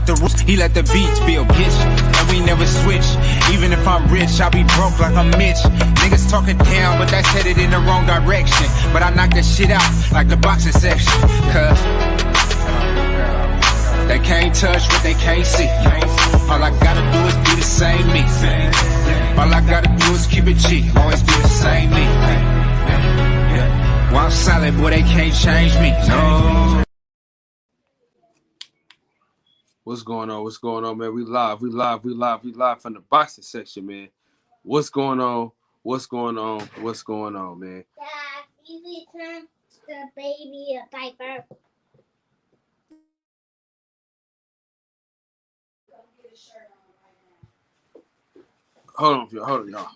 the rules, he let the beats build, bitch. And we never switch. Even if I'm rich, I'll be broke like I'm Mitch. Niggas talking down, but that's headed in the wrong direction. But I knock that shit out like the boxing section. Cause they can't touch what they can't see. All I gotta do is be the same me. All I gotta do is keep it cheap. Always be the same me. While I'm solid, boy, they can't change me. No. What's going on? What's going on, man? We live from the boxing section, man. What's going on? What's going on? What's going on, man? Dad, you return the baby a diaper. Hold on, y'all.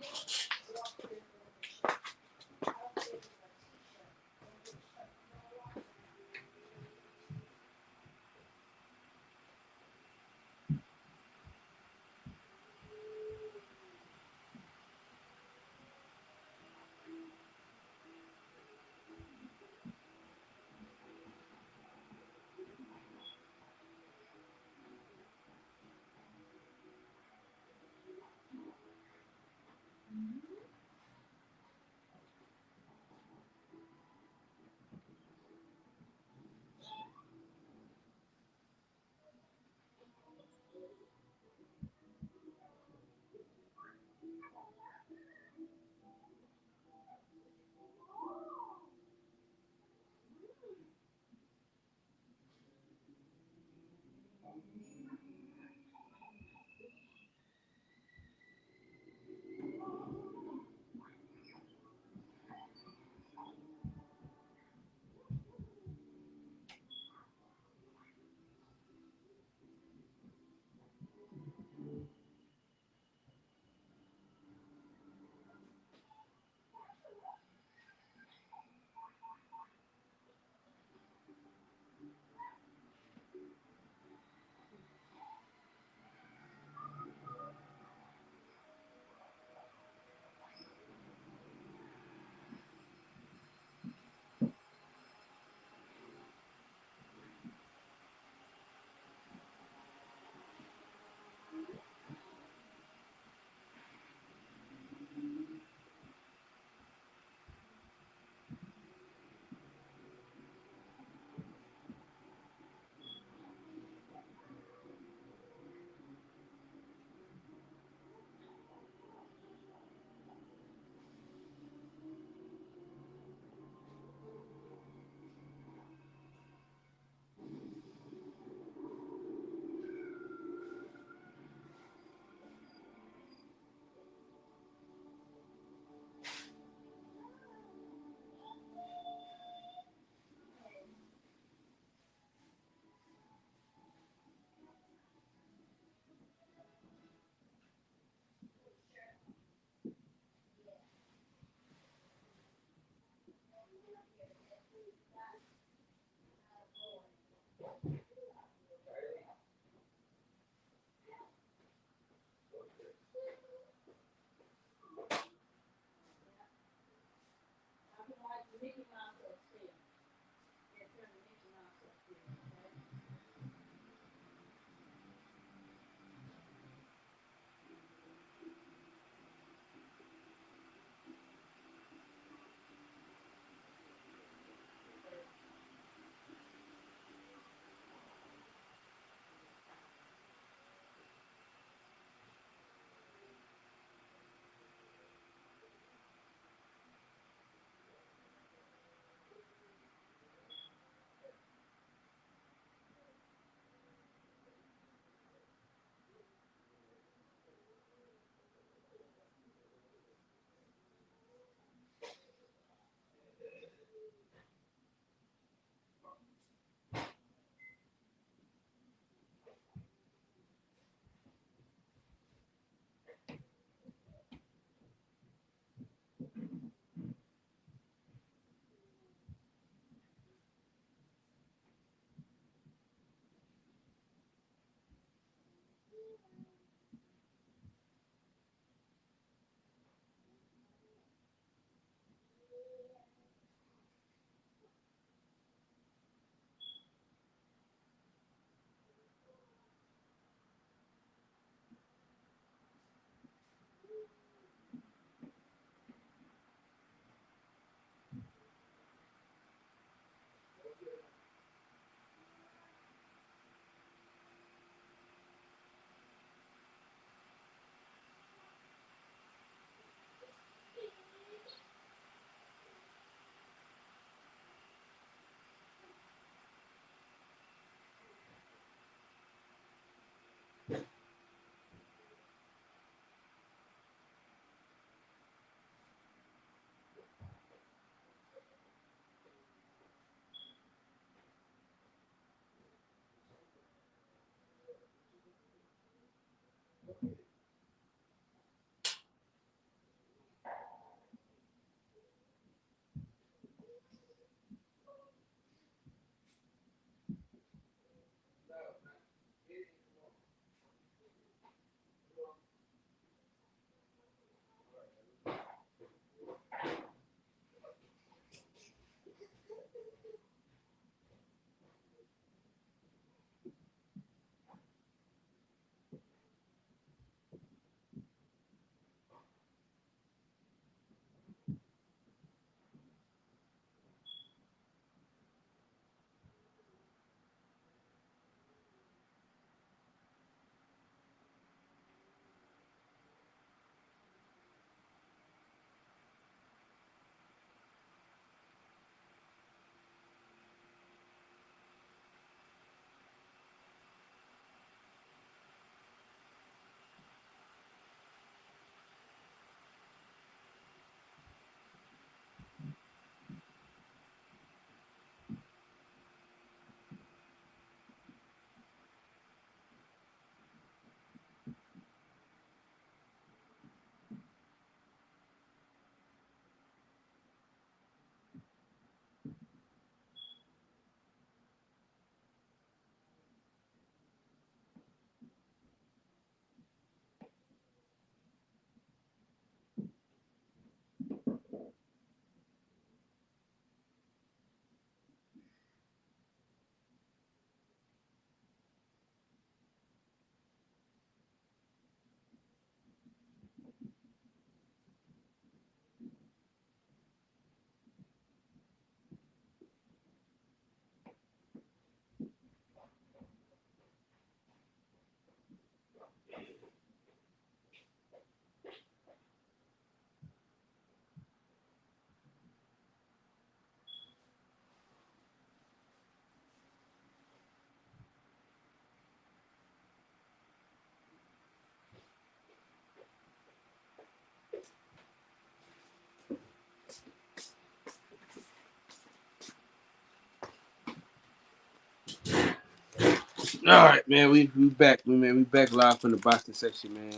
All right, man. We back, man. We back live from the boxing section, man.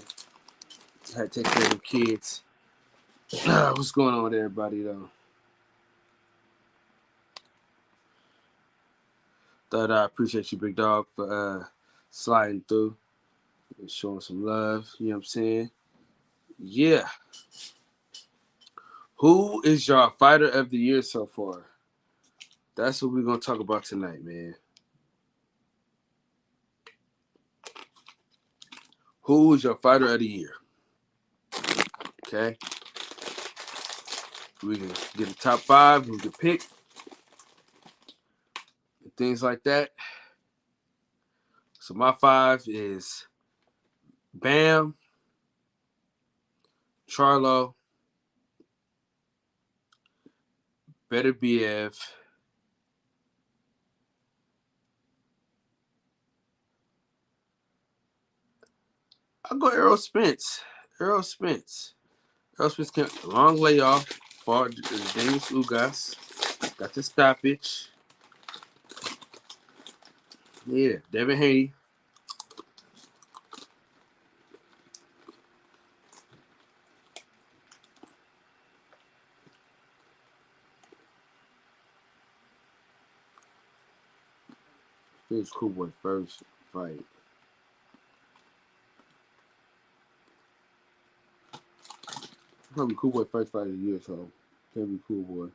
Had to take care of the kids. What's going on with everybody though? Thought I appreciate you, big dog, for sliding through and showing some love. You know what I'm saying? Yeah. Who is your fighter of the year so far? That's what we're gonna talk about tonight, man. Who is your fighter of the year? Okay. We can get the top 5, we can pick and things like that. So my 5 is Bam, Charlo, Beterbiev, I'll go Errol Spence. Errol Spence came a long layoff, fought Daniel Ugas, got the stoppage. Yeah, Devin Haney. It was Cool Boy first fight. Probably Cool Boy first fight of the year, so can't be Cool Boy.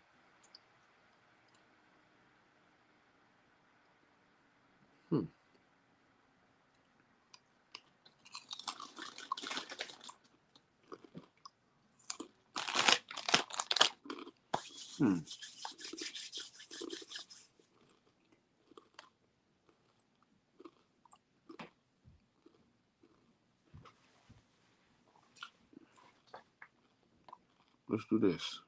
Let's do this.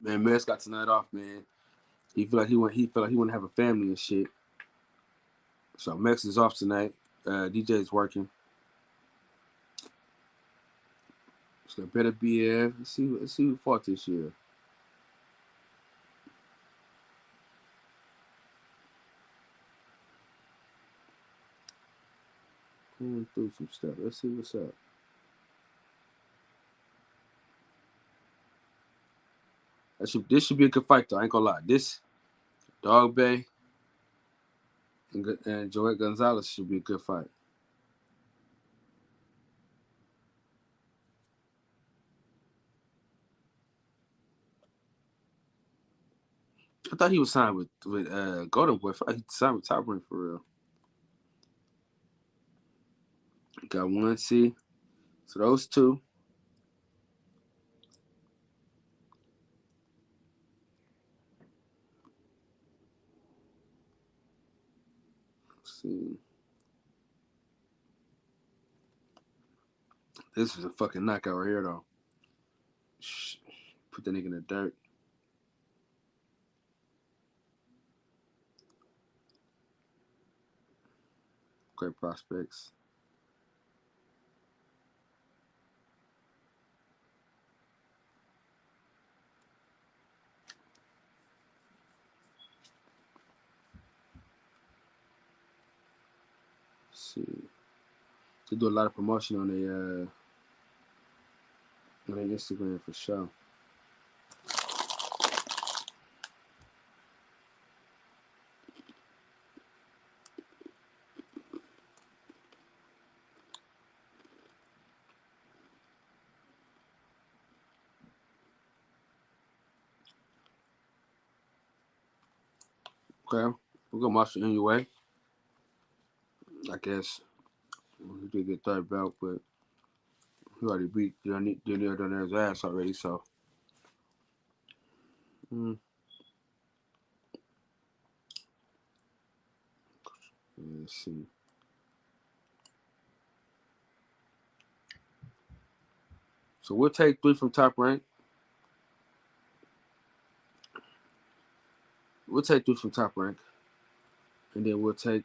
Man, Mess got tonight off, man. He feel like he want to have a family and shit. So Mex is off tonight. DJ's working. So Beterbiev. Let's see who fought this year. Going through some stuff. Let's see what's up. This should be a good fight, though. I ain't gonna lie. This Dog Bay and Joette Gonzalez should be a good fight. I thought he was signed with Golden Boy. I thought he signed with Top Rank for real. Got one C. So those two. Let's see. This is a fucking knockout right here, though. Put that nigga in the dirt. Great prospects. Let's see. They do a lot of promotion on their Instagram for sure. Okay, we're gonna watch it anyway. I guess he did get third belt, but he already beat Daniel Donair's ass already. So, let's see. So we'll take 3 from Top Rank. We'll take 3 from Top Rank. And then we'll take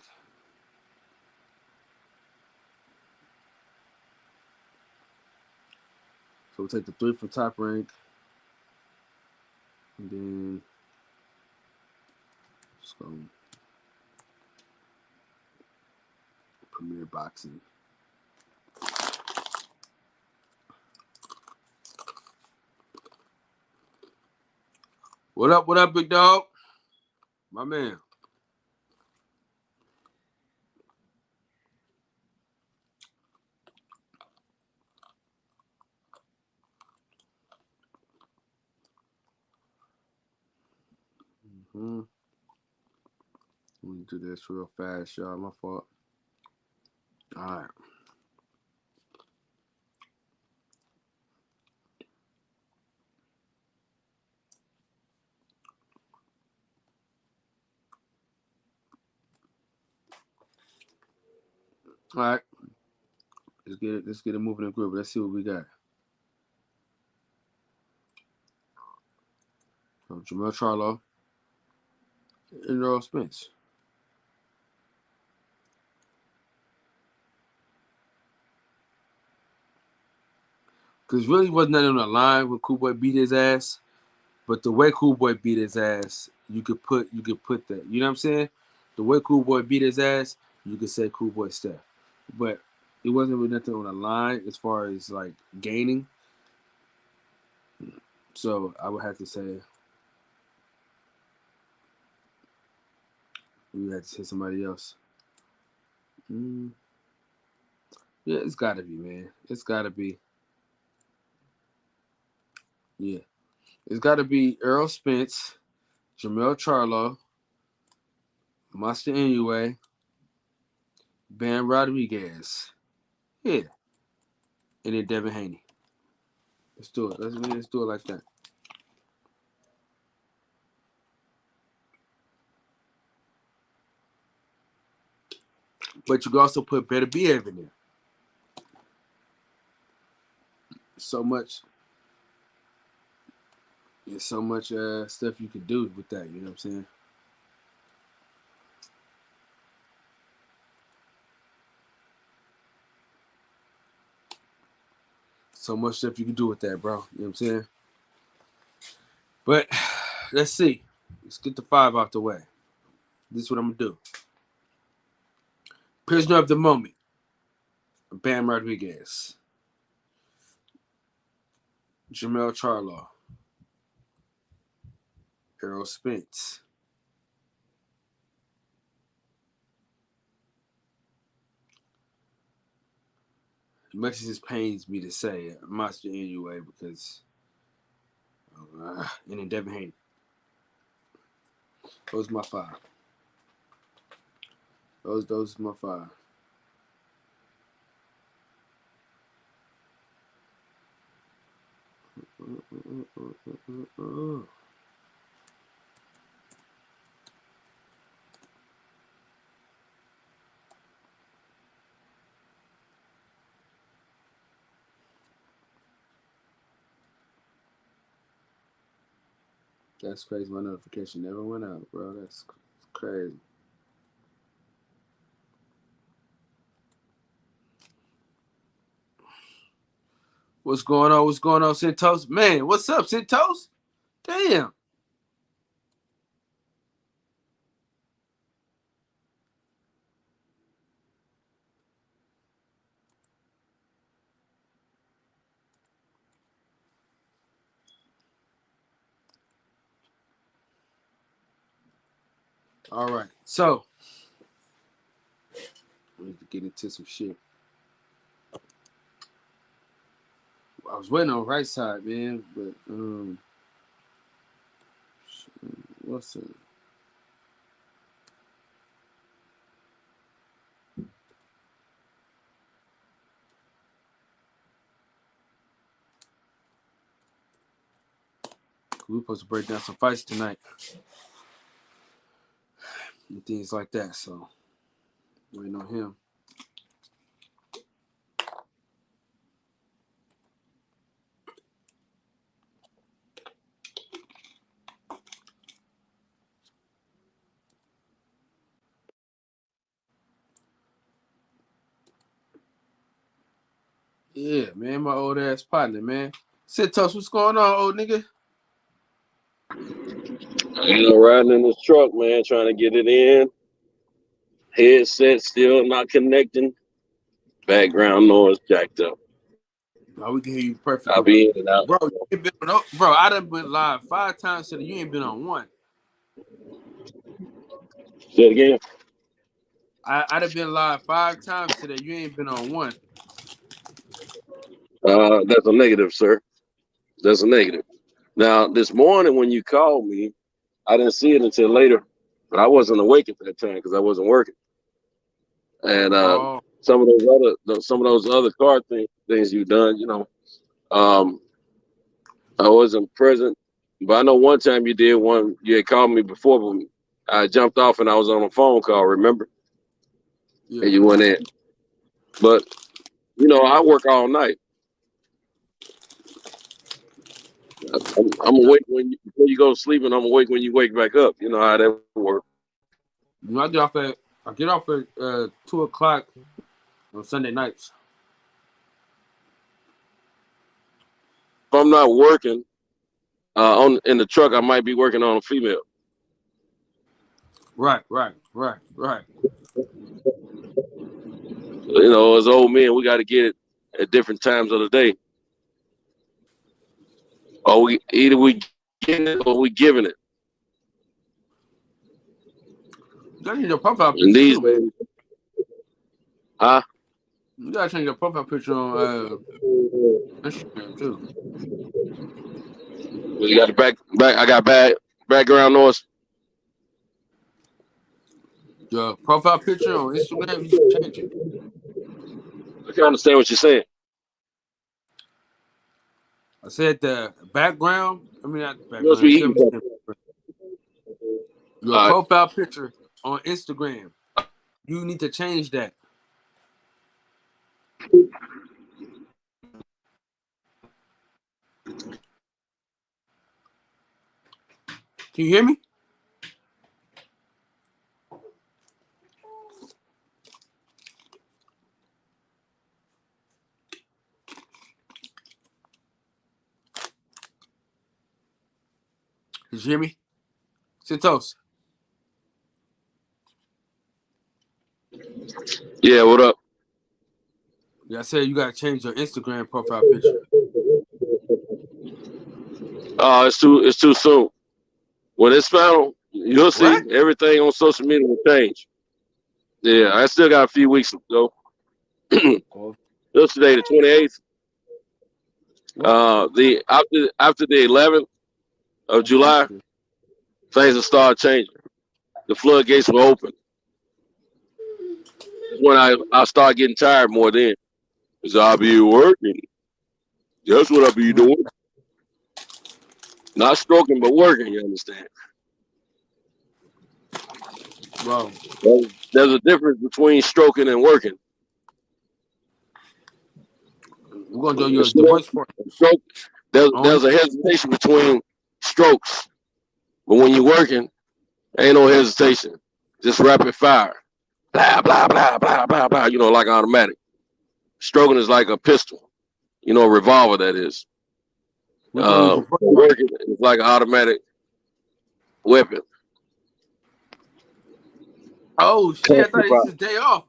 the 3 from Top Rank. And then let's go Premier Boxing. What up, big dog? My man. Let me do this real fast, y'all. My fault. All right. All right. Let's get it moving and grooving. Let's see what we got. Jermell Charlo and Errol Spence. Because really wasn't nothing on the line when Cool Boy beat his ass. But the way Cool Boy beat his ass, you could put that. You know what I'm saying? The way Cool Boy beat his ass, you could say Cool Boy Steph. But it wasn't really nothing on the line as far as like gaining. So I would have to say we had to say somebody else. Yeah, it's gotta be, man. It's gotta be. Yeah. It's gotta be Errol Spence, Jermell Charlo, Master Inoue, Bam Rodriguez. Yeah. And then Devin Haney. Let's do it. Let's do it like that. But you can also put Beterbiev in there. So much stuff you can do with that. You know what I'm saying? So much stuff you can do with that, bro. You know what I'm saying? But let's see. Let's get the 5 out the way. This is what I'm going to do. Prisoner of the moment. Bam Rodriguez. Jermell Charlo. Errol Spence. As much as it pains me to say Master Inoue because and then Devin Haney. Those are my 5. Those are my 5. That's crazy. My notification never went out, bro. That's crazy. What's going on? What's going on, Centos? Man, what's up, Centos? Damn. All right. So, we need to get into some shit. I was waiting on right side, man, but what's it? We're supposed to break down some fights tonight and things like that. So, waiting on him. Yeah, man, my old ass partner, man. Sitos, what's going on, old nigga? Riding in this truck, man, trying to get it in. Headset still not connecting. Background noise jacked up. No, we can hear you perfectly. I'll be in and out. Bro, I done been live 5 times today. You ain't been on one. Say it again. I done been live 5 times today. You ain't been on one. That's a negative, sir. That's a negative. Now, this morning when you called me, I didn't see it until later, but I wasn't awake at that time because I wasn't working. And some of those other card things you've done, I wasn't present. But I know one time you did one. You had called me before, but I jumped off and I was on a phone call. Remember? Yeah. And you went in. But I work all night. I'm awake before you go to sleep, and I'm awake when you wake back up. You know how that works. I get off at 2:00 on Sunday nights. If I'm not working in the truck, I might be working on a female. Right. As old men, we got to get it at different times of the day. Or either we getting it or we giving it. You gotta change your profile picture too, man. Huh? You gotta change your profile picture on Instagram too. You got the back. I got background noise. Your profile picture on Instagram, you can change it. I can understand what you're saying. I said the background. I mean, not the background. Your profile picture on Instagram. You need to change that. Can you hear me? Can you hear me? Sitos. Yeah, what up? Yeah, I said you gotta change your Instagram profile picture. It's too soon. When it's found, you'll see What? everything on social media will change. Yeah, I still got a few weeks to go. What's today, the 28th? After the 11th of July, things will start changing. The floodgates will open. When I start getting tired more then. Because I'll be working. That's what I'll be doing. Not stroking, but working, you understand? Bro. There's a difference between stroking and working. We're gonna do your divorce part. There's a hesitation between strokes. But when you're working, ain't no hesitation. Just rapid fire. Blah, blah, blah, blah, blah, blah, like automatic. Stroking is like a pistol. A revolver, that is. Working is like an automatic weapon. Oh, shit. I thought it was his day off.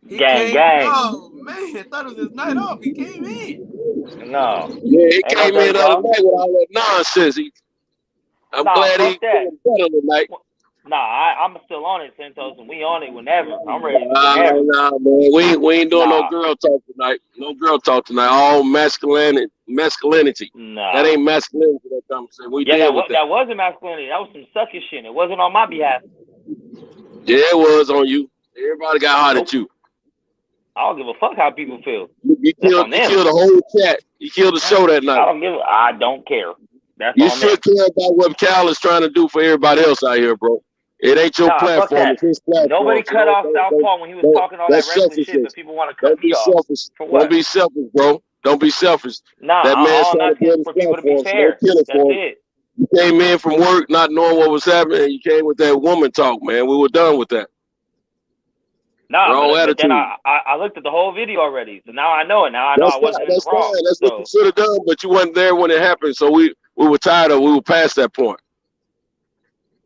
Gang. Oh, man. I thought it was his night off. He came in. No. Yeah, he came in the other night with all that nonsense. I'm glad he did better tonight. I'm still on it, Santos, and we on it whenever. I'm ready. Nah, man. We ain't doing no girl talk tonight. No girl talk tonight. All masculinity. Nah. That ain't masculinity. That conversation. That wasn't masculinity. That was some sucker shit. It wasn't on my behalf. Yeah, it was on you. Everybody got hot at you. I don't give a fuck how people feel. You killed the whole chat. You killed the show that night. I don't care. You should care about what Cal is trying to do for everybody else out here, bro. It ain't your platform. It's his platform. Nobody cut off Southpaw when he was talking all that reckless shit, but people want to cut me off. Don't be selfish, bro. Don't be selfish. Nah, that man's trying to build for people to be fair. That's it. You came in from work not knowing what was happening, and you came with that woman talk, man. We were done with that. Wrong but attitude. then I looked at the whole video already, so now I know it. Now I know I wasn't in the wrong. Fine. That's what you should have done, but you wasn't there when it happened. So we were tired of. We were past that point.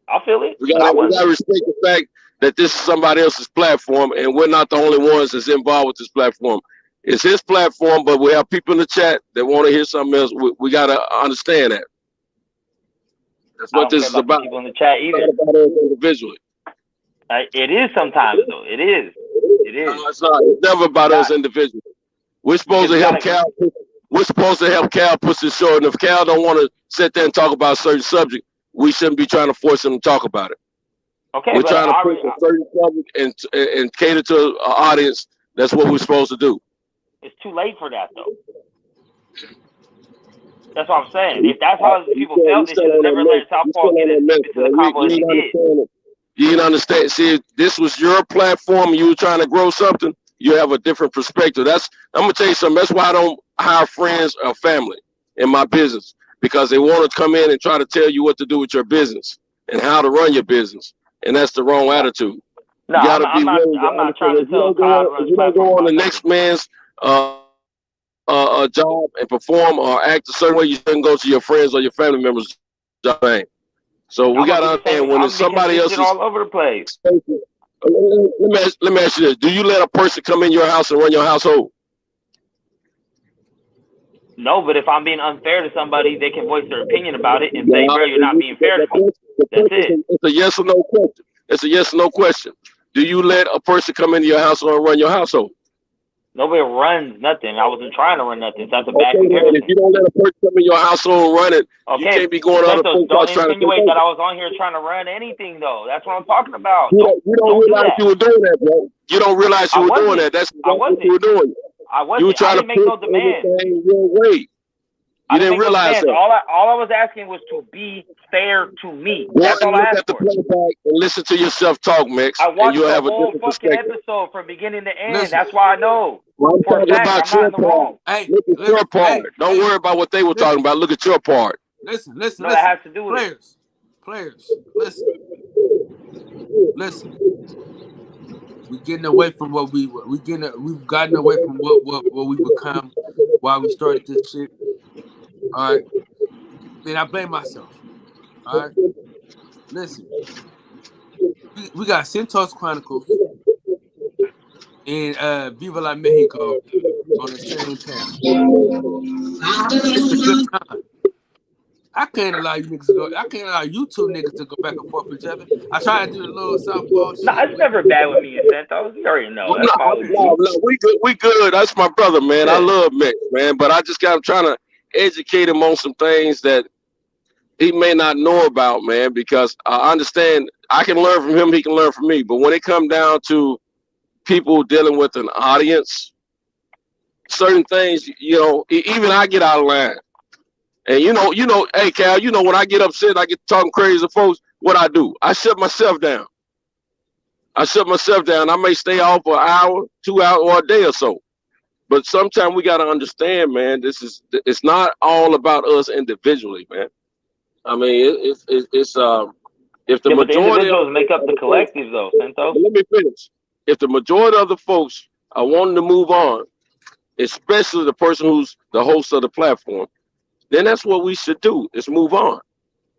I feel it. We gotta respect the fact that this is somebody else's platform, and we're not the only ones that's involved with this platform. It's his platform, but we have people in the chat that want to hear something else. We gotta understand that. That's what this is about. People in the chat either. It's not about us individually. It is sometimes though. It is. No, it's not. It's never about us individually. We're supposed to help Cal. We're supposed to help Cal push this show, and if Cal don't want to sit there and talk about a certain subject, we shouldn't be trying to force him to talk about it. Okay, we're trying to push a certain subject and cater to an audience. That's what we're supposed to do. It's too late for that though. That's what I'm saying. If that's how people felt, they should have never let Southpaw get into the combo as he did. You didn't understand. See, this was your platform. You were trying to grow something. You have a different perspective. I'm gonna tell you something. That's why I don't hire friends or family in my business, because they want to come in and try to tell you what to do with your business and how to run your business, and that's the wrong attitude. No, I'm not trying to tell Kyle. If you don't go on the next man's job and perform or act a certain way, you shouldn't go to your friends or your family members' job. So we got to understand when it's somebody else's all over the place. Let me ask you this: do you let a person come in your house and run your household? No, but if I'm being unfair to somebody, they can voice their opinion about it and say, "Bro, you're not being fair to me." That's it. It's a yes or no question. It's a yes or no question. Do you let a person come into your house and run your household? Nobody runs nothing. I wasn't trying to run nothing. That's a bad comparison. If you don't let a person come in your household and run it, you can't be going on other Don't insinuate that I was on here trying to run anything, though. That's what I'm talking about. You don't realize you were doing that, bro. You don't realize you were doing that. That's what you were doing. I wasn't. You were trying to make no demands. Your way. You didn't realize that. All I was asking was to be fair to me. That's all I asked for. Playback and listen to yourself talk, Mix. I watched the whole fucking episode from beginning to end. That's why I know. I'm talking about your part. Look at your part. Don't worry about what they were talking about. Look at your part. Listen. No, that has to do with players. Listen. We're getting away from what we've gotten away from what we become while we started this shit. All right. Then I blame myself. All right. Listen. We got Centos Chronicles and Viva La Mexico on the same panel. It's a good time. I can't allow you niggas to go. I can't allow you two niggas to go back and forth with each other. I try to do the little softball shit. No, it's never bad with me and Santos. You already know. No, we good. That's my brother, man. Yeah. I love Mick, man. But I just got trying to educate him on some things that he may not know about, man, because I understand I can learn from him, he can learn from me. But when it comes down to people dealing with an audience, certain things, even I get out of line. And you know, hey Cal, when I get upset, I get talking crazy to folks, what I do? I shut myself down. I may stay off for an hour, 2 hours, or a day or so. But sometimes we gotta understand, man, it's not all about us individually, man. I mean, it's if the majority of make up the collective, though, Santos. Let me finish. If the majority of the folks are wanting to move on, especially the person who's the host of the platform, then that's what we should do, is move on.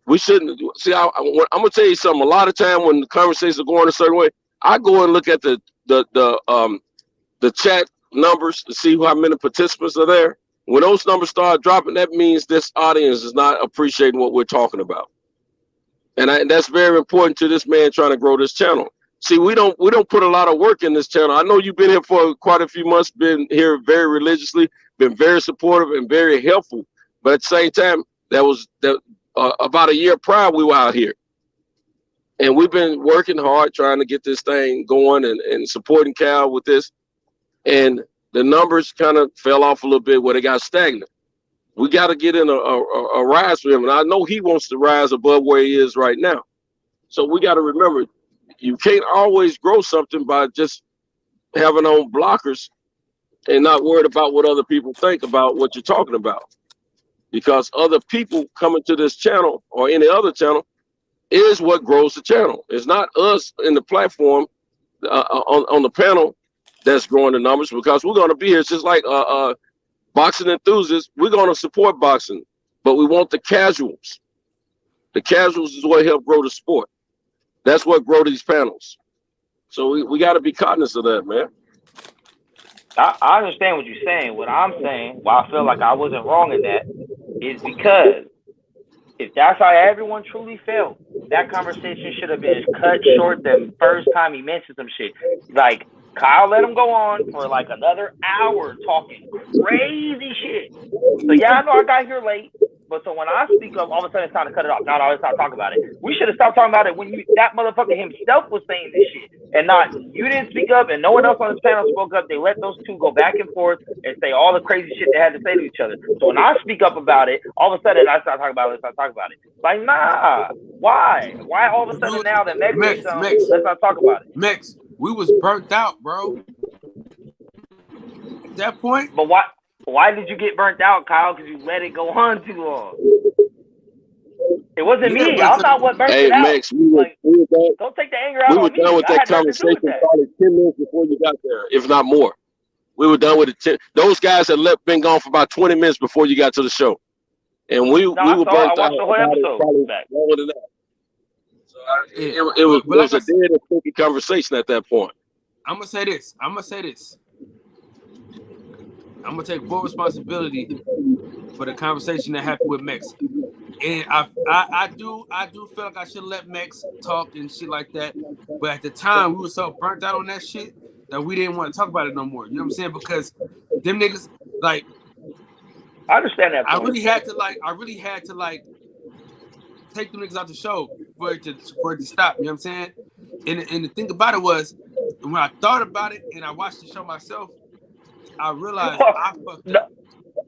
We shouldn't see. I'm gonna tell you something. A lot of time when the conversations are going a certain way, I go and look at the chat numbers to see how many participants are there. When those numbers start dropping, that means this audience is not appreciating what we're talking about, and that's very important to this man trying to grow this channel. See, we don't put a lot of work in this channel. I know you've been here for quite a few months, been here very religiously, been very supportive and very helpful. But at the same time, about a year prior, we were out here. And we've been working hard trying to get this thing going and supporting Cal with this. And the numbers kind of fell off a little bit where they got stagnant. We got to get in a rise for him. And I know he wants to rise above where he is right now. So we got to remember, you can't always grow something by just having on blockers and not worried about what other people think about what you're talking about. Because other people coming to this channel or any other channel is what grows the channel. It's not us in the platform on the panel that's growing the numbers, because we're going to be here. It's just like boxing enthusiasts. We're going to support boxing, but we want the casuals. The casuals is what help grow the sport. That's what grow these panels. So we got to be cognizant of that, man. I understand what you're saying. What I'm saying, why I feel like I wasn't wrong in that, is because if that's how everyone truly felt, that conversation should have been cut short the first time he mentioned some shit. Like, Kyle let him go on for like another hour talking crazy shit. So yeah, I know I got here late, but so when I speak up, all of a sudden it's time to cut it off. Not always time to talk about it. We should have stopped talking about it when that motherfucker himself was saying this shit, and not you didn't speak up, and no one else on this panel spoke up. They let those two go back and forth and say all the crazy shit they had to say to each other. So when I speak up about it, all of a sudden I start talking about it. Let's not talk about it. Like, nah, why? Why all of a sudden now that Mex said something, let's not talk about it? Mex, we was burnt out, bro. At that point. But why did you get burnt out, Kyle? Because you let it go on too long. It wasn't me. I'm not what burnt it out. Max, don't take the anger out on me. We were done with that conversation probably 10 minutes before you got there, if not more. We were done with it. Those guys had been gone for about 20 minutes before you got to the show. And we were burnt out. I watched the whole episode back. So it was a dead and sticky conversation at that point. I'm gonna say this. I'm gonna take full responsibility for the conversation that happened with Mex. And I do feel like I should let Mex talk and shit like that. But at the time, we were so burnt out on that shit that we didn't want to talk about it no more. You know what I'm saying? Because them niggas, like, I understand that. I really had to take them niggas out the show for it to stop. You know what I'm saying? And the thing about it was, when I thought about it and I watched the show myself, I realized I fucked up.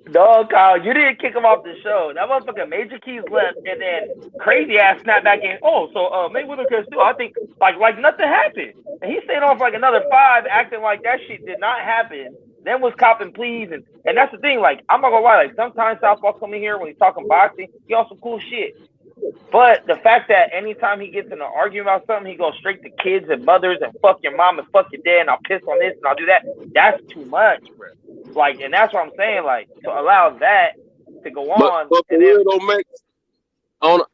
No, Kyle, you didn't kick him off the show. That motherfucker Major Keys left, and then crazy ass snapped back in. Oh, so Mayweather can still. I think like nothing happened, and he stayed on for like another 5, acting like that shit did not happen. Then was copping pleas, and that's the thing. Like, I'm not gonna lie. Like, sometimes Southpaw come in here when he's talking boxing, he on some cool shit. But the fact that anytime he gets in an argument about something, he goes straight to kids and mothers and fuck your mom and fuck your dad and I'll piss on this and I'll do that. That's too much, bro. Like, and that's what I'm saying. Like, to allow that to go on. But for real though, Max,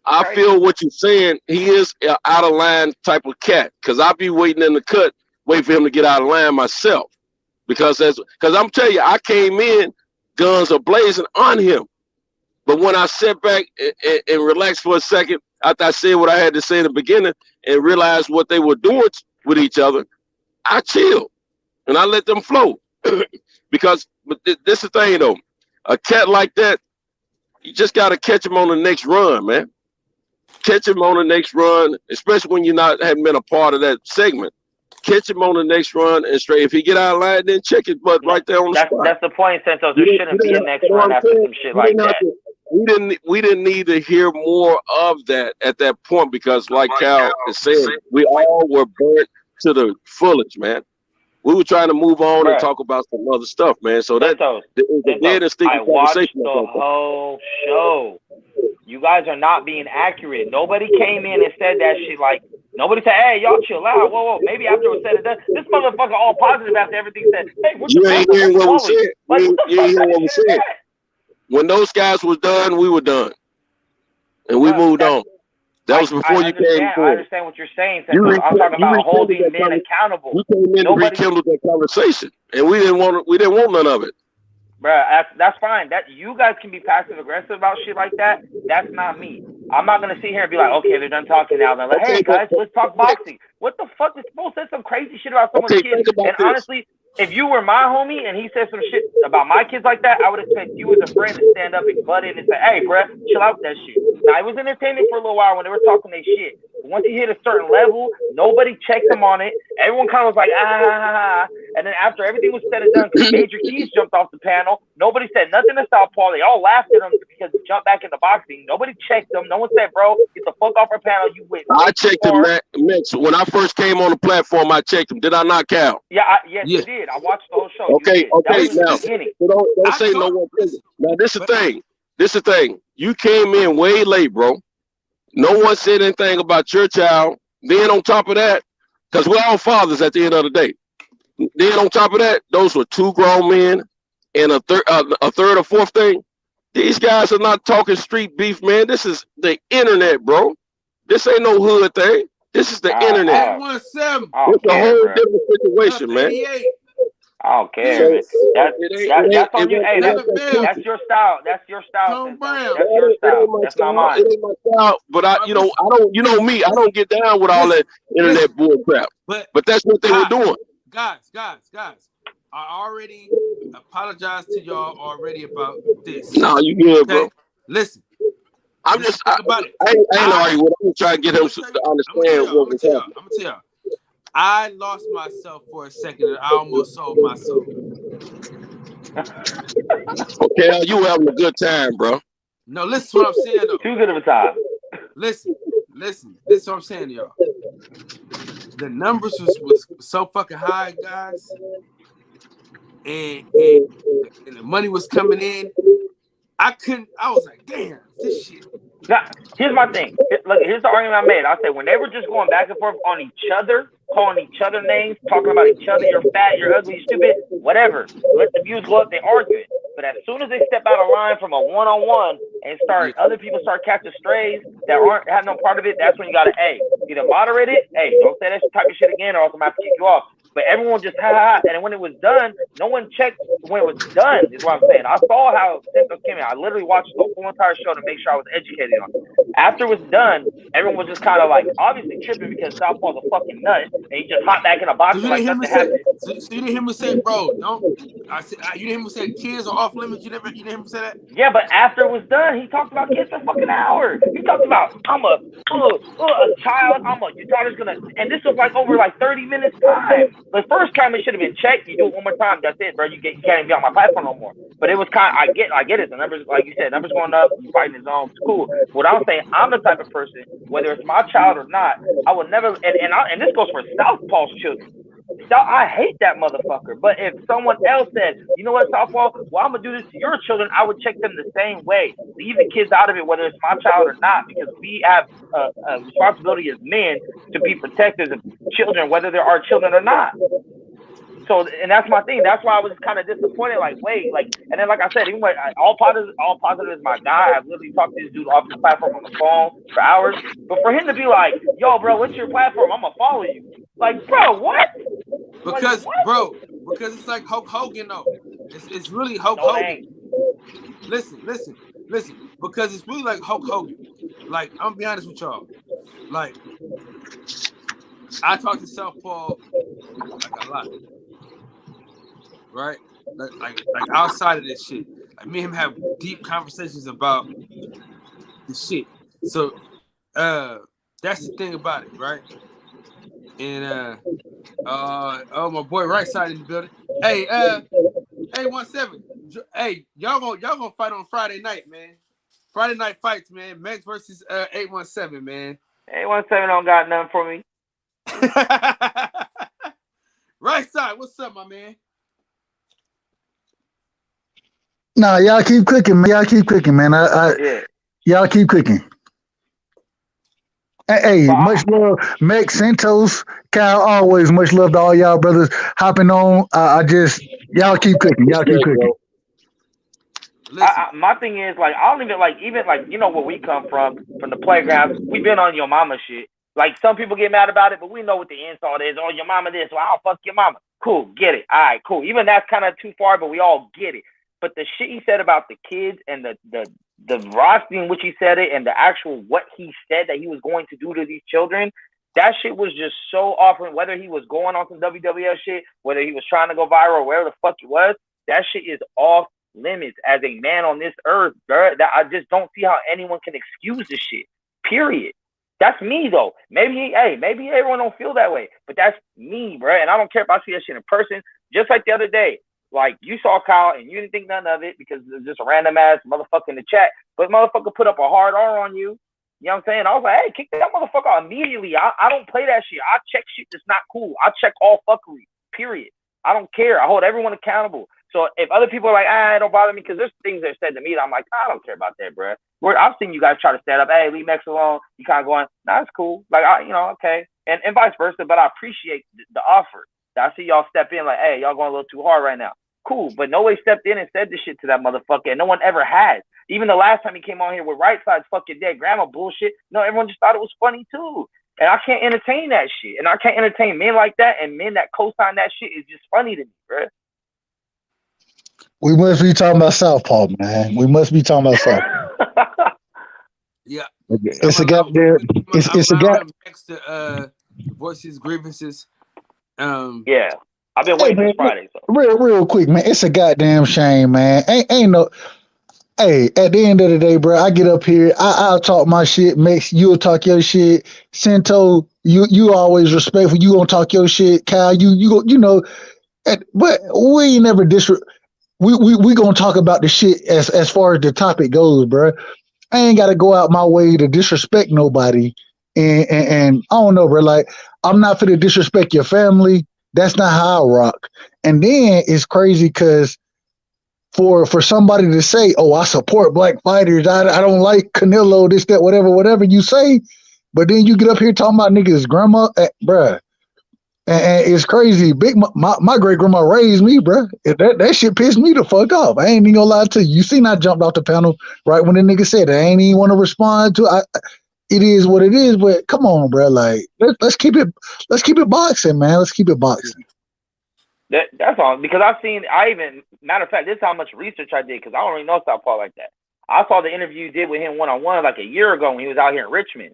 I feel what you're saying. He is an out of line type of cat, because I'll be waiting in the cut, wait for him to get out of line myself. Because I'm telling you, I came in guns are blazing on him. But when I sat back and relaxed for a second, after I said what I had to say in the beginning and realized what they were doing with each other, I chilled and I let them flow. Because this is the thing, though. A cat like that, you just got to catch him on the next run, man. Catch him on the next run, especially when haven't been a part of that segment. Catch him on the next run and straight. If he get out of line, then check it, but right there on the spot. That's the point, Santos. There shouldn't be a next run after some shit like that. We didn't need to hear more of that at that point, because like Cal is saying, we all were burnt to the fullest, man. We were trying to move on and talk about some other stuff, man. So that the dead and sticky I watched conversation. The whole show. You guys are not being accurate. Nobody came in and said that shit. Like, nobody said, "Hey, y'all chill out." Whoa. Maybe after it was said and done. This motherfucker all positive after everything said. Hey, what you ain't hearing what we said. Like, you ain't hearing what we said. When those guys was done, we were done, and we moved on. That was before you came forward. I understand what you're saying. I'm talking about holding men accountable. You came in and rekindled that conversation, and we didn't want none of it. Bruh, that's fine. That you guys can be passive aggressive about shit like that. That's not me. I'm not gonna sit here and be like, okay, they're done talking now. They're like, hey guys, let's talk boxing. What the fuck? This fool said some crazy shit about someone's kids. And honestly, if you were my homie and he said some shit about my kids like that, I would expect you as a friend to stand up and butt in and say, hey, bruh, chill out with that shit. Now, it was entertaining for a little while when they were talking their shit. But once he hit a certain level, nobody checked him on it. Everyone kind of was like, ah. And then after everything was said and done, because Major Keys jumped off the panel, nobody said nothing to Southpaw. They all laughed at him because he jumped back into boxing. Nobody checked him. No one said, bro, get the fuck off our panel. You win. I checked him, Mitch. When I first came on the platform, I checked him. Did I not, Cal? Yeah, yes, you did. I watched the whole show. Okay. Now, so don't say no one thing. Now, this is the thing. You came in way late, bro. No one said anything about your child. Then on top of that, Because we're all fathers at the end of the day. Then on top of that, those were two grown men, and a third or fourth thing. These guys are not talking street beef, man. This is the internet, bro. This ain't no hood thing. This is the internet. 817. It's a whole different situation, man. 88. I don't care, man. That's on you. Hey, that's your style. That's your style. Tom Brown. That's your style. That's not mine. It ain't my style, but I don't. You know me. I don't get down with all that internet bull crap. But that's what they were doing. Guys. I already apologized to y'all already about this. No, you good, bro. Listen. I'm just about it. I ain't arguing with him. I'm trying to get him to understand what we're talking. I'm gonna tell y'all. I lost myself for a second and I almost sold my soul. Okay, you having a good time, bro. No, listen to what I'm saying though. Too good of a time. Listen. This is what I'm saying to y'all. The numbers was so fucking high, guys. And the money was coming in. I was like, damn, this shit. Now, here's my thing. Look, here's the argument I made. I said when they were just going back and forth on each other, calling each other names, talking about each other, you're fat, you're ugly, you're stupid, whatever. Let the views go up, they arguing. But as soon as they step out of line from a one-on-one and other people start catching strays that have no part of it, that's when you gotta, either moderate it, don't say that type of shit again or else I'm gonna have to kick you off. But everyone just and when it was done, no one checked when it was done, is what I'm saying. I saw how symptoms came in. I literally watched the whole entire show to make sure I was educated on it. After it was done, everyone was just kind of like obviously tripping because Southpaw's a fucking nut and he just hopped back in a box like nothing happened. So you didn't hear me say, bro, don't. You didn't hear me say kids are off limits. You didn't hear me say that? Yeah, but after it was done, he talked about kids for a fucking hour. He talked about I'm a child. Your daughter's gonna, and this was like over like 30 minutes time. The first time it should have been checked. You do it one more time. That's it, bro. You can't even be on my platform no more. But it was kind. I get it. The numbers, like you said, numbers going up. You fighting his own. It's cool. What I'm saying, I'm the type of person, whether it's my child or not, I would never. And this goes for Southpaw's children. I hate that motherfucker. But if someone else said, you know what, Southpaw, well, I'm gonna do this to your children, I would check them the same way. Leave the kids out of it, whether it's my child or not, because we have a responsibility as men to be protectors of children, whether they're our children or not. So, and that's my thing. That's why I was kind of disappointed. Like, wait, and then like I said, even when all positive is my guy. I've literally talked to this dude off the platform on the phone for hours. But for him to be like, yo, bro, what's your platform? I'm gonna follow you. Like, bro, what? Because, because it's like Hulk Hogan, though. It's really Hulk Hogan. Listen. Because it's really like Hulk Hogan. Like, I'm gonna be honest with y'all. Like, I talk to Southpaw like a lot. Right? Like outside of this shit. Like me and him have deep conversations about the shit. So that's the thing about it, right? And my boy Right Side in the building. Hey, 817. Hey, y'all gonna fight on Friday night, man. Friday night fights, man. Mex versus 817, man. 817 don't got nothing for me. Right Side, what's up, my man? Nah, y'all keep cooking, man. Y'all keep cooking, man. Y'all keep cooking. Hey, much love, Mex, Santos, Kyle. Always much love to all y'all brothers hopping on. Y'all keep cooking. Y'all keep cooking. My thing is I don't even you know where we come from the playground. We've been on your mama shit. Like some people get mad about it, but we know what the insult is. Oh, your mama this. Well, I'll fuck your mama. Cool, get it. All right, cool. Even that's kind of too far, but we all get it. But the shit he said about the kids and the veracity in which he said it and the actual what he said that he was going to do to these children, that shit was just so off. Whether he was going on some WWF shit, whether he was trying to go viral or wherever the fuck it was, that shit is off limits as a man on this earth, bro. That I just don't see how anyone can excuse this shit. Period. That's me though. Maybe everyone don't feel that way, but that's me, bro. And I don't care if I see that shit in person. Just like the other day, like you saw Kyle and you didn't think none of it because it was just a random ass motherfucker in the chat. But motherfucker put up a hard R on you. You know what I'm saying? I was like, hey, kick that motherfucker out immediately. I don't play that shit. I check shit that's not cool. I check all fuckery. Period. I don't care. I hold everyone accountable. So if other people are like, it don't bother me because there's things that are said to me that I'm like, I don't care about that, bro. I've seen you guys try to stand up. Hey, leave Mex alone. You kind of going, nah, it's cool. Like, okay. and vice versa. But I appreciate the offer. I see y'all step in like, hey, y'all going a little too hard right now. Cool, but nobody stepped in and said this shit to that motherfucker, and no one ever has. Even the last time he came on here with Right Side's fucking dead grandma bullshit, no, everyone just thought it was funny too. And I can't entertain that shit. And I can't entertain men like that, and men that co-sign that shit is just funny to me, bro. We must be talking about Southpaw, man. We must be talking about Southpaw. Yeah. It's a goddamn. It's a guy. Next to voice his grievances. Yeah, I've been waiting since Friday. So. Real quick, man. It's a goddamn shame, man. Ain't no. Hey, at the end of the day, bro, I get up here. I'll talk my shit. Max, you'll talk your shit. Cento, you always respectful. You gonna talk your shit. Kyle, you go. You know, but we ain't never We gonna talk about the shit as far as the topic goes, bro. I ain't gotta go out my way to disrespect nobody, and I don't know, bro. Like, I'm not finna disrespect your family. That's not how I rock. And then it's crazy because for somebody to say, "Oh, I support black fighters. I don't like Canelo. This, that, whatever you say," but then you get up here talking about niggas' grandma, bruh. And it's crazy. My great grandma raised me, bro. That shit pissed me the fuck off. I ain't even gonna lie to you. You seen I jumped off the panel right when the nigga said it. I ain't even want to respond to it. It is what it is. But come on, bro. Like let's keep it boxing, man. Let's keep it boxing. That's all. Because matter of fact, this is how much research I did because I don't really know Southpaw like that. I saw the interview you did with him one-on-one like a year ago when he was out here in Richmond.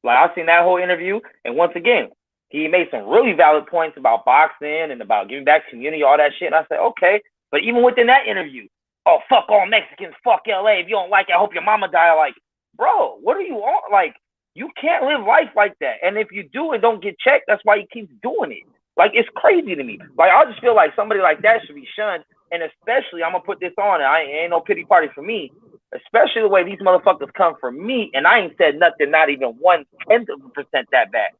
Like I seen that whole interview, and once again. He made some really valid points about boxing and about giving back to community, all that shit. And I said, okay. But even within that interview, oh, fuck all Mexicans, fuck LA. If you don't like it, I hope your mama die. Like, bro, what are you on? Like, you can't live life like that. And if you do and don't get checked, that's why he keeps doing it. Like, it's crazy to me. Like, I just feel like somebody like that should be shunned. And especially, I'm going to put this on, and I ain't no pity party for me, especially the way these motherfuckers come for me, and I ain't said nothing, not even 1/10% that bad.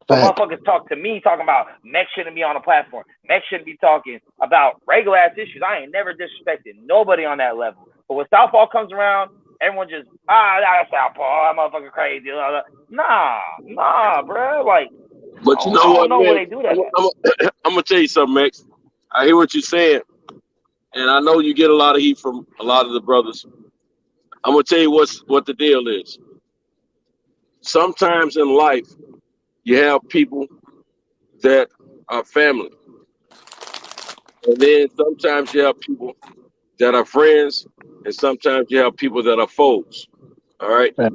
So motherfuckers talk to me talking about Mex shouldn't be on a platform. Mex shouldn't be talking about regular ass issues. I ain't never disrespected nobody on that level. But when Southpaw comes around, everyone just that's Southpaw, that motherfucker crazy. Nah, bro. Like, but you know what? I don't know where they do that. I'm gonna tell you something, Max. I hear what you're saying, and I know you get a lot of heat from a lot of the brothers. I'm gonna tell you what the deal is. Sometimes in life. You have people that are family. And then sometimes you have people that are friends, and sometimes you have people that are foes. All right? Now,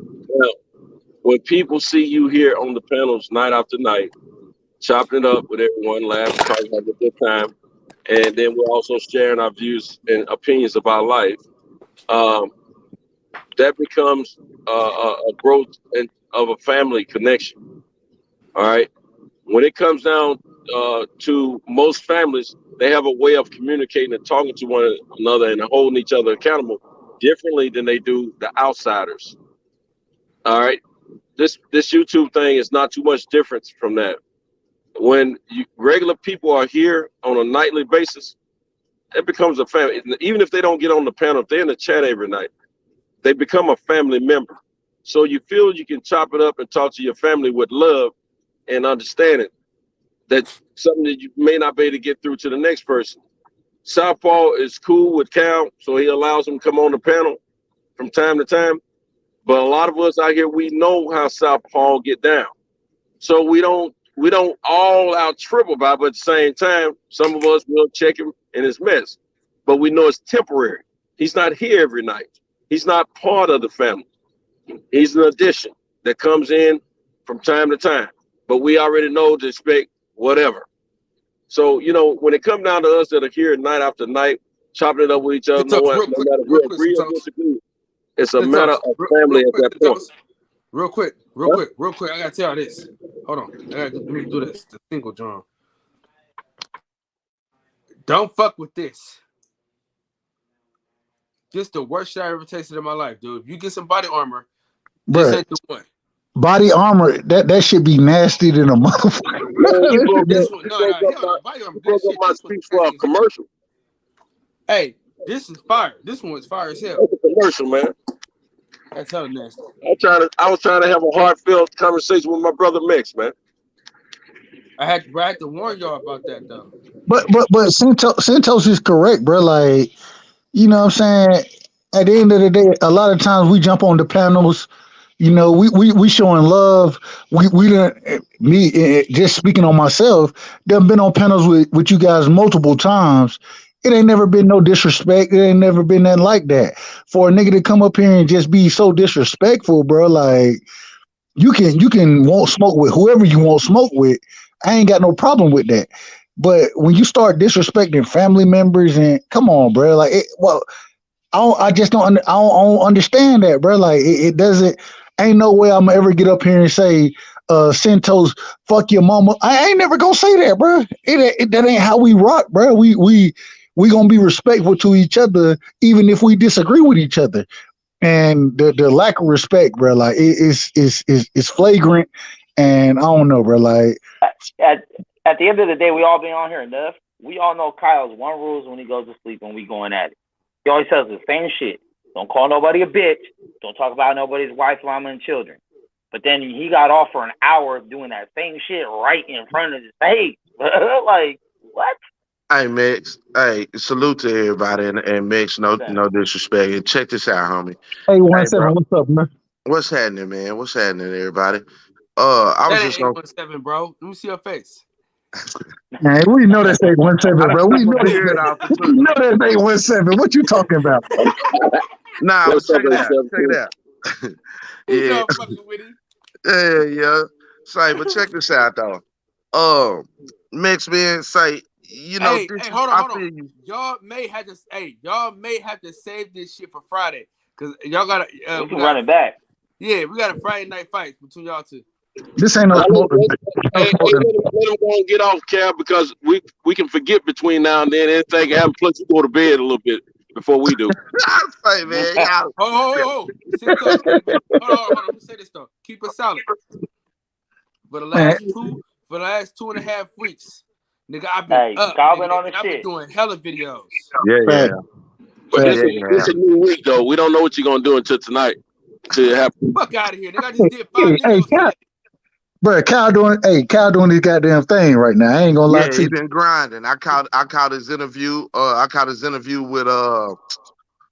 when people see you here on the panels night after night, chopping it up with everyone, laughing, talking, having a good time, and then we're also sharing our views and opinions about life, that becomes a growth of a family connection. All right. When it comes down to most families, they have a way of communicating and talking to one another and holding each other accountable differently than they do the outsiders. All right. This YouTube thing is not too much difference from that. When regular people are here on a nightly basis, it becomes a family. Even if they don't get on the panel, if they're in the chat every night, they become a family member. So you feel you can chop it up and talk to your family with love and understanding that something that you may not be able to get through to the next person. Southpaw is cool with Cal, so he allows him to come on the panel from time to time. But a lot of us out here, we know how Southpaw get down. So we don't all out trip about it, but at the same time, some of us will check him in his mess. But we know it's temporary. He's not here every night. He's not part of the family. He's an addition that comes in from time to time. But we already know to expect whatever. So, when it comes down to us that are here night after night, chopping it up with each other, no matter who agree or disagree, it's a matter of family at that point. Real quick. I gotta tell you this. Hold on. Let me do this. The single drum. Don't fuck with this. This the worst shit I ever tasted in my life, dude. If you get some body armor, this ain't the one. Body armor, that should be nasty than a motherfucker. Body armor. This shit, my speech for a commercial. Hey, this is fire. This one is fire as hell. That's a commercial, man. That's hell nasty. I was trying to have a heartfelt conversation with my brother Mix, man. I had to warn y'all about that though. But Santos is correct, bro. Like, you know what I'm saying? At the end of the day, a lot of times we jump on the panels. You know, we showing love. We done me just speaking on myself. Done been on panels with you guys multiple times. It ain't never been no disrespect. It ain't never been nothing like that. For a nigga to come up here and just be so disrespectful, bro. Like you can want smoke with whoever you want smoke with. I ain't got no problem with that. But when you start disrespecting family members and come on, bro. Like well, I just don't. I don't understand that, bro. Like it doesn't. Ain't no way I'm gonna ever get up here and say, Santos, fuck your mama. I ain't never gonna say that, bro. That ain't how we rock, bro. We gonna be respectful to each other, even if we disagree with each other. And the lack of respect, bro, like it's flagrant. And I don't know, bro. Like at the end of the day, we all been on here enough. We all know Kyle's one rules when he goes to sleep when we going at it. He always says the same shit. Don't call nobody a bitch. Don't talk about nobody's wife, mama, and children. But then he got off for an hour doing that same shit right in front of his face. Like, what? Hey, Mix. Hey, salute to everybody. And Mix, no disrespect. And check this out, homie. hey, Hey, bro. 17, what's up, man? What's happening, man? What's happening, everybody? I was That just ain't gonna 817, bro. Let me see your face. Man, we know that's 817, I bro. done We took know my beard that. off and We took know that's 817. What you talking about? Nah, but What's up, check it out. Check it 817? out. You Yeah, know I'm fucking with him. yeah. Say, but check this out though. Mix man, say, Hey, this hold I on. feel you. Y'all may have to save this shit for Friday. Cause y'all gotta We can run it back. Yeah, we got a Friday night fight between y'all two. This ain't no Now, smoke. hey, let him go and get off, Cab, because we can forget between now and then anything can happen. Plus, you go to bed a little bit before we do. I say, man, y'all. Oh. Sit up. Hold on. Let me say this though. Keep it solid. For the Man, last 2.5 weeks, nigga, I've been Hey, up, Kyle nigga, been on the and I've been shit. doing hella videos. Yeah. But fact. this a new week, though. We don't know what you're going to do until tonight. Till it happens. Fuck out of here, nigga. I just did 5 Hey, videos Cal, today. bro, Cal doing his goddamn thing right now. I ain't gonna lie Yeah, to he you. been grinding. I caught his interview. I caught his interview with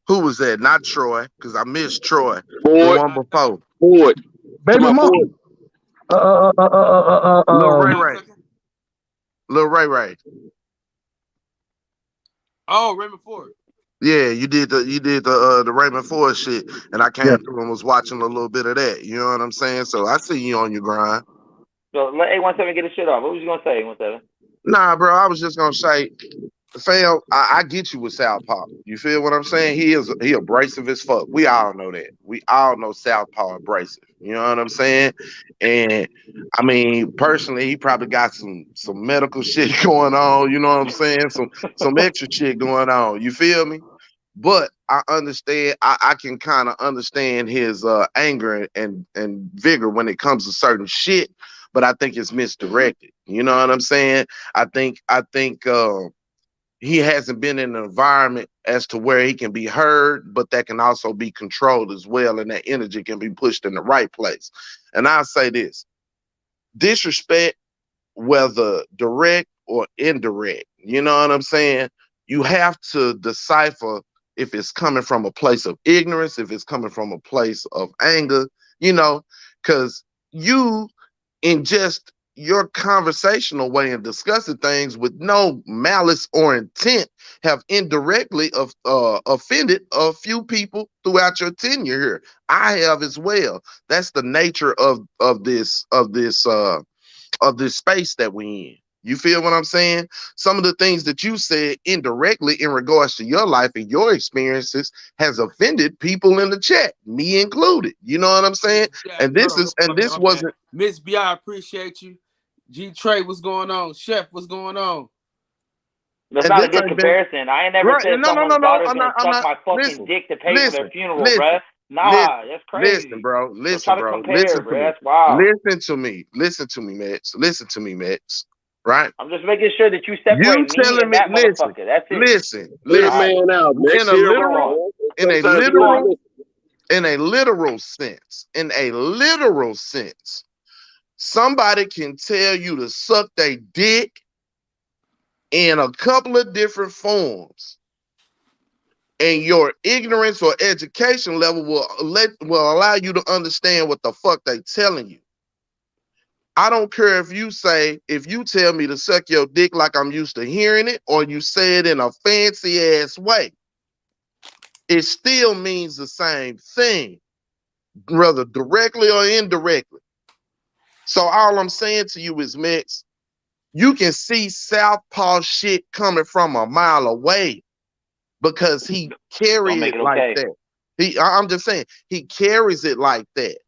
who was that? Not Troy, because I missed Troy. The Ford, one before. Ford. To Baby my mom. Ford. Lil Ray One Ray. second. Lil Ray Ray. Oh, Raymond Ford. Yeah, you did the Raymond Ford shit, and I Yeah. came through and was watching a little bit of that. You know what I'm saying? So I see you on your grind. So let 817 get his shit off. What was you gonna say, 817? Nah, bro, I was just gonna say, fam, I get you with Southpaw. You feel what I'm saying? He abrasive as fuck. We all know that. We all know Southpaw abrasive. You know what I'm saying? And I mean, personally, he probably got some medical shit going on. You know what I'm saying? Some extra shit going on. You feel me? But I understand. I can kind of understand his anger and vigor when it comes to certain shit. But I think it's misdirected. You know what I'm saying? I think he hasn't been in an environment as to where he can be heard, but that can also be controlled as well, and that energy can be pushed in the right place. And I'll say this: disrespect, whether direct or indirect, you know what I'm saying? You have to decipher if it's coming from a place of ignorance, if it's coming from a place of anger, because you in just your conversational way and discussing things with no malice or intent have indirectly offended a few people throughout your tenure here. I have as well. That's the nature of this space that we in. You feel what I'm saying? Some of the things that you said indirectly in regards to your life and your experiences has offended people in the chat, me included. You know what I'm saying? And this wasn't. Miss B, I appreciate you. G Trey, what's going on? Chef, what's going on? That's And not a this good ain't been comparison. I ain't never right. said No. someone's daughter's I'm gonna not. suck my fucking Listen, dick to pay for their listen, funeral, listen, bruh. Nah, that's crazy. listen, bro. Don't Listen, try to bro. compare, Listen to bruh. me. That's wild. Listen to me. Listen to me, Max. Listen to me, Max. Right? I'm just making sure that you You separate me telling and me? that Listen, motherfucker. That's it. listen, Let a All right. listen. man out, man. In a See everybody Go literal, on. in a sometimes Keep going. literal, in a literal sense, somebody can tell you to suck their dick in a couple of different forms, and your ignorance or education level will allow you to understand what the fuck they telling you. I don't care if you tell me to suck your dick like I'm used to hearing it, or you say it in a fancy ass way. It still means the same thing, whether directly or indirectly. So all I'm saying to you is, Mix, you can see Southpaw shit coming from a mile away because he carries it like that. I'm just saying, he carries it like that.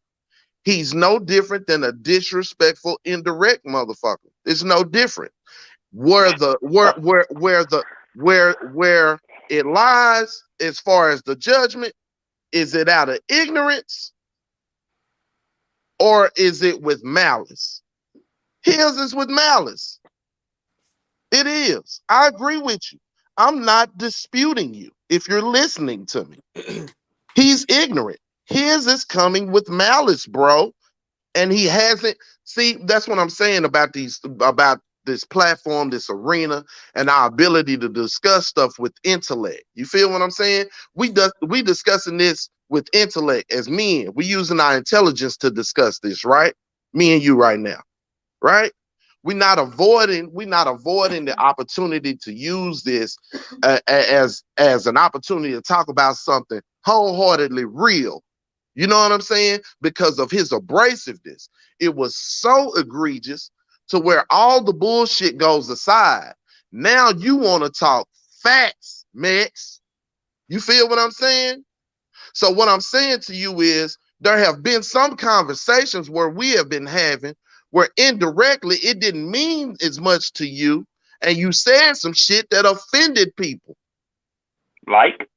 He's no different than a disrespectful, indirect motherfucker. It's no different. Where it lies as far as the judgment, is it out of ignorance or is it with malice? His is with malice. It is. I agree with you. I'm not disputing you if you're listening to me. He's ignorant. His is coming with malice, bro. And he hasn't. See, that's what I'm saying about this platform, this arena, and our ability to discuss stuff with intellect. You feel what I'm saying? We discussing this with intellect as men. We using our intelligence to discuss this, right? Me and you right now, right? We're not avoiding the opportunity to use this as an opportunity to talk about something wholeheartedly real. You know what I'm saying? Because of his abrasiveness. It was so egregious to where all the bullshit goes aside. Now you want to talk facts, Max. You feel what I'm saying? So what I'm saying to you is there have been some conversations where we have been having where indirectly it didn't mean as much to you, and you said some shit that offended people. Like?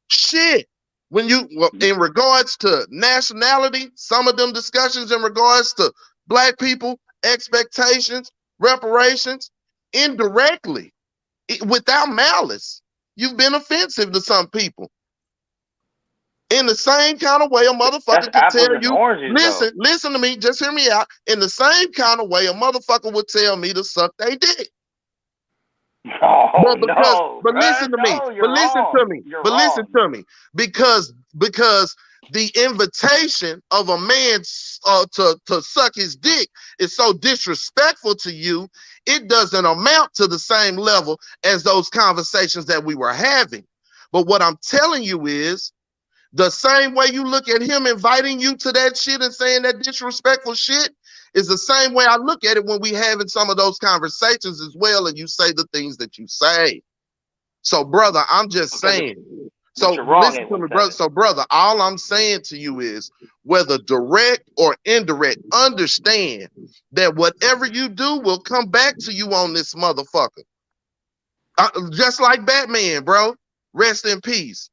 Shit. In regards to nationality, some of them discussions in regards to black people, expectations, reparations, indirectly, without malice, you've been offensive to some people. In the same kind of way a motherfucker can tell you, listen to me, just hear me out. In the same kind of way a motherfucker would tell me to suck their dick. Listen to me. Because the invitation of a man to suck his dick is so disrespectful to you, it doesn't amount to the same level as those conversations that we were having. But what I'm telling you is, the same way you look at him inviting you to that shit and saying that disrespectful shit is the same way I look at it when we having some of those conversations as well, and you say the things that you say. So, brother, I'm just saying. So listen to me, brother. So, brother, all I'm saying to you is, whether direct or indirect, understand that whatever you do will come back to you on this motherfucker. Just like Batman, bro. Rest in peace.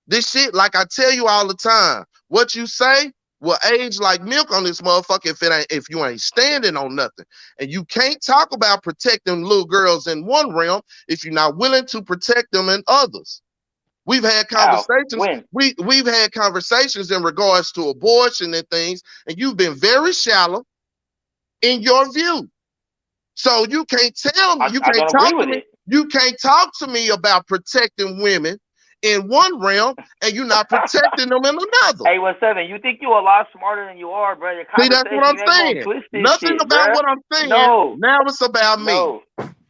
This shit, like I tell you all the time, what you say will age like milk on this motherfucker if you ain't standing on nothing. And you can't talk about protecting little girls in one realm if you're not willing to protect them in others. We've had conversations. We've had conversations in regards to abortion and things, and you've been very shallow in your view. So you can't tell me, you can't talk to me about protecting women in one realm and you're not protecting them in another. Hey, 17, you think you're a lot smarter than you are, bro. See, that's what I'm saying. Nothing about what I'm saying. No. Now it's about me.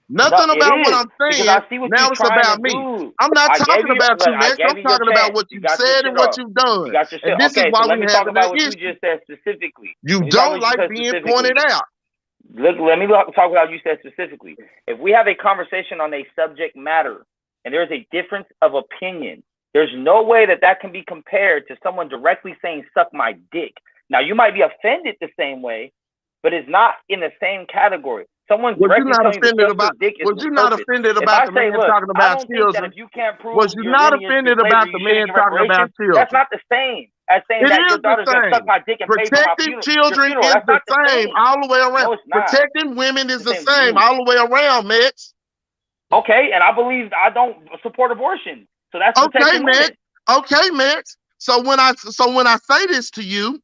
Nothing about what I'm saying. Now it's about me. I'm not talking about you, Max. I'm talking about what you said and what you've done. And this is why we have that issue. You just said specifically. You don't like being pointed out. Look, let me talk about what you said specifically. If we have a conversation on a subject matter and there's a difference of opinion, there's no way that can be compared to someone directly saying, suck my dick. Now, you might be offended the same way, but it's not in the same category. Someone's directly telling you to suck your dick is was you not offended about the man talking about children? If you can't prove was you not offended about the man talking about children? That's not the same as saying that your daughter's going to suck my dick and pay for my funeral. Protecting children is the same all the way around. No, protecting women is the same all the way around, Mitch. Okay, and I don't support abortion. So that's okay, Mitch. Okay, Mitch. So when I say this to you,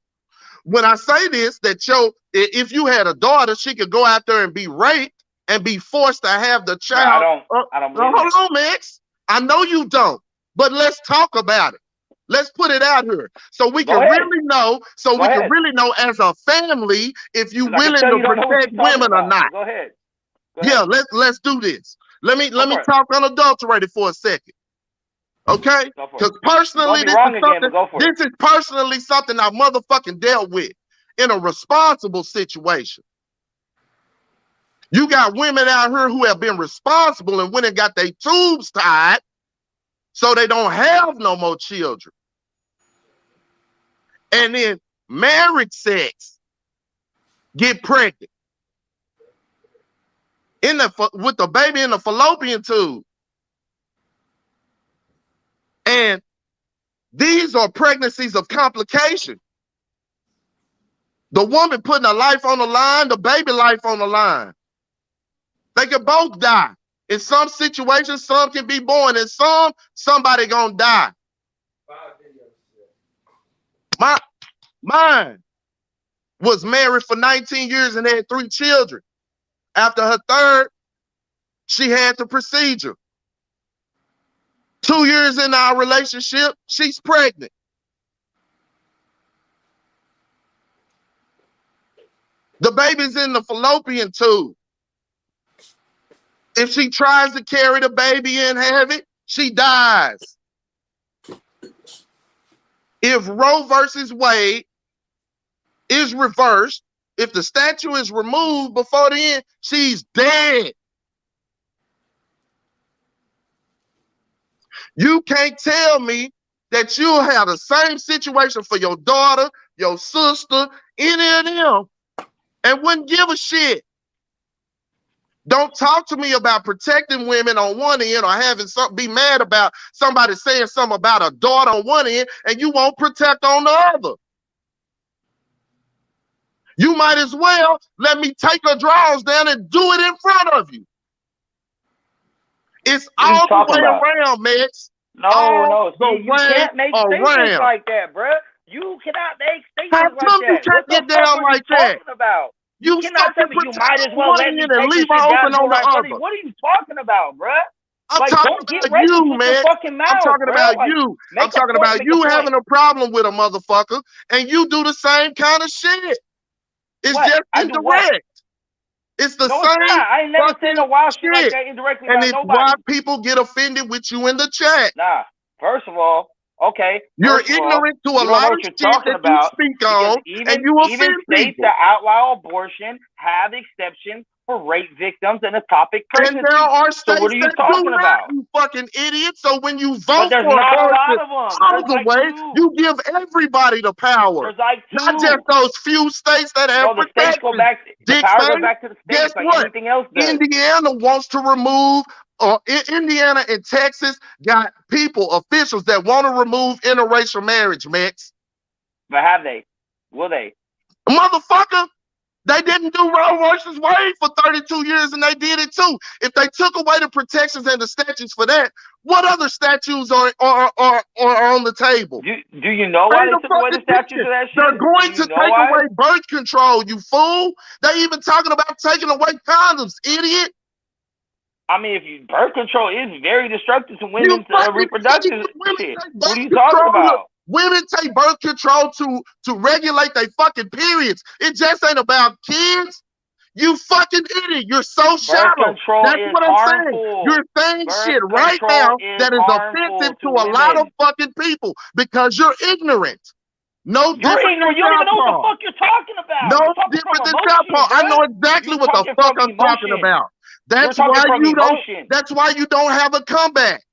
when I say this, that if you had a daughter, she could go out there and be raped and be forced to have the child. I don't believe hold on, Max. I know you don't, but let's talk about it. Let's put it out here so we can really know. So we can really know as a family if you willing to protect women or not. Go ahead. Yeah, let's do this. Let me talk unadulterated for a second. Okay? Because personally, this is personally something I motherfucking dealt with in a responsible situation. You got women out here who have been responsible and went and got their tubes tied so they don't have no more children. And then married sex, get pregnant with the baby in the fallopian tube. And these are pregnancies of complication. The woman putting her life on the line, the baby life on the line. They can both die. In some situations, some can be born, and somebody gonna die. Mine was married for 19 years and had 3 children. After her third, she had the procedure. 2 years in our relationship, she's pregnant. The baby's in the fallopian tube. If she tries to carry the baby and have it, she dies. If Roe versus Wade is reversed, if the statue is removed before the end, she's dead. You can't tell me that you'll have the same situation for your daughter, your sister, any of them, and wouldn't give a shit. Don't talk to me about protecting women on one end or having something be mad about somebody saying something about a daughter on one end and you won't protect on the other. You might as well let me take her drawers down and do it in front of you. It's all the way around, Max. No. See, you can't make statements like that, bro. You cannot make statements like that. You can't get down like that. You cannot tell me you might as well let me take leave her open on the other. What are you talking about, bro? I'm talking about you, man. I'm talking about you. I'm talking about you having a problem with a motherfucker, and you do the same kind of shit. It's just indirect. It's the same. I ain't never seen a wild shit like that indirectly. And it's why people get offended with you in the chat. Nah, first of all, okay. You're ignorant to a lot of shit that you speak on, and you offend even states people. that outlaw abortion have exceptions for rape victims and ectopic pregnancy. And there are states so what are you that talking do about? Not, you fucking idiot. So when you vote for abortion all the way, you give everybody the power. Not just those few states that have protection. The power goes back to the states. Guess what? Everything else does. Indiana wants to remove Indiana and Texas got officials that want to remove interracial marriage, Max. But have they? Will they? Motherfucker, they didn't do Roe versus Wade for 32 years, and they did it too. If they took away the protections and the statutes for that, what other statutes are on the table? Do you know why they took away the statutes for that shit? They're going to take away birth control, you fool. They even talking about taking away condoms, idiot. I mean, birth control is very destructive to women's reproductive shit. What are you talking about? Women take birth control to regulate their fucking periods. It just ain't about kids. You fucking idiot. You're so shallow. That's what I'm saying. You're saying shit right now that is offensive to a lot of fucking people because you're ignorant. No you're ignorant. You don't even know what the fuck you're talking about. No different than Southpaw. I know exactly what the fuck I'm talking about. That's why you don't have a comeback.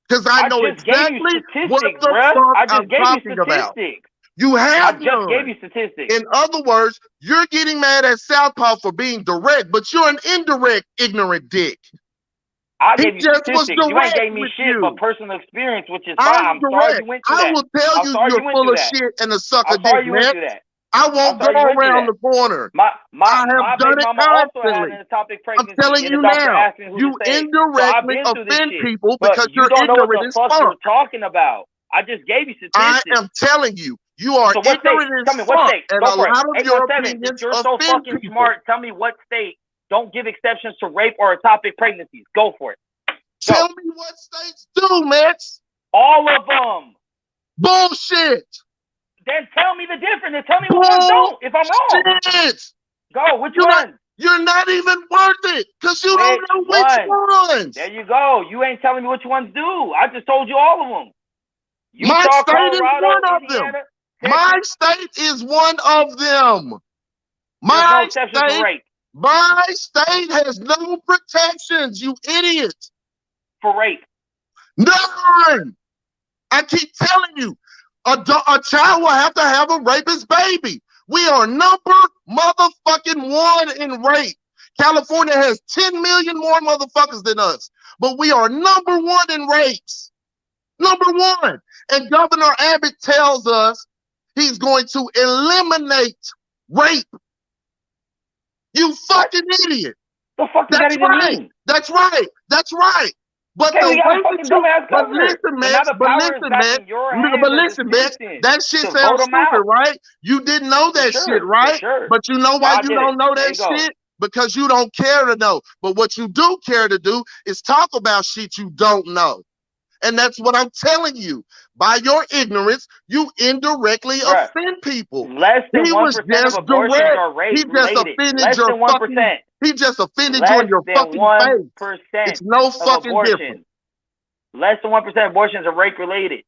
Because I know exactly what the fuck I'm talking about. You have none. I just gave you statistics. In other words, you're getting mad at Southpaw for being direct, but you're an indirect, ignorant dick. I gave you statistics. You ain't gave me shit but personal experience, which is fine. I'm sorry you went through that. I will tell you you're full of shit and a sucker dick, man. I won't go around the corner. I have done it constantly. I'm telling you now, you indirectly offend people because you're ignorant as fuck. You're talking about. I just gave you statistics. I am telling you, You are So what state? ignorant Tell me as what fuck, state. and Go a for it. lot of your 817. If opinions you're so offend fucking people. smart, tell me what state don't give exceptions to rape or ectopic pregnancies. Go for it. Tell me what states do, Max. All of them. Bullshit. Then tell me the difference. Then tell me which ones don't. If I'm wrong. Bullshit. Go. Which You're one? You're not even worth it because you don't know which ones. There you go. You ain't telling me which ones do. I just told you all of them. My Utah, state Colorado, is one of Indiana, them. Texas. My state is one of them. There's no My exception for state, rape. my state has no protections, you idiot. For rape. None. I keep telling you, a child will have to have a rapist baby. We are number motherfucking one in rape. California has 10 million more motherfuckers than us, but we are number one in rapes. Number one. And Governor Abbott tells us he's going to eliminate rape. You fucking idiot. The fuck does that even mean? That's right. That's right. But Okay, the we got a way fucking that you, dumbass but governor. listen, But now Max, the but power is listen, back Max, in your hands but as a listen, Max, citizen that shit to sounds vote 'em stupid, out. right? You didn't know that For shit, sure, right? for sure. But you know No, why I you did don't it. know There that you go. shit? Because you don't care to know. But what you do care to do is talk about shit you don't know. And that's what I'm telling you. By your ignorance, you indirectly Bruh, offend people. Less than He 1% was of just abortions direct. are rape He just related. offended Less your than 1%. fucking. He just offended you Less in your than fucking 1% face. It's no of fucking difference. abortions. Less than 1% of abortions are rape related.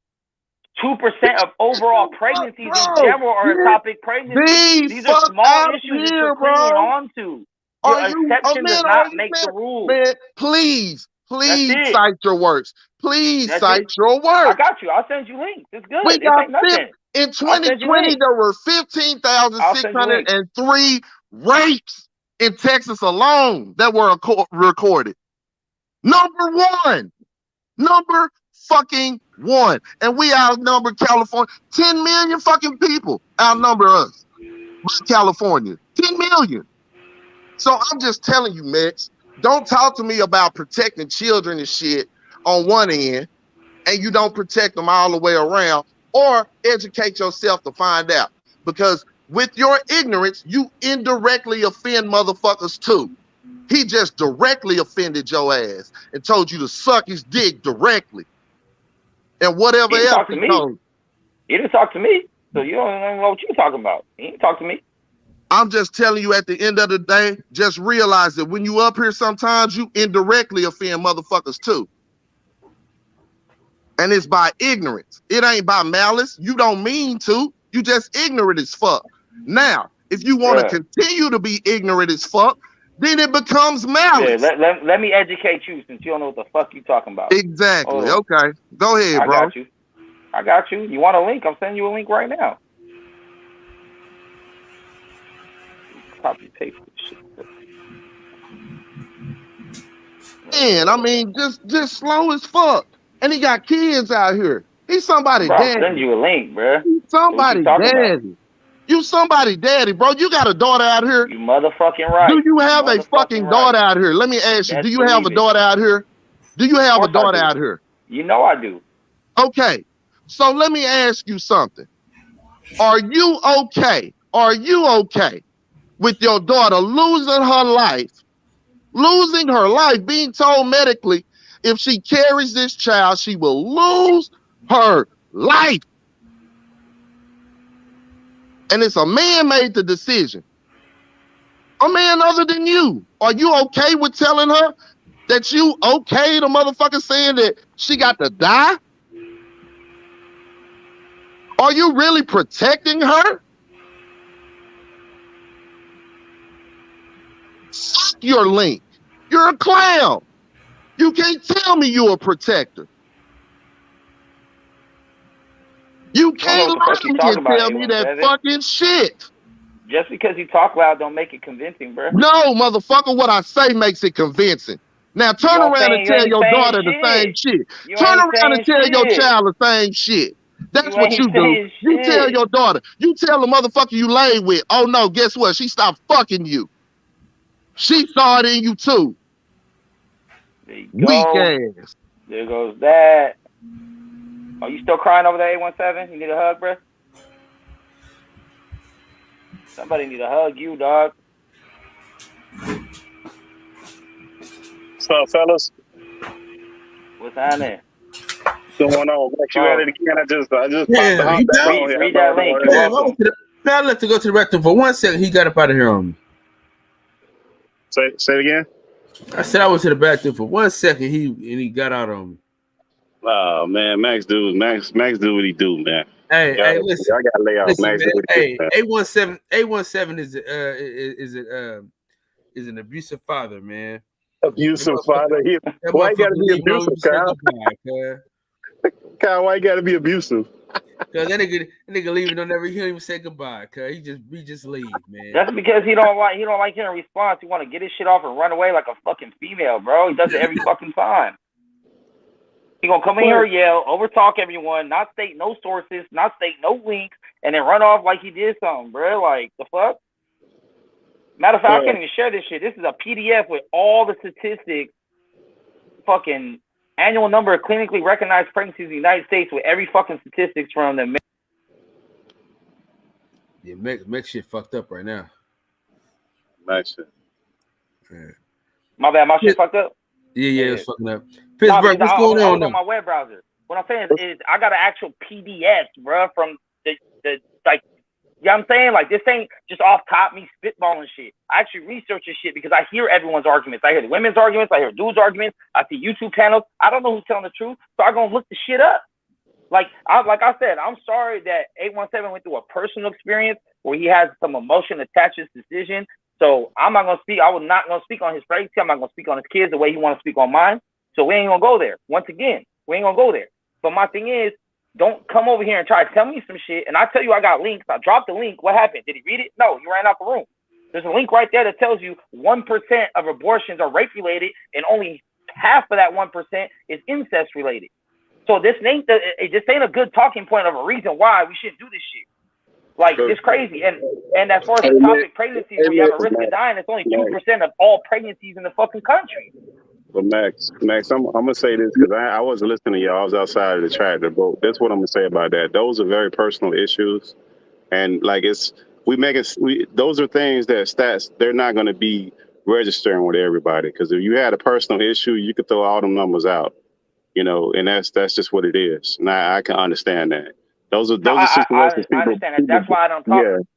2% of overall pregnancies in general are ectopic pregnancies. These are small issues that you're clinging on to. Your exception does not make the rule. Man, please cite your works. Please cite your works. I got you. I'll send you links. It's good. We It got ain't nothing. in 2020, there were 15,603 rapes in Texas alone that were recorded. Number one. Number fucking one. And we outnumber California. 10 million fucking people outnumber us. California. 10 million. So I'm just telling you, Max, don't talk to me about protecting children and shit on one end, and you don't protect them all the way around, or educate yourself to find out. Because with your ignorance, you indirectly offend motherfuckers too. He just directly offended your ass and told you to suck his dick directly. And whatever else he told you. He didn't talk to me, so you don't know what you're talking about. He didn't talk to me. I'm just telling you, at the end of the day, just realize that when you up here sometimes, you indirectly offend motherfuckers too. And it's by ignorance. It ain't by malice. You don't mean to. You just ignorant as fuck. Now, if you want to continue to be ignorant as fuck, then it becomes malice. Yeah, let me educate you since you don't know what the fuck you talking about. Exactly. Okay. Go ahead, bro. I got you. You want a link? I'm sending you a link right now. Copy paste this shit. Man, I mean, just slow as fuck. And he got kids out here. He's somebody bro, daddy. I'm sending you a link, bro. He's somebody daddy. You somebody daddy, bro. You got a daughter out here. You motherfucking right. Do you have a fucking daughter out here? Let me ask you. Do you have a daughter out here? Do you have a daughter out here? You know I do. Okay. So let me ask you something. Are you okay? Are you okay with your daughter losing her life, being told medically if she carries this child, she will lose her life? And it's a man made the decision. A man other than you. Are you okay with telling her that you okay the motherfucker saying that she got to die? Are you really protecting her? Fuck your link. You're a clown. You can't tell me you're a protector. You can't lie to me and tell me that fucking shit. Just because you talk loud don't make it convincing, bro. No, motherfucker, what I say makes it convincing. Now turn around and tell your daughter the same shit. Turn around and tell your child the same shit. That's what you do. You tell your daughter. You tell the motherfucker you lay with, oh no, guess what? She stopped fucking you. She saw it in you too. There you go. Weak ass. There goes that. Are you still crying over the 817? You need a hug, bro? Somebody need to hug you, dog. What's up, fellas? What's happening? What's going on? Max, you at it again? I just popped the Damn, hop you back back? on here. Read that link. You're Damn, welcome. I left to go to the restroom for 1 second. He got up out of here on me. Say it again. I said I went to the bathroom for 1 second. He got out on me. Oh man, Max do what he do, man. Hey, listen. I gotta lay out. Listen, Max man. do what he do, man. 817 is an abusive father, man. Abusive father. Why you gotta be abusive, Kyle? Kyle, why you gotta be abusive? Cause that nigga leaving, don't even say goodbye. Cause he just leave, man. That's because he don't like hearing response. He want to get his shit off and run away like a fucking female, bro. He does it every fucking time. He gonna come in here, yell, overtalk everyone, not state no sources, not state no links, and then run off like he did something, bro. Like the fuck. Matter of fact, I can't even share this shit. This is a PDF with all the statistics, fucking annual number of clinically recognized pregnancies in the United States with every fucking statistics from the. Yeah, Mex shit fucked up right now. Nice shit. Yeah. My bad, my shit fucked up. Yeah, it's fucking up. Pittsburgh, what's going on? On my web browser. What I'm saying is I got an actual PDF, bro, from the like. You know what I'm saying? Like, this ain't just off top me spitballing shit. I actually research this shit because I hear everyone's arguments. I hear the women's arguments. I hear dudes' arguments. I see YouTube channels. I don't know who's telling the truth, so I'm going to look the shit up. Like I said, I'm sorry that 817 went through a personal experience where he has some emotion attached to his decision. So I'm not going to speak. I was not going to speak on his pregnancy. I'm not going to speak on his kids the way he want to speak on mine. So we ain't going to go there. Once again, we ain't going to go there. But my thing is, don't come over here and try to tell me some shit. And I tell you I got links. I dropped the link. What happened? Did he read it? No, he ran out the room. There's a link right there that tells you 1% of abortions are rape-related, and only half of that 1% is incest-related. So this ain't a good talking point of a reason why we shouldn't do this shit. Like, it's crazy. And as far as the topic pregnancy, where you have a risk of dying, it's only 2% of all pregnancies in the fucking country. But Max, I'm gonna say this because I wasn't listening to y'all. I was outside of the tractor, but that's what I'm gonna say about that. Those are very personal issues, and like those are things that stats they're not gonna be registering with everybody. Because if you had a personal issue, you could throw all them numbers out, and that's just what it is. And I can understand that. Those are situations. I understand that. That's why I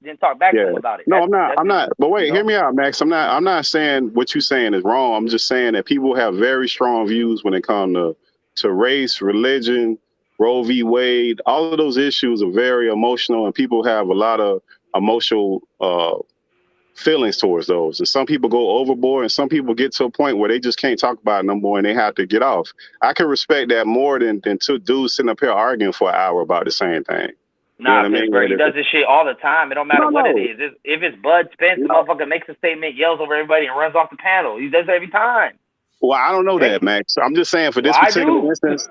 didn't talk back to him about it. No, I'm not. But wait, hear me out, Max. I'm not saying what you're saying is wrong. I'm just saying that people have very strong views when it comes to race, religion, Roe v. Wade. All of those issues are very emotional, and people have a lot of emotional feelings towards those. And some people go overboard, and some people get to a point where they just can't talk about it no more, and they have to get off. I can respect that more than two dudes sitting up here arguing for an hour about the same thing. Nah, bro, he does this shit all the time. It don't matter what it is. If it's Bud Spence, the motherfucker makes a statement, yells over everybody, and runs off the panel. He does it every time. Well, I don't know that, Max. I'm just saying for this particular instance.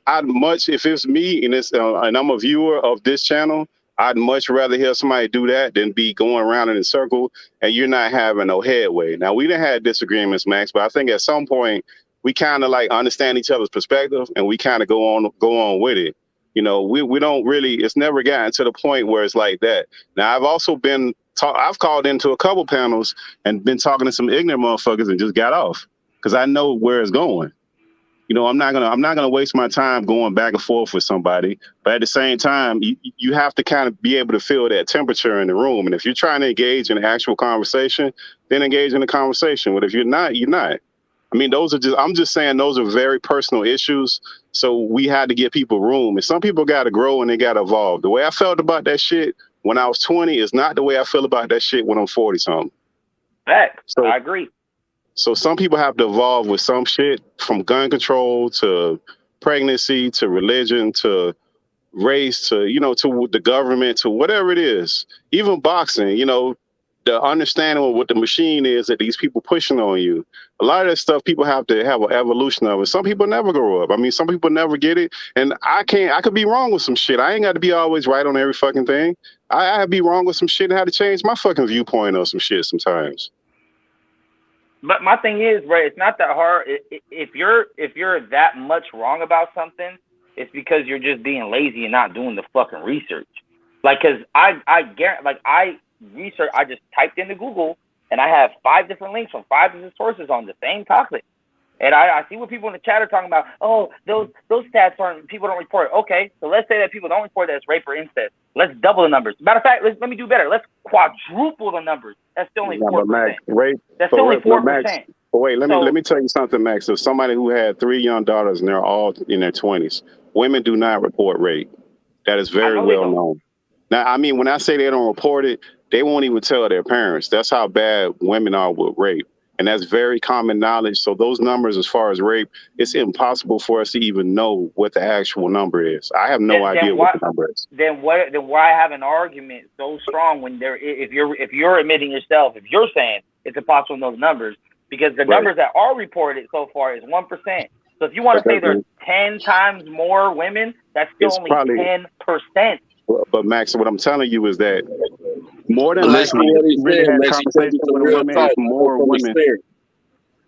I'd much, if it's me and I'm a viewer of this channel, I'd much rather hear somebody do that than be going around in a circle and you're not having no headway. Now, we done had disagreements, Max, but I think at some point we kind of like understand each other's perspective and we kind of go on with it. We don't really, it's never gotten to the point where it's like that. Now, I've also I've called into a couple panels and been talking to some ignorant motherfuckers and just got off because I know where it's going. I'm not gonna waste my time going back and forth with somebody. But at the same time, you have to kind of be able to feel that temperature in the room. And if you're trying to engage in an actual conversation, then engage in the conversation. But if you're not, you're not. I mean, I'm just saying those are very personal issues. So we had to give people room. And some people got to grow and they got to evolve. The way I felt about that shit when I was 20 is not the way I feel about that shit when I'm 40 something. Facts. I agree. So some people have to evolve with some shit, from gun control to pregnancy to religion to race to, to the government to whatever it is. Even boxing, the understanding of what the machine is that these people pushing on you. A lot of that stuff people have to have an evolution of it. Some people never grow up. I mean, some people never get it. And I could be wrong with some shit. I ain't got to be always right on every fucking thing. I be wrong with some shit and have to change my fucking viewpoint on some shit sometimes. But my thing is, right, it's not that hard. If you're that much wrong about something, it's because you're just being lazy and not doing the fucking research. Like, cause I guarantee, like I research, I just typed into Google and I have 5 different links from 5 different sources on the same topic. And I see what people in the chat are talking about. Oh, those stats aren't, people don't report. Okay, so let's say that people don't report that it's rape or incest. Let's double the numbers. Matter of fact, let me do better. Let's quadruple the numbers. That's still only 4%. That's still only 4%. Wait, let me tell you something, Max. So somebody who had 3 young daughters and they're all in their 20s, women do not report rape. That is very well known. Now, I mean, when I say they don't report it, they won't even tell their parents. That's how bad women are with rape. And that's very common knowledge. So those numbers, as far as rape, it's impossible for us to even know what the actual number is. I have no idea what the number is. Then why have an argument so strong when if you're admitting yourself, if you're saying it's impossible to know the numbers, because the numbers that are reported so far is 1%. So if you want to say there's 10 times more women, that's still only 10%. But Max, what I'm telling you is that more than likely,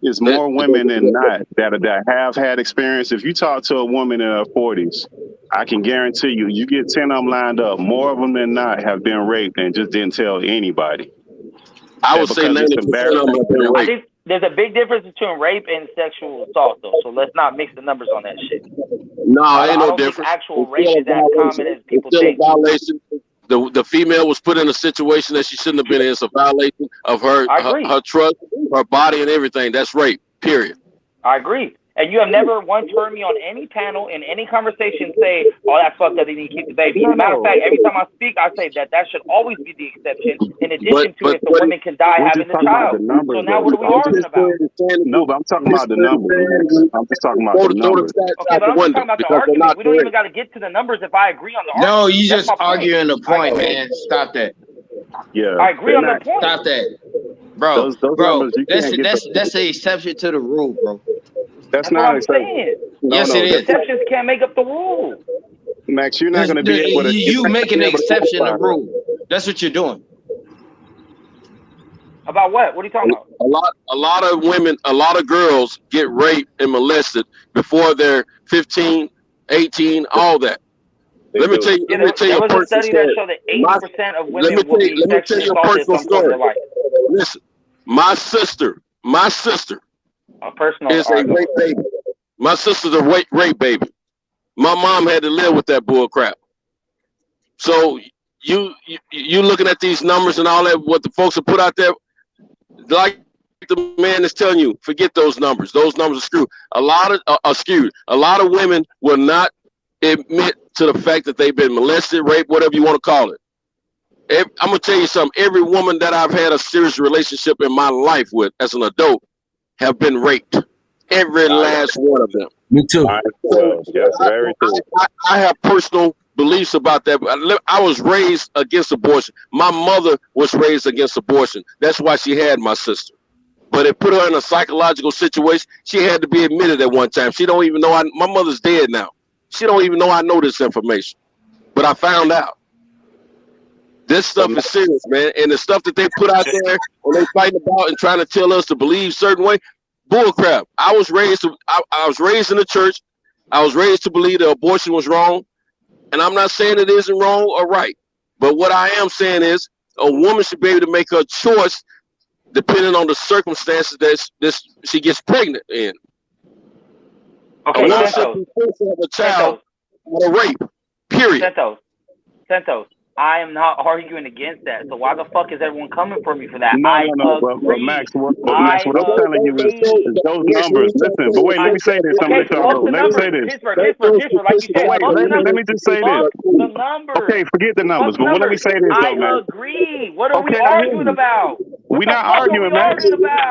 it's more women than not that have had experience. If you talk to a woman in her 40s, I can guarantee you get 10 of them lined up. More of them than not have been raped and just didn't tell anybody. I would say 90% of them have been raped. I think there's a big difference between rape and sexual assault, though. So let's not mix the numbers on that shit. No, ain't no difference. Actual rape is as common as people think. Violation. The female was put in a situation that she shouldn't have been in. It's a violation of her trust, her body, and everything. That's rape, period. I agree. And you have never once heard me on any panel, in any conversation, say, oh, that's fucked up, they need to keep the baby. As a matter of fact, every time I speak, I say that should always be the exception, in addition to if the woman can die having the child. So now what are we arguing about? No, but I'm talking about the numbers. I'm just talking about the numbers. Okay, but I'm just talking about the argument. We don't even got to get to the numbers if I agree on the argument. No, you just arguing the point, man. Stop that. Yeah, I agree on the point. Stop that. Bro, that's an exception to the rule, bro. That's not what I'm saying. Yes, it is. Exceptions can't make up the rule. Max, you're not going to be able to. You make an exception to the rule. That's what you're doing. About what? What are you talking about? A lot of women, a lot of girls get raped and molested before they're 15, 18, all that. Let me tell you. Let me tell you a personal story. There was a study that showed that 80% of women will be sexually assaulted at some point in their life. Listen, my sister. Personal is a rape baby. My sister's a rape baby. My mom had to live with that bull crap. So you looking at these numbers and all that, what the folks have put out there, like the man is telling you, forget those numbers. Those numbers are skewed. A lot of women will not admit to the fact that they've been molested, raped, whatever you want to call it. I'm gonna tell you something. Every woman that I've had a serious relationship in my life with as an adult have been raped. Every last one of them. Me too. Yes, very true. I have personal beliefs about that. I was raised against abortion. My mother was raised against abortion. That's why she had my sister. But it put her in a psychological situation. She had to be admitted at one time. She don't even know. My mother's dead now. She don't even know I know this information. But I found out. This stuff is serious, man. And the stuff that they put out there when they fighting about and trying to tell us to believe certain way, bullcrap. I was raised in the church. I was raised to believe that abortion was wrong. And I'm not saying it isn't wrong or right. But what I am saying is a woman should be able to make her choice depending on the circumstances that she gets pregnant in. Okay, a woman should be forced to have a child with a rape, period. Santos. I am not arguing against that. So why the fuck is everyone coming for me for that? No. But Max, what I'm telling you is those numbers. Listen, but wait, let me say this. Let me say this. Let me just say this. The numbers. Okay, forget the numbers. But let me say this, though, Max. I agree. What are we arguing about? We're not arguing, Max.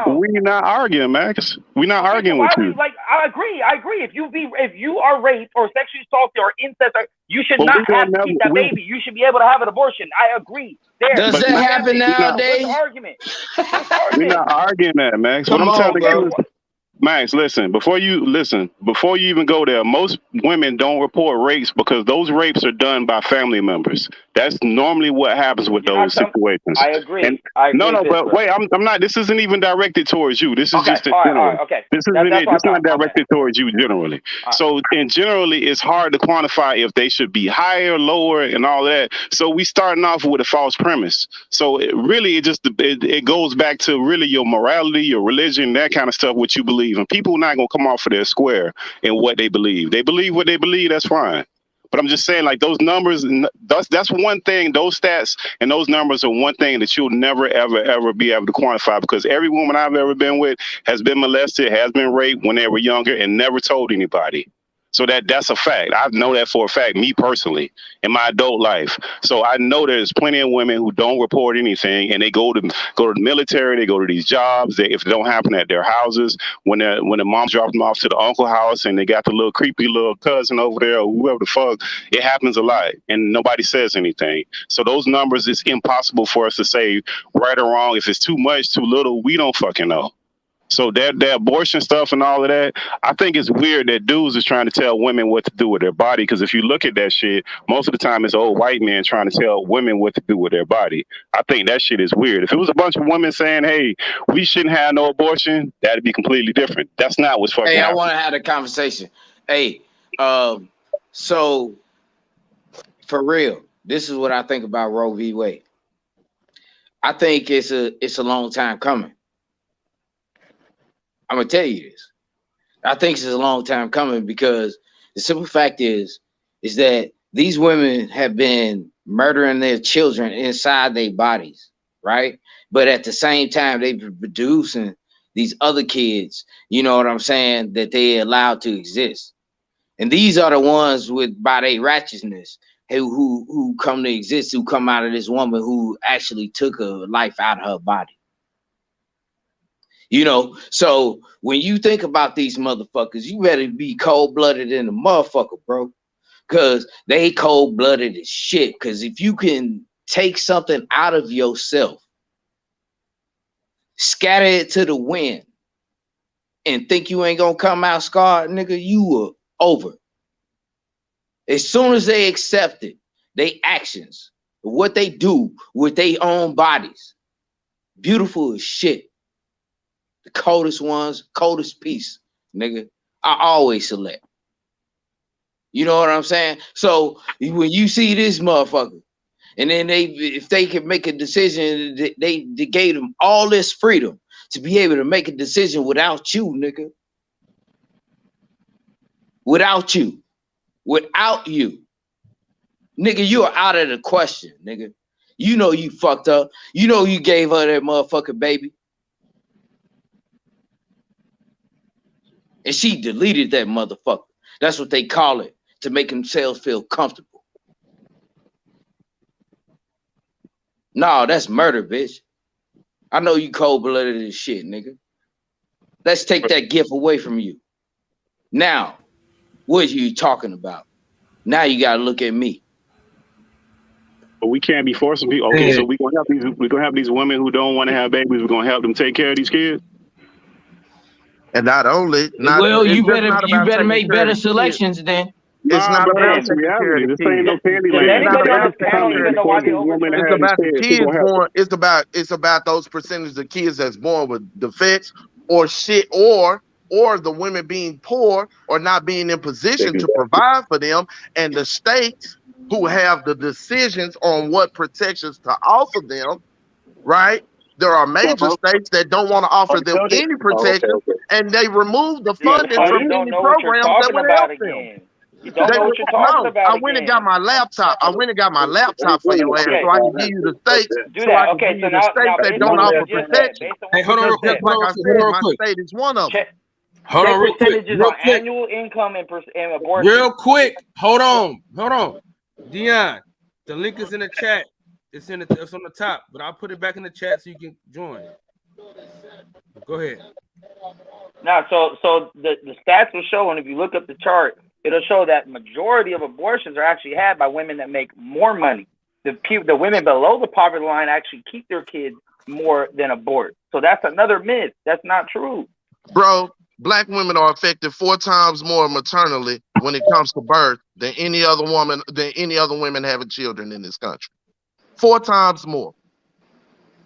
We're not arguing, Max. We're not arguing with you. Like, I agree. If you are raped or sexually assaulted or incest, you should not have to keep that baby. You should be able to have an abortion. I agree. Does that happen nowadays? We're not arguing that, Max. What I'm telling you is, Max, listen, before you even go there, most women don't report rapes because those rapes are done by family members. That's normally what happens with those situations. I agree. And I agree no, with but this, wait, I'm not. This isn't even directed towards you. This is Okay, just in all general. right, okay. This isn't That's it. what I It's not thought. My bad. directed towards you generally. All right. So, in generally, it's hard to quantify if they should be higher, lower, and all that. So we starting off with a false premise. So it goes back to really your morality, your religion, that kind of stuff, what you believe. And people not gonna come off of their square in what they believe. They believe what they believe. That's fine. But I'm just saying, like, those numbers, that's one thing. Those stats and those numbers are one thing that you'll never, ever, ever be able to quantify, because every woman I've ever been with has been molested, has been raped when they were younger, and never told anybody. So that's a fact. I know that for a fact, me personally, in my adult life. So I know there's plenty of women who don't report anything, and they go to the military, they go to these jobs. If it don't happen at their houses, when the mom dropped them off to the uncle house and they got the little creepy little cousin over there or whoever the fuck, it happens a lot, and nobody says anything. So those numbers, it's impossible for us to say right or wrong. If it's too much, too little, we don't fucking know. So that abortion stuff and all of that, I think it's weird that dudes is trying to tell women what to do with their body. Because if you look at that shit, most of the time it's old white men trying to tell women what to do with their body. I think that shit is weird. If it was a bunch of women saying, hey, we shouldn't have no abortion, that'd be completely different. That's not what's fucking happening. I want to have a conversation. Hey, so for real, this is what I think about Roe v. Wade. I think it's a long time coming. I'm gonna tell you this. I think it's a long time coming, because the simple fact is that these women have been murdering their children inside their bodies, right? But at the same time, they've been producing these other kids, you know what I'm saying, that they allowed to exist. And these are the ones by their righteousness who come to exist, who come out of this woman who actually took a life out of her body. You know, so when you think about these motherfuckers, you better be cold-blooded in the motherfucker, bro. Because they cold-blooded as shit. Because if you can take something out of yourself, scatter it to the wind, and think you ain't gonna come out scarred, nigga, you were over. As soon as they accept it, they actions, what they do with their own bodies, beautiful as shit. The coldest ones, coldest piece, nigga, I always select. You know what I'm saying? So when you see this motherfucker, and then if they can make a decision, they gave them all this freedom to be able to make a decision without you, nigga. Without you. Nigga, you are out of the question, nigga. You know you fucked up. You know you gave her that motherfucking baby. And she deleted that motherfucker. That's what they call it, to make themselves feel comfortable. No, that's murder, bitch. I know you cold-blooded as shit, nigga. Let's take that gift away from you. Now, what are you talking about? Now you gotta look at me. But we can't be forcing people. Okay, so we're gonna have these women who don't want to have babies. We're gonna help them take care of these kids. And not only, you better make better selections then. It's not about taking care of the kids. It's about those percentages of kids that's born with defects or shit, or the women being poor or not being in position to provide for them, and the states who have the decisions on what protections to offer them, right? There are major states that don't want to offer them any protection, and they remove the funding from any programs that would help them. You don't know what you're talking about. I went and got my laptop. For your ass, so I can give you the states. Do that. Okay, so now that don't offer protection. Hey, hold on real quick. My state is one of them. Hold on real quick. Percentages on annual income and abortion. Real quick. Hold on. Dion, the link is in the chat. It's on the top, but I'll put it back in the chat so you can join. Go ahead. Now, so the stats will show, and if you look up the chart, it'll show that majority of abortions are actually had by women that make more money. The women below the poverty line actually keep their kids more than abort. So that's another myth. That's not true. Bro, black women are affected 4 times more maternally when it comes to birth than any other women having children in this country. 4 times more.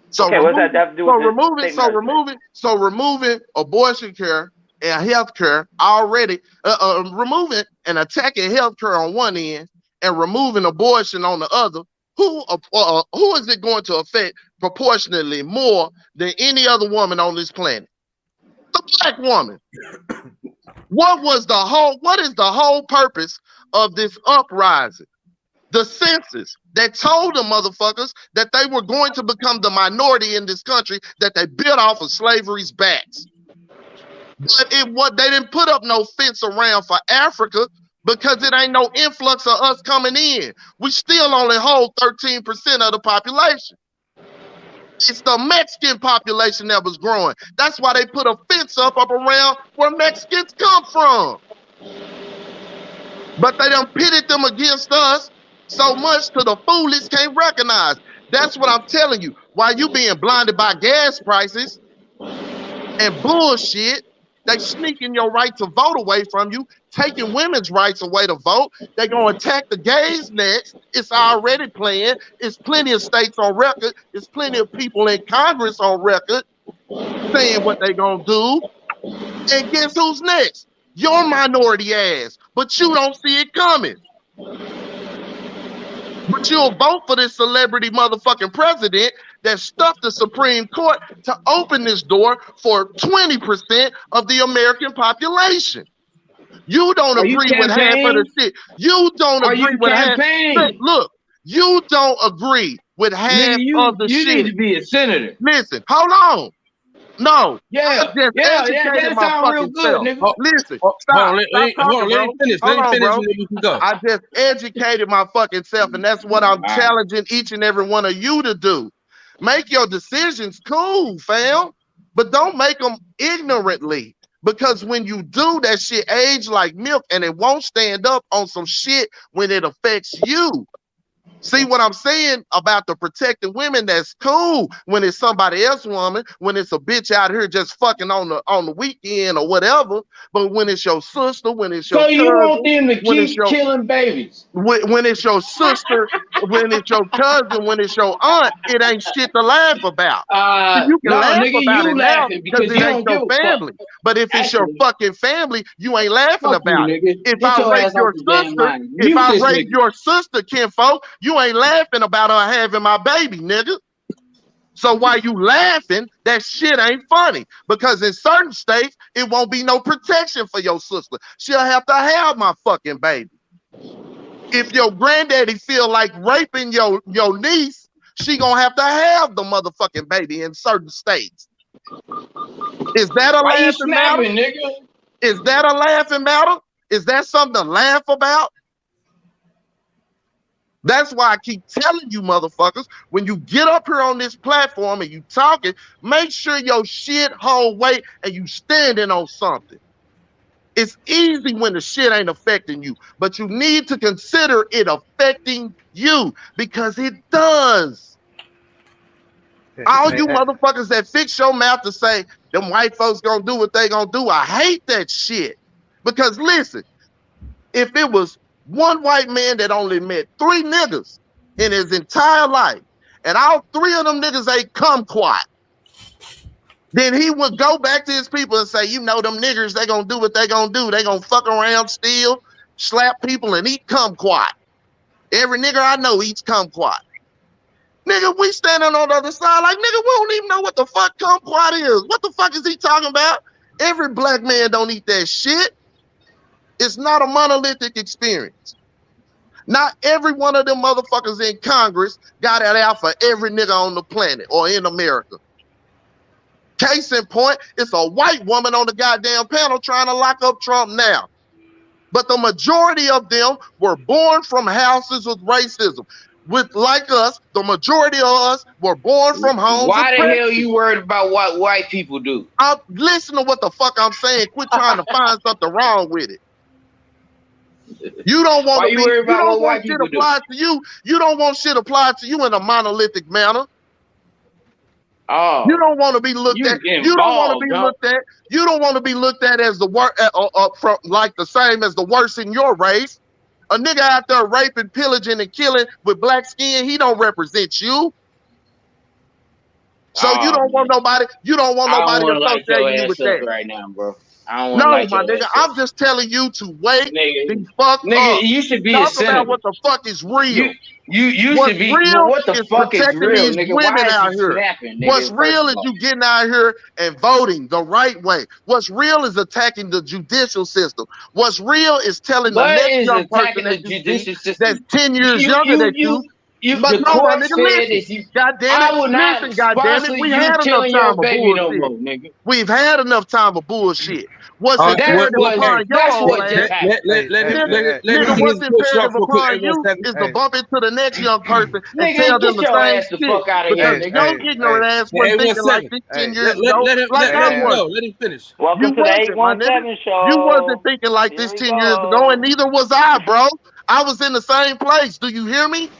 So okay, what's that have to do with removing abortion care and health care already, removing and attacking health care on one end and removing abortion on the other, who is it going to affect proportionately more than any other woman on this planet? The black woman. What is the whole purpose of this uprising? The census that told the motherfuckers that they were going to become the minority in this country that they built off of slavery's backs. But they didn't put up no fence around for Africa because it ain't no influx of us coming in. We still only hold 13% of the population. It's the Mexican population that was growing. That's why they put a fence up around where Mexicans come from. But they done pitted them against us so much to the foolish can't recognize. That's what I'm telling you. While you being blinded by gas prices and bullshit, they sneaking your right to vote away from you, taking women's rights away to vote. They're going to attack the gays next. It's already playing. It's plenty of states on record. It's plenty of people in Congress on record saying what they're going to do. And guess who's next? Your minority ass. But you don't see it coming. But you'll vote for this celebrity motherfucking president that stuffed the Supreme Court to open this door for 20% of the American population. You don't agree with half of the shit. You don't agree with half. Look, you don't agree with half of the shit. You need to be a senator. Listen, hold on. No. Yeah, that sounds real good, nigga. Listen, stop. Let me finish. I just educated my fucking self, and that's what I'm challenging each and every one of you to do. Make your decisions cool, fam, but don't make them ignorantly. Because when you do, that shit age like milk, and it won't stand up on some shit when it affects you. See what I'm saying about the protecting women? That's cool when it's somebody else's woman, when it's a bitch out here just fucking on the weekend or whatever. But when it's your sister, when it's your cousin, you want them to keep killing babies. When it's your sister, when it's your cousin, when it's your aunt, it ain't shit to laugh about. You can laugh about it now because it ain't your family. But if it's your fucking family, you ain't laughing about it. If I rape your sister, kinfolk, you ain't laughing about her having my baby, nigga. So while you laughing, that shit ain't funny. Because in certain states, it won't be no protection for your sister. She'll have to have my fucking baby. If your granddaddy feel like raping your niece, she gonna have to have the motherfucking baby in certain states. Is that a laughing matter? Nigga? Is that a laughing matter? Is that something to laugh about? That's why I keep telling you motherfuckers, when you get up here on this platform and you talking, make sure your shit hold weight and you standing on something. It's easy when the shit ain't affecting you, but you need to consider it affecting you because it does. All you motherfuckers that fix your mouth to say them white folks gonna do what they gonna do, I hate that shit. Because listen, if it was one white man that only met 3 niggas in his entire life, and all 3 of them niggas ain't kumquat, then he would go back to his people and say, you know, them niggers, they gonna do what they gonna do. They gonna fuck around, steal, slap people, and eat kumquat. Every nigger I know eats kumquat. Nigga, we standing on the other side like, nigga, we don't even know what the fuck kumquat is. What the fuck is he talking about? Every black man don't eat that shit. It's not a monolithic experience. Not every one of them motherfuckers in Congress got it out for every nigga on the planet or in America. Case in point, it's a white woman on the goddamn panel trying to lock up Trump now. But the majority of them were born from houses with racism. With like us, the majority of us were born from homes. Why the hell you worried about what white people do? Listen to what the fuck I'm saying. Quit trying to find something wrong with it. You don't want to be. You don't want shit applied to you. You don't want shit applied to you in a monolithic manner. Oh, You don't want to be looked you at. You don't want to involved, be huh? looked at. You don't want to be looked at as the worst, from like the same as the worst in your race. A nigga out there raping, pillaging, and killing with black skin, he don't represent you. So you Oh don't want man, nobody. You don't want I don't nobody want to light your associating you with ass up that. right now, bro. I don't want to No, light my your nigga. ass up, I'm just telling you to wake nigga. the fuck Nigga, up. you should be a Talk about senator. what the fuck is You real. you What's should be. Well, real what the is fuck is protecting real, these nigga? women Why is you out here. snapping, What's nigga? First real of is all, you getting out here and voting the right way. What's real is attacking the judicial system. What's real is telling the what next is young person attacking that the you see judicial that's system? 10 years You younger you than you you. you. But The no, my court nigga, said listen. that you. God damn it. I will not Listen, God damn it. sponsor We you had enough killing your time of baby no bullshit. more, nigga. We've had enough time of bullshit. What's All right, That's imperative what. upon your That's old what ass, just happened. let him nigga, get what's his push imperative off real quick. upon you 817. is to bump into the next young person and Nigga, tell them get the your same ass the shit. fuck out of here, Because nigga. your ignorant ass Hey, wasn't thinking like 817. this 10 years ago, like Let I him was. go. Let him finish. You Welcome to the wasn't, my nigga. 817 You wasn't show. thinking like Here this we 10 years ago, and go. neither was I, bro. I was in the same place. Do you hear me,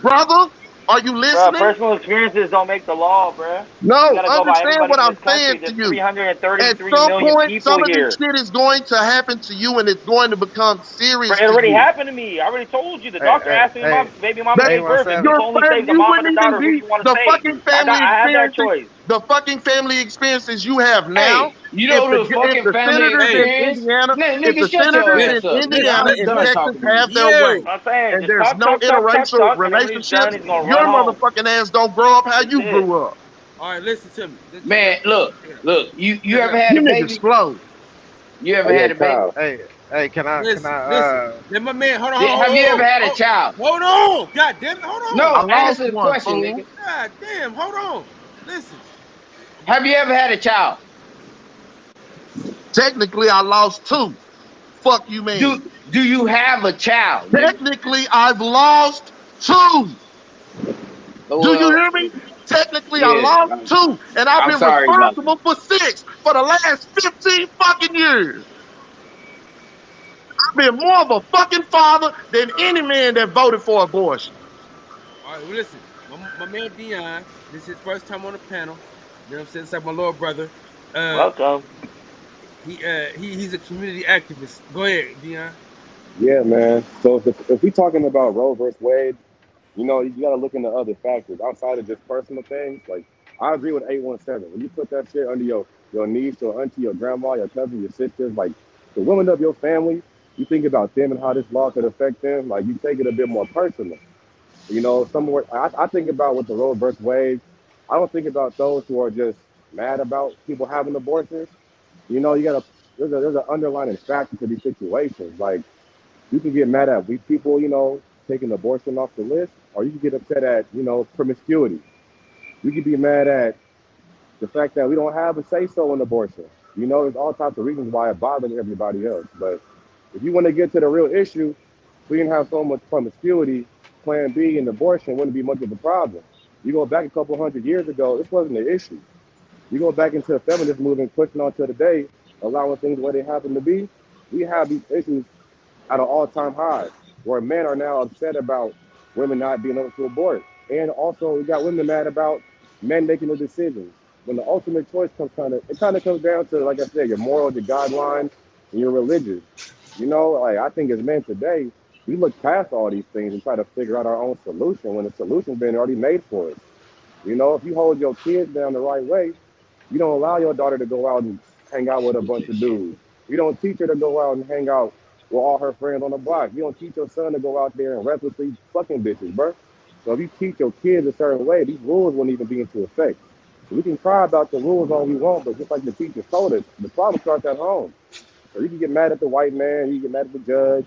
brother? Are you Bro, listening? personal experiences don't make the law, bro. You No, gotta go by understand everybody what in I'm this saying country. to There's you. At 333 some million point, people some of this here. shit is going to happen to you, and it's going to become Bro, serious it to already you. happened to me. I already told you. The doctor asked me if my baby mama That gave birth. If you your can only save the you mom and the wouldn't even daughter, who do be you want to the save? fucking family I had that experiences, choice. the fucking family experiences you have now. Hey, you If know the if fucking the family senators in experience? Indiana, if Nigga, the shut your senators ass in up, nigga. Indiana I'm and done Texas talking to you. have their way, I'm saying, and just there's talk, no talk, talk, talk, interracial talk, and then when he's done, relationships, he's gonna your run home. motherfucking ass don't grow up how That's you it. grew up. All right, listen to me. Man, look. You ever had You a niggas baby? slow. You ever Hey, yo, had a baby? Kyle. Listen. Then my man, hold on, Have you ever had a child? hold on. God damn it, hold on. I No, lost answer the one, question, fool. nigga. God damn, hold on. Listen. Have you ever had a child? Technically, I lost two. Fuck you, man. Do you have a child, nigga? Technically, I've lost two. Do you Well, hear me? Technically, I yeah. lost two, and I've I'm been sorry about that. responsible for 6 for the last 15 fucking years. I've been more of a fucking father than any man that voted for abortion. All right, well, listen. My man Dion, this is his first time on the panel. You know what I'm saying? It's like my little brother. Welcome. He's a community activist. Go ahead, Dion. Yeah, man. So if we talking about Roe versus Wade, you know, you got to look into other factors outside of just personal things. Like, I agree with 817. When you put that shit under your niece, your auntie, your grandma, your cousin, your sisters, like the women of your family, you think about them and how this law could affect them. Like, you take it a bit more personal. You know, somewhere I think about with the Roe versus Wade. I don't think about those who are just mad about people having abortions. You know, there's an underlying factor to these situations. Like, you can get mad at weak people, you know, taking abortion off the list, or you can get upset at, you know, promiscuity. You can be mad at the fact that we don't have a say-so in abortion. You know, there's all types of reasons why it bothers everybody else. But if you want to get to the real issue, we didn't have so much promiscuity. Plan B and abortion wouldn't be much of a problem. You go back a couple hundred years ago, this wasn't an issue. You go back into the feminist movement, pushing on to today, allowing things the way they happen to be. We have these issues at an all-time high, where men are now upset about women not being able to abort. And also, we got women mad about men making the decisions. When the ultimate choice comes it kind of comes down to, like I said, your morals, your guidelines, and your religion. You know, like I think as men today, we look past all these things and try to figure out our own solution when the solution's been already made for us. You know, if you hold your kids down the right way, you don't allow your daughter to go out and hang out with a bunch of dudes. You don't teach her to go out and hang out with all her friends on the block. You don't teach your son to go out there and recklessly fucking bitches, bro. So if you teach your kids a certain way, these rules won't even be into effect. We can cry about the rules all we want, but just like the teacher told us, the problem starts at home. So you can get mad at the white man, you can get mad at the judge,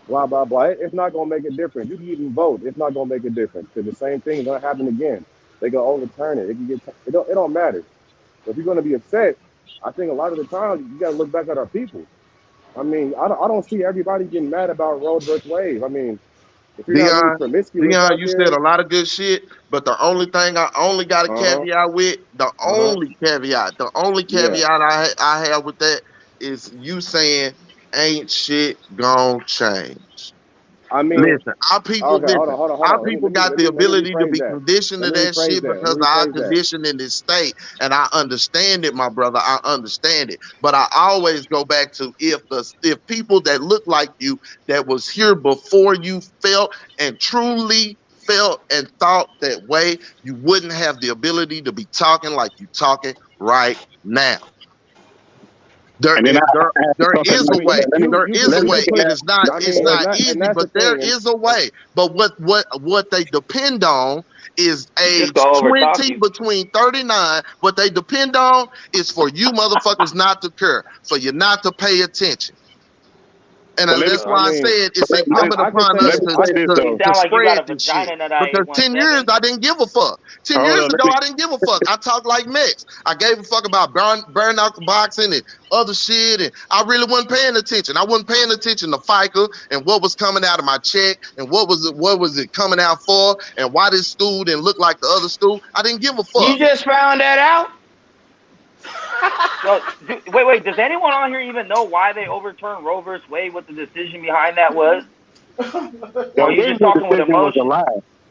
blah, blah, blah. It's not going to make a difference. You can even vote. It's not going to make a difference because the same thing is going to happen again. They can overturn it. It don't matter. So if you're going to be upset, I think a lot of the time you got to look back at our people. I mean, I don't see everybody getting mad about Roe versus Wade. I mean, if you're not really promiscuous Dion, out you there, said a lot of good shit, but the only thing I only got a caveat with, the only caveat I have with that is you saying ain't shit gonna change. I mean, Listen, our people, okay, hold on, our Let me, people let me, got let the me, let me ability to rephrase be that. conditioned to Let me that rephrase shit that. Let because me of our rephrase that. condition in this state, and I understand it, my brother. I understand it, but I always go back to if people that look like you that was here before you felt and truly felt and thought that way, you wouldn't have the ability to be talking like you talking right now. There, And then it, there, I have there something. is I a mean, way. Let me you There you is just a let me way. put. It add. is not. I It's mean, not and easy, that's the but there thing. is a way. But what they depend on is Just age go over talk 20 you. between 39. What they depend on is for you motherfuckers not to care, for you not to pay attention. And But let me that's I why I mean, said it's incumbent I could upon say us let that. me to, say this to, You though. to sound like you got spread a this shit. vagina in that I Because 10 years 817. I didn't give a fuck. 10 Hold years on. Let ago me. I didn't give a fuck. I talked like Mex. I gave a fuck about burn out the boxing and other shit, and I really wasn't paying attention. I wasn't paying attention to FICA and what was coming out of my check and what was it coming out for and why this stool didn't look like the other stool. I didn't give a You fuck. just found that out? So, wait. Does anyone on here even know why they overturned Roe versus Wade? What the decision behind that was? The Or are you just original talking with decision was a emotion? lie.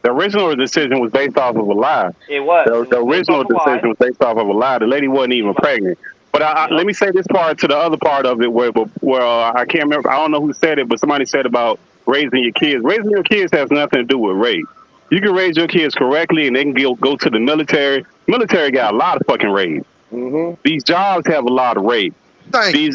The original decision was based off of a lie. It was. The It was based original off a lie. decision was based off of a lie. The lady wasn't even pregnant. But let me say this part to the other part of it where I can't remember. I don't know who said it, but somebody said about raising your kids. Raising your kids has nothing to do with race. You can raise your kids correctly and they can go to the military. Military got a lot of fucking rape. These jobs have a lot of rape. Thank you.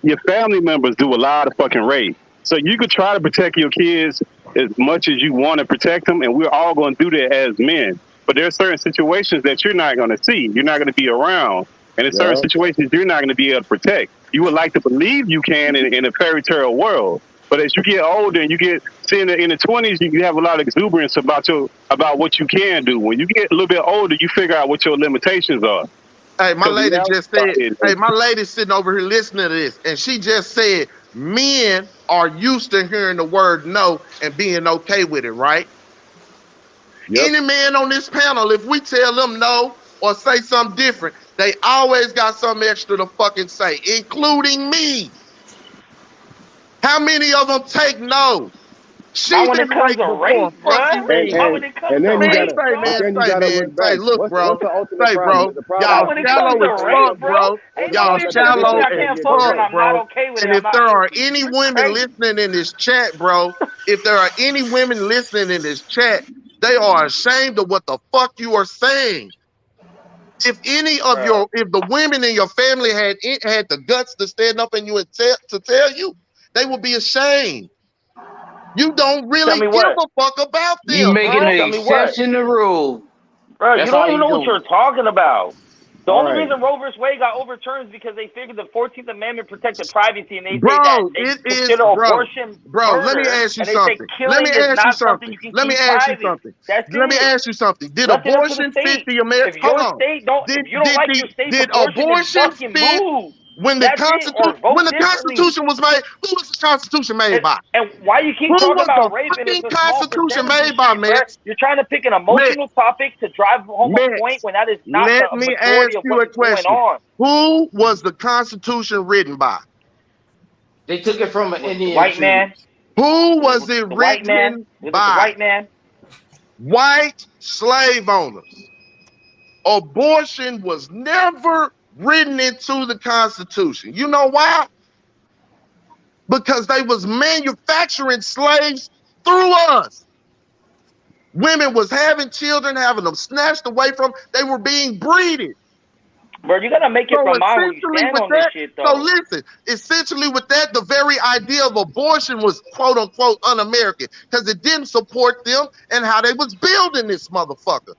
Your family members do a lot of fucking rape. So you could try to protect your kids as much as you want to protect them, and we're all going to do that as men. But there are certain situations that you're not going to see. You're not going to be around. And in certain situations, you're not going to be able to protect. You would like to believe you can in a fairy tale world. But as you get older and you get in the 20s, you have a lot of exuberance about what you can do. When you get a little bit older, you figure out what your limitations are. Hey, my lady just said, Hey, my lady's sitting over here listening to this, and she just said men are used to hearing the word no and being okay with it, right? Yep. Any man on this panel, if we tell them no or say something different, they always got something extra to fucking say, including me. How many of them take no? She Not when been it comes raped to before. rape, Fuck bruh. you, man. Not when it comes and to then you rape, gotta, bro. then you gotta look back. Say, look, bro. What's the ultimate Say, problem? bro. The problem Y'all When it shallow comes to as rape, fuck, bro, bro. ain't no Y'all way you're finna tell me shallow I as can't fuck her and fuck, I'm not bro. okay with it. And I'm if not there are listening. any You're women crazy. listening in this chat, bro, if there are any women listening in this chat, they are ashamed of what the fuck you are saying. If any of if the women in your family had the guts to stand up and to tell you, they would be ashamed. You don't really give a fuck about them. You making bro. an exception to rule. Bro, That's you don't all even know what doing. you're talking about. The All only right. reason Roe vs. Wade got overturned is because they figured the 14th Amendment protected privacy, and they say that Bro, they it is, consider bro. abortion Bro, let me murder, ask you and they say something. Let me killing is ask you not something something. you can Let me keep ask you private. something. That's Let me it. ask you something. Did Left it up to the abortion fit state. the American? If Hold your on. state don't, if you don't like your state's Did abortion, then abortion fucking fit move. when the That's it, or vote differently. Constitution was made? Who was the Constitution made by? And why you keep Who talking was the about rape and it's fucking a small Constitution percentage of made by, shit, bro? Max? You're trying to pick an Max, emotional topic to drive home a point when that is not the let me majority ask of you what a is going question. on. Who was the Constitution written by? They took it from an Was Indian the white tree. man? Who was The it white man? written Was it the by? white man? White slave owners. Abortion was never written into the Constitution. You know why? Because they was manufacturing slaves through us. Women was having children, having them snatched away from. They were being breeded. Bro, you gotta make it from mind where you stand on this shit, though. So listen, essentially with that, the very idea of abortion was quote unquote un-American because it didn't support them and how they was building this motherfucker.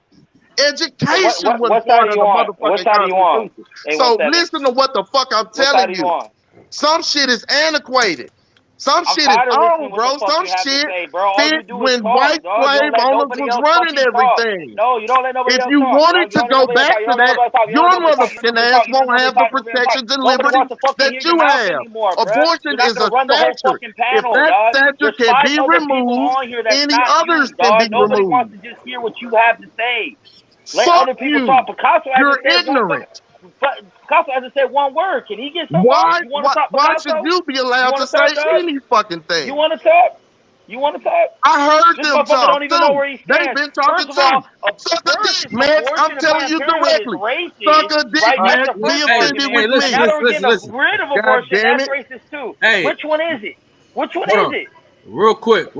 Education was what side part are of you the on? What motherfucking side are you on? Constitution. Hey, So 17. listen to what the fuck I'm What side telling are you you. on? Some shit is antiquated. Some I'm shit is tired of listening old, what the bro. fuck Some you have to shit say, bro. All you fit do is when talk, white dog. You slave don't let owners nobody was else running fucking talk. everything. No, you don't let nobody If else you talk, wanted dog. You to don't let go nobody else back talk. You to don't let that, nobody else talk. You don't your let nobody talk. You don't let motherfucking nobody ass talk. You don't let won't nobody have the talk. You don't let nobody talk. protections and Nobody liberties wants to fucking that hear your you mouth have. anymore, bro. Abortion You're not is gonna a run the whole statute. fucking If panel, that dog. statute There's can 5 be other people removed, on here that's any not others you, can dog. be Nobody wants removed. to just hear what you have to say. Let Fuck other people you. talk. Picasso You're hasn't said one ignorant. fucking. Picasso hasn't said one word. Can he get something off? You want to talk, Why should Picasso? you be You allowed want to to talk, say dog? any fucking You thing? want to talk? You want to talk? I heard This them motherfucker talk don't even know too. where he They've stands. been talking First of too. all, Suck a first, dick, if man. I'm abortion telling by you parent is directly. Suck racist, a dick, right? man. That's the Be first offended argument. with listen, And me. now that we're getting listen. rid of God abortion, damn that's it. racist too. Hey, Which one is it? Which one hold is on. it? Real quick.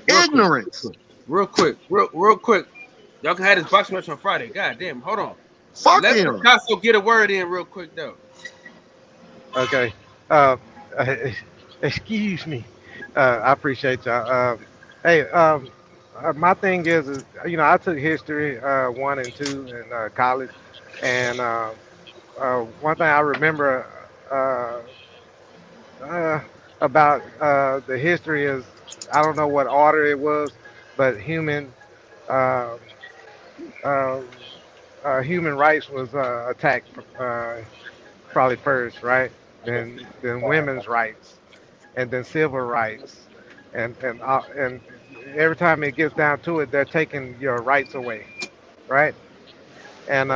Ignorance. Real quick. Y'all can have this boxing match on Friday. God damn, hold on. Fuck Let him. Picasso get a word in real quick though. Okay. Uh, excuse me. I appreciate y'all. Hey, my thing is, I took history 1 and 2 in college, and one thing I remember uh, uh, about the history is I don't know what order it was, but uh, uh, human rights was attacked probably first, right? Then women's rights, and then civil rights, and every time it gets down to it, they're taking your rights away, right? And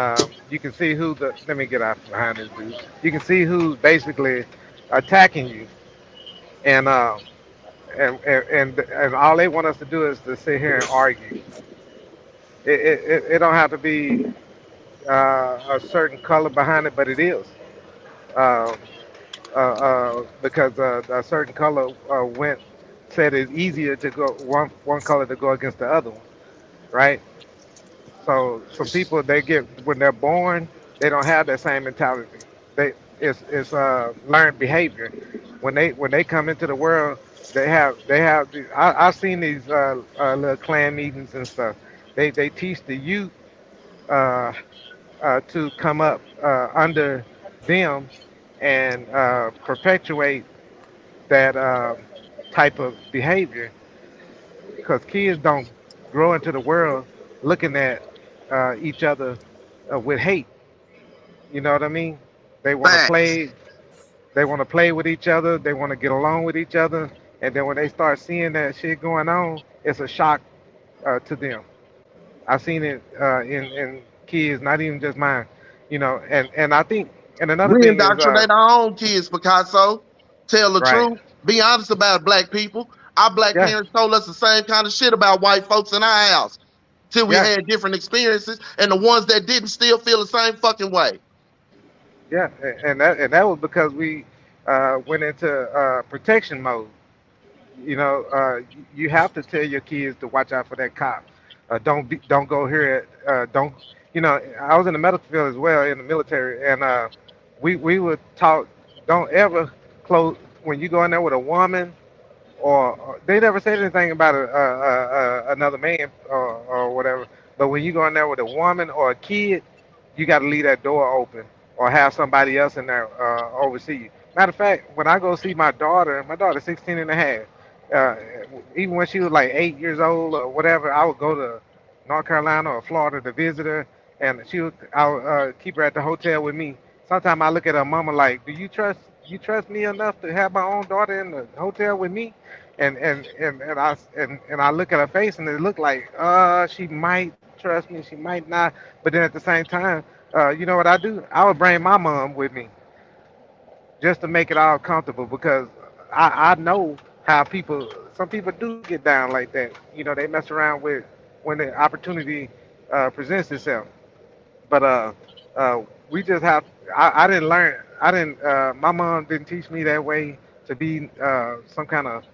you can see who the let me get out from behind this dude. You can see who's basically attacking you, and and all they want us to do is to sit here and argue. It don't have to be a certain color behind it, but it is. Um, because a certain color went said it's easier to go one color to go against the other one, right? So some people they get when they're born, they don't have that same mentality. It's learned behavior. When they come into the world, I've seen these little clan meetings and stuff. They teach the youth uh, to come up under them and perpetuate that type of behavior because kids don't grow into the world looking at each other with hate. You know what I mean? They want to Facts. play. They want to play with each other. They want to get along with each other. And then when they start seeing that shit going on, it's a shock to them. I've seen it in kids, not even just mine. And I think, and another We thing is, indoctrinate our own kids, Picasso. Tell the right? truth. Be honest about black people. Our black Yeah, parents told us the same kind of shit about white folks in our house till we yeah, had different experiences, and the ones that didn't still feel the same fucking way. yeah. And that was because we went into protection mode. You have to tell your kids to watch out for that cop. Don't go here. Don't. I was in the medical field as well in the military, and we were taught don't ever close when you go in there with a woman or they never said anything about another man or whatever. But when you go in there with a woman or a kid, you got to leave that door open or have somebody else in there oversee you. Matter of fact, when I go see my daughter's 16 and a half, uh, even when she was like 8 years old or whatever, I would go to North Carolina or Florida to visit her, and I would keep her at the hotel with me. Sometimes I look at her mama like, do you trust me enough to have my own daughter in the hotel with me? And I look at her face and it looked like she might trust me, she might not. But then at the same time, you know what I do? I would bring my mom with me just to make it all comfortable because I know how some people do get down like that. They mess around with when the opportunity presents itself. But uh, we just have. I didn't learn. I didn't. My mom didn't teach me that way to be some kind of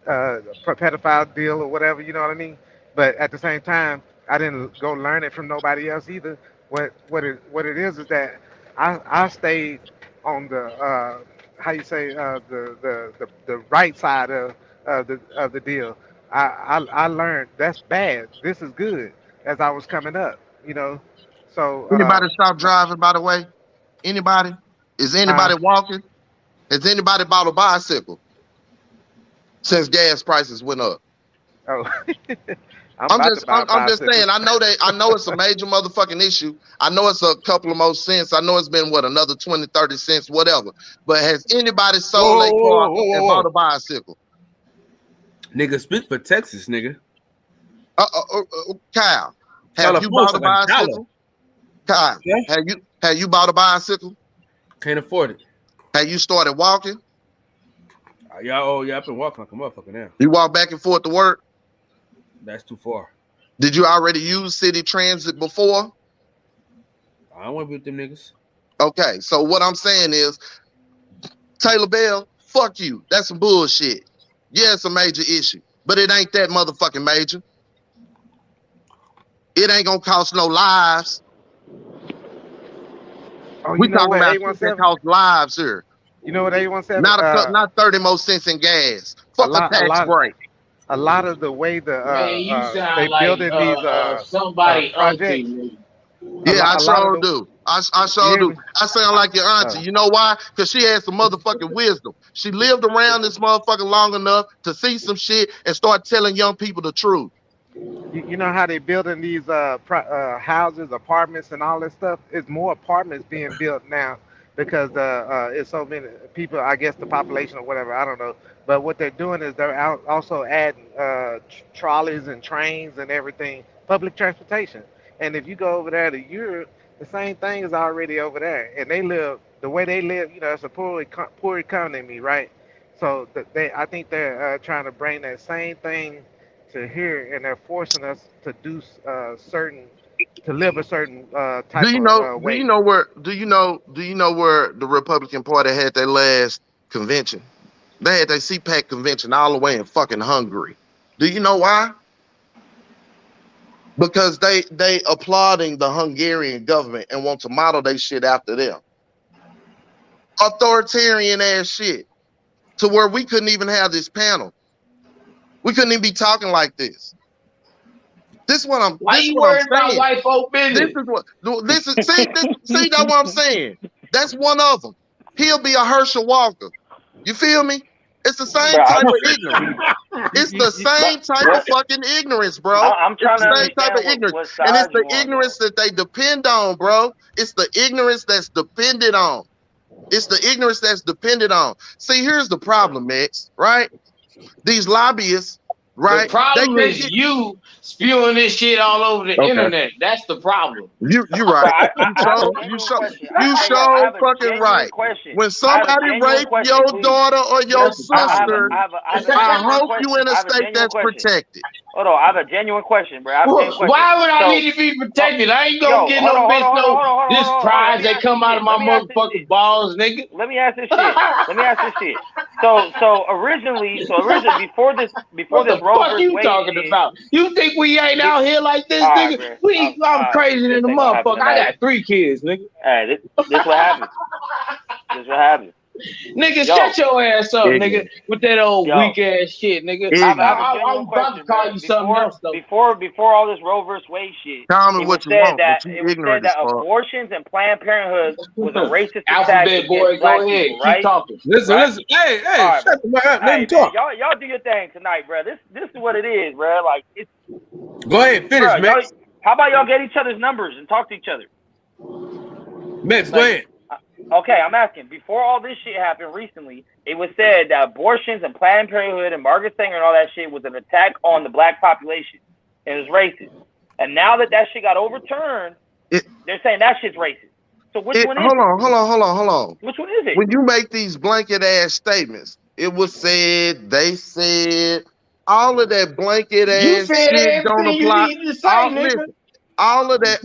pedophile deal or whatever. You know what I mean? But at the same time, I didn't go learn it from nobody else either. What it is that I stayed on the how you say the right side of the deal. I learned that's bad. This is good as I was coming up. You know, so Anybody stop driving, by the way? Anybody? Is uh, anybody walking? Has anybody bought a bicycle since gas prices went up? oh, I'm I'm about to just buy I'm, a I'm just bicycle. saying, I know it's a major motherfucking issue. I know it's a couple of more cents. I know it's been another 20, 30 cents, whatever. But has anybody Whoa, sold whoa, a whoa, car whoa, and whoa, bought whoa. a bicycle? Nigga, speak for Texas, nigga. Kyle, have you California's bought a like $1. bicycle? Kyle, Yeah. have you bought a bicycle? Can't afford it. Have you started walking? Yeah, I've been walking like a motherfucker now. You walk back and forth to work? That's too far. Did you already use city transit before? I don't want to be with them niggas. Okay, so what I'm saying is, Taylor Bell, fuck you. That's some bullshit. Yeah, it's a major issue, but it ain't that motherfucking major. It ain't gonna cost no lives. Oh, We you know talking what? about shit that 817. cost lives here. You know what? 817. Not 30 more cents in gas. Fuck a tax break. A lot of the way Man, you they sound like building these somebody projects. auntie. Yeah, I a lot sure of the, do. I you sure hear do. me? I sound like your auntie. You know why? Because she has some motherfucking wisdom. She lived around this motherfucker long enough to see some shit and start telling young people the truth. You know how they building these houses, apartments, and all that stuff? It's more apartments being built now because it's so many people. I guess the population or whatever. I don't know. But what they're doing is they're also adding trolleys and trains and everything, public transportation. And if you go over there to Europe, the same thing is already over there. And they live the way they live. You know, it's a poor economy, right? So I think they're trying to bring that same thing to here, and they're forcing us to do to live a certain type of way. Do you know where the Republican Party had their last convention? They had their CPAC convention all the way in fucking Hungary. Do you know why? Because they applauding the Hungarian government and want to model their shit after them. Authoritarian ass shit. To where we couldn't even have this panel. We couldn't even be talking like this. This is what I'm. Why this you what I'm worried about saying. white folk business? See that's what I'm saying. That's one of them. He'll be a Herschel Walker. You feel me? It's the same type of ignorance. It's the same type of fucking ignorance, bro. I'm trying it's to the same type of understand ignorance. what And it's side the you on, ignorance that they depend on, bro. It's the ignorance that's dependent on. It's the ignorance that's dependent on. See, here's the problem, Max, right? These lobbyists, right? The problem is you spewing this shit all over the internet. That's the problem. You're right. You so fucking right. When somebody rapes your daughter or your sister, I hope you in a state that's protected. Hold on, I have a genuine question, bro. I have a genuine question. Why would I need to be protected? I ain't gonna get no bitch this prize that come out of my motherfucking balls, nigga. Let me ask this shit. So originally before this what the Roe fuck versus you Wade talking shit, about? You think we ain't out here like this, right, nigga? bro. I'm crazy than a motherfucker. I got 3 kids, nigga. Hey, this what happens. This what happens. Nigga, shut your ass up, nigga, with that old weak ass shit, nigga. I'm about to call you something else, though. Before all this Roe versus Wade shit, Tell me what you want, but you it was ignorant said as that fuck. abortions and Planned Parenthood was a racist attack Alphabet boy, against black go ahead, people, right? keep talking. Listen. Hey, right, shut the fuck up. Let me talk. Man, y'all do your thing tonight, bro. This is what it is, bro. Like, it's. Go ahead, finish, Max. How about y'all get each other's numbers and talk to each other? Max, go ahead. Okay, I'm asking. Before all this shit happened recently, it was said that abortions and Planned Parenthood and Margaret Sanger and all that shit was an attack on the black population. It was racist. And now that shit got overturned, they're saying that shit's racist. So which one is it? Hold on. Which one is it? When you make these blanket ass statements, it was said, they said, all of that blanket ass shit don't apply. All of that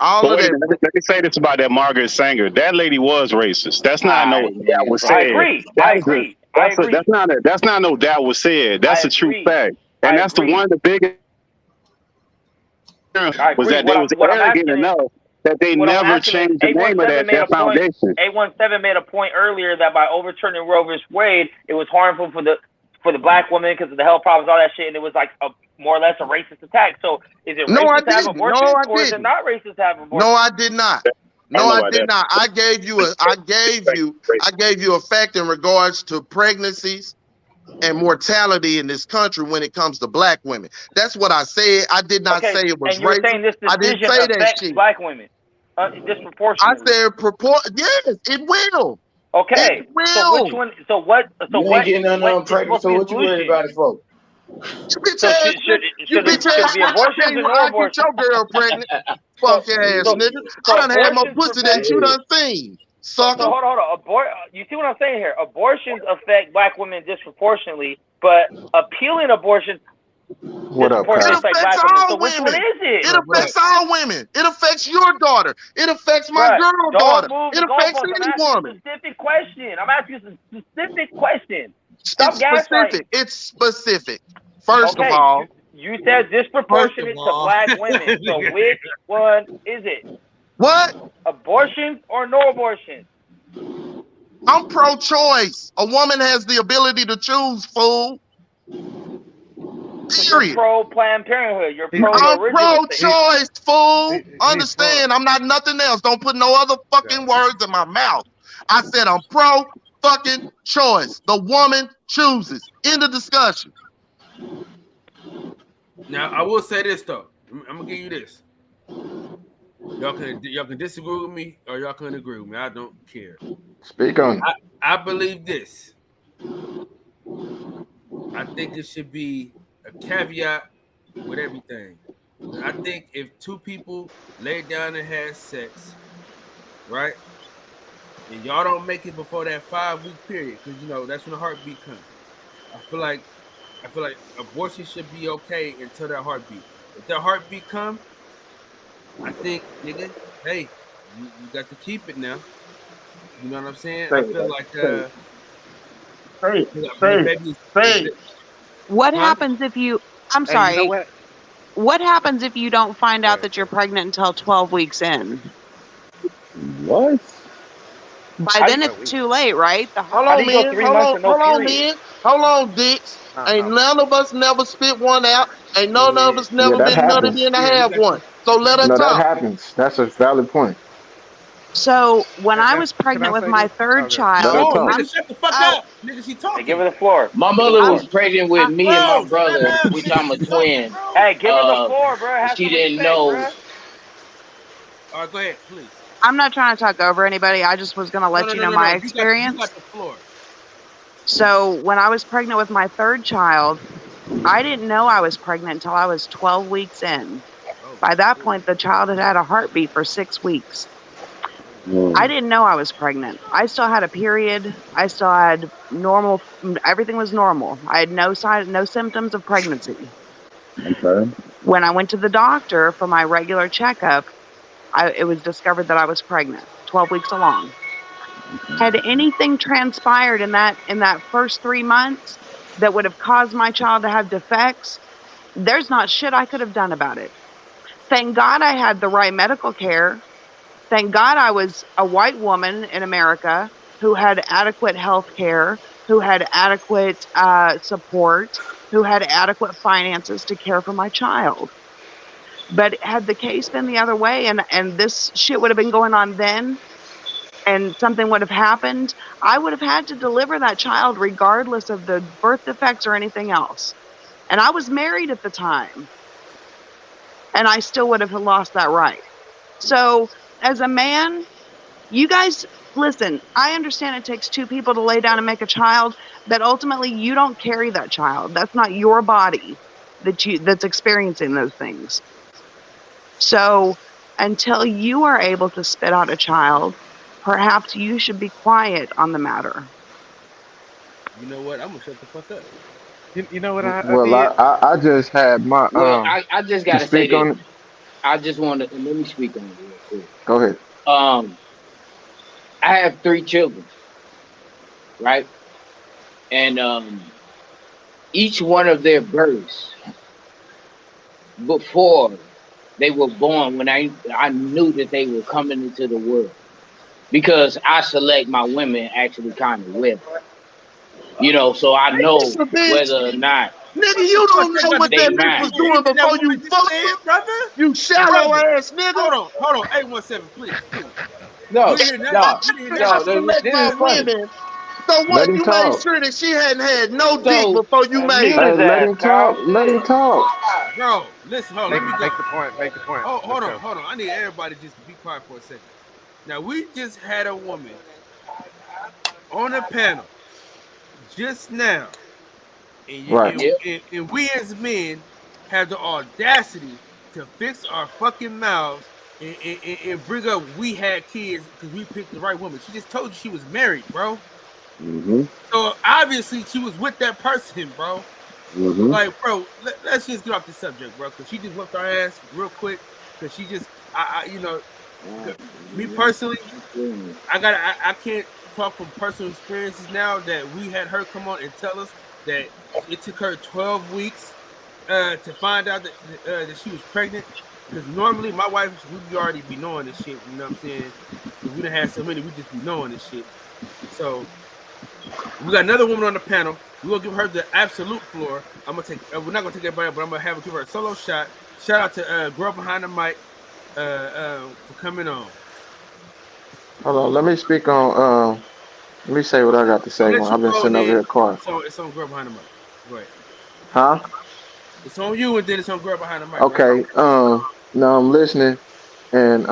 Let me say this about that Margaret Sanger. That lady was racist. That's not that was said. I agree. That's not no that was said. That's a true fact. And that's the one of the biggest was that they was arrogant enough that they never changed the name of that foundation. 817 made a point earlier that by overturning Roe vs. Wade, it was harmful for the black woman because of the health problems, all that shit, and it was like a more or less a racist attack. So is it racist to have abortion, or is it not racist to have abortion? No, I did not. I did not. I gave you a fact in regards to pregnancies and mortality in this country when it comes to black women. That's what I said. I did not say it was and you're racist. Saying this I didn't say that shit. Black women disproportionately. I said yes, it will. Okay. It will. So which one? So what? So you what? Ain't getting none pregnant. So what you worried about it for? You bitch ass. I get your girl pregnant. Fuck ass nigga. I done had more pussy than you done seen. sucker. So hold on. You see what I'm saying here? Abortions affect black women disproportionately, but appealing abortions What up, It disproportionately Kyle? affect affects black women. all So which one women. is it? It affects all women. It affects your daughter. It affects my Bruh, girl don't daughter. move It the affects goalposts. I'm any asking you a woman. specific question. I'm asking you a specific question. Stop It's gaslighting. specific. It's specific. First of Okay, all, you said disproportionate to black women. So which one is it? what? Abortions or no abortions? I'm pro-choice. A woman has the ability to choose, fool. So you're Period. pro Planned Parenthood. You're pro I'm the original thing. pro-choice, fool. He's Understand? I'm not nothing else. Don't put no other fucking words in my mouth. I said I'm pro-fucking choice. The woman chooses. End of discussion. Now I will say this though. I'm gonna give you this. Y'all can disagree with me or y'all can agree with me. I don't care. Speak on. I believe this. I think it should be a caveat with everything. I think if two people lay down and have sex, right, and y'all don't make it before that 5-week period, because you know that's when the heartbeat comes. I feel like abortion should be okay until that heartbeat. If that heartbeat come, I think, nigga, hey, you got to keep it now. You know what I'm saying? I feel like What happens if you? I'm Hey, you know sorry. what? What happens if you don't find out that you're pregnant until 12 weeks in? What? By then it's too late, right? Hold on, man. Hold on, man. Hold on, dicks. Ain't none of us never spit one out. Ain't none of us Yeah, never that been nutted happens. in to have one. So let her No, that talk. happens. That's a valid point. So when I was pregnant with my third child, Oh, I'm- nigga, shut the fuck up. Nigga, she talking. Hey, give her the floor. My mother was pregnant with me and my brother, up, which I'm a twin. Hey, give her the floor, bro. Have She some didn't respect, know. bro. All right, go ahead, please. I'm not trying to talk over anybody. I just was going to let you know my experience. You got the floor. So when I was pregnant with my third child, I didn't know I was pregnant until I was 12 weeks in. By that point, the child had had a heartbeat for 6 weeks. I didn't know I was pregnant. I still had a period. I still had normal. Everything was normal. I had no symptoms of pregnancy. Okay. When I went to the doctor for my regular checkup, it was discovered that I was pregnant, 12 weeks along. Had anything transpired in that first 3 months that would have caused my child to have defects, there's not shit I could have done about it. Thank God I had the right medical care. Thank God I was a white woman in America who had adequate health care, who had adequate support, who had adequate finances to care for my child. But had the case been the other way and this shit would have been going on then and something would have happened, I would have had to deliver that child regardless of the birth defects or anything else. And I was married at the time. And I still would have lost that right. So as a man, you guys, listen, I understand it takes two people to lay down and make a child, but ultimately you don't carry that child. That's not your body that's experiencing those things. So until you are able to spit out a child, perhaps you should be quiet on the matter. You know what? I'm gonna shut the fuck up. You know what I Well, did? I just had my Well, I just gotta say speak on this. it. I just want to let me speak on it real quick. Go ahead. I have 3 children, right? And each one of their births before they were born, when I knew that they were coming into the world, because I select my women actually kind of well, you know, so I know whether or not. Nigga, you don't know what that bitch was doing before you fucked her, brother. You shallow ass nigga. Hold on. 817, please. No, I select my women. So Let what? him You talk. made sure that she hadn't had no dick before you made Hey, it. let him talk. Let him talk. Bro, listen, hold on. Let me go. Make the point. Make the point. Oh, hold Let's on. go. I need everybody just to be quiet for a second. Now, we just had a woman on a panel just now. And we as men have the audacity to fix our fucking mouths and bring up we had kids because we picked the right woman. She just told you she was married, bro. Mm-hmm. So obviously she was with that person, bro. Mm-hmm. Like, bro, let's just get off the subject, bro, because she just whipped our ass real quick. Because she just, me personally, I can't talk from personal experiences now that we had her come on and tell us that it took her 12 weeks to find out that she was pregnant. Because normally my wife, we'd already be knowing this shit. You know what I'm saying? If we done had so many, we just be knowing this shit. So we got another woman on the panel. We're gonna give her the absolute floor. I'm gonna take. We're not gonna take everybody, but I'm gonna have her give her a solo shot. Shout out to Girl Behind the Mic for coming on. Hold on, let me speak on. Let me say what I got to say. I've been sitting over here quiet. So it's on Girl Behind the Mic. Go ahead. Huh? It's on you, and then it's on Girl Behind the Mic. Okay. Now I'm listening, and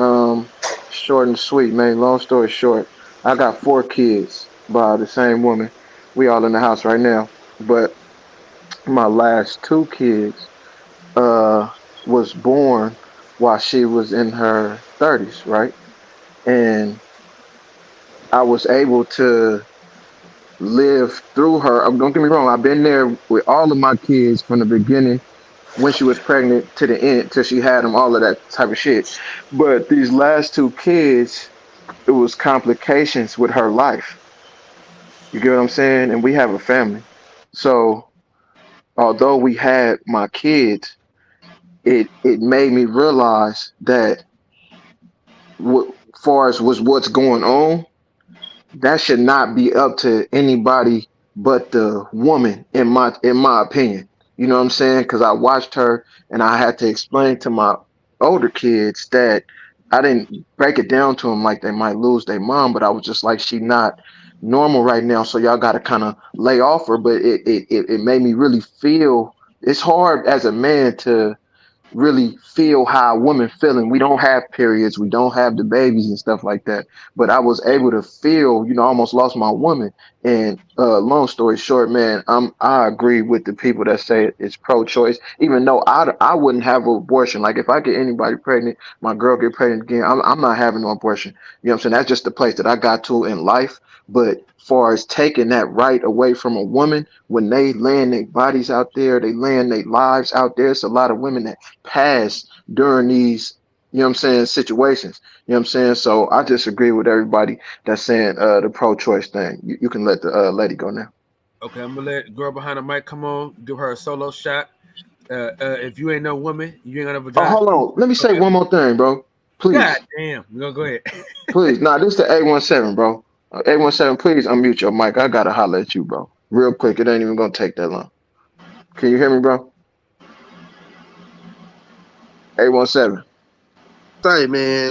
short and sweet, man. Long story short, I got 4 kids by the same woman. We all in the house right now, but my last 2 kids was born while she was in her 30s, right? And I was able to live through her. Don't get me wrong, I've been there with all of my kids from the beginning when she was pregnant to the end, till she had them, all of that type of shit. But these last 2 kids, it was complications with her life. You get what I'm saying? And we have a family. So although we had my kids, it made me realize that far as what's going on, that should not be up to anybody but the woman, in my opinion. You know what I'm saying? Because I watched her and I had to explain to my older kids that I didn't break it down to them like they might lose their mom, but I was just like, she not normal right now, so y'all got to kind of lay off her. But it made me really feel, it's hard as a man to really feel how a woman feeling. We don't have periods, we don't have the babies and stuff like that, but I was able to feel, I almost lost my woman. And long story short, man, I agree with the people that say it's pro-choice, even though I wouldn't have an abortion. Like, if I get anybody pregnant, my girl get pregnant again, I'm not having no abortion. You know what I'm saying? That's just the place that I got to in life. But far as taking that right away from a woman, when they laying their bodies out there, they laying their lives out there, it's a lot of women that pass during these, situations. You know what I'm saying? So I disagree with everybody that's saying the pro-choice thing. You can let the lady go now. Okay, I'm gonna let Girl Behind the Mic come on, give her a solo shot. If you ain't no woman, you ain't gonna have a job. Oh, hold on. Let me say one more thing, bro. Please. God damn. We're gonna go ahead. Please. Nah, this is the 817, bro. 817, please unmute your mic. I gotta holler at you, bro. Real quick. It ain't even gonna take that long. Can you hear me, bro? 817.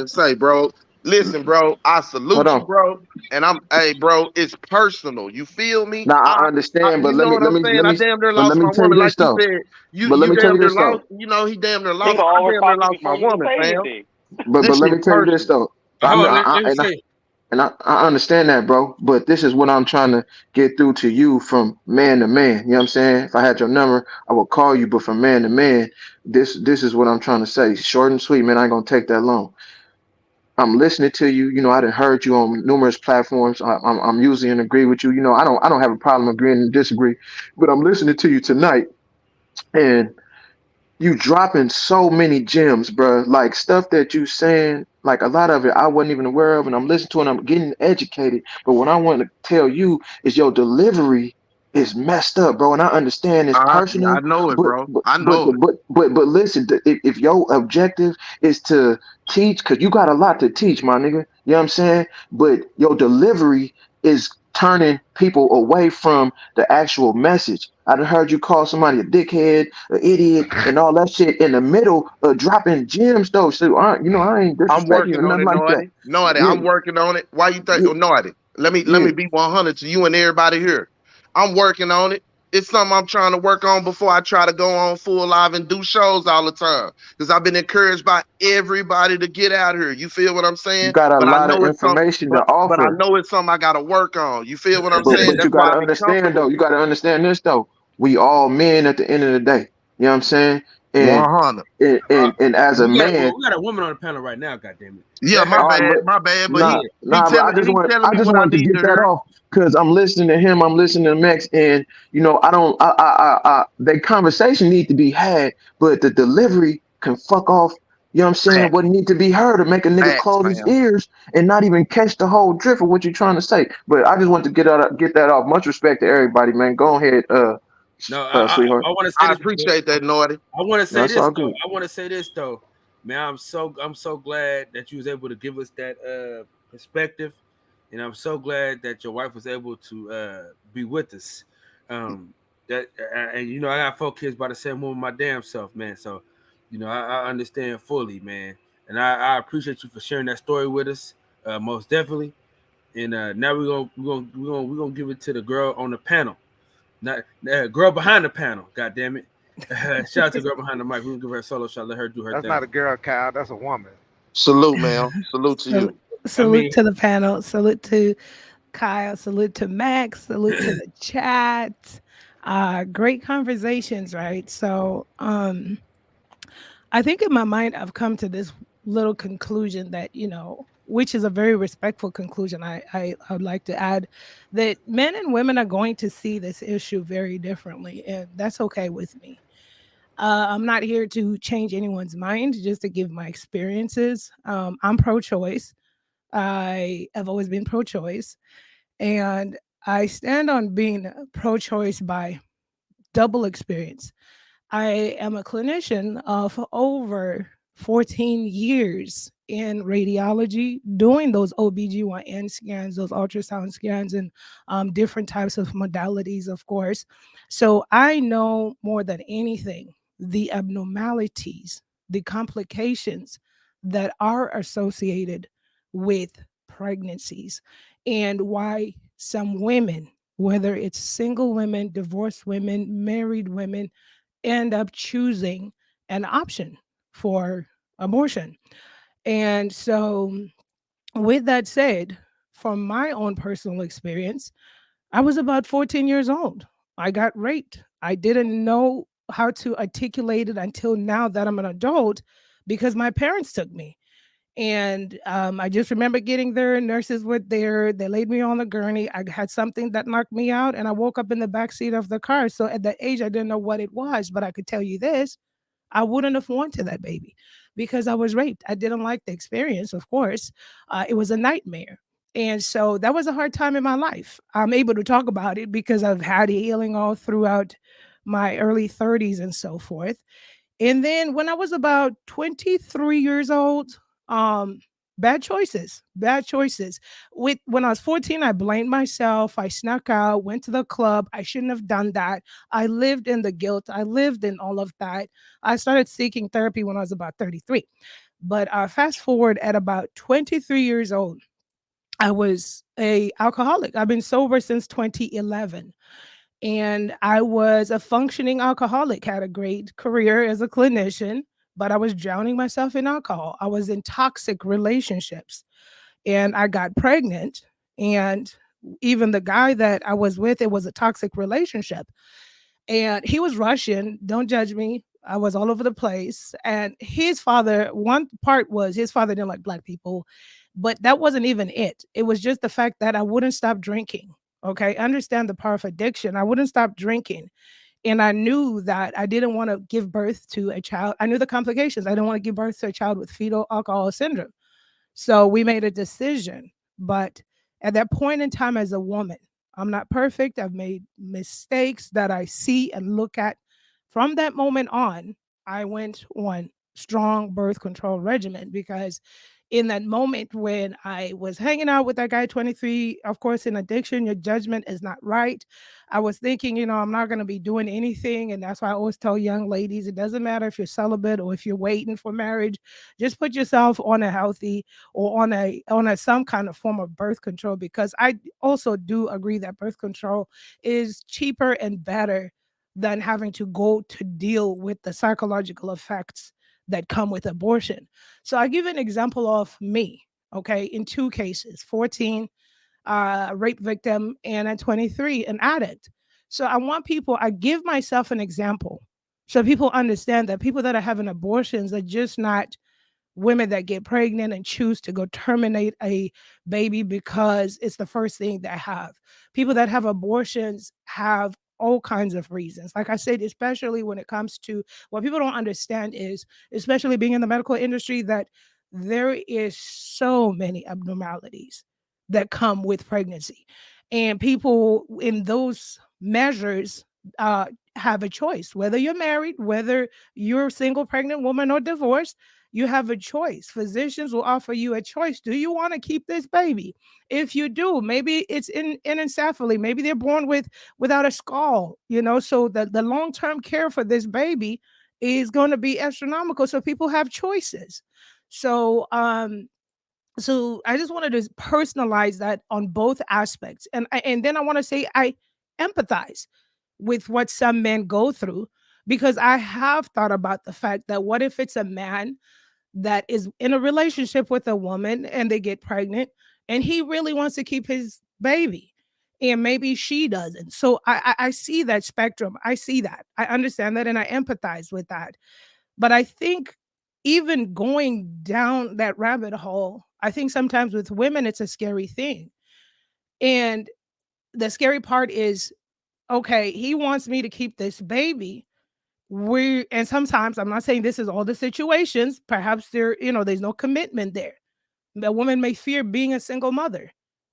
Say, bro. Listen, bro, I salute you, bro. And hey, bro, it's personal. You feel me? Nah, I understand, but let me I damn near lost my woman, like you said. But let me tell you this, though. He damn near lost. I damn near lost my woman, fam. But let me tell you this, though. And I understand that, bro. But this is what I'm trying to get through to you from man to man. You know what I'm saying? If I had your number, I would call you. But from man to man, this is what I'm trying to say. Short and sweet, man. I ain't gonna take that long. I'm listening to you. I done heard you on numerous platforms. I'm usually in agree with you. I don't have a problem agreeing and disagree. But I'm listening to you tonight, and you dropping so many gems, bro. Like, stuff that you saying, like, a lot of it I wasn't even aware of, and I'm listening to it and I'm getting educated. But what I want to tell you is your delivery is messed up, bro. And I understand it's personal. I know it, bro. I know it. But listen, if your objective is to teach, because you got a lot to teach, my nigga. You know what I'm saying? But your delivery is turning people away from the actual message. I done heard you call somebody a dickhead, an idiot, and all that shit in the middle of dropping gems, though. So I ain't disrespecting I'm working or nothing on it, like that. Naughty. I'm working on it. Why you think? Naughty. Let me be 100 to you and everybody here. I'm working on it. It's something I'm trying to work on before I try to go on full live and do shows all the time. Because I've been encouraged by everybody to get out here. You feel what I'm saying? You got a lot of information to offer. But I know it's something I got to work on. You feel what I'm saying? But you got to understand, though. You got to understand this, though. We all men at the end of the day. You know what I'm saying? 100. And as a man, we got a woman on the panel right now. Goddamn it. Yeah, my bad. But he but I just wanted to get that off because I'm listening to him, I'm listening to Max, and that conversation need to be had, but the delivery can fuck off. You know what I'm saying? What need to be heard to make a nigga close his ears and not even catch the whole drift of what you're trying to say. But I just want to get that off. Much respect to everybody, man. Go ahead, sweetheart. I want to say I appreciate that, Naughty. I want to say That's this. all Though. good. I want to say this though, man. I'm so glad that you was able to give us that perspective, and I'm so glad that your wife was able to be with us. And I got 4 kids by the same woman, my damn self, man. So, I understand fully, man, and I appreciate you for sharing that story with us, most definitely. And now we're gonna give it to the girl on the panel. Not girl behind the panel, god damn it. Shout out to the girl behind the mic. We're gonna give her a solo shot, let her do her That's thing. not a girl, Kyle. That's a woman. Salute, man. Salute to you. Salute to the panel. Salute to Kyle. Salute to Max. Salute to the chat. Great conversations, right? So I think in my mind I've come to this little conclusion that, which is a very respectful conclusion. I would like to add that men and women are going to see this issue very differently, and that's okay with me. I'm not here to change anyone's mind, just to give my experiences. I'm pro-choice. I have always been pro-choice, and I stand on being pro-choice by double experience. I am a clinician of over 14 years in radiology, doing those OBGYN scans, those ultrasound scans, and different types of modalities, of course. So I know more than anything the abnormalities, the complications that are associated with pregnancies, and why some women, whether it's single women, divorced women, married women, end up choosing an option for abortion. And so, with that said, from my own personal experience, I was about 14 years old. I got raped. I didn't know how to articulate it until now that I'm an adult because my parents took me. And I just remember getting there. Nurses were there. They laid me on the gurney. I had something that knocked me out, and I woke up in the back seat of the car. So at that age, I didn't know what it was, but I could tell you this: I wouldn't have wanted that baby because I was raped. I didn't like the experience, of course. It was a nightmare. And so that was a hard time in my life. I'm able to talk about it because I've had healing all throughout my early 30s and so forth. And then when I was about 23 years old, bad choices. When I was 14, I blamed myself. I snuck out, went to the club. I shouldn't have done that. I lived in the guilt. I lived in all of that. I started seeking therapy when I was about 33. But fast forward at about 23 years old, I was a alcoholic. I've been sober since 2011. And I was a functioning alcoholic, had a great career as a clinician, but I was drowning myself in alcohol. I was in toxic relationships, and I got pregnant. And even the guy that I was with, it was a toxic relationship. And he was Russian. Don't judge me. I was all over the place. And his father, one part was his father didn't like Black people, but that wasn't even it. It was just the fact that I wouldn't stop drinking. Okay. Understand the power of addiction. I wouldn't stop drinking. And I knew that I didn't want to give birth to a child. I knew the complications. I didn't want to give birth to a child with fetal alcohol syndrome. So we made a decision. But at that point in time, as a woman, I'm not perfect. I've made mistakes that I see and look at. From that moment on, I went on strong birth control regimen because in that moment when I was hanging out with that guy, 23, of course, in addiction, your judgment is not right. I was thinking, I'm not going to be doing anything. And that's why I always tell young ladies, it doesn't matter if you're celibate or if you're waiting for marriage, just put yourself on a healthy or on a some kind of form of birth control, because I also do agree that birth control is cheaper and better than having to go to deal with the psychological effects that come with abortion. So I give an example of me, okay, in 2 cases, 14, rape victim, and at 23, an addict. So I give myself an example So people understand that people that are having abortions are just not women that get pregnant and choose to go terminate a baby because it's the first thing they have. People that have abortions have all kinds of reasons. Like I said, especially when it comes to what people don't understand is, especially being in the medical industry, that there is so many abnormalities that come with pregnancy. And people in those measures have a choice, whether you're married, whether you're a single pregnant woman or divorced, you have a choice. Physicians will offer you a choice. Do you want to keep this baby? If you do, maybe it's in anencephaly. Maybe they're born without a skull, so the long-term care for this baby is going to be astronomical. So people have choices. So so I just wanted to personalize that on both aspects. And then I want to say I empathize with what some men go through, because I have thought about the fact that what if it's a man that is in a relationship with a woman and they get pregnant and he really wants to keep his baby and maybe she doesn't. So I see that spectrum. I see that. I understand that and I empathize with that. But I think even going down that rabbit hole, I think sometimes with women it's a scary thing. And the scary part is, okay, he wants me to keep this baby. And sometimes, I'm not saying this is all the situations, perhaps there's no commitment there. A woman may fear being a single mother.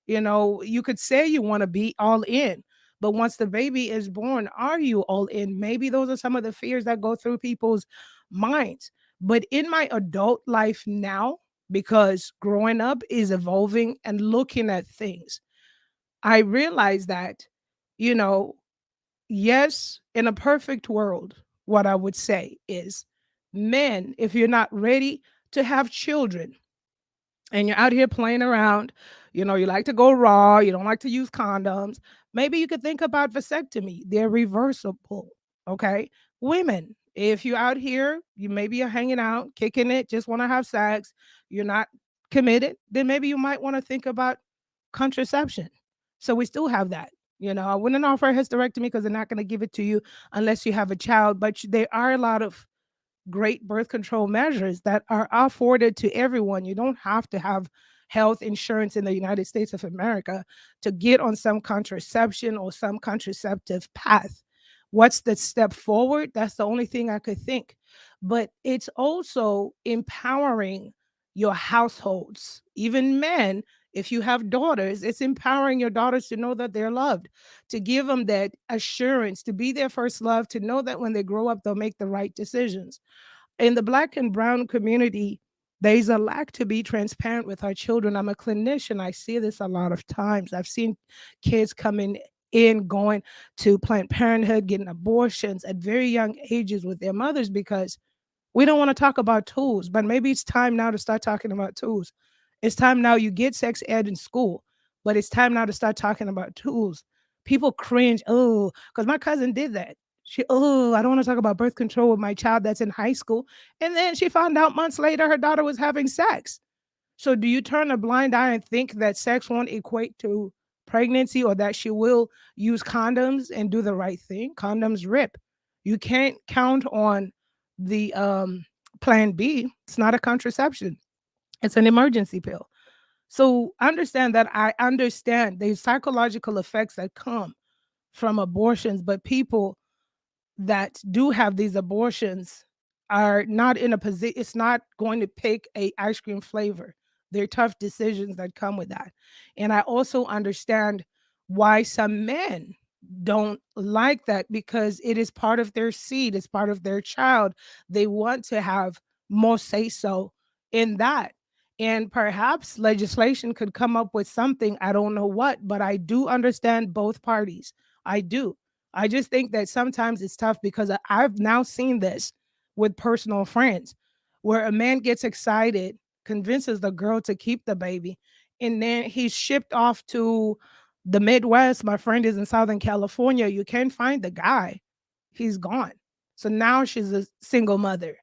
You could say you want to be all in, but once the baby is born, are you all in? Maybe those are some of the fears that go through people's minds. But in my adult life now, because growing up is evolving and looking at things, I realize that, you know, yes, in a perfect world, what I would say is, men, if you're not ready to have children and you're out here playing around, you like to go raw, you don't like to use condoms, maybe you could think about vasectomy. They're reversible. Okay. Women, if you're out here, you maybe are hanging out, kicking it, just want to have sex, you're not committed, then maybe you might want to think about contraception. So we still have that. I wouldn't offer a hysterectomy because they're not going to give it to you unless you have a child. But there are a lot of great birth control measures that are afforded to everyone. You don't have to have health insurance in the United States of America to get on some contraception or some contraceptive path. What's the step forward? That's the only thing I could think. But it's also empowering your households, even men. If you have daughters, it's empowering your daughters to know that they're loved, to give them that assurance, to be their first love, to know that when they grow up, they'll make the right decisions. In the Black and brown community, there's a lack to be transparent with our children. I'm a clinician. I see this a lot of times. I've seen kids coming in, going to Planned Parenthood, getting abortions at very young ages with their mothers because we don't want to talk about tools, but maybe it's time now to start talking about tools. It's time now. You get sex ed in school, but it's time now to start talking about tools. People cringe, oh, because my cousin did that. I don't want to talk about birth control with my child that's in high school. And then she found out months later her daughter was having sex. So do you turn a blind eye and think that sex won't equate to pregnancy, or that she will use condoms and do the right thing? Condoms rip. You can't count on the plan B. It's not a contraception. It's an emergency pill. So understand that I understand the psychological effects that come from abortions, but people that do have these abortions are not in a position, it's not going to pick a ice cream flavor. They're tough decisions that come with that. And I also understand why some men don't like that, because it is part of their seed, it's part of their child. They want to have more say so in that. And perhaps legislation could come up with something, I don't know what, but I do understand both parties. I do. I just think that sometimes it's tough because I've now seen this with personal friends where a man gets excited, convinces the girl to keep the baby, and then he's shipped off to the Midwest. My friend is in Southern California. You can't find the guy. He's gone. So now she's a single mother.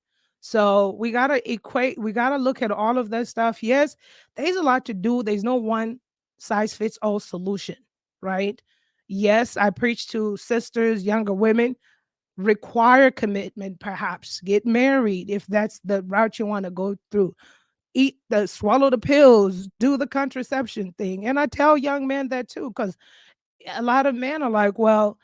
So we got to look at all of that stuff. Yes, there's a lot to do. There's no one size fits all solution, right? Yes, I preach to sisters, younger women. require commitment, perhaps get married if that's the route you want to go through. Swallow the pills, do the contraception thing. And I tell young men that too, because a lot of men are like, well,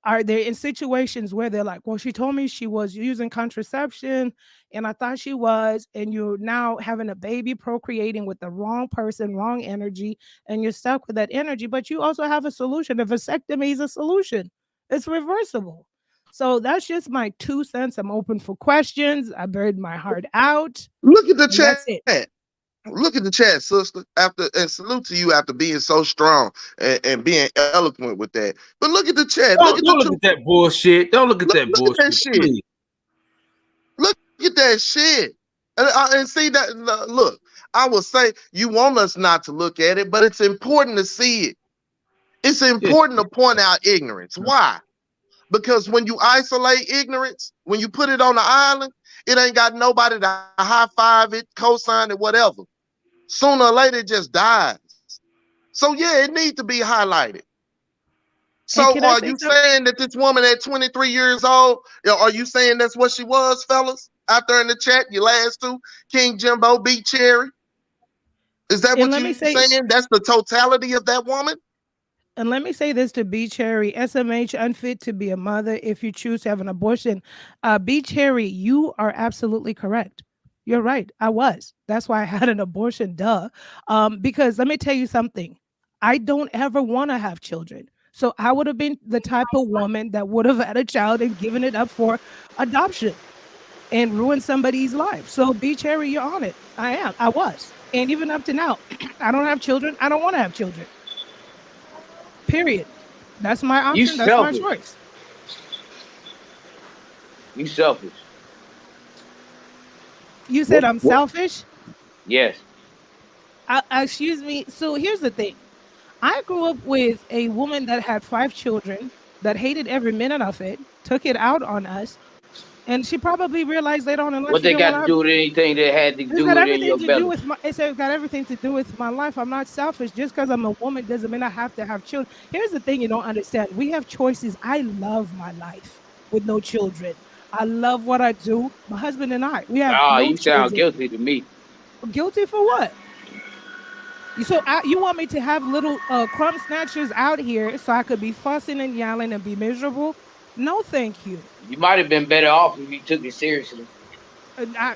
are they in situations where they're like, well, she told me she was using contraception and I thought she was, and you're now having a baby procreating with the wrong person, wrong energy, and you're stuck with that energy. But you also have a solution. A vasectomy is a solution, it's reversible. So that's just my 2 cents. I'm open for questions. I buried my heart out. Look at the And that's chat. it. Look at the chat, sister. And salute to you after being so strong and being eloquent with that. But look at the chat. Don't look at that bullshit. Don't look at that Look bullshit. at that shit. Look at that shit. And see that. Look, I will say you want us not to look at it, but it's important to see it. It's important to point out ignorance. Why? Because when you isolate ignorance, when you put it on the island, it ain't got nobody to high five it, co-sign it, whatever. Sooner or later, it just dies. So yeah, it needs to be highlighted. So are you saying that this woman at 23 years old, are you saying that's what she was, fellas? Out there in the chat, your last two, King Jimbo, B Cherry. Is that what you're saying? That's the totality of that woman? And let me say this to B Cherry, SMH, unfit to be a mother if you choose to have an abortion. B Cherry, you are absolutely correct. You're right. I was. That's why I had an abortion, duh. Because let me tell you something. I don't ever want to have children. So I would have been the type of woman that would have had a child and given it up for adoption and ruined somebody's life. So B Cherry, you're on it. I am. I was. And even up to now, I don't have children. I don't want to have children. Period. That's my option. That's my choice. You selfish. You said I'm selfish? Yes. Excuse me. So here's the thing. I grew up with a woman that had 5 children that hated every minute of it, took it out on us, and she probably realized later on in life. What they got to do with anything that had to do with in your belly? It's got everything to do with my life. I'm not selfish. Just because I'm a woman doesn't mean I have to have children. Here's the thing you don't understand. We have choices. I love my life with no children. I love what I do. My husband and I. We have. No you sound children. guilty to me. Guilty for what? So you want me to have little crumb snatchers out here so I could be fussing and yelling and be miserable? No, thank you. You might have been better off if you took it seriously.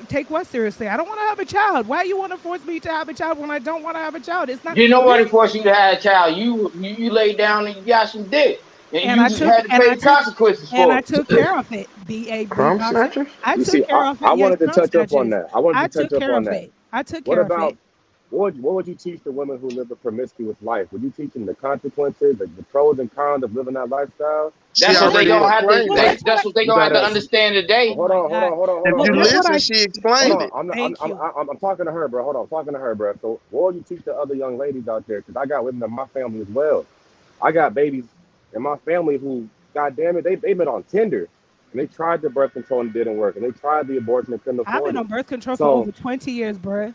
Take what seriously? I don't want to have a child. Why you want to force me to have a child when I don't want to have a child? It's not. Did nobody force you to have a child? You laid down and you got some dick. And you had to pay the consequences for it. And I took care of it. Crumb snatchers? I took care of it. I wanted to touch up on that. I took care of it. I took care of it. What would you teach the women who live a promiscuous life? Would you teach them the consequences, the pros and cons of living that lifestyle? That's what they gonna have to. That's what they gonna have to understand today. Hold on. If you listen, she explained it. I'm talking to her, bro. Hold on, I'm talking to her, bro. So what would you teach the other young ladies out there? Because I got women in my family as well. I got babies in my family who, goddamn it, they met on Tinder. And they tried the birth control and it didn't work. And they tried the abortion and couldn't afford it. I've been on birth control for over 20 years, bro.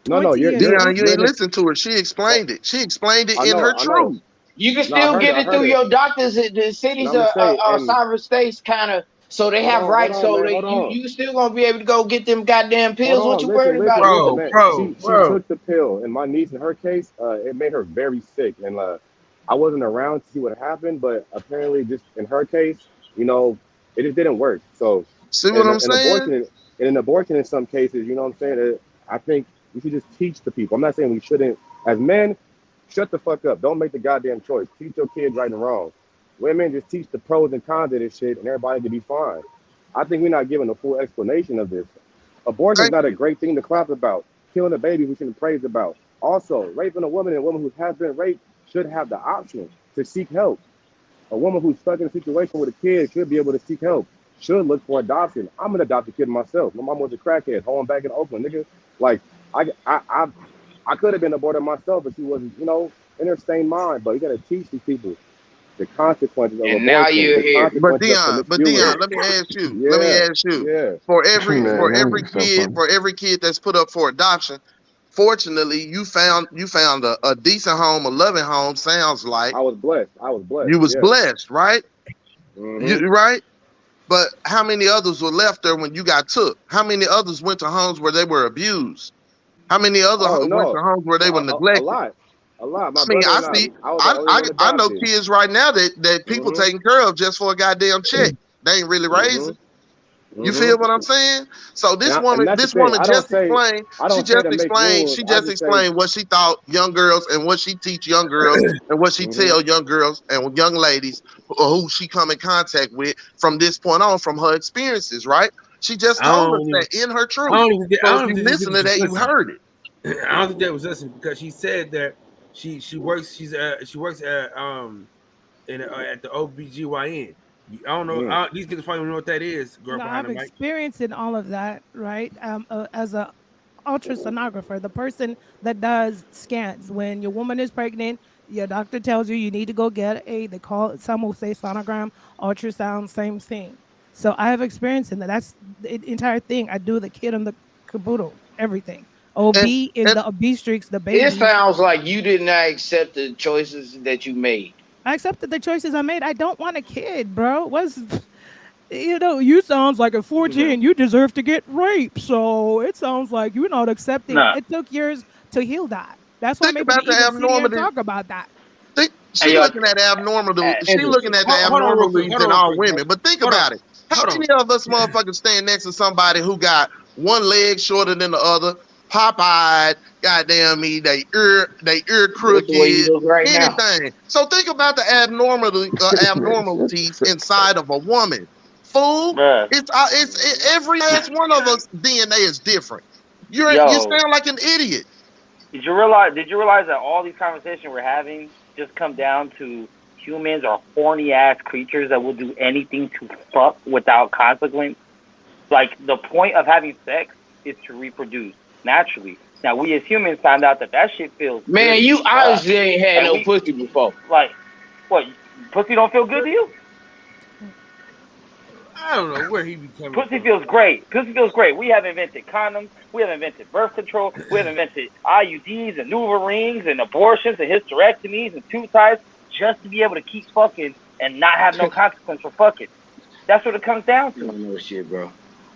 No, you didn't listen to her. She explained it. She explained it in her truth. You can still get it through your doctors. The cities are sovereign states, kind of, so they have rights. So you still gonna be able to go get them goddamn pills. What you worried about? She took the pill, and my niece, in her case, it made her very sick. And I wasn't around to see what happened, but apparently, just in her case, it just didn't work. So see what I'm saying? An abortion in some cases, you know what I'm saying? I think we should just teach the people. I'm not saying we shouldn't. As men, shut the fuck up. Don't make the goddamn choice. Teach your kids right and wrong. Women, just teach the pros and cons of this shit, and everybody can be fine. I think we're not giving a full explanation of this. Abortion is not a great thing to clap about. Killing a baby, we shouldn't praise about. Also, raping a woman who has been raped should have the option to seek help. A woman who's stuck in a situation with a kid should be able to seek help. Should look for adoption. I'm an adopted kid myself. My mom was a crackhead, home back in Oakland, nigga. Like, I could have been aborted myself, but she wasn't, in her sane mind. But you got to teach these people the consequences of abortion. Now you're here. But Dion, let me ask you. For every kid that's put up for adoption, fortunately, you found a decent home, a loving home. Sounds like I was blessed. You was blessed, right? Mm-hmm. You right? But how many others were left there when you got took? How many others went to homes where they were abused? How many others Oh went to no, homes where they were a neglected? lot. My I mean, brother I and see. I was the only one I know adopted. kids right now that people Mm-hmm. taking care of just for a goddamn check. They ain't really raising. You Mm-hmm. feel what I'm saying? So this And woman that's the this thing. woman just explained. I She don't say just to make explained. rules. She I just just say, explained what she thought young girls and what she teach young girls and what she Mhm. tell young girls and young ladies who she come in contact with from this point on from her experiences. Right? She just I told us don't that even. in her I truth. don't even. I So if don't you think listen to that, you heard it. I don't think that was listening because she said that she works. She works at at the OBGYN. I don't know. These niggas probably don't know what that is. Girl No, behind I've the mic. experienced in all of that, right? As a ultrasonographer, the person that does scans when your woman is pregnant, your doctor tells you you need to go get they call it, some will say sonogram, ultrasound, same thing. So I have experience in that. That's the entire thing. I do the kid on the caboodle, everything. OB is the obstetrics, the baby. It sounds like you did not accept the choices that you made. I accepted the choices I made. I don't want a kid, bro. You sounds like at 14 you deserve to get raped. So it sounds like you're not accepting. Nah. It took years to heal that. That's why I'm Think able to about the even sit here and abnormality. talk about that. She looking at abnormality. She looking at the Hold on real quick. abnormalities Hold in on all real quick, women. bro. But think Hold about on. it. How many of us motherfuckers stand next to somebody who got one leg shorter than the other, pop-eyed, goddamn me, they ear crooked, the way you look right now. anything. So think about the abnormalities inside of a woman. Fool, Bruh. every last one of us DNA is different. You Yo. sound like an idiot. Did you realize that all these conversations we're having just come down to humans are horny ass creatures that will do anything to fuck without consequence? Like, the point of having sex is to reproduce naturally. Now, we as humans found out that shit feels Man, good. you obviously ain't had And no pussy before. Like, what? Pussy don't feel good to you? I don't know where he be coming Pussy from. feels great. Pussy feels great. We have invented condoms. We have invented birth control. We have invented IUDs and NuvaRings and abortions and hysterectomies and tube ties just to be able to keep fucking and not have no consequence for fucking. That's what it comes down to. No shit, bro.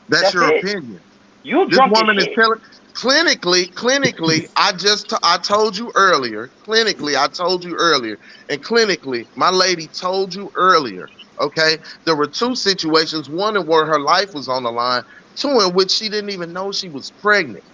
That's your opinion. You This drunk as woman is shit. telling clinically, I told you earlier. Clinically, I told you earlier. And clinically, my lady told you earlier. Okay. There were two situations, one in where her life was on the line, two in which she didn't even know she was pregnant.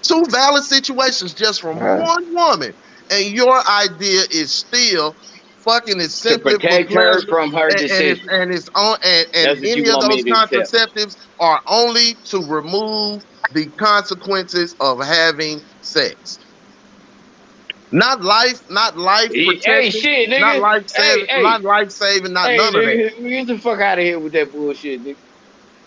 Two valid situations just from one woman. And your idea is still fucking is simply to protect for her pleasure, from her decision. and it's on and That's what any you of want me those to accept. contraceptives are only to remove the consequences of having sex. Not life protection, Hey, shit, nigga. not life saving, not life saving, not hey, none of that. nigga, get the fuck out of here with that bullshit, nigga.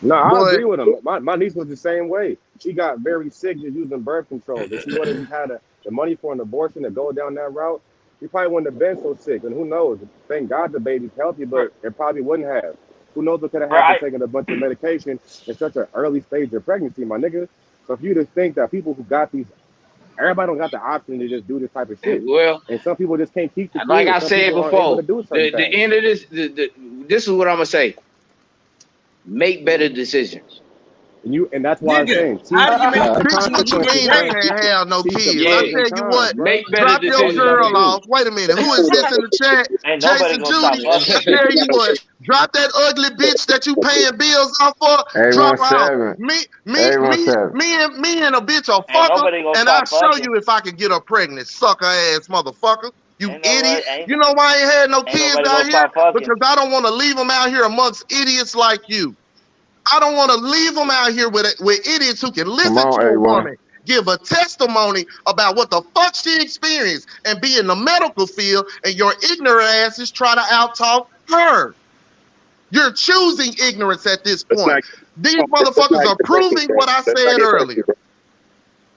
No, I Boy. agree with him. My niece was the same way. She got very sick just using birth control. If she would have just had the money for an abortion to go down that route, she probably wouldn't have been so sick. And who knows? Thank God the baby's healthy, but it probably wouldn't have. Who knows what could have happened taking a bunch of medication in such an early stage of pregnancy, my nigga. So if you just think that people who got these, everybody don't got the option to just do this type of shit. Well, and some people just can't keep the like kids. I Some said people aren't able before, to do certain the things. end of this, this is what I'm gonna say. Make better decisions. And that's why I'm saying, Bitch, what you mean I can't have no kids? I tell you what, drop your girl off. Wait a minute, who is this in the chat? Ain't nobody Jason gonna Judy. stop us. Tell you what, drop that ugly bitch that you paying bills off for. Drop her off. Me and a bitch will fuck her, nobody gonna and I'll stop show fucking. you if I can get her pregnant, sucker ass motherfucker. You Ain't no idiot. way- ain't- You know why I ain't had no ain't kids nobody out gonna here? stop fucking. Because I don't want to leave them out here amongst idiots like you. I don't want to leave them out here with idiots who can listen to a woman give a testimony about what the fuck she experienced and be in the medical field, and your ignorant asses try to out-talk her. You're choosing ignorance at this point. These motherfuckers are proving what I said earlier.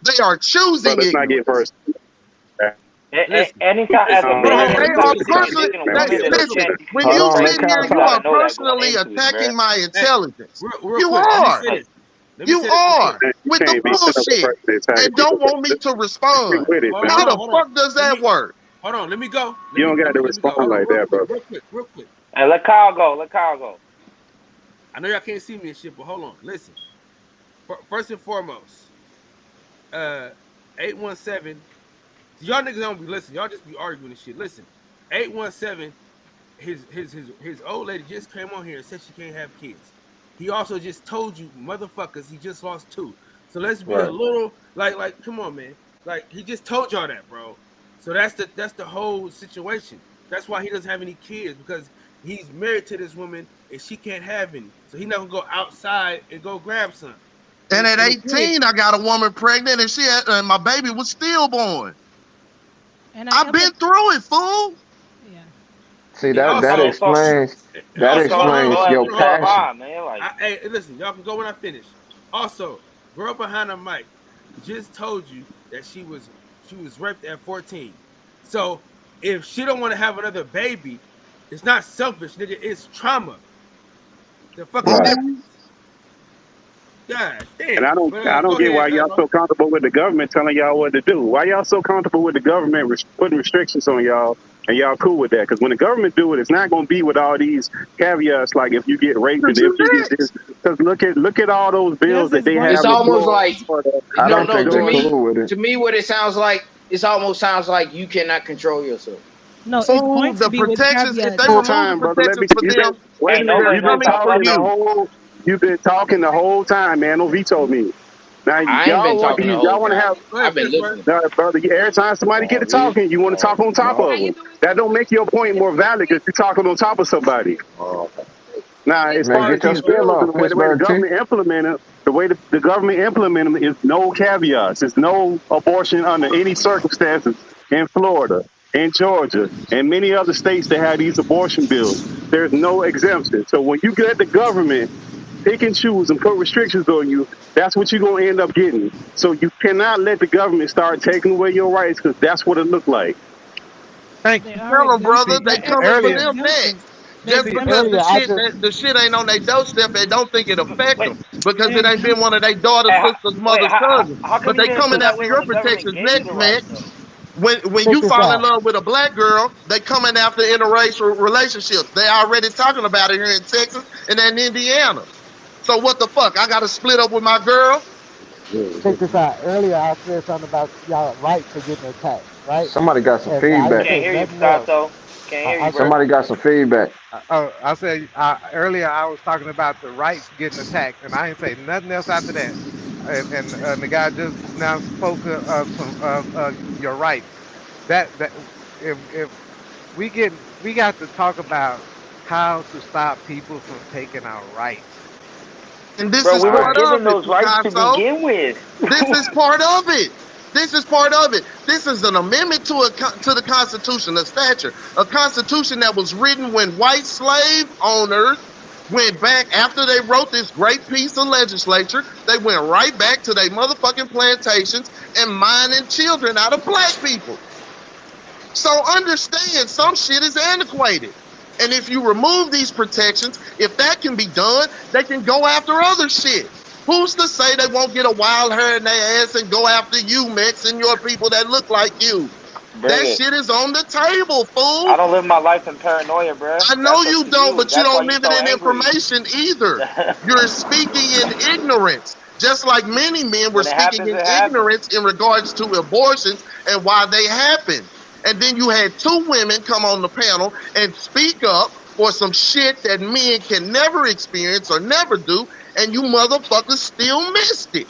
They are choosing ignorance. Anytime as a man, They are personally, listen, when you sit here, you are personally attacking my intelligence. You are. You are with the bullshit and don't want me to respond. How the fuck does that work? Hold on, let me go. You don't got to respond like that, bro. Real quick. Hey, let Kyle go. I know y'all can't see me and shit, but hold on. Listen. First and foremost, 817. Y'all niggas don't be listening. Y'all just be arguing and shit. Listen, 817. His old lady just came on here and said she can't have kids. He also just told you, motherfuckers, he just lost 2. So let's be a little like, come on, man. Like he just told y'all that, bro. So that's the whole situation. That's why he doesn't have any kids, because he's married to this woman and she can't have any. So he's not gonna go outside and go grab some. And at 18, I got a woman pregnant, and my baby was stillborn. And I've been through it, fool. See that explains your passion. Man, hey, listen, y'all can go when I finish. Also, girl behind the mic just told you that she was raped at 14. So if she don't want to have another baby, it's not selfish, nigga. It's trauma. The fucking God damn. And I don't get why y'all so comfortable with the government telling y'all what to do. Why y'all so comfortable with the government putting restrictions on y'all, and y'all cool with that? Because when the government do it, it's not going to be with all these caveats like if you get raped and if you get this. Because look at all those bills that they have. It's almost like I don't think they're cool with it. To me, what it sounds like, it almost sounds like you cannot control yourself. No, it's going to be with protections. If they Full time, brother. Let me. You've been talking the whole time, man. No veto me. Now y'all want to have. I've been listening, brother. Every time somebody get to talking, you want to talk on top of them. That don't make your point more valid because you're talking on top of somebody. Now, as far as these bills, the way the government implemented, the way the government implemented them is no caveats. It's no abortion under any circumstances in Florida, in Georgia, and many other states that have these abortion bills. There's no exemption. So when you get the government pick and choose and put restrictions on you, that's what you're going to end up getting. So you cannot let the government start taking away your rights, because that's what it looked like. Thank you. Tell them, brother, they coming for them next. Just because the shit ain't on their doorstep, they don't think it affect them because it ain't been one of their daughters, sisters, mothers, cousins. But they coming after your protections next, man. When you fall in love with a black girl, they coming after interracial relationships. They already talking about it here in Texas and in Indiana. So what the fuck? I gotta split up with my girl? Check this out. Earlier I said something about y'all rights for getting attacked, right? Somebody got some feedback. Can't hear you, Picasso. Can't hear you, bro. Somebody got some feedback. I said earlier I was talking about the rights getting attacked, and I ain't say nothing else after that. And the guy just now spoke of your rights. That if we got to talk about how to stop people from taking our rights. And this is part of those rights to begin with. This is part of it. This is part of it. This is an amendment to the Constitution, a statute, a Constitution that was written when white slave owners went back after they wrote this great piece of legislature. They went right back to their motherfucking plantations and mining children out of black people. So understand, some shit is antiquated. And if you remove these protections, if that can be done, they can go after other shit. Who's to say they won't get a wild hair in their ass and go after you, Mex, and your people that look like you? That shit is on the table, fool. I don't live my life in paranoia, bro. I know you don't, but you don't live it in information either. You're speaking in ignorance. Just like many men were speaking in ignorance in regards to abortions and why they happen. And then you had 2 women come on the panel and speak up for some shit that men can never experience or never do, and you motherfuckers still missed it.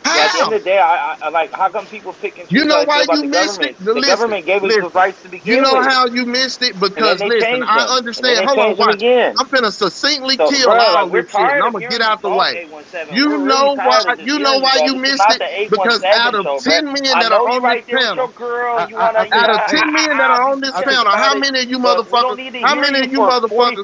How? At the end of the day, I like, how come people pick and choose? You know why you missed it? The government gave us the rights to begin with. You know how you missed it? Because listen, I understand. Hold on, watch. I'm finna succinctly kill all this shit, and I'm gonna get out the way. You know why? You know why you missed it? Because out of 10 men that are on this panel, out of 10 men that are on this panel, how many of you motherfuckers? How many of you motherfuckers?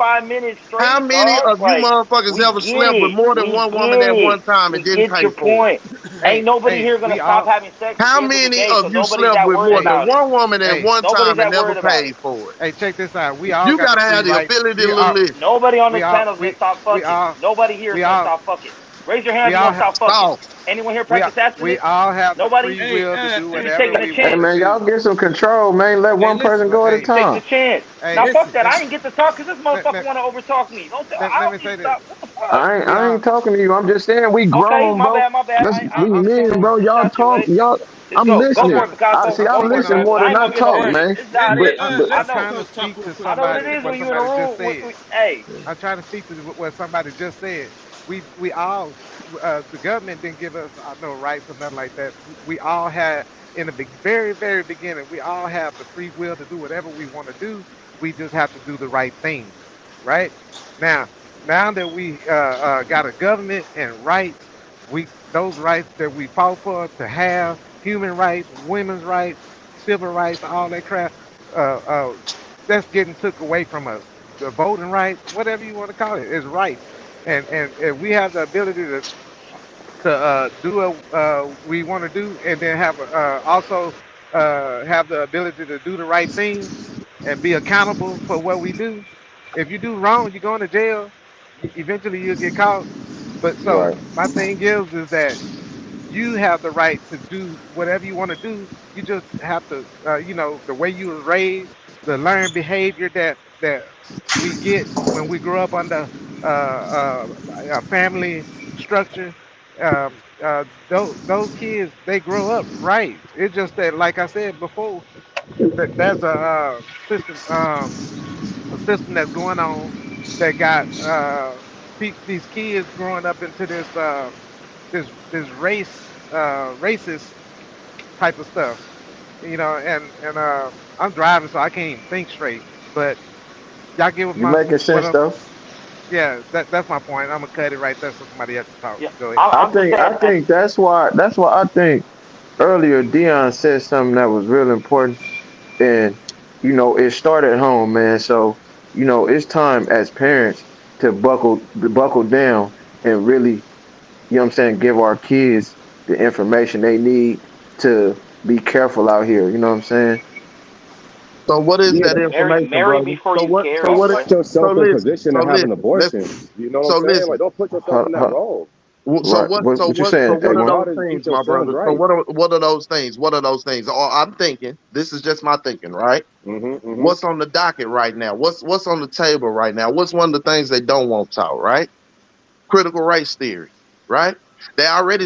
How many of you motherfuckers ever slept with more than one woman at one time and didn't pay for it? Ain't nobody here gonna stop having sex. How many of you slept with more than one woman at one time and never paid for it? Hey, check this out. We all you gotta have the ability to live. Nobody on this panel is gonna stop fucking. Nobody here is gonna stop fucking. Raise your hand We if you all want to have stop fucking. Stop. Anyone here we practice we abstinence? all have the Nobody? free will to do You whatever taking a we Hey want to chance. man, y'all do. get some control, man. Let one person But go at a hey, Take the time. chance. hey, Now fuck that. let, I ain't get to talk because this let, motherfucker let, want to overtalk me. Don't. let, I let me don't need say to this. stop. What the fuck? We I all ain't talking to you. I'm just saying we Okay, grown, my bro. bad. My bad. Let's I, we I'm you men, know, saying bro. Y'all got you, talk. buddy. Y'all. Let's I'm go. Go I'm for listening. it, I'm Picasso. I Go speaking for what it, listen I man. more I than ain't I gonna get talk, no head. man. It's how it But is. I I'm know. trying to speak to I know what somebody it is what when you in a somebody just room. said. Hey, I'm trying to speak to what somebody just said. We all the government didn't give us no rights or nothing like that. We all had in the very very beginning. We all have the free will to do whatever we want to do. We just have to do the right thing, right? Now, now that we got a government and rights, we those rights that we fought for to have human rights, women's rights, civil rights, all that crap. Uh, uh, that's getting took away from us the voting rights, whatever you want to call it, is rights, and we have the ability to do what we want to do, and then have also have the ability to do the right thing and be accountable for what we do. If you do wrong, you're going to jail. Eventually, you'll get caught. But so right. my thing is that you have the right to do whatever you want to do. You just have to, the way you were raised, the learned behavior that we get when we grow up under a family structure. Those kids, they grow up right. It's just that, like I said before, that there's a system that's going on that got these kids growing up into this racist type of stuff, and I'm driving, so I can't even think straight. But y'all get You making what sense I'm. though. Yeah, that's my point. I'm gonna cut it right there so somebody else can talk. yeah. Go ahead. I'm just I saying. think that's why I think earlier Dion said something that was real important, and it started at home, man. So it's time as parents to buckle down and really, what I'm saying, give our kids the information they need to be careful out here. You know what I'm saying? So what is Yeah, that information, Marry brother? before So you what? So carry, don't what? boy. put yourself So in listen. position So to have an listen. Let's. abortion. You know what So I'm saying? listen. Like, don't put yourself Huh, in that huh, role. So right. what? So What you what? So saying, Your what are A1? those daughter, get things, your my sons brother? So right. what are those things? What are those things? Oh, I'm thinking. This is just my thinking, right? Mm-hmm. What's on the docket right now? What's on the table right now? What's one of the things they don't want taught, right? Critical race theory, right?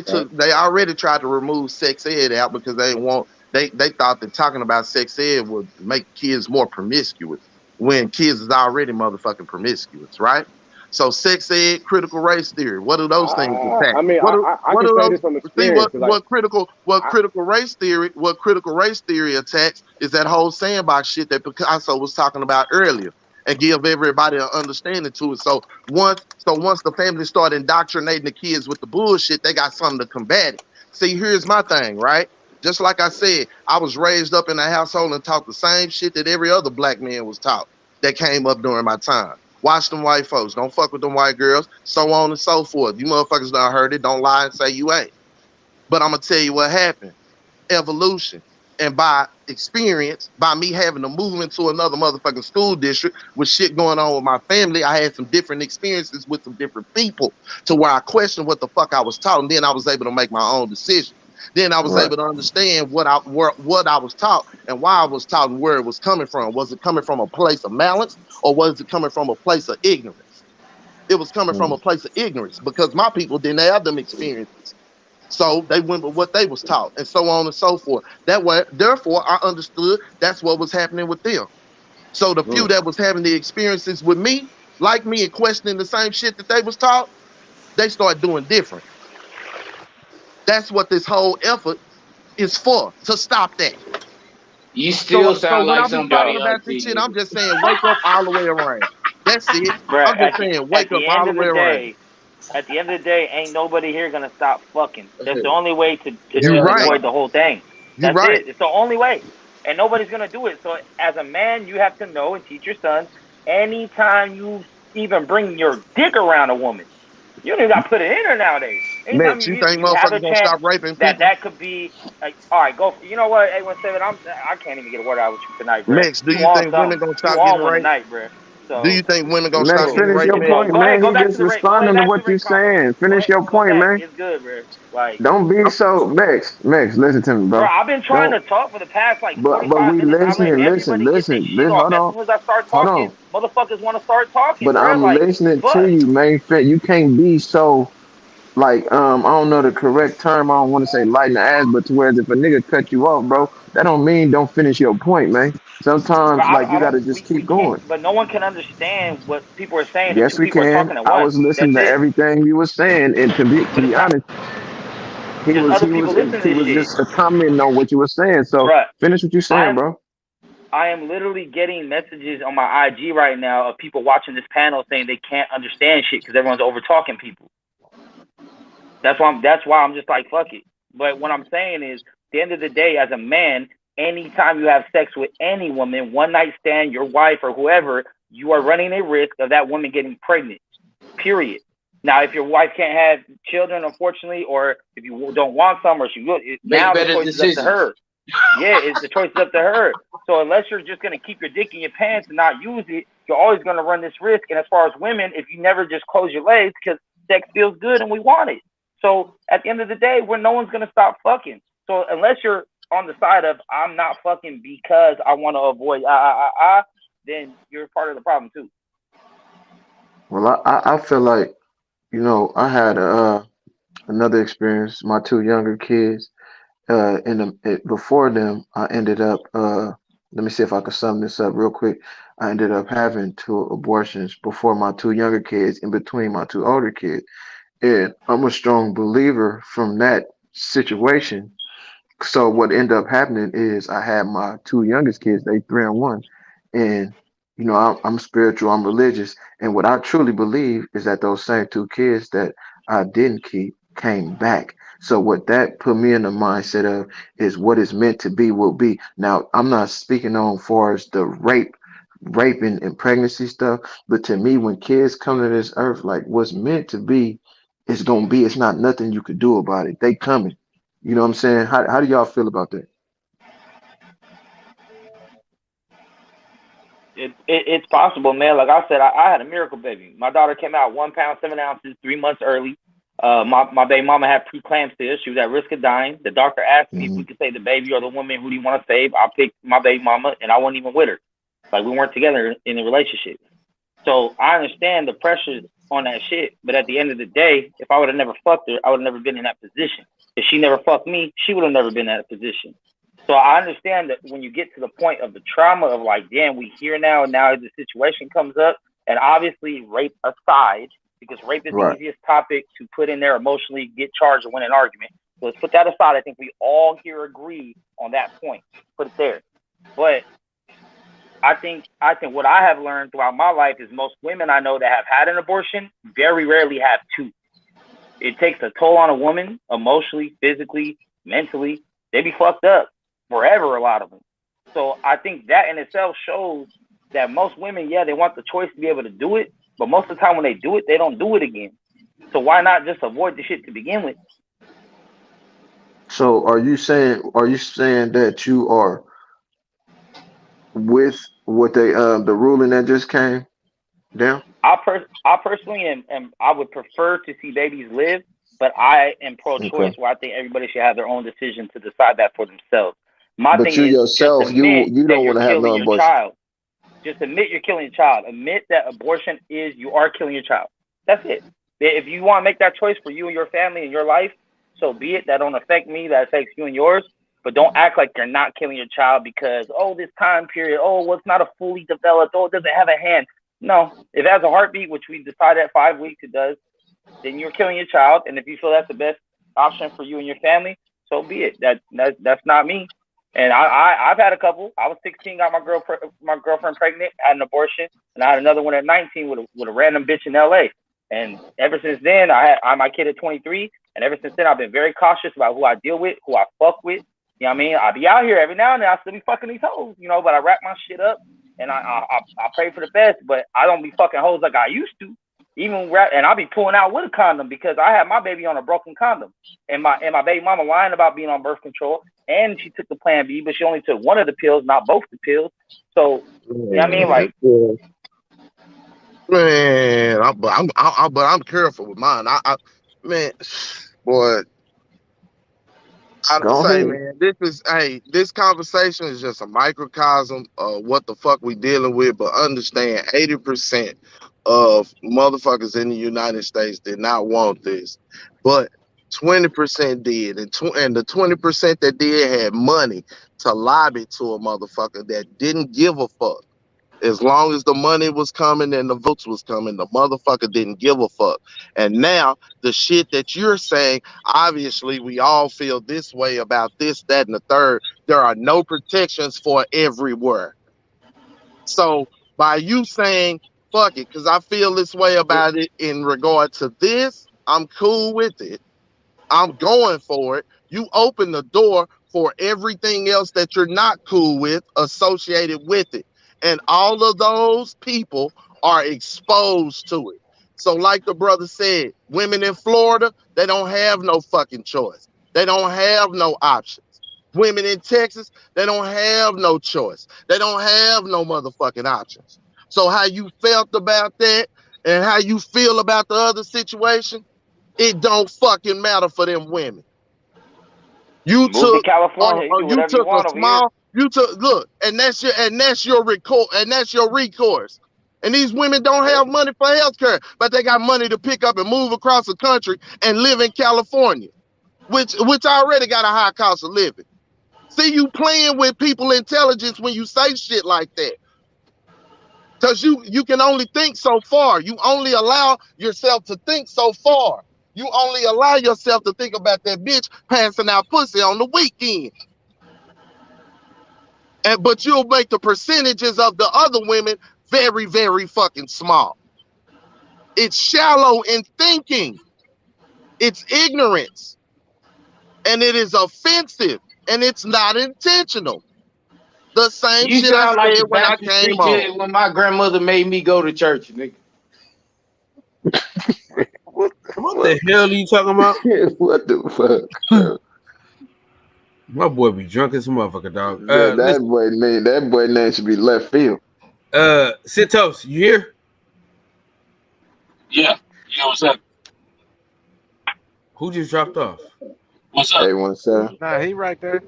Right. They already tried to remove sex ed out because they thought that talking about sex ed would make kids more promiscuous when kids is already motherfucking promiscuous, right? So sex ed, critical race theory, what do those things attack? I mean, I What can are say those this from see experience because, like, I, what critical race theory attacks is that whole sandbox shit that Picasso was talking about earlier and give everybody an understanding to it. So once the family start indoctrinating the kids with the bullshit, they got something to combat it. See, here's my thing, right? Just like I said, I was raised up in a household and taught the same shit that every other black man was taught that came up during my time. Watch them white folks. Don't fuck with them white girls. So on and so forth. You motherfuckers done heard it. Don't lie and say you ain't. But I'm gonna tell you what happened. Evolution. And by experience, by me having to move into another motherfucking school district with shit going on with my family, I had some different experiences with some different people to where I questioned what the fuck I was taught. And then I was able to make my own decision. Then I was Right. able to understand what I was taught and why I was taught and where it was coming from. Was it coming from a place of malice or was it coming from a place of ignorance? It was coming from Mm. a place of ignorance because my people didn't have them experiences. So they went with what they was taught, and so on and so forth. That way, therefore, I understood that's what was happening with them. So the few mm, that was having the experiences with me, like me, and questioning the same shit that they was taught, they start doing different. That's what this whole effort is for, to stop that. You So, still so sound when like I be talking somebody about auntie, this shit, I'm nigga. just saying, wake up all the way around. That's it. Bruh, I'm just saying, at wake up the all end the of way the around. day, ain't nobody here gonna stop fucking. That's the only way to You just right. avoid the whole thing. You That's right. it. It's the only way, and nobody's gonna do it. So as a man, you have to know and teach your sons. Anytime you even bring your dick around a woman, you don't even got to put it in her nowadays. Anytime Next, you you think you have a motherfuckers gonna chance stop raping that people? could be like, all right, go. You know what, A17, I can't even get a word out with you tonight, bro. Next, do You you on think women something? gonna You stop getting on one raped? tonight, bro. Do you think women gonna Max, stop getting finish raped your again? point, man. He just responding to what you saying. Finish your point, man. It's good, bro. Like, Don't be so Max. Max, listen to me, bro, bro. I've been trying to Don't. talk for the past like But 45 we minutes. I let listening. everybody get their shit off. Hold As on. soon as I start Hold talking, on. motherfuckers want to start talking, But bro. I'm Like, listening to fuck. you, man. You can't be so like I don't know the correct term. I don't want to say light in the ass, but to where if a nigga cut you off, bro, that don't mean don't finish your point, man. But Sometimes like you I don't. gotta just We keep can't. going. But no one can understand what people are saying if Yes, two we people are can. talking at I once. was That's listening to it. everything you was saying, and to But be it's not. honest, he There's was other he people was listening to he this was shit, just commenting on what you were saying. So bro. finish what you're saying, bro. I am literally getting messages on my IG right now of people watching this panel saying they can't understand shit because everyone's over talking people. That's why I'm just like, fuck it. But what I'm saying is, at the end of the day, as a man, anytime you have sex with any woman, one night stand, your wife or whoever, you are running a risk of that woman getting pregnant. Period. Now, if your wife can't have children, unfortunately, or if you don't want some, or now the choice is up to her. Yeah, the choice is up to her. So unless you're just gonna keep your dick in your pants and not use it, you're always gonna run this risk. And as far as women, if you never just close your legs, because sex feels good and we want it. So at the end of the day, no one's gonna stop fucking. So unless you're on the side of I'm not fucking because I want to avoid then you're part of the problem too. Well, I feel like I had another experience. My two younger kids. Before them, I ended up. Let me see if I can sum this up real quick. I ended up having two abortions before my two younger kids, in between my two older kids, and I'm a strong believer from that situation. So what ended up happening is I had my two youngest kids, they 3 and 1, and I'm spiritual, I'm religious, and what I truly believe is that those same two kids that I didn't keep came back. So what that put me in the mindset of is what is meant to be will be. Now I'm not speaking on far as the raping and pregnancy stuff, but to me, when kids come to this earth, like what's meant to be is gonna be. It's not nothing you could do about it. They coming. You know what I'm saying? How do y'all feel about that? It's possible, man. Like I said, I had a miracle baby. My daughter came out 1 pound 7 ounces 3 months early. My baby mama had preeclampsia. She was at risk of dying. The doctor asked me if we could save the baby or the woman. Who do you want to save? I picked my baby mama, and I wasn't even with her. Like we weren't together in a relationship. So I understand the pressures on that shit. But at the end of the day, if I would have never fucked her, I would have never been in that position. If she never fucked me, she would have never been in that position. So I understand that when you get to the point of the trauma of like, damn, we here now, and now the situation comes up, and obviously rape aside, because rape is the easiest topic to put in there emotionally, get charged, and win an argument. So let's put that aside. I think we all here agree on that point. Put it there. But I think what I have learned throughout my life is most women I know that have had an abortion very rarely have two. It takes a toll on a woman emotionally, physically, mentally. They be fucked up forever, a lot of them. So I think that in itself shows that most women, yeah, they want the choice to be able to do it, but most of the time when they do it, they don't do it again. So why not just avoid the shit to begin with? So are you saying that you are with what the ruling that just came down? I personally am I would prefer to see babies live, but I am pro-choice, Okay. where I think everybody should have their own decision to decide that for themselves. My But thing you is just yourself, admit you that don't you're want to have killing no your abortion. child. Just admit you're killing your child. Admit that abortion you are killing your child. That's it. If you want to make that choice for you and your family and your life, so be it. That don't affect me. That affects you and yours. But don't act like you're not killing your child because, this time period, well, it's not a fully developed, it doesn't have a hand. No, if it has a heartbeat, which we decided at 5 weeks it does, then you're killing your child. And if you feel that's the best option for you and your family, so be it. That's not me. And I've had a couple. I was 16, got my girlfriend pregnant, had an abortion, and I had another one at 19 with a random bitch in LA. And ever since then, I had my kid at 23, and ever since then, I've been very cautious about who I deal with, who I fuck with. You know what I mean? I be out here every now and then. I still be fucking these hoes, but I wrap my shit up and I pray for the best. But I don't be fucking hoes like I used to. And I'll be pulling out with a condom because I had my baby on a broken condom, and my baby mama lying about being on birth control, and she took the Plan B, but she only took one of the pills, not both the pills. So you know what I mean? Like, Man, I'm careful with mine. Man, boy, I Go say, ahead. man, this conversation is just a microcosm of what the fuck we dealing with. But understand, 80% of motherfuckers in the United States did not want this, but 20% did, and the 20% that did had money to lobby to a motherfucker that didn't give a fuck. As long as the money was coming and the votes was coming, the motherfucker didn't give a fuck. And now the shit that you're saying, obviously we all feel this way about this, that, and the third. There are no protections for everywhere. So by you saying fuck it, because I feel this way about it in regard to this, I'm cool with it. I'm going for it. You open the door for everything else that you're not cool with associated with it. And all of those people are exposed to it. So, like the brother said, women in Florida, they don't have no fucking choice. They don't have no options. Women in Texas, they don't have no choice. They don't have no motherfucking options. So, how you felt about that and how you feel about the other situation, it don't fucking matter for them women. You Move to took, California. You do you whatever you took a want over here. small, you took, look, and that's your recourse. And these women don't have money for healthcare, but they got money to pick up and move across the country and live in California, which already got a high cost of living. See, you playing with people's intelligence when you say shit like that. Because you can only think so far. You only allow yourself to think so far. You only allow yourself to think about that bitch passing out pussy on the weekend. But you'll make the percentages of the other women very, very fucking small. It's shallow in thinking. It's ignorance. And it is offensive. And it's not intentional. The same You shit I sound like said the when I Baptist came preacher on. when my grandmother made me go to church, nigga. What the hell are you talking about? What the fuck? My boy be drunk as a motherfucker, dog. that Listen, boy name should be left field. Santos, you here? Yeah. Yeah, what's up? Who just dropped off? What's up? 817. Nah, he right there.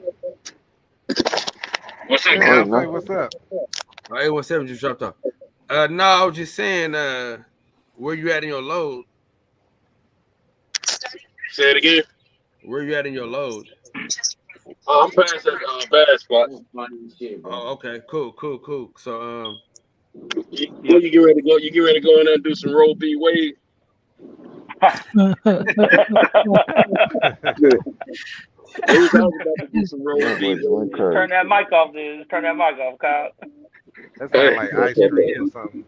What's up, Yeah, Cal? I say what's up. 817 just dropped off. No, I was just saying, where you at in your load? Say it again. Where you at in your load? I'm past that bad spot. Oh, okay, cool. So, You get ready to go. You get ready to go in there and do some Roe v. Wade. We was talking about to do some Roe v. Wade. Turn that mic off, dude. Turn that mic off, Kyle. That sounds like ice cream or something.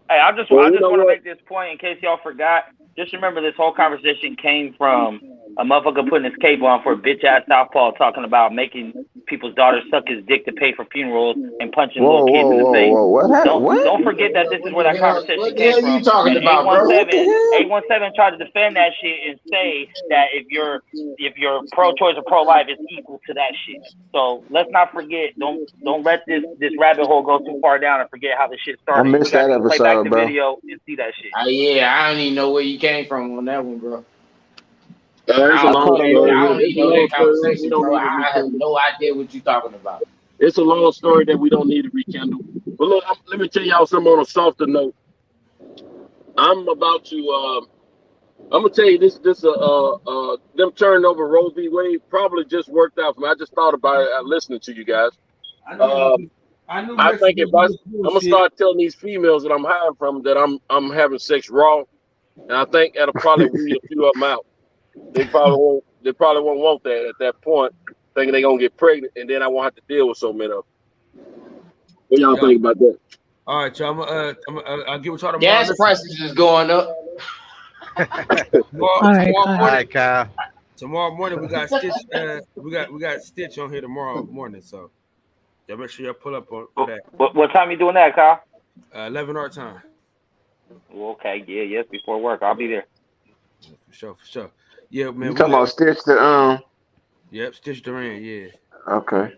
Hey, I just want to make this point in case y'all forgot. Just remember, this whole conversation came from a motherfucker putting his cape on for a bitch ass Southpaw talking about making people's daughters suck his dick to pay for funerals and punching little kids in the face. Don't forget that this is where that conversation came from. You talking about, bro? 817 tried to defend that shit and say that if you're pro-choice or pro-life, it's equal to that shit. So let's not forget. Don't let this rabbit hole go too far down and forget how the shit started. I missed that play back episode, the bro. video and see that shit. Yeah, I don't even know where you came from on that one, bro. It's a long story. I don't even know that conversation, bro. I have no idea what you're talking about. It's a long story that we don't need to rekindle. But look, let me tell y'all something on a softer note. I'm about to. I'm gonna tell you this. Them turning over Roe v. Wade probably just worked out for me. I just thought about it listening to you guys. I think if I'm gonna start telling these females that I'm hiring from that I'm having sex raw, and I think that'll probably weed a few of them out. They probably won't want that at that point, thinking they're gonna get pregnant, and then I won't have to deal with so many of them. What y'all think about that? all right, y'all. I'll get with y'all tomorrow. Gas prices is going up. All right, Kyle. Tomorrow morning we got Stitch. We got Stitch on here tomorrow morning. So y'all make sure y'all pull up for that. What time you doing that, Kyle? 11 our time. Okay, yes, before work. I'll be there. For sure. Yeah, man. You talking about Stitch the Yep, Stitch Duran. Yeah. Okay.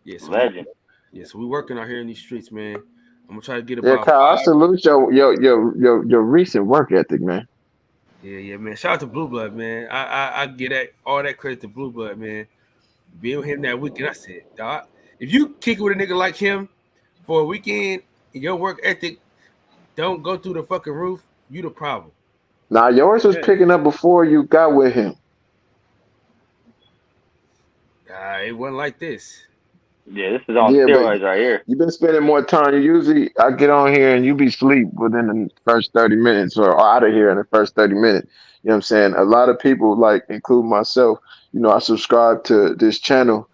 Yes. Legend. Yeah, so we working out here in these streets, man. I'm gonna try to get Yeah, about Kyle, I 5. salute your recent work ethic, man. Yeah, man. Shout out to Blue Blood, man. I get all that credit to Blue Blood, man. Being with him that weekend, I said, dog, if you kick it with a nigga like him for a weekend, and your work ethic don't go through the fucking roof, you the problem. Now yours was picking up before you got with him. It wasn't like this. Yeah, this is on Yeah, but steroids right here. you've been spending more time. Usually, I get on here and you be asleep within the first 30 minutes or out of here in the first 30 minutes. You know what I'm saying? A lot of people, like including myself, I subscribe to this channel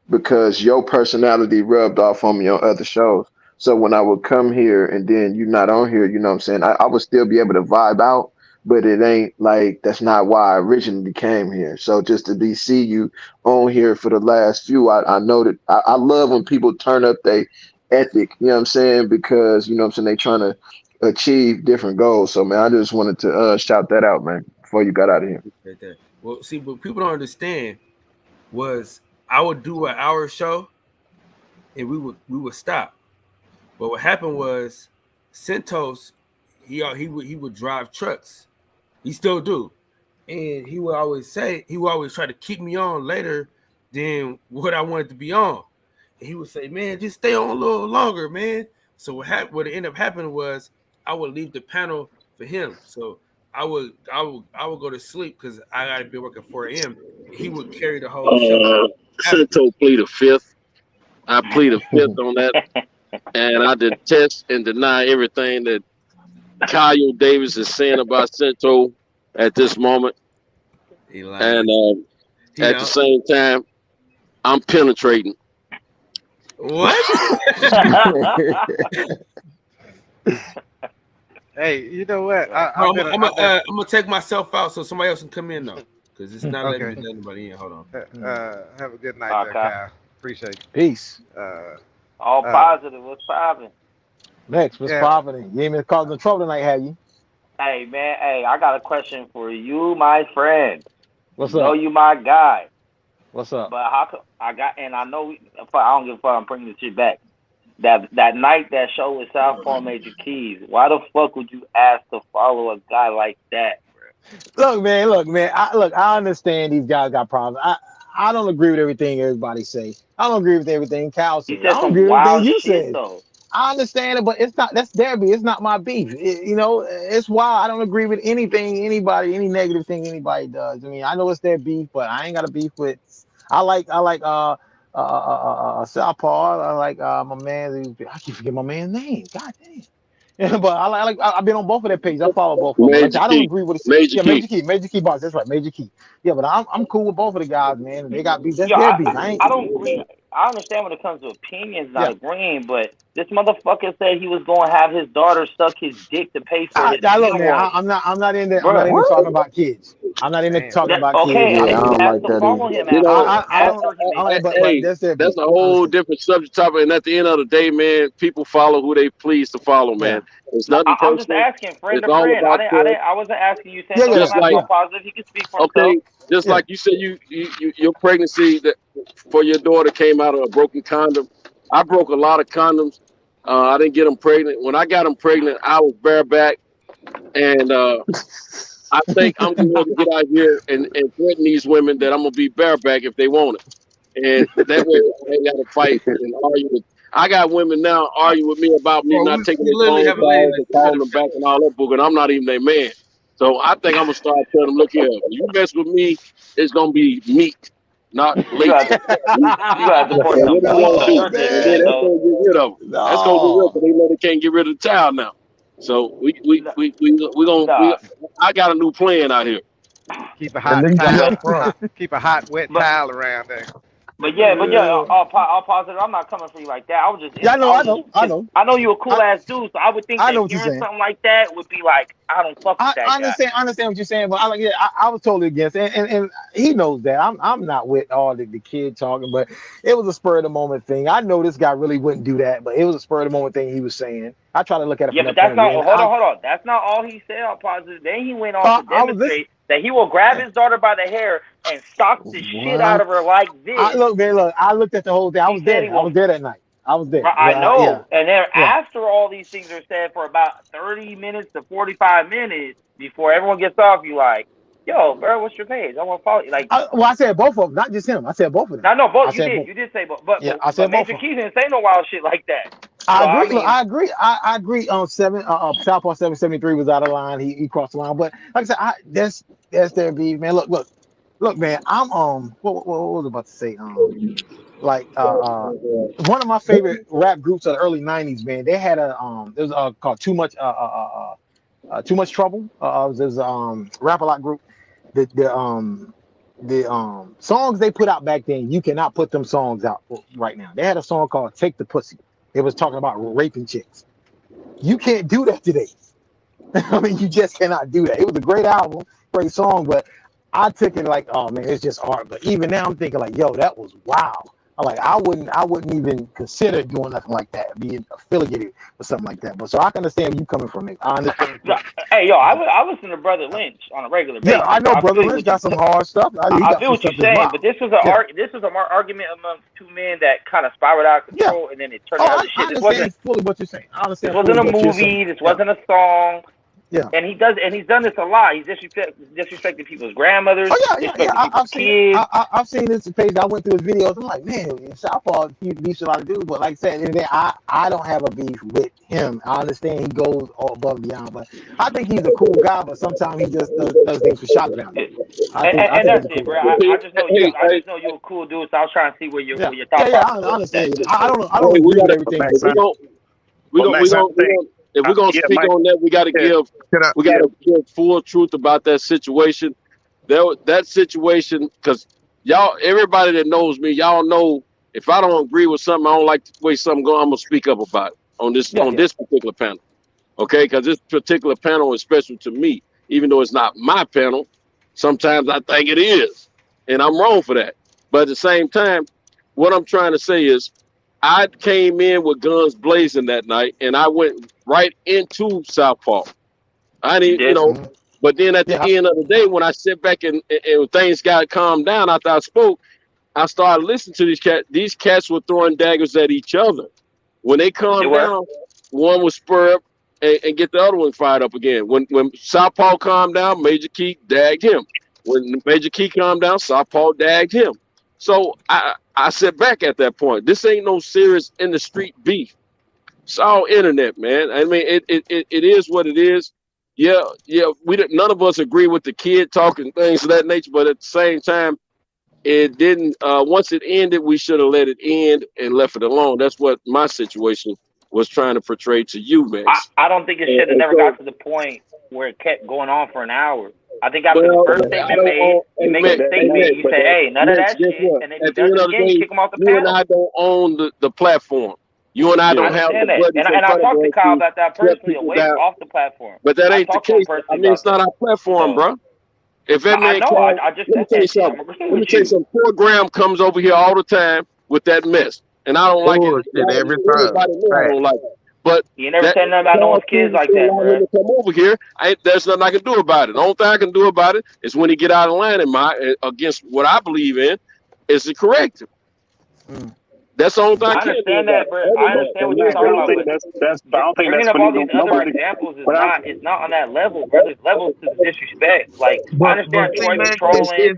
because your personality rubbed off on me on other shows. So when I would come here and then you're not on here, you know what I'm saying? I would still be able to vibe out, but it ain't like that's not why I originally came here. So just to see you on here for the last few, I know that I love when people turn up their ethic, you know what I'm saying? Because, you know what I'm saying, they trying to achieve different goals. So, man, I just wanted to shout that out, man, before you got out of here. Right there. Well, see, what people don't understand was I would do an hour show and we would stop. But what happened was Centos, he would drive trucks. He still do. And he would always try to keep me on later than what I wanted to be on. And he would say, man, just stay on a little longer, man. So what ended up happening was I would leave the panel for him. So I would go to sleep because I gotta be working 4 a.m. He would carry the whole show. Cinto plead a fifth. I plead a fifth on that. And I detest and deny everything that Kyle Davis is saying about Cinto at this moment. And at the same time, I'm penetrating. What? Hey, you know what? I'm gonna take myself out so somebody else can come in though, because it's not Okay. letting anybody in. Hold on. Have a good night, there, Kyle. Appreciate you. Peace. All positive. What's poppin'? Next, what's popping? You ain't been causing trouble tonight, have you? Hey, man. Hey, I got a question for you, my friend. What's I know up? you my guy. What's up? But how come I know I don't give a fuck. I'm bringing this shit back. That night that show with Southpaw Major Keys. Why the fuck would you ask to follow a guy like that? Look, man. I understand these guys got problems. I don't agree with everything everybody say. I don't agree with everything Cal says. He I said don't some agree with wild everything you shit said. though. I understand it, but that's their beef. It's not my beef. It's why I don't agree with anything any negative thing anybody does. I mean, I know it's their beef, but I ain't got a beef with. I like Southpaw. I like my man. I keep forgetting my man's name. God damn. Yeah, but I've been on both of their pages. I follow both of them. Like, I don't agree with it. Major Key boss. That's right, Major Key. Yeah, but I'm cool with both of the guys, man. They got beef. That's Yo, their beef. I don't agree. I understand when it comes to opinions, not agreeing, but this motherfucker said he was going to have his daughter suck his dick to pay for his Look, man, funeral. I'm not into talking about kids. I'm not into talking about Okay, kids. I don't have like to that follow either. him You know, after he made but that's their that's beef. a whole different subject topic. And at the end of the day, man, people follow who they please to follow, man. It's nothing I'm just personal. asking, friend It's to all friend. about I wasn't asking you. Saying just I'm like not positive. He can speak for okay, himself. just like you said, your pregnancy that for your daughter came out of a broken condom. I broke a lot of condoms. I didn't get them pregnant. When I got them pregnant, I was bareback, and I think I'm going to get out here and threaten these women that I'm gonna be bareback if they want it, and that way I ain't got to fight and argue with. I got women now arguing with me about me not taking their literally phone have a lady calls and calling them back and all that book, and I'm not even their man. So I think I'm gonna start telling them, look here, when you mess with me, it's gonna be meat, not You late. got to put And some what they bleach gonna on do? your And dick, then that's Cinto. gonna get rid of them. That's gonna get rid because they know they can't get rid of the child now. So I got a new plan out here. Keep a At least you up front. keep a hot, wet towel around there. But all positive. I'm not coming for you like that. I was just, Yeah, I know. I know you a cool ass dude, so I would think I that know what you're hearing saying. something like that would be like, I don't fuck with that I guy. understand what you're saying, but I was totally against it, and he knows that. I'm not with all the kid talking, but it was a spur of the moment thing. I know this guy really wouldn't do that, but it was a spur of the moment thing he was saying. I try to look at it from But that point that's not. of view. Hold on. That's not all he said. All positive. Then he went on to I was demonstrate that he will grab his daughter by the hair and stalk the shit out of her like this. Look, man, I looked at the whole thing. I was there that night. I was there. I know. Yeah. And then Yeah. after all these things are said for about 30 minutes to 45 minutes before everyone gets off, you like, yo, bro, what's your page? I want to follow you. Like, Well, I said both of them, not just him. I said both of them. I know both. I You said did. both. You did say both. But Yeah, I said both Major of them. Key didn't say no wild shit like that. I agree. So, I agree. I agree. Southpaw 773 was out of line. He crossed the line. But like I said, that's their beef, man. Look, man. I'm what was I about to say? One of my favorite rap groups of the early '90s, man. They had there was called Too Much Trouble. There's Rap A Lot group. The songs they put out back then, you cannot put them songs out right now. They had a song called "Take the Pussy." It was talking about raping chicks. You can't do that today. I mean, you just cannot do that. It was a great album, great song, but I took it like, oh man, it's just art. But even now, I'm thinking like, yo, that was wow. I wouldn't even consider doing nothing like that, being affiliated with something like that. But so I can understand where you coming from, Nick. I understand. Hey, yo, I listen to Brother Lynch on a regular basis. Yeah, I know Brother Lynch got some hard stuff. I feel what you're saying, but this was an argument among two men that kind of spiraled out of control, and then it turned out to shit. This wasn't fully what you're saying. I understand. This wasn't a movie. This wasn't a song. Yeah. And he's done this a lot. He's disrespecting people's grandmothers. Oh yeah. I've seen this page. I went through his videos. I'm like, man, Southpaw he beefs a lot of dudes, but like I said, I don't have a beef with him. I understand he goes all above and beyond, but I think he's a cool guy. But sometimes he just does things for shock value. And that's it, bro. I just know you're a cool dude. So I was trying to see where your thoughts are. Yeah, I understand. I don't agree with everything. If we're gonna speak on that, we got to give full truth about that situation. That situation, because everybody that knows me, y'all know if I don't agree with something, I don't like the way something going, I'm gonna speak up about it on this particular panel. Okay, because this particular panel is special to me, even though it's not my panel. Sometimes I think it is, and I'm wrong for that. But at the same time, what I'm trying to say is, I came in with guns blazing that night, and I went right into Southpaw. I didn't, but then at the end of the day, when I sit back and things got calmed down after I spoke, I started listening to these cats. These cats were throwing daggers at each other. When they calmed down, one would spur up and get the other one fired up again. When Southpaw calmed down, Major Key dagged him. When Major Key calmed down, Southpaw dagged him. So I sit back at that point. This ain't no serious in the street beef. It's all internet, man. I mean, it is what it is. Yeah. None of us agree with the kid talking things of that nature, but at the same time, it didn't. Once it ended, we should have let it end and left it alone. That's what my situation was trying to portray to you, man. I don't think it should have never got to the point where it kept going on for an hour. I think after the first statement made, you make a statement, you say, hey, none of that shit, and then at the end of the day, kick them off the you panel. and I don't own the platform. You and I don't have the budget. And I talked to Kyle about that personally off the platform. But that ain't the case. I mean, it's not our platform, bro. If that man let me tell you something. Let me tell you something. Poor Graham comes over here all the time with that mess, and I don't like it. Every time. I don't like it. But you never said nothing about no one's kids like that, bro. Come over here. There's nothing I can do about it. The only thing I can do about it is when he get out of line against what I believe in, is to correct him. That's the only thing I can do. I understand that, bro. I understand what you're talking about. I don't think bringing that's up all these other examples is not on that level, bro. There's levels to disrespect. Like, I understand Troy was trolling. I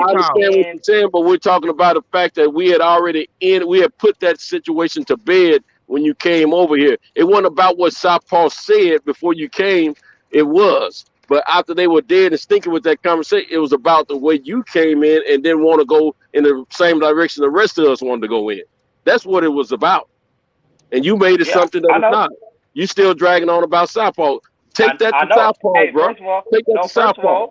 understand what you're saying, but we're talking about the fact that we had put that situation to bed when you came over here. It wasn't about what Southpaw said before you came. It was. But after they were dead and stinking with that conversation, it was about the way you came in and didn't want to go in the same direction the rest of us wanted to go in. That's what it was about. And you made it something that was not. You still dragging on about Southpaw. Take that to Southpaw, bro.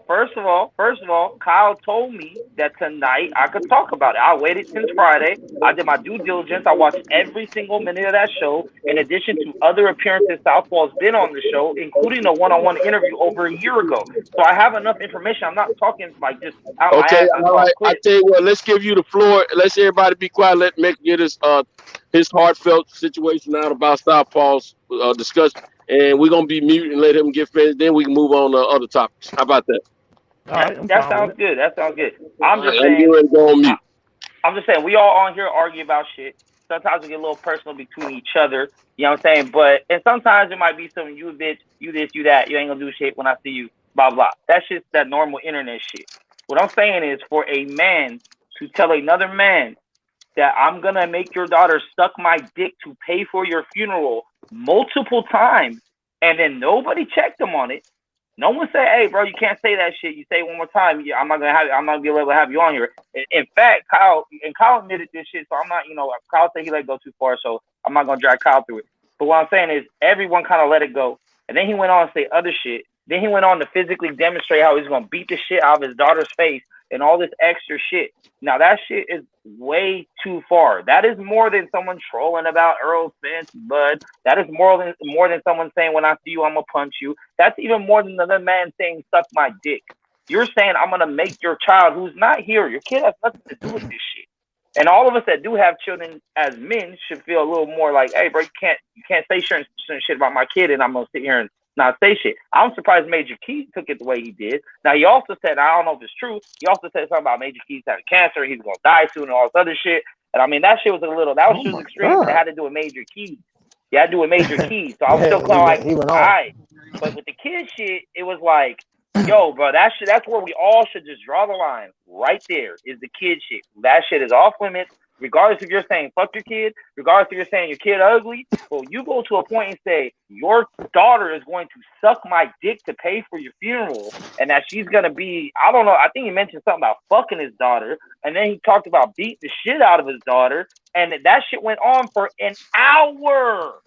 First of all, Kyle told me that tonight I could talk about it. I waited since Friday. I did my due diligence. I watched every single minute of that show, in addition to other appearances Southpaw's been on the show, including a one-on-one interview over a year ago. So I have enough information. I'm not talking like just out my ass. All right. I tell you what, let's give you the floor. Let's everybody be quiet. Let Mick get his heartfelt situation out about Southpaw's discussion. And we're going to be mute and let him get finished. Then we can move on to other topics. How about that? All right, that sounds good. I'm just saying, we all on here argue about shit. Sometimes we get a little personal between each other. You know what I'm saying? But and sometimes it might be some you a bitch, you this, you that. You ain't gonna do shit when I see you. Blah blah. That's just that normal internet shit. What I'm saying is for a man to tell another man that I'm gonna make your daughter suck my dick to pay for your funeral multiple times, and then nobody checked him on it. No one said, "Hey, bro, you can't say that shit. You say it one more time, I'm not gonna be able to have you on here." In fact, Kyle admitted this shit, so I'm not, Kyle said he let it go too far, so I'm not gonna drag Kyle through it. But what I'm saying is, everyone kind of let it go, and then he went on to say other shit. Then he went on to physically demonstrate how he's gonna beat the shit out of his daughter's face and all this extra shit. Now that shit is way too far. That is more than someone trolling about Earl Spence, bud. That is more than someone saying, "When I see you, I'm gonna punch you." That's even more than another man saying, "Suck my dick." You're saying, "I'm gonna make your child who's not here." Your kid has nothing to do with this shit. And all of us that do have children as men should feel a little more like, "Hey, bro, you can't say certain shit about my kid, and I'm gonna sit here and not say shit." I'm surprised Major Keys took it the way he did. Now, he also said, I don't know if it's true, he also said something about Major Keys having cancer, he's going to die soon, and all this other shit. And I mean, that shit was just extreme, but it had to do with Major Keys. You had to do with Major Keys. So I was still kind of like, all right. But with the kid shit, it was like, yo, bro, that's where we all should just draw the line. Right there is the kid shit. That shit is off limits. Regardless if you're saying fuck your kid, regardless if you're saying your kid ugly, well, you go to a point and say your daughter is going to suck my dick to pay for your funeral, and that she's gonna be, I don't know, I think he mentioned something about fucking his daughter, and then he talked about beating the shit out of his daughter, and that shit went on for an hour.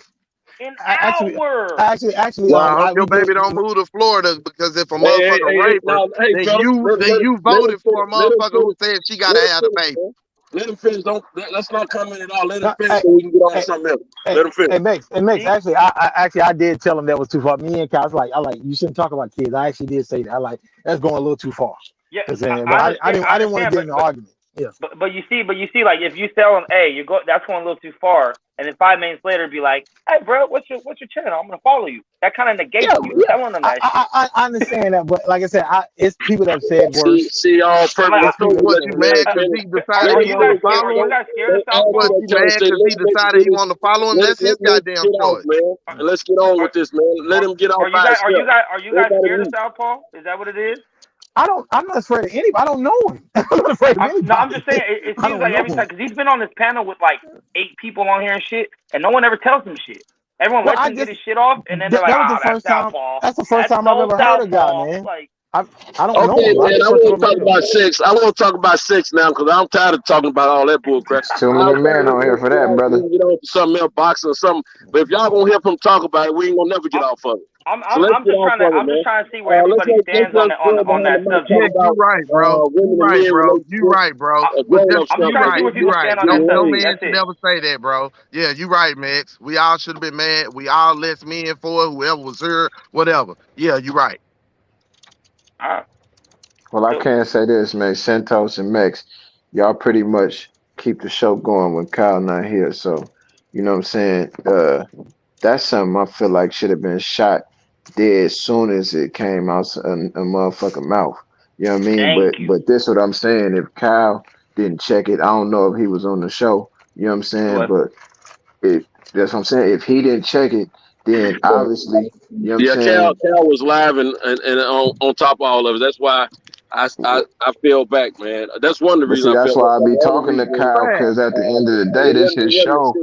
Actually, well, I hope your baby don't move to Florida, because if a motherfucker rape her, then you voted for a motherfucker who said she gotta have the baby. Let him finish. Let's not comment at all. Let him finish so we can get on to something else. Let him finish. It makes. Actually, I did tell him that was too far. Me and Kyle, I like you shouldn't talk about kids. I actually did say that. That's going a little too far. Yeah, I didn't want to get in an argument. Yeah. But you see, like if you tell them, hey, that's going a little too far, and then 5 minutes later be like, hey, bro, what's your channel? I'm gonna follow you. That kind of negates you telling them that shit. I understand that, but like I said, it's people that have said worse. See all purpose. What you mad because he decided he want to follow him? What you mad because he decided he want to follow him? That's his goddamn choice. Let's get on with this, man. Let him get off. Are you guys scared of Southpaw? Is that what it is? I'm not afraid of anybody. I don't know him. I'm not afraid of anybody. No, I'm just saying, it seems like every time, because he's been on this panel with like 8 people on here and shit, and no one ever tells him shit. Everyone lets him get his shit off, and then they're like, that's Southpaw. That's the first time I've ever heard a guy, man. I don't know. Okay, man, I want to talk about sex. I want to talk about sex now because I'm tired of talking about all that bullcrap. Too many men on here for that, brother. We can get on to something else, boxing or something. But if y'all gonna hear him talk about it, we ain't gonna never get off of it. I'm just trying to see where everybody stands on that subject. Yeah, you're right, bro. You're right, bro. You're right. No man should never say that, bro. Yeah, you're right, Max. We all should have been mad. We all less men for it, whoever was here, whatever. Yeah, you're right. Well, I can say this, man. Santos and Max, y'all pretty much keep the show going when Kyle not here. So, you know what I'm saying? That's something I feel like should have been shot dead as soon as it came out a motherfucking mouth. You know what I mean? But this what I'm saying. If Kyle didn't check it, I don't know if he was on the show. You know what I'm saying? But that's what I'm saying. If he didn't check it, then obviously, you know what I'm saying? Cal was live and on top of all of it. That's why I feel back, man. That's one of the reasons. That's why I be talking to Kyle, because at the end of the day, this his show.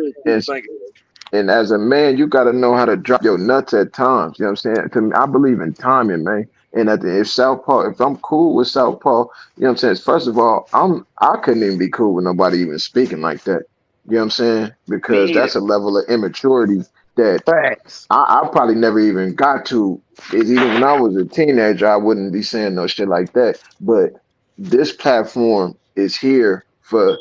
And as a man, you got to know how to drop your nuts at times. You know what I'm saying? To me, I believe in timing, man. And if I'm cool with Southpaw, you know what I'm saying? First of all, I couldn't even be cool with nobody even speaking like that. You know what I'm saying? Because that's a level of immaturity that I probably never even got to. Is even when I was a teenager, I wouldn't be saying no shit like that. But this platform is here for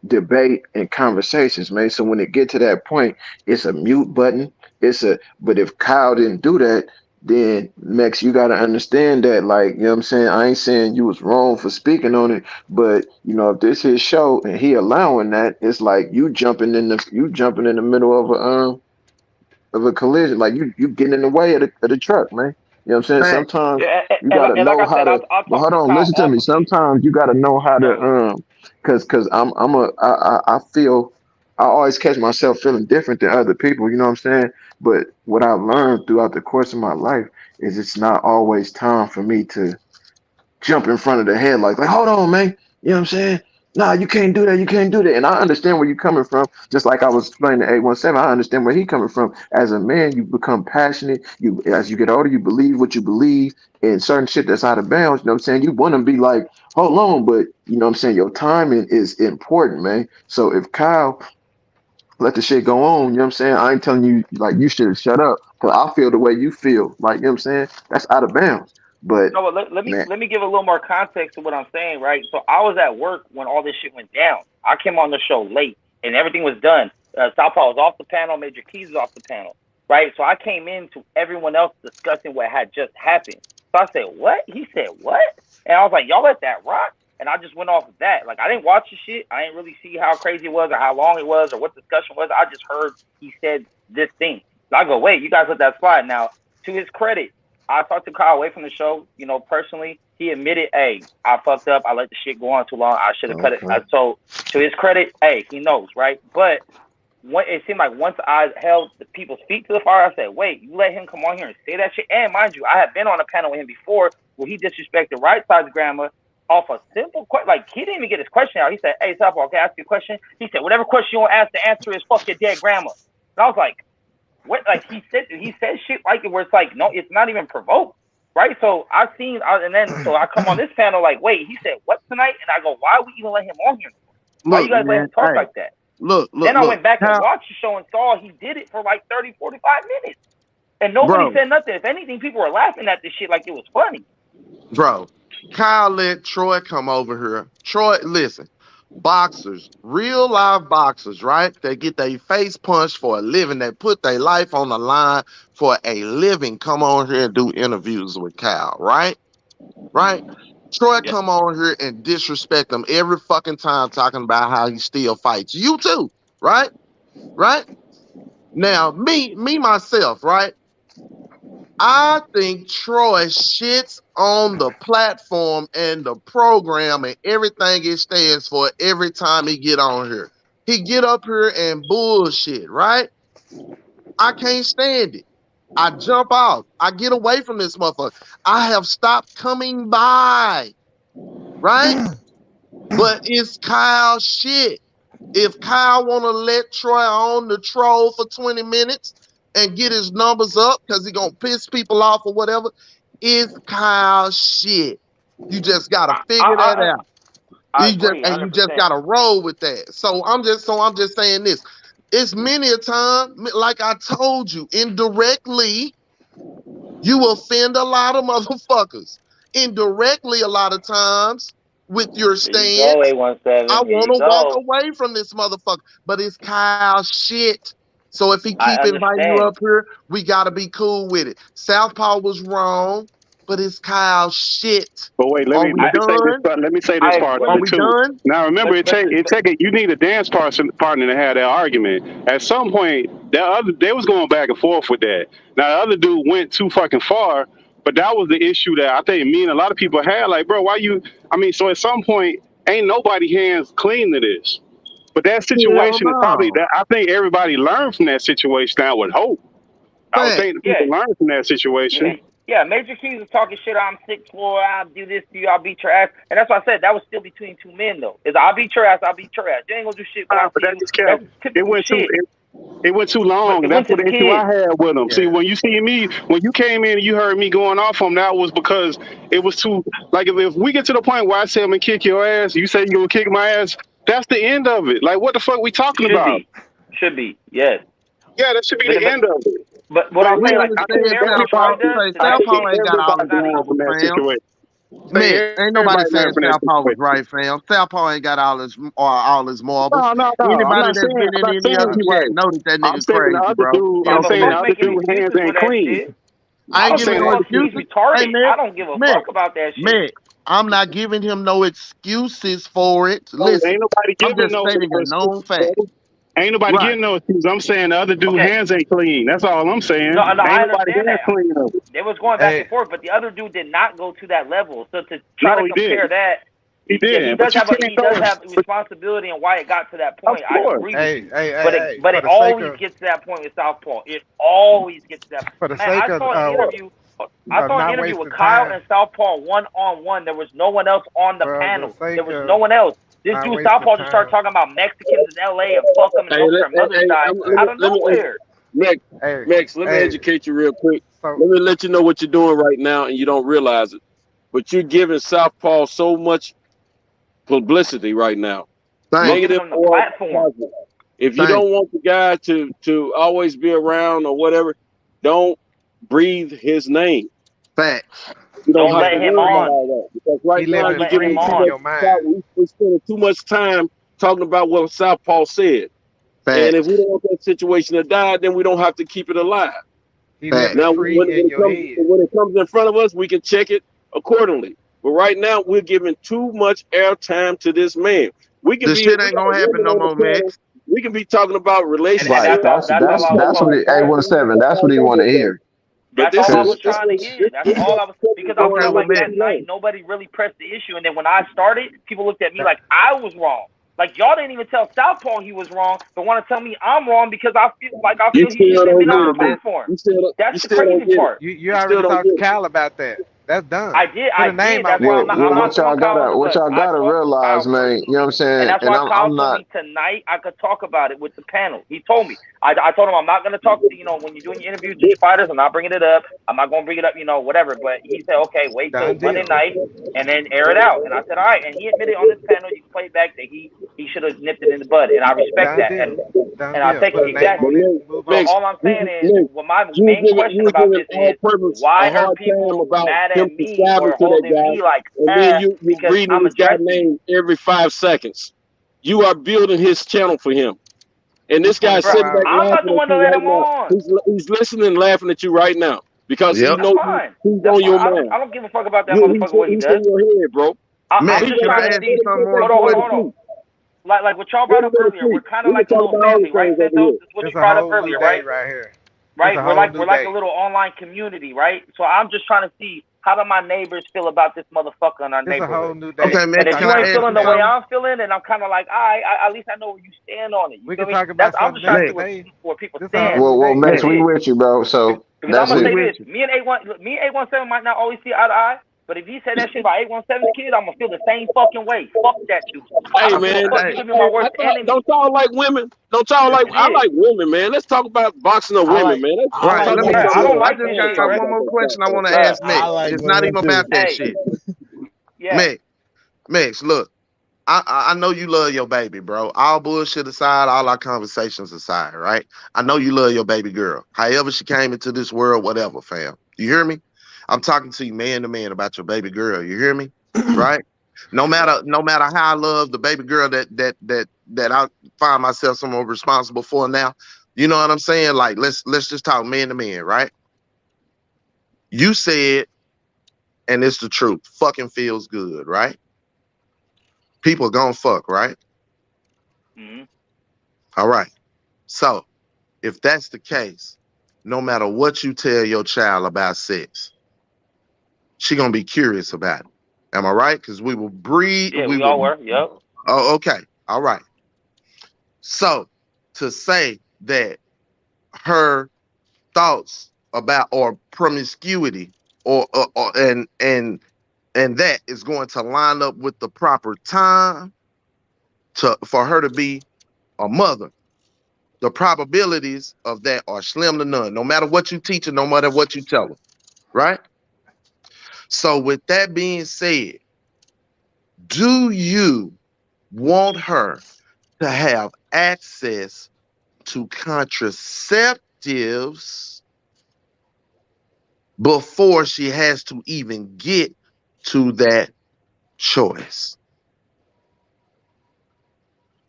debate and conversations, man. So when it get to that point, it's a mute button. But if Kyle didn't do that, then Max, you gotta understand that, like, you know what I'm saying? I ain't saying you was wrong for speaking on it, but you know, if this his show and he allowing that, it's like you jumping in the middle of a collision, like you getting in the way of the truck, man. You know what I'm saying? Sometimes you gotta know how to. But hold on, listen to me. Sometimes you gotta know how to, because I I always catch myself feeling different than other people, you know what I'm saying? But what I've learned throughout the course of my life is it's not always time for me to jump in front of the head like hold on, man. You know what I'm saying? Nah, you can't do that. You can't do that. And I understand where you're coming from. Just like I was explaining to 817, I understand where he's coming from. As a man, you become passionate. You, as you get older, you believe what you believe, and certain shit that's out of bounds. You know what I'm saying? You want to be like, hold on, but you know what I'm saying? Your timing is important, man. So if Kyle let the shit go on, you know what I'm saying? I ain't telling you like you should shut up, because I feel the way you feel. Like, you know what I'm saying? That's out of bounds. But no, let man, me give a little more context to what I'm saying, right? So I was at work when all this shit went down. I came on the show late, and everything was done. Southpaw was off the panel, Major Keys was off the panel, right? So I came in to everyone else discussing what had just happened. So I said, what? He said, what? And I was like, y'all let that rock? And I just went off of that. Like, I didn't watch the shit. I didn't really see how crazy it was or how long it was or what the discussion was. I just heard he said this thing. So I go, wait, you guys let that slide. Now, to his credit, I talked to Kyle away from the show, you know, personally. He admitted, hey, I fucked up. I let the shit go on too long. I should have cut it. So to his credit, hey, he knows, right? But it seemed like once I held the people's feet to the fire, I said, wait, you let him come on here and say that shit? And mind you, I had been on a panel with him before where he disrespected Right Side's grandma off a simple question. Like, he didn't even get his question out. He said, hey, Southpaw, can I ask you a question? He said, whatever question you want to ask, the answer is fuck your dead grandma. And I was like, what? Like, he said shit like it where it's like, no, it's not even provoked, right? So I come on this panel like, wait, he said what tonight? And I go, why would we even let him on here? Why you guys let him talk like that? Then I went back and watched the show and saw he did it for like 30, 45 minutes. And nobody said nothing. If anything, people were laughing at this shit like it was funny. Bro, Kyle let Troy come over here. Troy, listen, boxers, real live boxers, right? They get their face punched for a living. They put their life on the line for a living. Come on here and do interviews with Kyle, right? Right? Troy come on here and disrespect him every fucking time, talking about how he still fights. You too, right? Right? Now, myself, right? I think Troy shits on the platform and the program and everything it stands for every time he get on here. He get up here and bullshit, right? I can't stand it. I jump off. I get away from this motherfucker. I have stopped coming by, right? But it's Kyle shit. If Kyle want to let Troy on the troll for 20 minutes and get his numbers up because he going to piss people off or whatever, it's Kyle shit. You just got to figure that out. You just got to roll with that. So I'm just saying this. It's many a time, like I told you, indirectly, you offend a lot of motherfuckers. Indirectly, a lot of times, with your stance, I want to walk away from this motherfucker. But it's Kyle shit. So if he keep inviting you up here, we got to be cool with it. Southpaw was wrong, but it's Kyle shit. But wait, let me say this part of it too. Done? Now remember, you need a dance partner to have that argument. At some point, they was going back and forth with that. Now the other dude went too fucking far, but that was the issue that I think me and a lot of people had. Like, bro, why you? I mean, so at some point, ain't nobody hands clean to this. But that situation is probably that. I think everybody learned from that situation. I would hope. I would think people learned from that situation. Yeah, Major Keys was talking shit. I'm 6'4", I'll do this to you, I'll beat your ass. And that's why I said that was still between two men, though. Is I'll beat your ass, I'll beat your ass. You ain't gonna do shit. But that just kept, it went too long. That's what the issue I had with him. Yeah. See, when you came in and you heard me going off on him, that was because it was too, like, if we get to the point where I say I'm gonna kick your ass, you say you're gonna kick my ass, that's the end of it. Like, what the fuck we talking about? Should be, yes. Yeah, that should be the end of it. But what I'm saying, like, Southpaw ain't got all his rules, man, ain't nobody saying Southpaw was right, fam. Southpaw ain't got all his marbles. No. Anybody that's been in any other chat know that nigga's crazy, bro. I'm saying the other dude's hands ain't clean. I ain't giving no excuses. I don't give a fuck about that shit. Man, I'm not giving him no excuses for it. Listen, ain't nobody giving I'm just stating a known fact. Ain't nobody getting no excuse. I'm saying the other dude's hands ain't clean. That's all I'm saying. No, I understand that. Clean they was going back and forth, but the other dude did not go to that level. So to try to compare that, He did, he but does you have can't responsibility in why it got to that point. I agree with you. Hey, But for it the sake always of gets to that point with Southpaw. It always gets to that for point. the Man, sake I of saw an interview. I saw an not interview with wasting Kyle time. and Southpaw 1-on-1. There was no one else on the For the panel. sake There was of no one else. This not dude wasting Southpaw just started time. talking about Mexicans in LA and fuck them and go to their mother's side out of nowhere. Max, let me educate you real quick. So, let me let you know what you're doing right now, and you don't realize it. But you're giving Southpaw so much publicity right now. Negative or positive. If you don't want the guy to always be around or whatever, don't breathe his name. Facts. You Don't have let to him worry on. about all that. Because right now you're let giving him too on. much time. We're spending too much time talking about what Southpaw said. And if we don't want that situation to die, then we don't have to keep it alive. he living Now, free when in it your head. comes in front of us, we can check it accordingly. But right now, we're giving too much airtime to this man. We can This be. shit ain't gonna happen no more, Max. We can be talking about relationships. Right. That's what it. 817. That's what he want to hear. That's all I was trying to hear. That's all I was, because I felt like that night nobody really pressed the issue, and then when I started, people looked at me like I was wrong. Like y'all didn't even tell Southpaw he was wrong, but want to tell me I'm wrong because I feel he should have been on the platform. That's the crazy part. You already talked to Kyle about that. That's done. I did. Put a name out That's why there. I'm not throwing Kyle under the what bus. y'all gotta realize, man. You know what I'm saying? And that's And why Kyle I'm told not. me tonight I could talk about it with the panel. He told me. I told him I'm not going to talk to, when you're doing your interviews with your fighters, I'm not bringing it up. I'm not going to bring it up, whatever. But he said, okay, wait till Monday night and then air it out. And I said, all right. And he admitted on this panel, you can play it back, that he should have nipped it in the bud. And I respect that. And I take it exactly. So all I'm saying is, well, my main question about this is, why are people mad at me or holding me like, and then you because reading I'm this guy's addressing name every 5 seconds. You are building his channel for him. And this guy's sitting back I'm not the laughing one at to you let right him now. on. He's listening and laughing at you right now because he knows he's on your mind. I don't give a fuck about that motherfucker what he He's does. in your head, bro. I'm just trying to see. Hold on. Like what y'all brought up earlier, we're kind of like a little family, right, Santos? That's what you brought up earlier, right? Here. Right? We're like a little online community, right? So I'm just trying to see, how do my neighbors feel about this motherfucker in our neighborhood? It's a whole new day. Okay, man. And if you ain't feeling the way I'm feeling, then I'm kind of like, at least I know where you stand on it. We can talk about I'm just trying to see where people stand. Well, Max, we with you, bro. So because I'm gonna say this: me and 817 might not always see eye to eye, but if he said that shit about 817's kid, I'm gonna feel the same fucking way. Fuck that dude. Hey man, don't y'all like women? Don't y'all like? I like women, man. Let's talk about boxing of women, man. Right. I don't I got one more question I want to ask Max. It's not even about that shit. Yeah. Max, look, I know you love your baby, bro. All bullshit aside, all our conversations aside, right? I know you love your baby girl. However she came into this world, whatever, fam. You hear me? I'm talking to you man to man about your baby girl. You hear me? Right? No matter how I love the baby girl that I find myself somewhat responsible for now. You know what I'm saying? Like, let's just talk man to man, right? You said, and it's the truth, fucking feels good, right? People gonna fuck, right? Mm-hmm. All right. So if that's the case, no matter what you tell your child about sex, she gonna be curious about it. Am I right? Because we will breed. Yeah, we all were. Yep. Oh, okay. All right. So to say that her thoughts about or promiscuity or that is going to line up with the proper time for her to be a mother, the probabilities of that are slim to none. No matter what you teach her, no matter what you tell her, right? So with that being said, do you want her to have access to contraceptives before she has to even get to that choice?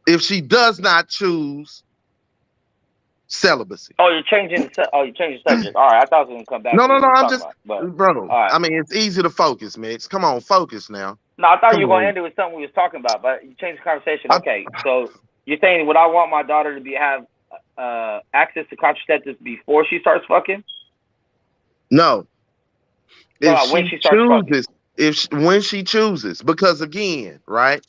If she does not choose celibacy. You're changing the subject. All right, I thought we were gonna come back. No, I'm just, bro. I mean, it's easy to focus, Mix. Come on, focus now. No, I thought you were gonna end it with something we was talking about, but you changed the conversation. Okay, so you're saying, would I want my daughter to have access to contraceptives before she starts fucking? No. If when she starts fucking. when she chooses, because again, right?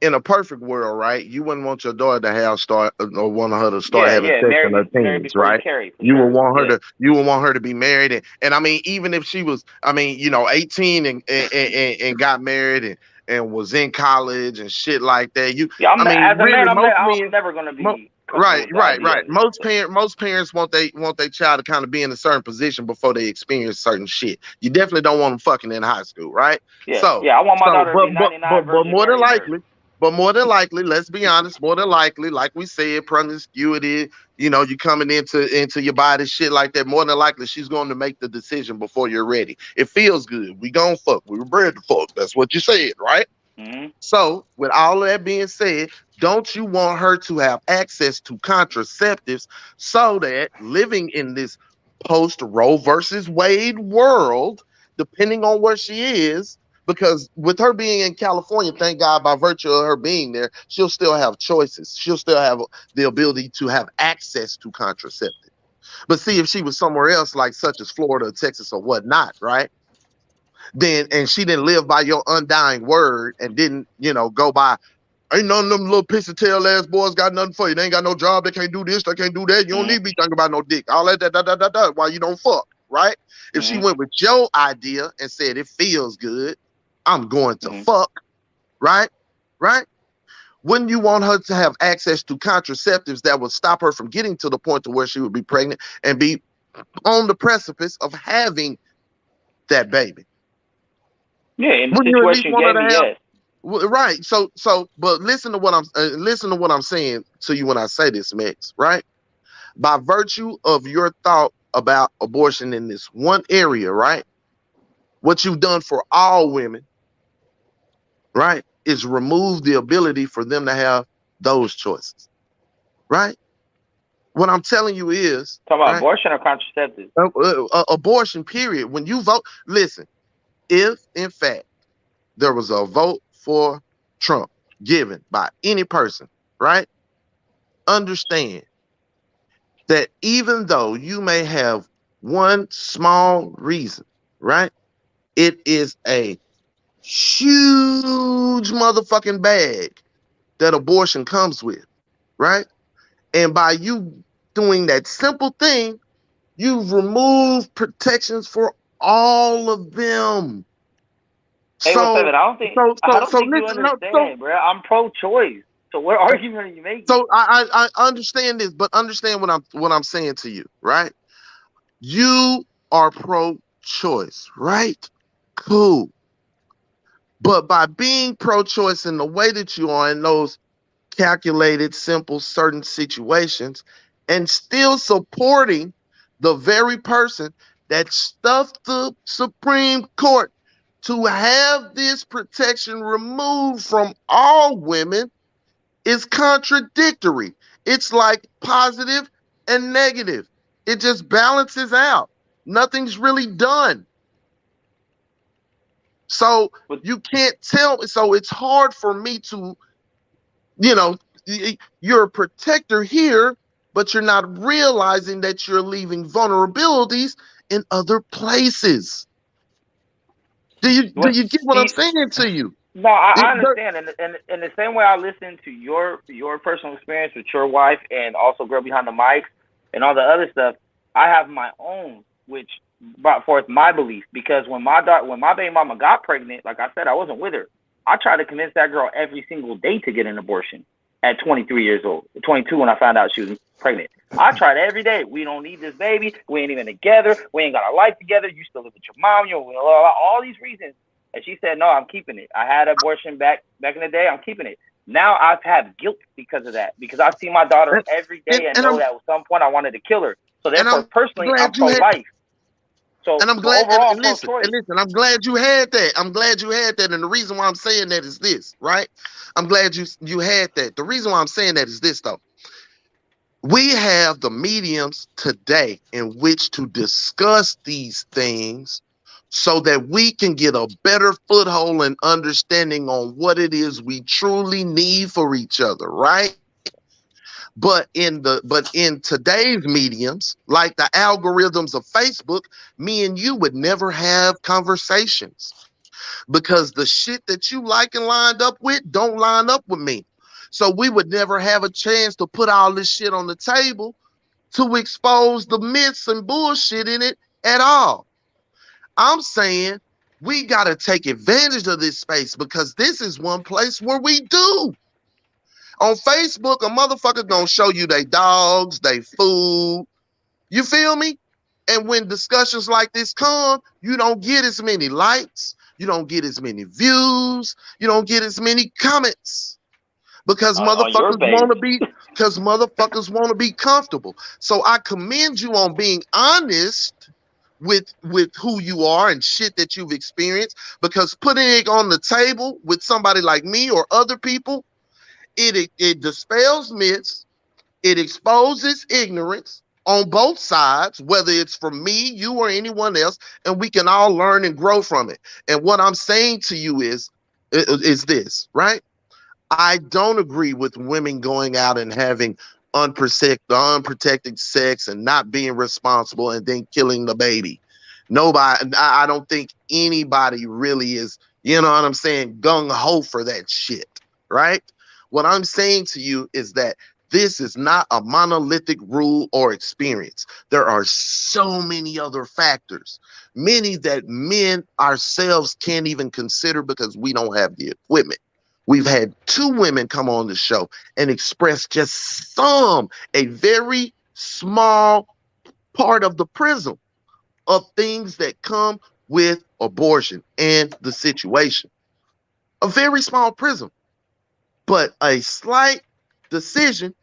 In a perfect world, right? You wouldn't want your daughter to have start or want her to start having sex in her married teens, before you right? carry. You Sure. would want her to be married, and I mean, even if she was, 18 and got married and was in college and shit like that. As a man, I'm most men, never gonna be right. Most parents want their child to kind of be in a certain position before they experience certain shit. You definitely don't want them fucking in high school, right? Yeah, I want my daughter to be 99 but more than likely, let's be honest, more than likely, like we said, promiscuity, you coming into your body, shit like that, more than likely she's going to make the decision before you're ready. It feels good. We gonna fuck. We were bred to fuck. That's what you said, right? Mm-hmm. So with all of that being said, don't you want her to have access to contraceptives so that living in this post Roe versus Wade world, depending on where she is, because with her being in California, thank God, by virtue of her being there, she'll still have choices. She'll still have the ability to have access to contraceptives. But see, if she was somewhere else, like such as Florida, Texas, or whatnot, right? Then, and she didn't live by your undying word and didn't, go by, ain't none of them little piss of tail ass boys got nothing for you. They ain't got no job. They can't do this. They can't do that. You don't need to be thinking about no dick. All that, while you don't fuck, right? If she went with your idea and said it feels good, I'm going to fuck, right? Right? Wouldn't you want her to have access to contraceptives that would stop her from getting to the point to where she would be pregnant and be on the precipice of having that baby? Yeah, in the situation you gave me, yes. Right. So, but listen to what I'm saying to you when I say this, Mex, right? By virtue of your thought about abortion in this one area, right? What you've done for all women, right, is remove the ability for them to have those choices, right? What I'm telling you is talking about abortion or contraceptives. Abortion, period. When you vote, listen, if in fact there was a vote for Trump given by any person, right? Understand that even though you may have one small reason, right? It is a huge motherfucking bag that abortion comes with, right? And by you doing that simple thing, you've removed protections for all of them. Hey, I don't think you understand, bro. I'm pro-choice. So what argument are you making? So I understand this, but understand what I'm saying to you, right? You are pro-choice, right? Cool. But by being pro-choice in the way that you are in those calculated, simple, certain situations, and still supporting the very person that stuffed the Supreme Court to have this protection removed from all women, is contradictory. It's like positive and negative. It just balances out. Nothing's really done. So you can't tell. So it's hard for me to, you're a protector here, but you're not realizing that you're leaving vulnerabilities in other places. Do you get what I'm saying to you? No, I understand, and in the same way I listen to your personal experience with your wife, and also Girl Behind the Mics and all the other stuff. I have my own, which brought forth my belief, because when my baby mama got pregnant, like I said, I wasn't with her. I tried to convince that girl every single day to get an abortion at 23 years old, 22 when I found out she was pregnant. I tried every day. We don't need this baby. We ain't even together. We ain't got a life together. You still live with your mom. All these reasons. And she said, no, I'm keeping it. I had an abortion back in the day. I'm keeping it. Now I have guilt because of that, because I see my daughter every day and know that at some point I wanted to kill her. So therefore, personally, I'm pro-life. And I'm glad. And listen, I'm glad you had that. I'm glad you had that. And the reason why I'm saying that is this, right? I'm glad you had that. The reason why I'm saying that is this, though. We have the mediums today in which to discuss these things so that we can get a better foothold and understanding on what it is we truly need for each other, right? But in today's mediums, like the algorithms of Facebook, me and you would never have conversations. because the shit that you like and lined up with don't line up with me. So we would never have a chance to put all this shit on the table to expose the myths and bullshit in it at all. I'm saying we got to take advantage of this space because this is one place where we do. On Facebook, a motherfucker gonna show you they dogs, they food. You feel me? And when discussions like this come, you don't get as many likes, you don't get as many views, you don't get as many comments because motherfuckers want to be comfortable. So I commend you on being honest with who you are and shit that you've experienced, because putting it on the table with somebody like me or other people, it dispels myths, it exposes ignorance on both sides, whether it's from me, you, or anyone else, and we can all learn and grow from it. And what I'm saying to you is this, right? I don't agree with women going out and having unprotected sex and not being responsible and then killing the baby. Nobody, I don't think anybody really is, you know what I'm saying, gung-ho for that shit, right? What I'm saying to you is that this is not a monolithic rule or experience. There are so many other factors, many that men ourselves can't even consider because we don't have the equipment. We've had 2 women come on the show and express just a very small part of the prism of things that come with abortion and the situation. A very small prism. But a slight decision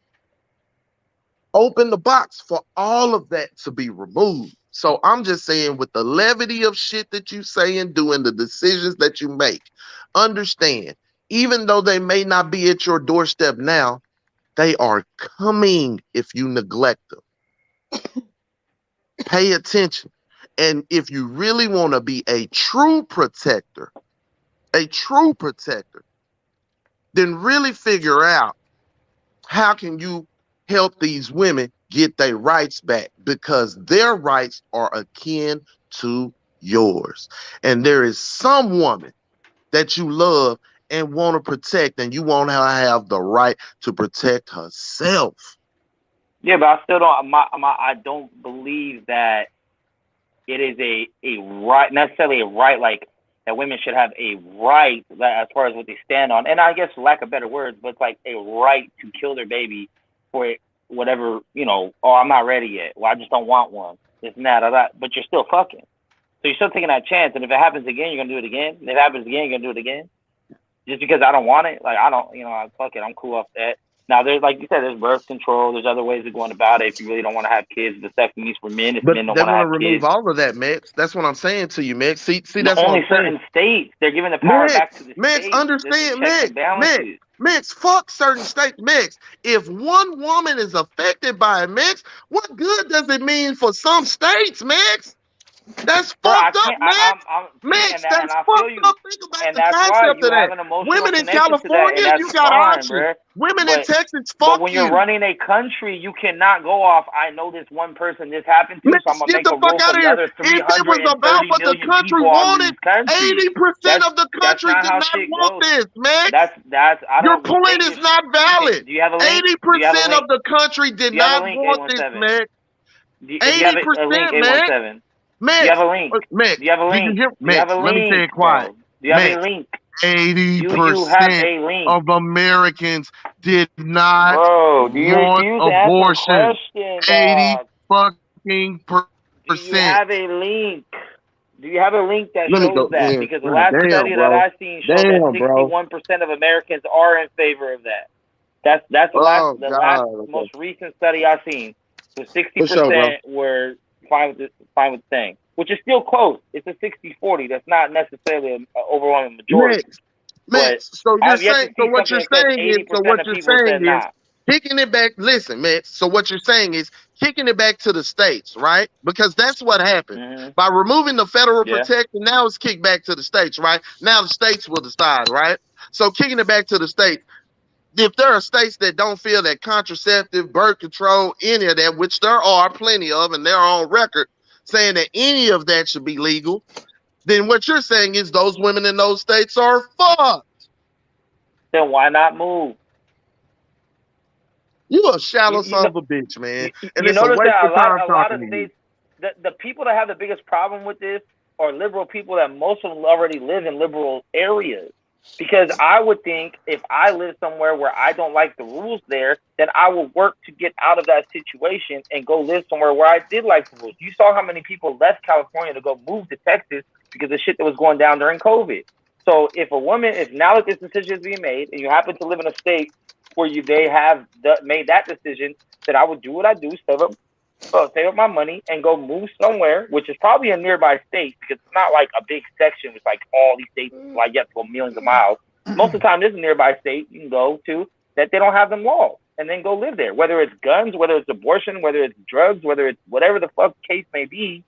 opened the box for all of that to be removed. So I'm just saying, with the levity of shit that you say and do and the decisions that you make, understand, even though they may not be at your doorstep now, they are coming if you neglect them. Pay attention. And if you really want to be a true protector, then really figure out how can you help these women get their rights back, because their rights are akin to yours. And there is some woman that you love and want to protect, and you want to have the right to protect herself. Yeah, but I still don't. I don't believe that it is a right, necessarily a right, like that women should have a right, as far as what they stand on. And I guess, for lack of better words, but it's like a right to kill their baby for whatever, you know, oh, I'm not ready yet. Well, I just don't want one. This and that, or that. But you're still fucking. So you're still taking that chance. And if it happens again, you're going to do it again. And if it happens again, you're going to do it again. Just because I don't want it. Like, I don't, you know, fuck it. I'm cool off that. Now, there's, like you said, there's birth control. There's other ways of going about it. If you really don't want to have kids, vasectomies for men. If But men don't they want to want have to remove kids. all of that, Max. That's what I'm saying to you, Max. See, that's what Only I'm saying. certain states. They're giving the power back to the Max, states. understand, There's checks and balances. Max, fuck certain states, Max. If one woman is affected by it, Max, what good does it mean for some states, Max? That's fucked up, Max. Max, that's fucked up. Think about the concept of that. Women in California, you got options. Women in Texas, fuck But when you. you're running a country, you cannot go off, I know this one person this happened to, so I'm going to make a rule for the other 330 million people on these countries. 80% of the country did not want this, Max. Your point is not valid. Do you have a link? 80% of the country did not want this, Max. 80%, Max. Max, do you have a link? Max, do you have a link? Max, let me say it quiet. Do you have a link? 80% of Americans did not want abortion. 80% Do you have a link? Do you have a link that shows that? Because the last study that I seen showed that 61% of Americans are in favor of that. That's the last most recent study I seen. So 60% were fine with the thing, which is still close. It's a 60-40. That's not necessarily an overwhelming majority. Max, so what you're saying is kicking it back. Listen, Max. So what you're saying is kicking it back to the states, right? Because that's what happened. By removing the federal protection, now it's kicked back to the states, right? Now the states will decide, right? So kicking it back to the states. If there are states that don't feel that contraceptive, birth control, any of that, which there are plenty of, and they're on record saying that any of that should be legal, then what you're saying is those women in those states are fucked. Then why not move? You a shallow son of a bitch, man. And You it's a notice waste that of a time lot talking of to you. states, the people that have the biggest problem with this are liberal people that most of them already live in liberal areas. Because I would think if I live somewhere where I don't like the rules there, then I will work to get out of that situation and go live somewhere where I did like the rules. You saw how many people left California to go move to Texas because of shit that was going down during COVID. So if now that this decision is being made and you happen to live in a state where they have made that decision, that I would do what I do, save up my money and go move somewhere, which is probably a nearby state because it's not like a big section with like all these states, like you have to go millions of miles. Most of the time, there's a nearby state you can go to that they don't have them laws, and then go live there. Whether it's guns, whether it's abortion, whether it's drugs, whether it's whatever the fuck case may be,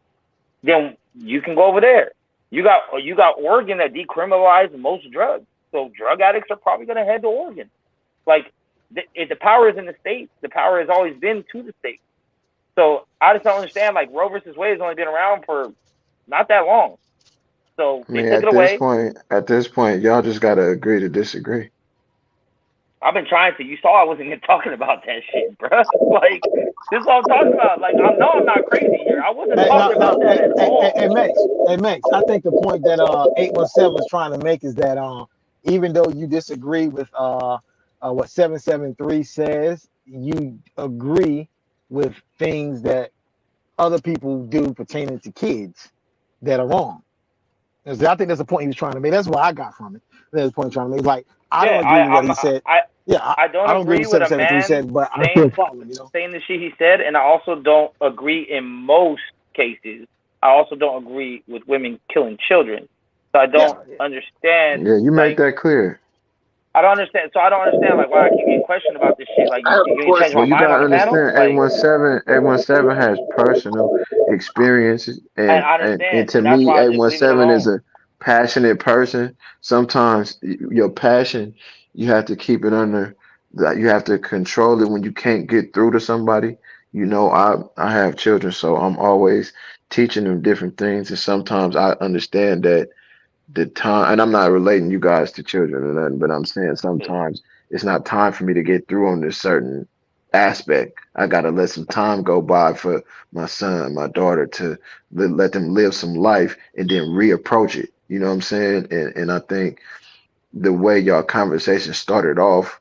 then you can go over there. You got Oregon that decriminalized most drugs, so drug addicts are probably going to head to Oregon. Like, if the power is in the states, the power has always been to the states. So I just don't understand. Like, Roe versus Wade has only been around for not that long. So I they mean, took it away. at this point, y'all just gotta agree to disagree. I've been trying to. You saw I wasn't even talking about that shit, bro. Like, this is what I'm talking about. Like, I know I'm not crazy here. I wasn't talking about that at all. Hey, Max, I think the point that 817 is trying to make is that even though you disagree with what 773 says, you agree with things that other people do pertaining to kids that are wrong. I think that's the point he was trying to make. That's what I got from it. That's the point he's trying to make. Like, I don't agree with what he said. I don't agree with a man said, but I still follow him, saying the shit he said, and I also don't agree in most cases. I also don't agree with women killing children. So I don't understand. Yeah, you make that clear. I don't understand. So I don't understand like why I keep getting questioned about this shit. Like, you change my Well, you mind gotta on the panel? understand. 817 has personal experiences, I and understand. to That's me, why I just leave it 817 is alone. a passionate person. Sometimes your passion, you have to keep it under. You have to control it when you can't get through to somebody. You know, I have children, so I'm always teaching them different things, and sometimes I understand that the time, and I'm not relating you guys to children or nothing, but I'm saying sometimes it's not time for me to get through on this certain aspect. I gotta let some time go by for my son, my daughter to let them live some life and then reapproach it. You know what I'm saying? And I think the way y'all conversation started off,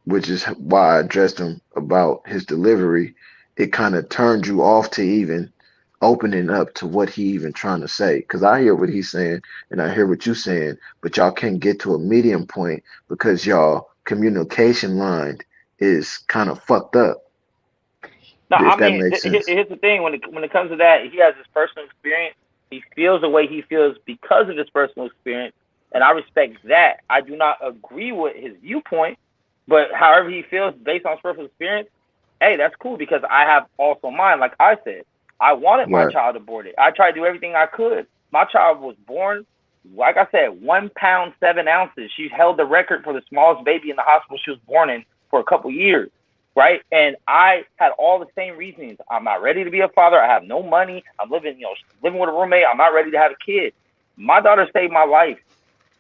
which is why I addressed him about his delivery, it kind of turned you off to even opening up to what he even trying to say. Because I hear what he's saying and I hear what you're saying, but y'all can't get to a medium point because y'all communication line is kind of fucked up. No, If I that mean, makes sense. here's the thing. When it comes to that, he has his personal experience. He feels the way he feels because of his personal experience, and I respect that. I do not agree with his viewpoint, but however he feels based on his personal experience, hey, that's cool because I have also mine. Like I said, I wanted my Right. child aborted. I tried to do everything I could. My child was born, like I said, 1 pound 7 ounces. She held the record for the smallest baby in the hospital she was born in for a couple years. Right. And I had all the same reasons. I'm not ready to be a father. I have no money. I'm living with a roommate. I'm not ready to have a kid. My daughter saved my life.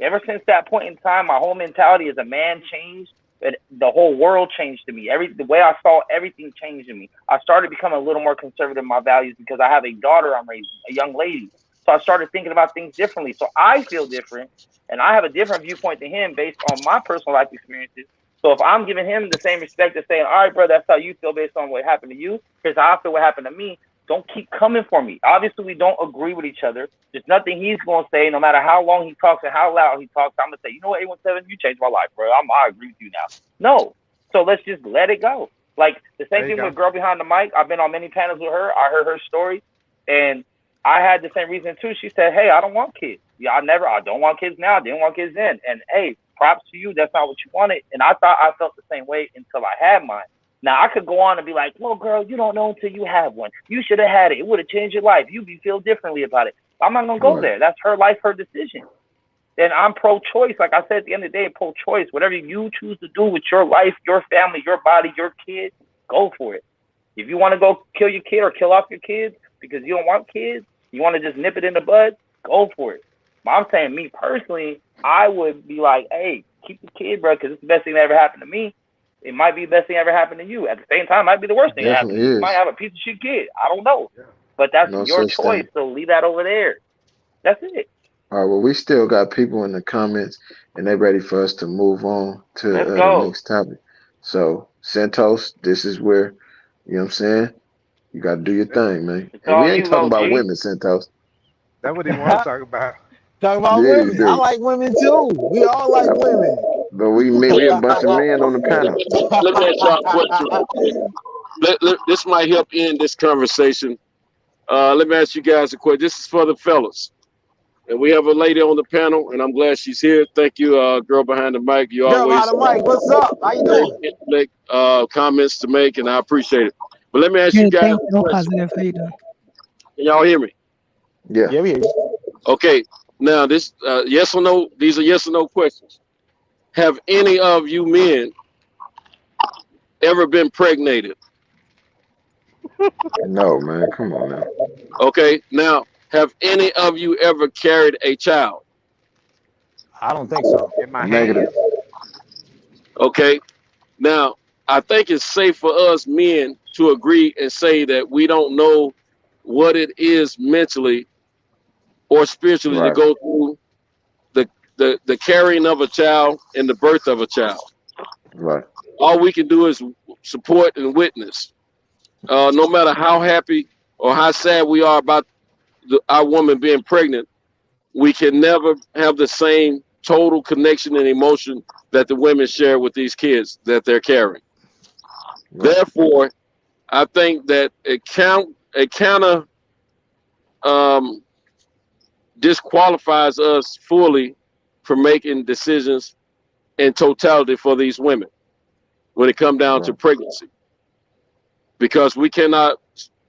Ever since that point in time, my whole mentality as a man changed. And the whole world changed to me. The way I saw everything changed to me. I started becoming a little more conservative in my values because I have a daughter I'm raising, a young lady. So I started thinking about things differently. So I feel different, and I have a different viewpoint to him based on my personal life experiences. So if I'm giving him the same respect as saying, all right, bro, that's how you feel based on what happened to you, here's how I feel what happened to me, don't keep coming for me. Obviously, we don't agree with each other. There's nothing he's going to say, no matter how long he talks and how loud he talks, I'm going to say, you know what, 817, you changed my life, bro. I agree with you now. No. So let's just let it go. Like the same thing with Girl Behind the Mic. I've been on many panels with her. I heard her story, and I had the same reason too. She said, hey, I don't want kids. Yeah, I don't want kids now. I didn't want kids then. And hey, props to you. That's not what you wanted. And I thought I felt the same way until I had mine. Now I could go on and be like, well, girl, you don't know until you have one. You should have had it. It would have changed your life. You'd feel differently about it. I'm not gonna go there. That's her life, her decision. And I'm pro-choice. Like I said, at the end of the day, pro-choice. Whatever you choose to do with your life, your family, your body, your kids, go for it. If you want to go kill your kid or kill off your kids because you don't want kids, you want to just nip it in the bud, go for it. I'm saying, me personally, I would be like, hey, keep the kid, bro, because it's the best thing that ever happened to me. It might be the best thing that ever happened to you. At the same time, it might be the worst thing that happened to Definitely you. You might is. have a piece of shit kid. I don't know. But that's No your such choice, thing. so leave that over there. That's it. All right, well, we still got people in the comments, and they're ready for us to move on to Let's the go. next topic. So, Santos, this is where, you know what I'm saying? You got to do your thing, man. It's And we all ain't you, talking about OG. women, Santos. That's what he want to talk about. Talk about Yeah, you women. I do. like women too. We all like women. But we a bunch of men on the panel. Let me ask y'all a question real quick. This might help end this conversation. Let me ask you guys a question. This is for the fellas. And we have a lady on the panel, and I'm glad she's here. Thank you, girl behind the mic. You Girl always behind the mic, what's up? How you very doing? intellect, comments to make, and I appreciate it. But let me ask you Good, guys thanks. a No question. positive. How you doing? Can y'all hear me? Yeah. Yeah, we hear you. Okay. Now, this yes or no, these are yes or no questions. Have any of you men ever been pregnated? No, man. Come on now. Okay. Now, have any of you ever carried a child? I don't think so. In my Negative. hands. Okay. Now, I think it's safe for us men to agree and say that we don't know what it is mentally or spiritually to Right. go through the carrying of a child and the birth of a child. Right. All we can do is support and witness. No matter how happy or how sad we are about our woman being pregnant, we can never have the same total connection and emotion that the women share with these kids that they're carrying. Right. Therefore, I think that it kind of disqualifies us fully from making decisions in totality for these women when it comes down to Right. pregnancy, because we cannot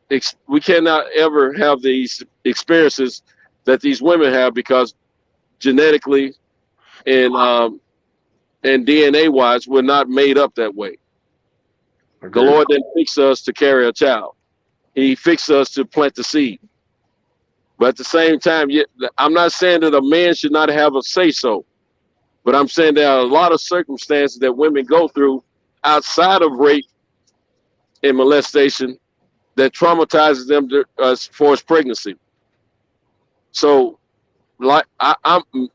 ever have these experiences that these women have, because genetically and DNA wise, we're not made up that way. The Agreed. Lord didn't fix us to carry a child. He fixed us to plant the seed. But at the same time, I'm not saying that a man should not have a say so, but I'm saying there are a lot of circumstances that women go through outside of rape and molestation that traumatizes them as far as pregnancy. So, like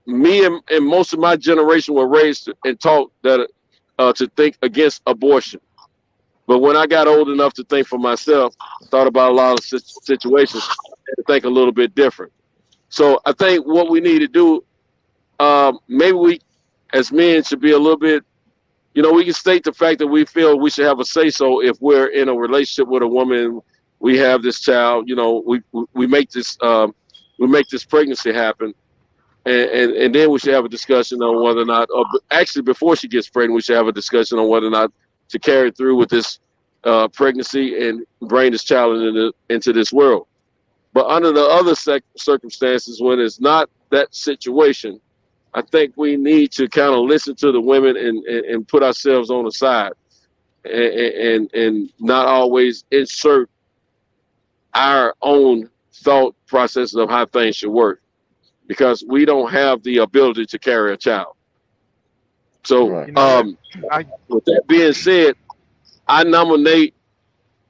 me and most of my generation were raised and taught that to think against abortion. But when I got old enough to think for myself, thought about a lot of situations, and to think a little bit different. So I think what we need to do, maybe we as men should be a little bit, we can state the fact that we feel we should have a say so if we're in a relationship with a woman, we have this child, we make this pregnancy happen, and then we should have a discussion on whether or not, or actually before she gets pregnant, we should have a discussion on whether or not to carry through with this pregnancy and bring this child into this world. But under the other circumstances, when it's not that situation, I think we need to kind of listen to the women and put ourselves on the side and not always insert our own thought processes of how things should work, because we don't have the ability to carry a child. So, Right. with that being said, I nominate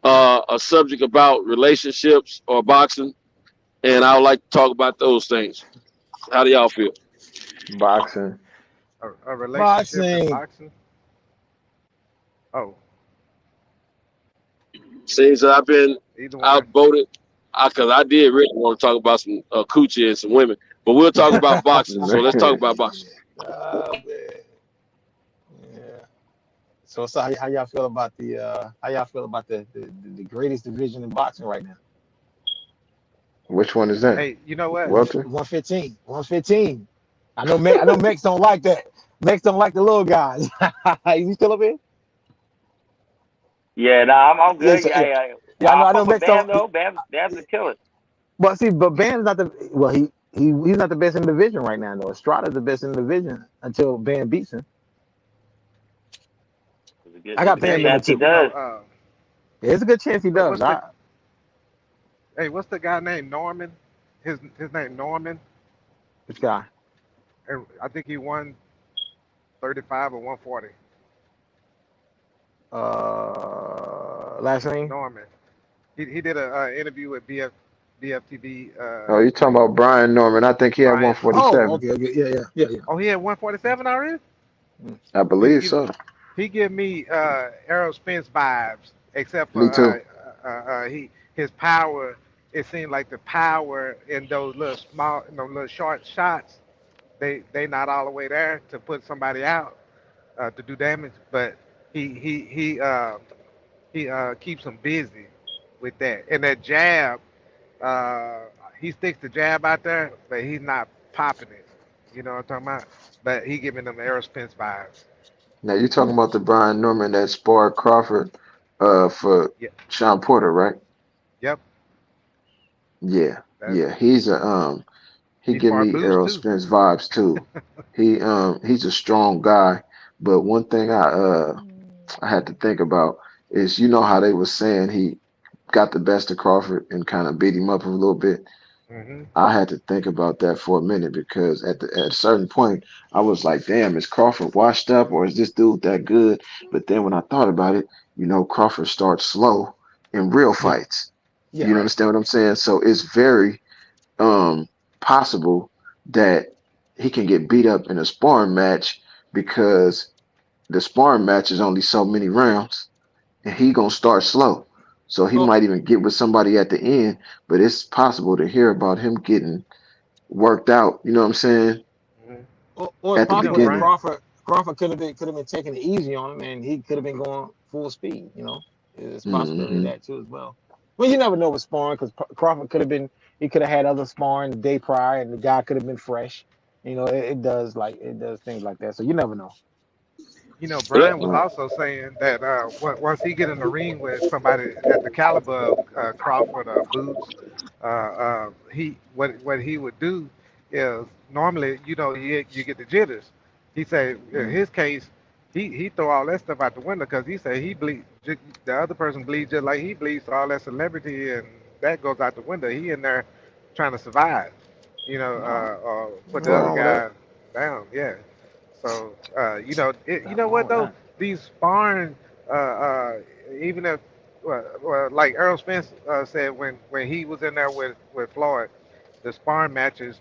a subject about relationships or boxing, and I would like to talk about those things. How do y'all feel? Boxing. A relationship in Boxing. boxing. Oh, Since I've been either one. outvoted, because I did really want to talk about some coochie and some women, but we'll talk about boxing. So let's talk about boxing. Oh, man. Yeah. So how y'all feel about the greatest division in boxing right now? Which one is that? Hey, you know what? Welter? 115. I know Mex don't like that. Mex don't like the little guys. Is he still up here? Yeah, nah, I'm good. Yes, Yeah. I know fuck with Mex Bam don't. though. Bam's a killer. But Bam's not he's not the best in the division right now though. Estrada's the best in the division until Bam beats him. I got Bam number 2. He does. There's a good chance he does. What's the guy named Norman? His name Norman. Which guy? And I think he won 35 or 140. Last name? Norman. He did a interview with BFTV. Oh, you talking about Brian Norman? I think he had Brian. 147. Oh, okay. Yeah. Oh, he had 147 already. I believe so. He give me Errol Spence vibes, except Me too. for his power. It seemed like the power in those little small, little short shots. They not all the way there to put somebody out to do damage, but he keeps them busy with that. And that jab, he sticks the jab out there, but he's not popping it. You know what I'm talking about? But he giving them Errol Spence vibes. Now you're talking about the Brian Norman that sparred Crawford for Yeah. Sean Porter, right? Yep. Yeah. He's a he He give sparred me Boots Errol too. Spence vibes too. He's a strong guy, but one thing I had to think about is how they was saying he got the best of Crawford and kind of beat him up a little bit. Mm-hmm. I had to think about that for a minute because at a certain point I was like, damn, is Crawford washed up or is this dude that good? But then when I thought about it, Crawford starts slow in real fights. Yeah. You understand what I'm saying? So it's very possible that he can get beat up in a sparring match because the sparring match is only so many rounds and he gonna start slow. So he might even get with somebody at the end, but it's possible to hear about him getting worked out. You know what I'm saying? Or At the possible that beginning. Crawford could have been taking it easy on him, and he could have been going full speed. There's a possibility of that too as well. Well, you never know with sparring because Crawford could have had other sparring the day prior, and the guy could have been fresh. It does things like that. So you never know. Brian was also saying that once he get in the ring with somebody at the caliber of Crawford or Boots, what he would do is normally you get the jitters. He said in his case he throw all that stuff out the window because he said he bleed the other person bleeds just like he bleeds, so all that celebrity and that goes out the window. He in there trying to survive, or put the other guy down. Yeah. So you know what though, these sparring, even if like Errol Spence said when he was in there with Floyd, the sparring matches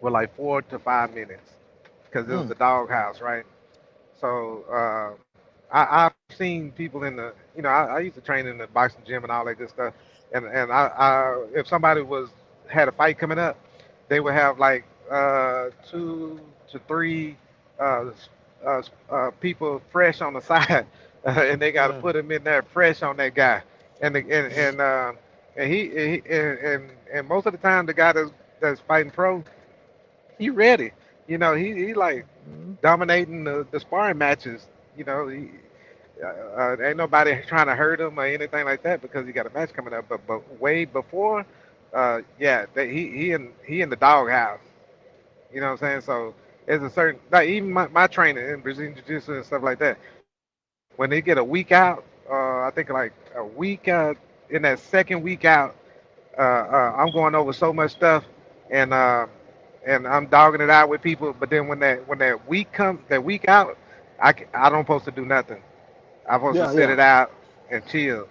were like 4 to 5 minutes because it was the doghouse, right? So I've seen people in the I used to train in the boxing gym and all that good stuff, and I if somebody had a fight coming up, they would have like 2 to 3 people fresh on the side, and they got to put him in there fresh on that guy, and and most of the time the guy that's fighting pro, he ready, he like dominating the sparring matches, ain't nobody trying to hurt him or anything like that because he got a match coming up, but way before, he in the doghouse, you know what I'm saying? So there's a certain, like even my training in Brazilian Jiu-Jitsu and stuff like that, when they get a week out, I think like a week out, in that second week out, I'm going over so much stuff, and I'm dogging it out with people. But then when that week comes, that week out, I don't supposed to do nothing. I'm supposed to sit it out and chill,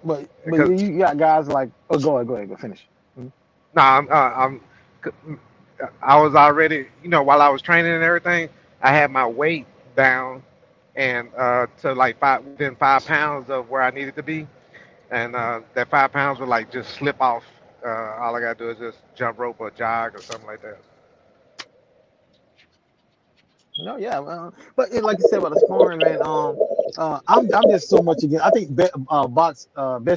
But because you got guys like, go ahead, go finish. no, I was already, while I was training and everything, I had my weight down and to like within 5 pounds of where I needed to be, and that 5 pounds would like just slip off. All I gotta do is just jump rope or jog or something like that. No, yeah, but like you said about the sparring, man. I'm just so much against. I think Best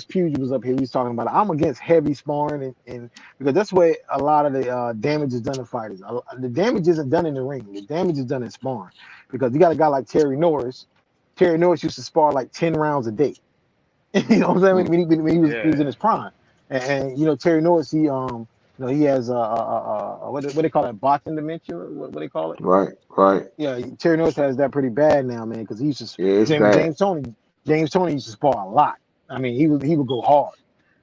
Pugy was up here. He was talking about it. I'm against heavy sparring, and because that's where a lot of the damage is done in fighters. The damage isn't done in the ring. The damage is done in sparring, because you got a guy like Terry Norris. Terry Norris used to spar like 10 rounds a day. You know what I'm saying? When he was in his prime, and Terry Norris, he has what do they call it? Boxing dementia? What do they call it? Right. Yeah, Terry Norris has that pretty bad now, man, because he used to it's bad. James Tony used to spar a lot. I mean, he would go hard.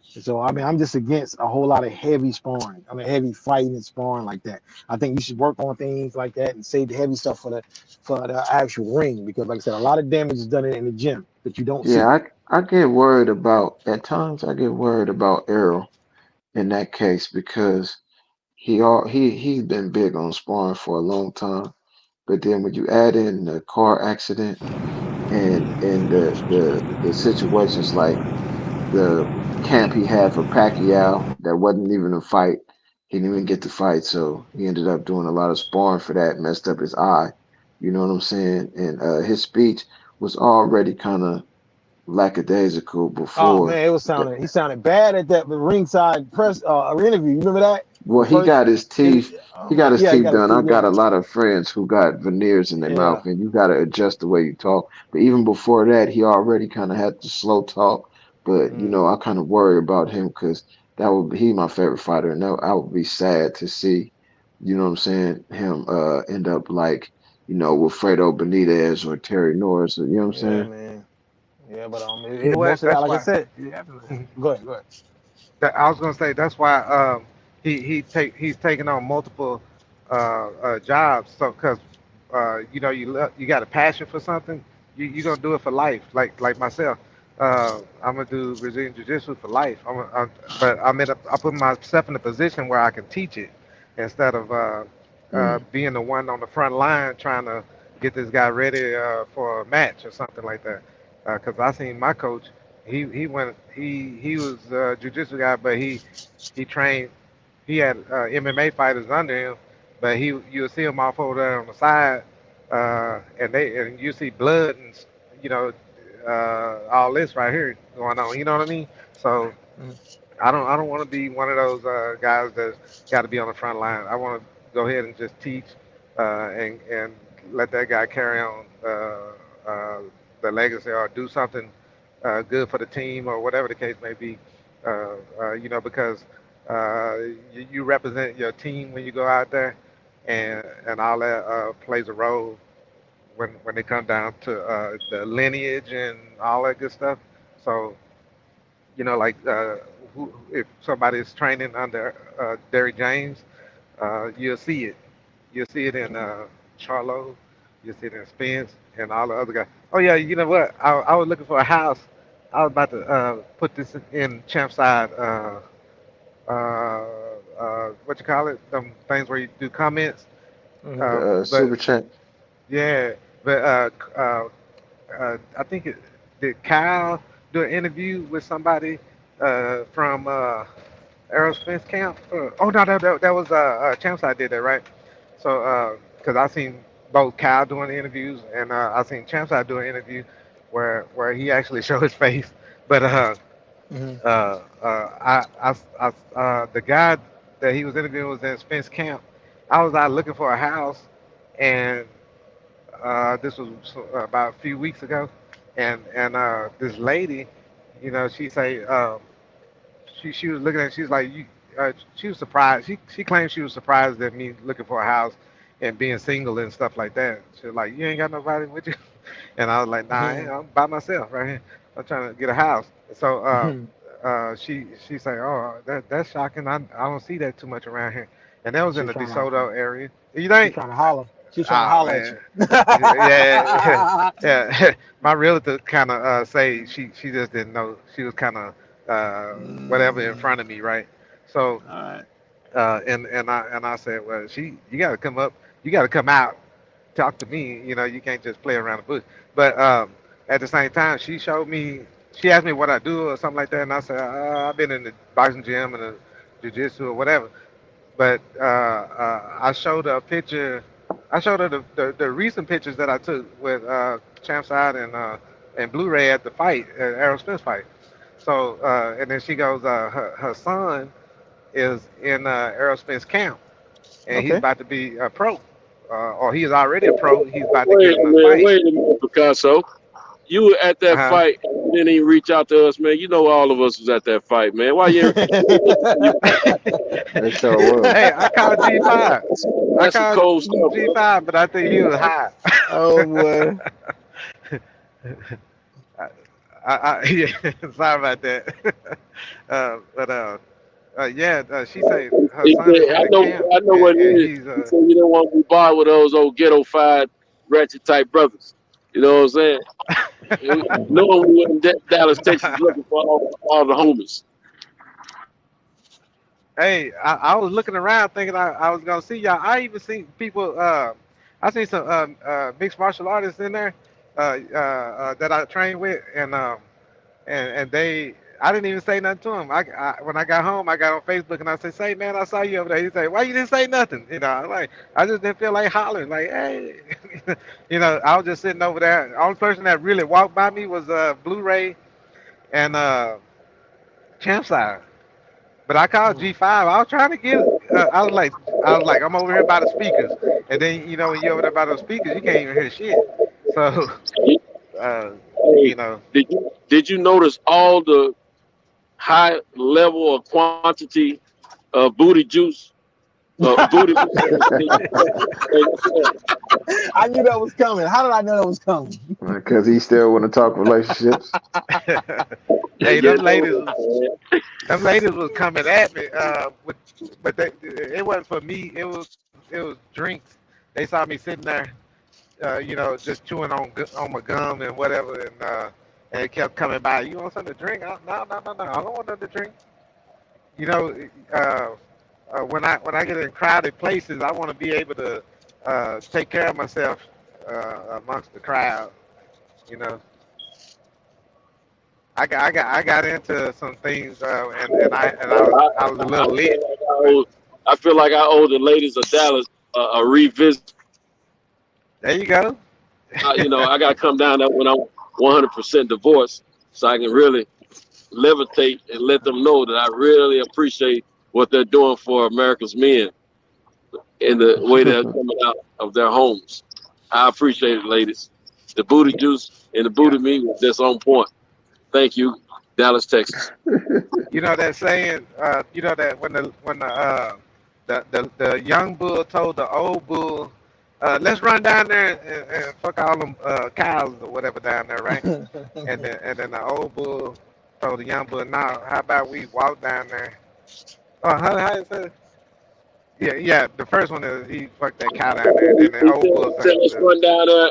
So I mean, I'm just against a whole lot of heavy sparring. I mean, heavy fighting and sparring like that. I think you should work on things like that and save the heavy stuff for the actual ring, because, like I said, a lot of damage is done in the gym that you don't see. Yeah, I get worried about at times. I get worried about Errol in that case because he's been big on sparring for a long time, but then when you add in the car accident and the situations like the camp he had for Pacquiao that wasn't even a fight. He didn't even get to fight, so he ended up doing a lot of sparring for that, messed up his eye. You know what I'm saying? And his speech was already kind of lackadaisical Oh before. man, it was he sounded bad at that ringside press interview. You remember that? Well, he got his teeth. He got his Yeah, he teeth got his done. I teeth got a done. lot of friends who got veneers in their Yeah. mouth, and you got to adjust the way you talk. But even before that, he already kind of had the slow talk. But you know, I kind of worry about him because he my favorite fighter, and I would be sad to see, you know what I'm saying, him end up like with Fredo Benitez or Terry Norris. You know what I'm Yeah, saying? man. Yeah, but You know what? most of that, That's like I why. said, go ahead, go ahead. I was gonna say that's why he's taking on multiple jobs. So because you got a passion for something, you gonna do it for life. Like myself, I'm gonna do Brazilian Jiu Jitsu for life. But I put myself in a position where I can teach it instead of being the one on the front line trying to get this guy ready for a match or something like that. Because I seen my coach. He was a jujitsu guy, but he trained. He had MMA fighters under him, but you'll see him off over there on the side, and you see blood and all this right here going on. You know what I mean? So I don't want to be one of those guys that got to be on the front line. I want to go ahead and just teach and let that guy carry on the legacy or do something good for the team or whatever the case may be. Because you represent your team when you go out there, and all that plays a role when they come down to the lineage and all that good stuff. So like if somebody is training under Derrick James, you'll see it. You'll see it in Charlo. You'll see it in Spence and all the other guys. Oh yeah, you know what? I was looking for a house. I was about to put this in Champside. What you call it? Them things where you do comments. The But super chat. yeah, but I think did Kyle do an interview with somebody from Aerospace Camp? Oh no, that was Champside did that, right? So because I seen both Kyle doing the interviews and I seen Champside do an interview where he actually showed his face, but the guy that he was interviewing was in Spence Camp. I was out looking for a house, and this was about a few weeks ago, and this lady, she say she was looking at, she's like she was surprised. She claimed she was surprised at me looking for a house and being single and stuff like that. She was like, "You ain't got nobody with you," and I was like, "Nah, I'm by myself right here. I'm trying to get a house." So she say, "Oh, that's shocking. I don't see that too much around here." And that was in She's the trying to DeSoto area. You she's think? trying to holler. She's trying to Ah holler at man, you. yeah, yeah. My realtor kind of say she just didn't know. She was kind of whatever in front of me, right? So All right. and I said, well, you got to come up, you got to come out, talk to me. You can't just play around the bush. But at the same time, she asked me what I do or something like that, and I said, I've been in the boxing gym and the jiu-jitsu or whatever. But I showed her a picture. I showed her the recent pictures that I took with Champside and Blu-ray at the fight, at Errol Spence fight. So and then she goes, her son is in Errol Spence camp, and he's Okay. about to be a pro, or he is already a pro. He's about to Wait give a him a minute, fight. wait a minute, Picasso. You were at that Uh-huh. fight, and didn't even reach out to us, man. You know all of us was at that fight, man. Why you? They sure was. Hey, I called G5. I That's some called cold stuff. G5, but I think he was high. Oh boy. Yeah, sorry about that. She said her He son is said, in the camp, I know what it and is. he's He said you don't want to be barred with those old ghetto-fied, ratchet-type brothers. You know what I'm saying? No one went in Dallas, Texas looking for all the homies. Hey, I was looking around thinking I was gonna see y'all. I even seen people. I seen some mixed martial artists in there that I trained with, and they. I didn't even say nothing to him. When I got home, I got on Facebook and I said, "Say, man, I saw you over there." He said, "Why you didn't say nothing?" I'm like, I just didn't feel like hollering. Like, hey, I was just sitting over there. The only person that really walked by me was Blu-ray and Champside. But I called G5. I was trying to get. I was like, I'm over here by the speakers, and then when you're over there by those speakers, you can't even hear shit. So, Hey, did you notice all the high level or quantity of booty juice? Booty. I knew that was coming. How did I know that was coming? Because he still want to talk relationships. Hey, them ladies was coming at me, but it wasn't for me. It was drinks. They saw me sitting there, just chewing on my gum and whatever, and it kept coming by. You want something to drink? No. I don't want nothing to drink. When I get in crowded places, I want to be able to take care of myself amongst the crowd. I got into some things, and I was a little lit. I feel like I owe the ladies of Dallas a revisit. There you go. I got to come down there when I'm 100% divorced, so I can really levitate and let them know that I really appreciate what they're doing for America's men in the way they're coming out of their homes. I appreciate it, ladies. The booty juice and the booty meat was just on point. Thank you, Dallas, Texas. You know that saying. That when the young bull told the old bull, "Let's run down there and fuck all them cows or whatever down there, right?" and then the old bull told the young bull, "Now, how about we walk down there?" Oh, how you say? Yeah. The first one is he fucked that cow down there, and then the old bull said, "Let's run down there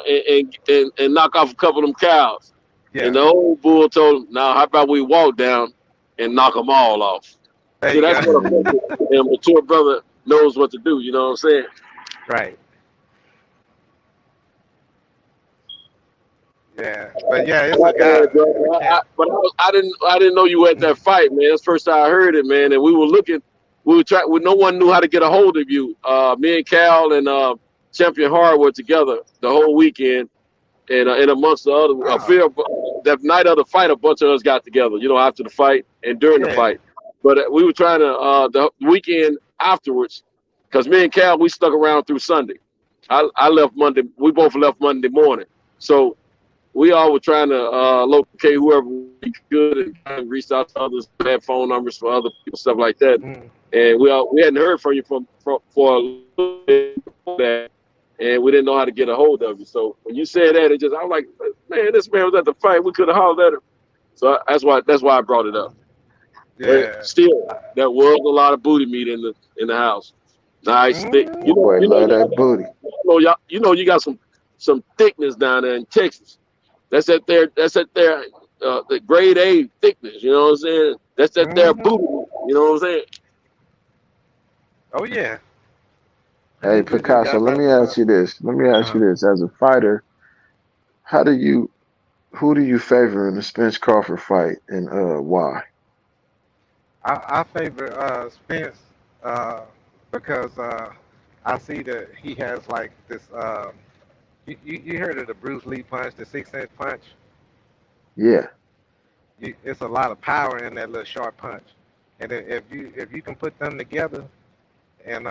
and knock off a couple of them cows." Yeah. And the old bull told him, "Now, how about we walk down and knock them all off?" See, that's what a mature brother knows what to do. You know what I'm saying? Right. Yeah, but yeah, it's a guy. I didn't know you were at that fight, man. That's the first time I heard it, man. And we were looking, no one knew how to get a hold of you. Me and Cal and Champion Hard were together the whole weekend, and amongst the other, that night of the fight, a bunch of us got together. After the fight and during the fight. But we were trying to the weekend afterwards, because me and Cal, we stuck around through Sunday. I left Monday. We both left Monday morning, so. We all were trying to locate whoever we could and reach out to others, had phone numbers for other people, stuff like that. And we hadn't heard from you for a little bit before that, and we didn't know how to get a hold of you. So when you said that, I was like, man, this man was at the fight. We could have hollered at him. So that's why I brought it up. Yeah. But still, there was a lot of booty meat in the house. Nice thick. Love that booty. You got some thickness down there in Texas. That's at their the grade A thickness, you know what I'm saying? That's at their booty, you know what I'm saying? Oh yeah. Hey Picasso, let me ask you this. As a fighter, who do you favor in the Spence Crawford fight, and why? I favor Spence because I see that he has like this You heard of the Bruce Lee punch, the 6-inch punch? Yeah. It's a lot of power in that little short punch, and if you can put them together, and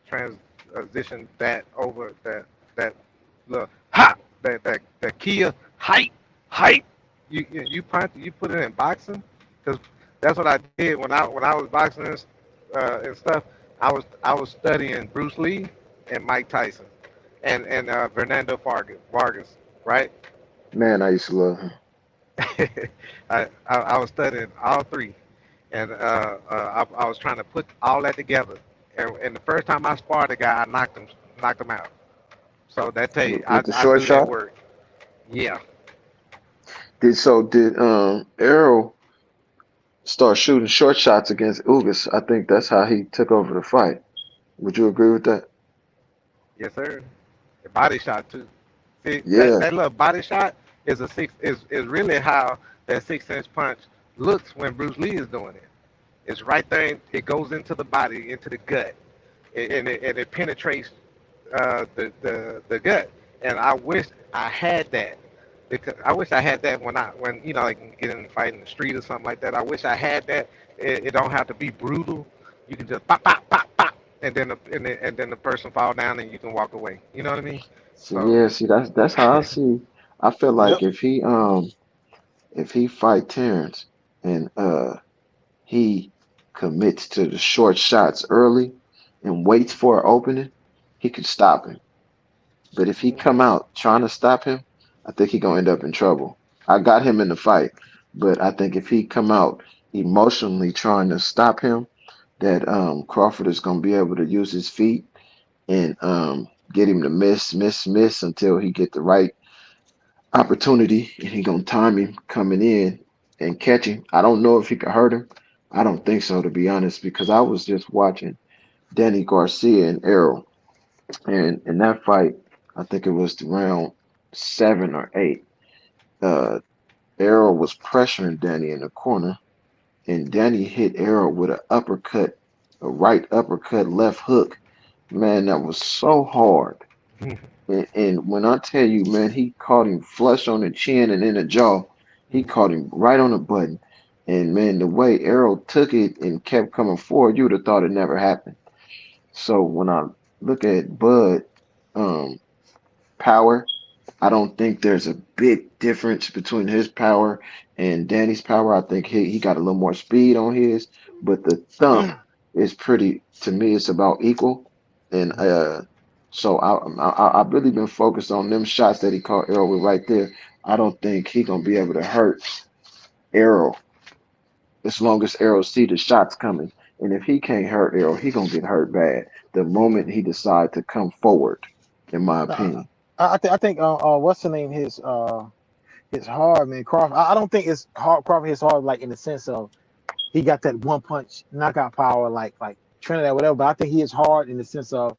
transition that over that little that Kia height, you punch, you put it in boxing, because that's what I did when I was boxing and stuff. I was studying Bruce Lee and Mike Tyson, and Fernando Vargas, right? Man, I used to love him. I was studying all three, and I was trying to put all that together. And the first time I sparred a guy, I knocked him out. So that tell you, With the I short do that shot. work. Yeah. Did Errol start shooting short shots against Ugas? I think that's how he took over the fight. Would you agree with that? Yes, sir. The body shot too. See Yeah. that little body shot is really how that 6-inch punch looks when Bruce Lee is doing it. It's right there. It goes into the body, into the gut, and it penetrates the gut. And I wish I had that because I wish I had that when like get in a fight in the street or something like that. I wish I had that. It don't have to be brutal. You can just pop pop pop pop, and then the person fall down and you can walk away. You know what I mean? So So yeah, see that's how I see. I feel like Yep. if he fight Terrence and he commits to the short shots early and waits for an opening, he could stop him. But if he come out trying to stop him, I think he gonna end up in trouble. I got him in the fight, but I think if he come out emotionally trying to stop him, that Crawford is gonna be able to use his feet and get him to miss until he get the right opportunity, and he gonna time him coming in and catch him. I don't know if he can hurt him. I don't think so, to be honest, because I was just watching Danny Garcia and Errol, and in that fight, I think it was round 7 or 8. Uh, Errol was pressuring Danny in the corner, and Danny hit Errol with an uppercut, a right uppercut, left hook. Man, that was so hard. And when I tell you, man, he caught him flush on the chin and in the jaw. He caught him right on the button. And man, the way Errol took it and kept coming forward, you would have thought it never happened. So when I look at Bud um, power, I don't think there's a big difference between his power and Danny's power. I think he got a little more speed on his, but the thump is pretty, to me, it's about equal. And so I've really been focused on them shots that he caught Errol with right there. I don't think he gonna be able to hurt Errol as long as Errol see the shots coming. And if he can't hurt Errol, he gonna get hurt bad the moment he decide to come forward, in my opinion. I think what's the name? His hard, man. Crawford. I don't think it's hard. Crawford hits hard like in the sense of he got that one punch knockout power like Trinidad whatever. But I think he is hard in the sense of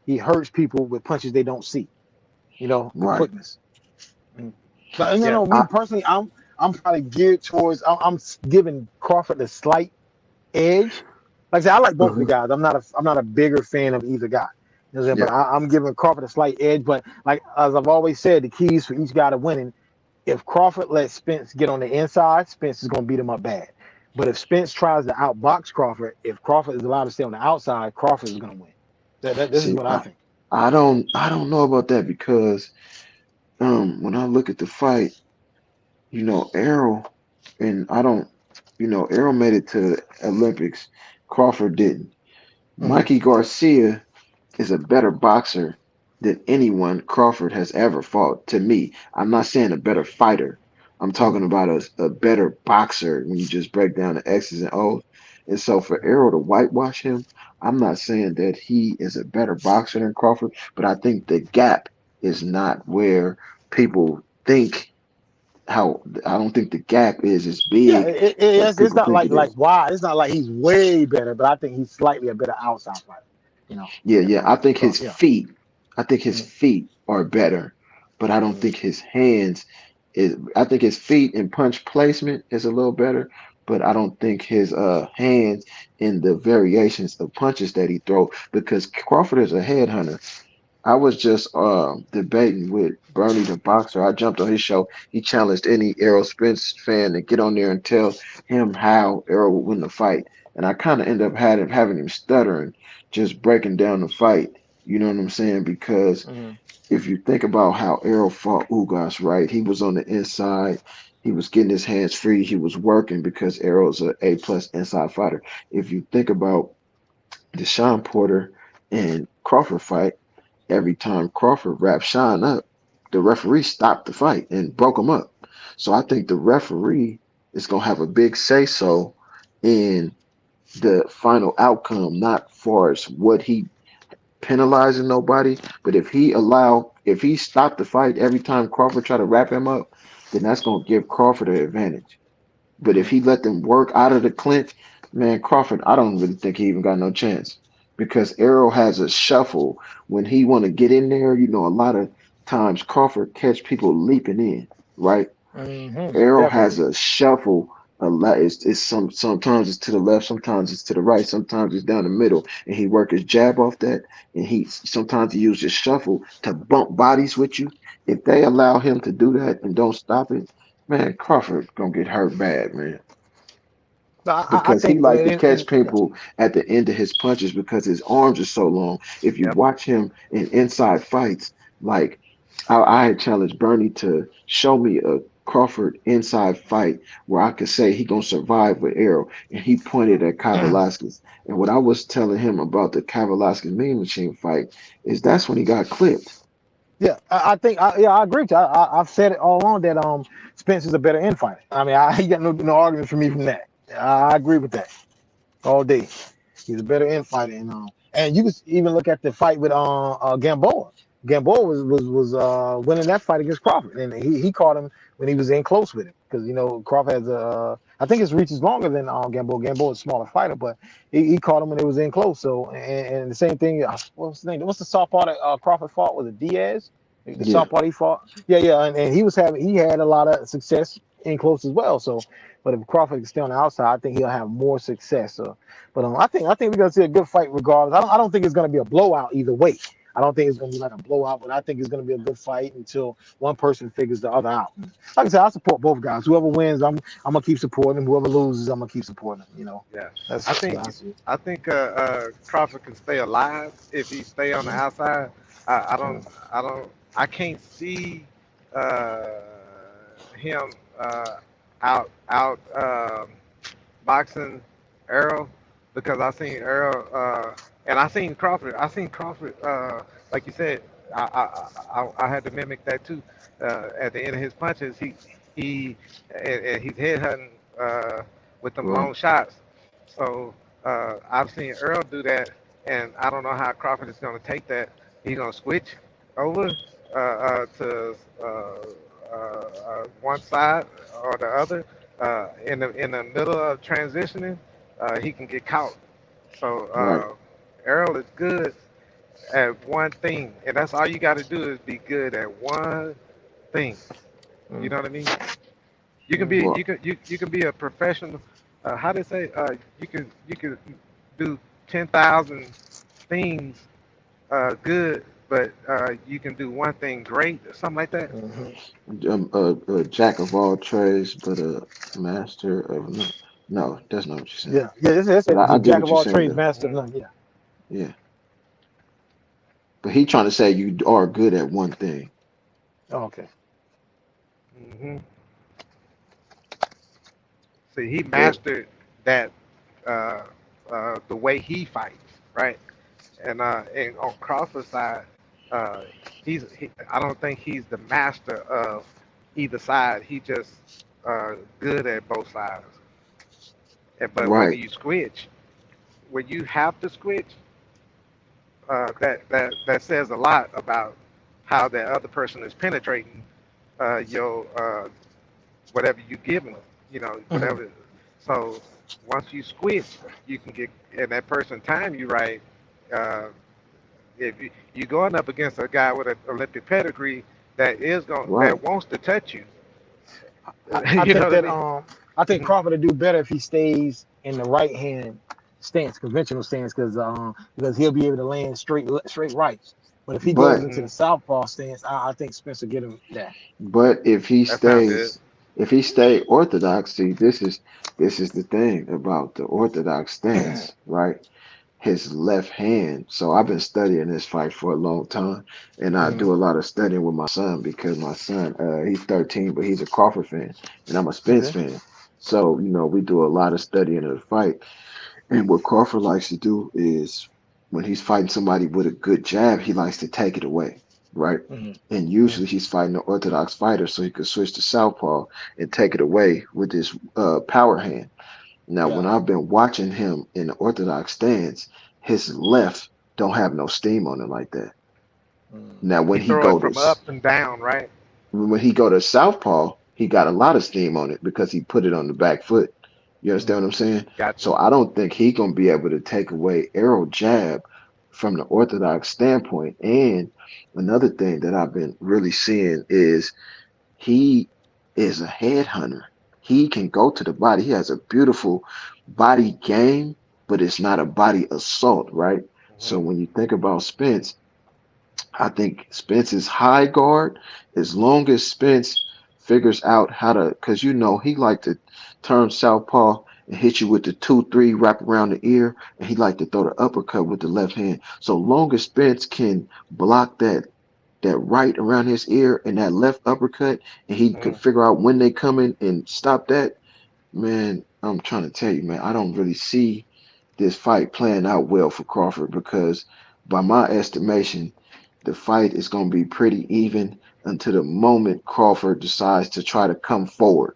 he hurts people with punches they don't see. You know, the Right. quickness. But yeah. me personally, I'm probably geared towards. I'm giving Crawford a slight edge. Like I said, I like both of the guys. I'm not a bigger fan of either guy. You know what I'm saying? Yeah. But I'm giving Crawford a slight edge. But like as I've always said, the keys for each guy to winning. If Crawford lets Spence get on the inside, Spence is going to beat him up bad. But if Spence tries to outbox Crawford, if Crawford is allowed to stay on the outside, Crawford is going to win. This is See, what I think. I don't know about that because when I look at the fight, Errol, and I don't, Errol made it to the Olympics. Crawford didn't. Mikey Garcia is a better boxer than anyone Crawford has ever fought. To me, I'm not saying a better fighter. I'm talking about a better boxer when you just break down the X's and O's. And so for Errol to whitewash him, I'm not saying that he is a better boxer than Crawford, but I think the gap is not where people think. How I don't think the gap is as Yeah, big as it's people not think it like is. why. It's not like he's way better, but I think he's slightly a better outside fighter. You know. Yeah. I think his Yeah. feet. I think his feet are better, but I don't think his hands is. I think his feet and punch placement is a little better, but I don't think his hands and the variations of punches that he throw, because Crawford is a headhunter. I was just debating with Bernie the boxer. I jumped on his show. He challenged any Errol Spence fan to get on there and tell him how Errol would win the fight. And I kind of end up having him stuttering, just breaking down the fight. You know what I'm saying? Because if you think about how Errol fought Ugas, right? He was on the inside. He was getting his hands free. He was working because Errol's an A+ inside fighter. If you think about the Sean Porter and Crawford fight, every time Crawford wrapped Sean up, the referee stopped the fight and broke them up. So I think the referee is gonna have a big say so in the final outcome, not far as what he penalizing nobody, but if he stopped the fight every time Crawford tried to wrap him up, then that's gonna give Crawford an advantage. But if he let them work out of the clinch, man, Crawford, I don't really think he even got no chance because Errol has a shuffle when he want to get in there. You know, a lot of times Crawford catch people leaping in, right? Errol has Definitely. a shuffle. A lot. Sometimes it's to the left, sometimes it's to the right, sometimes it's down the middle, and he work his jab off that. And sometimes he uses shuffle to bump bodies with you. If they allow him to do that and don't stop it, man, Crawford gonna get hurt bad, man. I Because he think, like to catch yeah. people at the end of his punches because his arms are so long. If you Yep. watch him in inside fights, like I had challenged Bernie to show me a Crawford inside fight where I could say he gonna survive with Errol, and he pointed at Kavalauskas. And what I was telling him about the Kavalauskas Mean Machine fight is that's when he got clipped. Yeah, I think, yeah, I agree with you. I've said it all along that Spencer's a better infighter. I mean, he got no arguments from me from that. I agree with that all day. He's a better infighter, and you can even look at the fight with Gamboa. Gamboa was winning that fight against Crawford, and he caught him when he was in close with him because Crawford has I think his reach is longer than Gamboa. Gamboa is a smaller fighter, but he caught him when it was in close. So and the same thing. What's the name? What's the southpaw that Crawford fought? Was it Diaz? The Yeah, southpaw he fought. Yeah, and he had a lot of success in close as well. So, but if Crawford can stay on the outside, I think he'll have more success. So, but I think we're gonna see a good fight regardless. I don't think it's gonna be a blowout either way. I don't think it's gonna be like a blowout, but I think it's gonna be a good fight until one person figures the other out. Like I said, I support both guys. Whoever wins, I'm gonna keep supporting them. Whoever loses, I'm gonna keep supporting them. Yeah. That's I what think I see. I think Crawford can stay alive if he stay on the outside. I don't I can't see uh, him out boxing Errol because I seen Errol and I seen Crawford like you said I had to mimic that too at the end of his punches and he's headhunting with them right. long shots so I've seen Earl do that and I don't know how Crawford is going to take that he's going to switch over to one side or the other in the middle of transitioning, he can get caught. So Right. Errol is good at one thing, and that's all you got to do is be good at one thing. You know what I mean? You can be Well, you can be a professional. How they say? You can do 10,000 things good, but you can do one thing great, or something like that. a jack of all trades, but a master of none. No, that's not what you're saying. Yeah. That's But it. I The get jack what of you're all saying trades, though. master of none. Yeah. Yeah, but he trying to say you are good at one thing. Oh, okay. hmm See, he But mastered that the way he fights, right? And on Crawford's side, uh, I don't think he's the master of either side. He just good at both sides. But when right, you switch, when you have to switch, that says a lot about how that other person is penetrating your whatever you give them, hmm whatever. So once you switch, you can get and that person time you right. Uh, if you going up against a guy with an Olympic pedigree right. that wants to touch you, I you know think what I that mean? I think Mhm. Crawford would do better if he stays in the right hand stance, conventional stance, because he'll be able to land straight rights. But if he goes But into the Mhm. southpaw stance, I think Spencer get him that. but That sounds good. if he stay orthodox, see, this is the thing about the orthodox stance, right? His left hand. So I've been studying this fight for a long time, and I hmm do a lot of studying with my son because my son, he's 13, but he's a Crawford fan, and I'm a Spence Okay. fan. So we do a lot of studying of the fight. And what Crawford likes to do is when he's fighting somebody with a good jab, he likes to take it away, right? Mhm. And usually he's fighting an orthodox fighter, so he could switch to southpaw and take it away with his power hand. Now, when Yeah. I've been watching him in the orthodox stance, his left don't have no steam on it like that. Now, He throw it from up and down, right? when he go to southpaw, he got a lot of steam on it because he put it on the back foot. You understand what I'm saying? Gotcha. So I don't think he gonna be able to take away arrow jab from the orthodox standpoint. And another thing that I've been really seeing is he is a headhunter. He can go to the body. He has a beautiful body game, but it's not a body assault, right? So when you think about Spence, I think Spence's high guard, as long as Spence figures out how to, because he like to turn southpaw and hit you with the 2-3 wrap around the ear, and he like to throw the uppercut with the left hand. So long as Spence can block that right around his ear and that left uppercut, and he can figure out when they come in and stop that, man, I'm trying to tell you, man, I don't really see this fight playing out well for Crawford because by my estimation, the fight is going to be pretty even until the moment Crawford decides to try to come forward.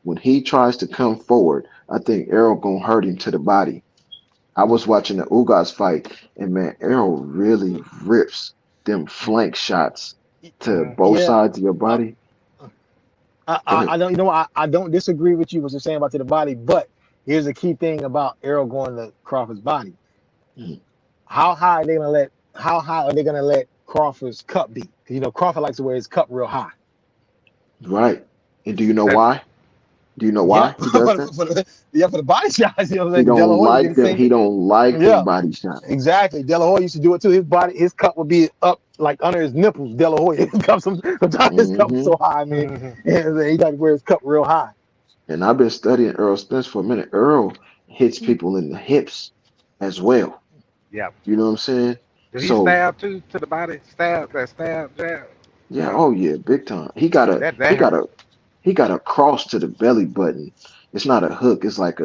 When he tries to come forward, I think Errol going to hurt him to the body. I was watching the Ugas fight, and man, Errol really rips them flank shots to both Yeah. sides of your body. I don't, I don't disagree with you what you're saying about to the body, but here's the key thing about Errol going to Crawford's body. How high are they gonna let Crawford's cup be? Crawford likes to wear his cup real high. Right. And do you know why? Do you know why he does that? For the body shots. He don't like them. He don't like them body shots. Exactly. De La Hoya used to do it too. His cup would be up like under his nipples. De La Hoya, sometimes his cup was so high, man. And he got to wear his cup real high. And I've been studying Errol Spence for a minute. Errol hits people in the hips as well. Yeah. You know what I'm saying? Did he stab too to the body? Stab jab. Yeah. Oh yeah, big time. He got a cross to the belly button. It's not a hook. It's like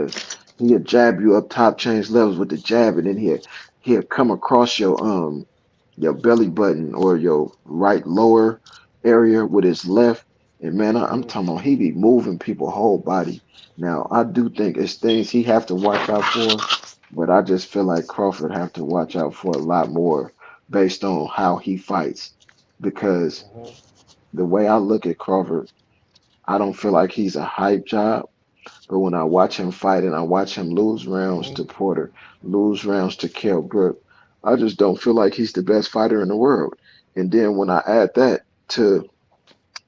he'll jab you up top, change levels with the jab, and then he'll come across your belly button or your right lower area with his left. And man, I'm talking about he be moving people whole body. Now I do think it's things he have to watch out for, but I just feel like Crawford have to watch out for a lot more based on how he fights. Because the way I look at Crawford, I don't feel like he's a hype job. But when I watch him fight and I watch him lose rounds to Porter, lose rounds to Kell Brook, I just don't feel like he's the best fighter in the world. And then when I add that to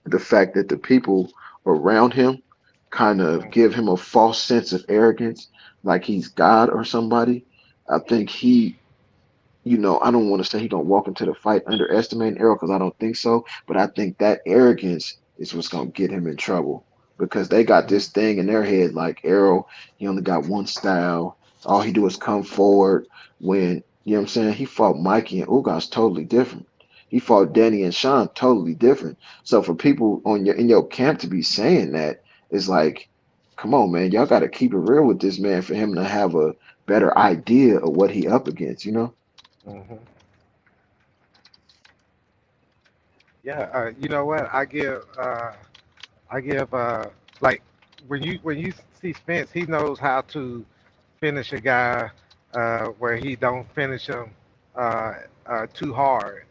the fact that the people around him kind of give him a false sense of arrogance, like he's God or somebody, I think I don't want to say he don't walk into the fight underestimating Errol because I don't think so, but I think that arrogance is what's going to get him in trouble because they got this thing in their head like Errol, he only got one style. All he do is come forward when, you know what I'm saying, he fought Mikey and Ugas totally different. He fought Danny and Sean totally different. So for people in your camp to be saying that, it's like, come on, man, y'all got to keep it real with this man for him to have a better idea of what he up against, you know? Yeah, you know what? I give like when you see Spence, he knows how to finish a guy where he don't finish him too hard,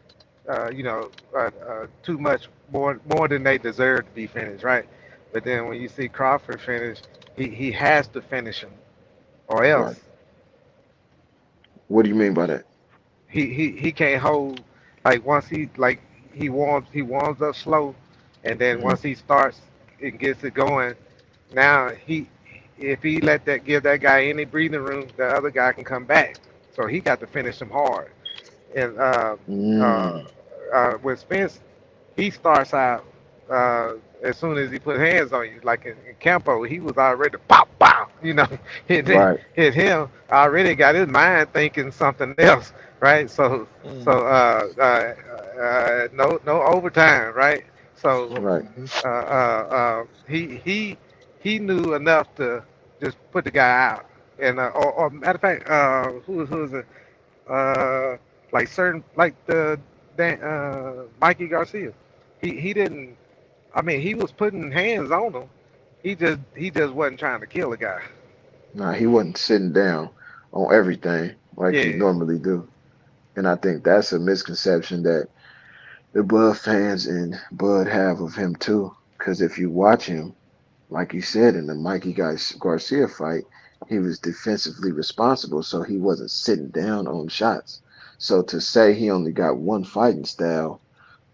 too much more than they deserve to be finished, right? But then when you see Crawford finish, he has to finish him, or else. Right. What do you mean by that? He can't hold like once he warms up slow, and then once he starts and gets it going, now if he give that guy any breathing room, the other guy can come back. So he got to finish him hard. And with Spence, he starts out as soon as he put hands on you, like in Campo, he was already pop, hit him, already got his mind thinking something else, right? So no overtime, right? So he knew enough to just put the guy out, and or matter of fact, who is it? Like certain, like the Mikey Garcia. He didn't. I mean, he was putting hands on him. He just wasn't trying to kill a guy. Nah, he wasn't sitting down on everything like he Yeah. normally do. And I think that's a misconception that the Bud fans and Bud have of him too. Because if you watch him, like you said in the Mikey Garcia fight, he was defensively responsible, so he wasn't sitting down on shots. So to say he only got one fighting style,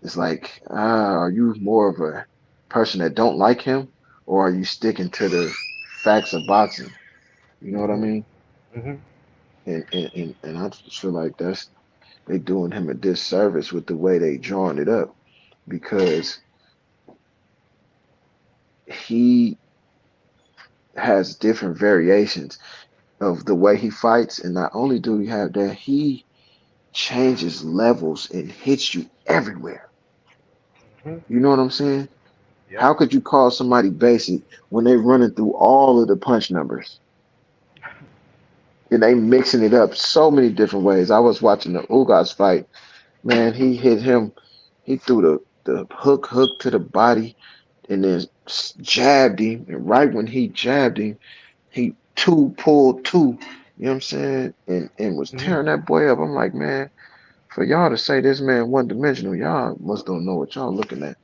it's like, are you more of a person that don't like him, or are you sticking to the facts of boxing? You know what I mean? Mm-hmm. And I just feel like they doing him a disservice with the way they drawing it up, because he has different variations of the way he fights, and not only do he have that, he changes levels and hits you everywhere. Mm-hmm. You know what I'm saying? Yep. How could you call somebody basic when they running through all of the punch numbers? And they mixing it up so many different ways. I was watching the Ugas fight. Man, he hit him. He threw the hook to the body and then jabbed him. And right when he jabbed him, he pulled two. You know what I'm saying? And was tearing that boy up. I'm like, man, for y'all to say this man one dimensional, y'all must don't know what y'all looking at.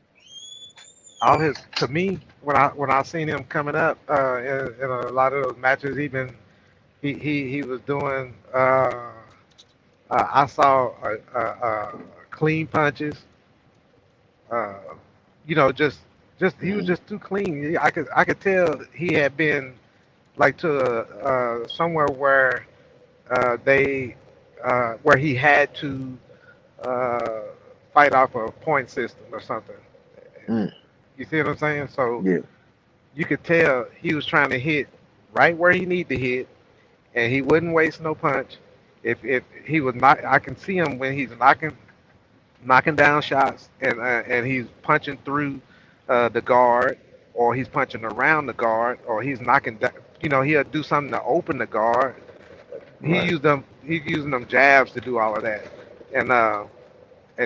All his, to me, when I seen him coming up in a lot of those matches, even he was doing. I saw clean punches. You know, just he was just too clean. I could tell he had been like to somewhere where where he had to fight off a point system or something. Mm. You see what I'm saying? So Yeah. you could tell he was trying to hit right where he needed to hit, and he wouldn't waste no punch. If he was not, I can see him when he's knocking down shots, and he's punching through the guard, or he's punching around the guard, or he's knocking down. You know, he'll do something to open the guard. Right. He's using them jabs to do all of that, and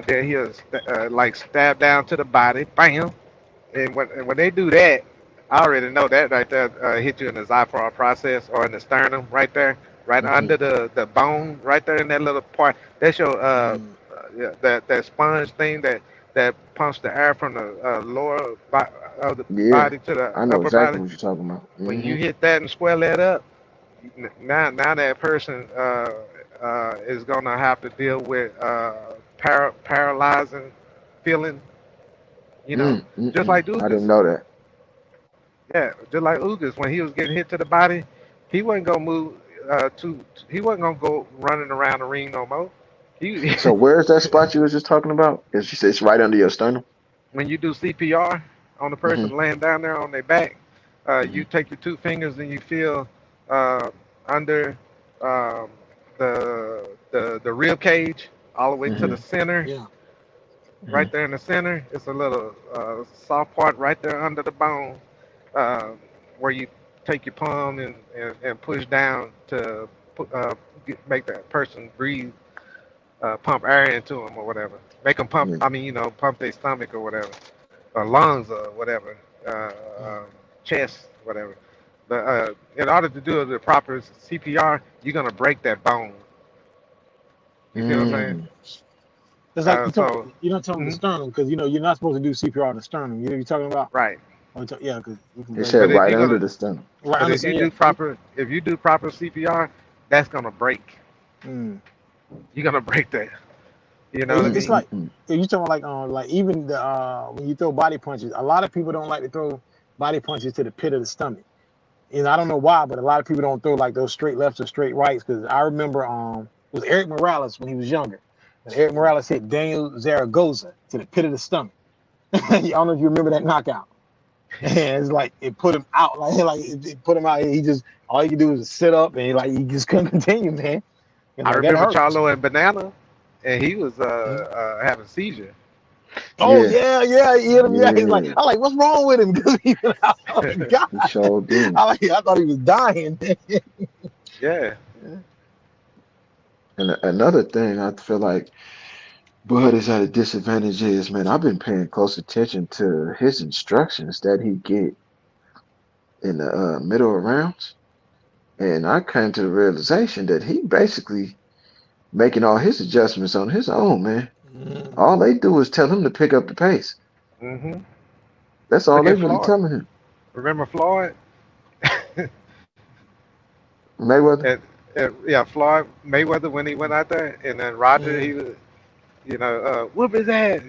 then he'll like stab down to the body, bam. And when they do that, I already know that right there hit you in the xiphoid process or in the sternum right there, right under the bone, right there in that little part. That's your that sponge thing that pumps the air from the lower of the body to the I know upper exactly body. what you're talking about. When you hit that and swell that up, now that person is gonna have to deal with paralyzing feeling. You know, just like I Ugas. didn't know that. Yeah, just like Ugas, when he was getting hit to the body, he wasn't gonna move he wasn't gonna go running around the ring no more. So where's that spot you was just talking about? It's right under your sternum. When you do CPR on the person laying down there on their back, you take your two fingers and you feel under the rib cage all the way to the center. Yeah. Right there in the center, it's a little soft part right there under the bone, where you take your palm and push down to make that person breathe, pump air into them or whatever. Make them pump. I mean, you know, pump their stomach or whatever, or lungs or whatever, chest, whatever. But in order to do the proper CPR, you're gonna break that bone. You see what I'm saying? It's like you're not talking the sternum, because you know you're not supposed to do CPR on the sternum. You know what you're talking about? Right. Yeah, because It said right under the sternum. Right But under if you the do proper CPR, that's gonna break. You're gonna break that. You know what I mean? It's like you talking like even the when you throw body punches. A lot of people don't like to throw body punches to the pit of the stomach. And I don't know why, but a lot of people don't throw like those straight lefts or straight rights. Because I remember it was Eric Morales when he was younger. And Eric Morales hit Daniel Zaragoza to the pit of the stomach. I don't know if you remember that knockout. And it's like it put him out, like it put him out. He just all he could do was sit up, and he just couldn't continue, man. And I that remember hurt. Charlo and Banana, and he was having a seizure. Oh yeah. He's like, I'm like, what's wrong with him? Oh my God. He sure did. I thought he was dying. Yeah. And another thing, I feel like But it's at a disadvantage is, man, I've been paying close attention to his instructions that he get in the middle of rounds, and I came to the realization that he basically making all his adjustments on his own, man. All they do is tell him to pick up the pace. Mm-hmm. That's all Look they at really Floyd. telling him. Remember Floyd? Mayweather? Yeah, Floyd Mayweather when he went out there, and then Roger, he was, whoop his ass,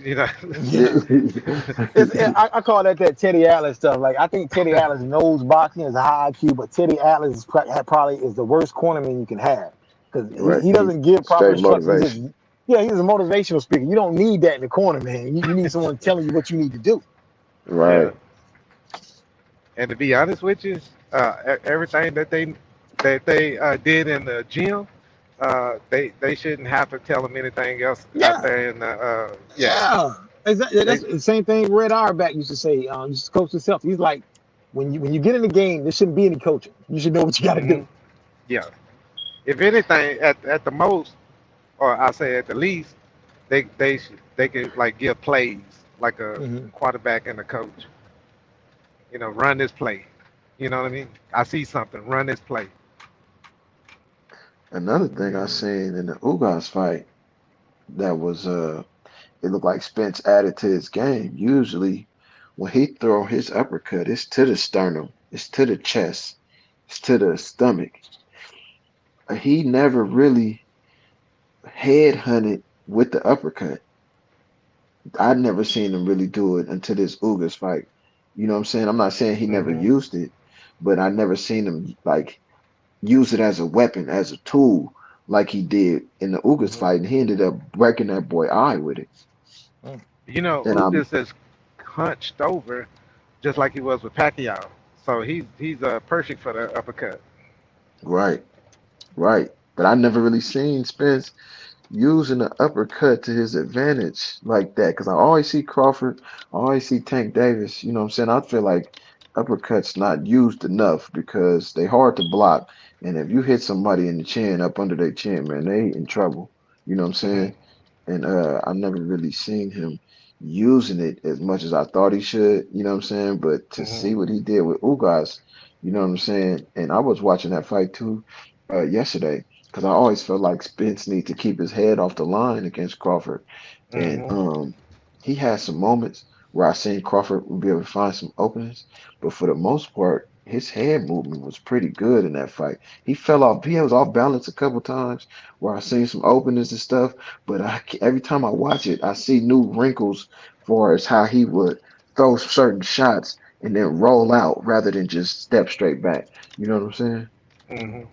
I call that Teddy Allen stuff. Like, I think Teddy Allen knows boxing is a high IQ, but Teddy Allen probably is the worst cornerman you can have because Right. he doesn't give proper Straight instructions. motivation. He's a motivational speaker. You don't need that in the corner, man. You need someone telling you what you need to do. Right. And to be honest with you, everything that they did in the gym, they shouldn't have to tell them anything else out there. Exactly. That's the same thing Red Auerbach used to say. Used to coach himself. He's like, when you get in the game, there shouldn't be any coaching. You should know what you got to do. Yeah. If anything, at the most, or I say at the least, they could like give plays like a quarterback and a coach. Run this play. You know what I mean? I see something. Run this play. Another thing I seen in the Ugas fight that was it looked like Spence added to his game. Usually when he throw his uppercut, it's to the sternum, it's to the chest, it's to the stomach. He never really head hunted with the uppercut. I'd never seen him really do it until this Ugas fight. You know what I'm saying? I'm not saying he never used it, but I never seen him like use it as a weapon, as a tool, like he did in the Ugas fight, and he ended up breaking that boy eye with it. Ugas is hunched over, just like he was with Pacquiao. So he's perfect for the uppercut. Right. But I never really seen Spence using the uppercut to his advantage like that, because I always see Crawford, I always see Tank Davis. You know what I'm saying? I feel like uppercuts not used enough because they hard to block, and if you hit somebody in the chin, up under their chin, man, they in trouble. You know what I'm saying? And I never really seen him using it as much as I thought he should. You know what I'm saying? But to see what he did with Ugas, you know what I'm saying? And I was watching that fight too yesterday, because I always felt like Spence needs to keep his head off the line against Crawford. And he had some moments where I seen Crawford would be able to find some openings, but for the most part, his head movement was pretty good in that fight. He was off balance a couple times where I seen some openings and stuff, but every time I watch it, I see new wrinkles for as how he would throw certain shots and then roll out rather than just step straight back. You know what I'm saying?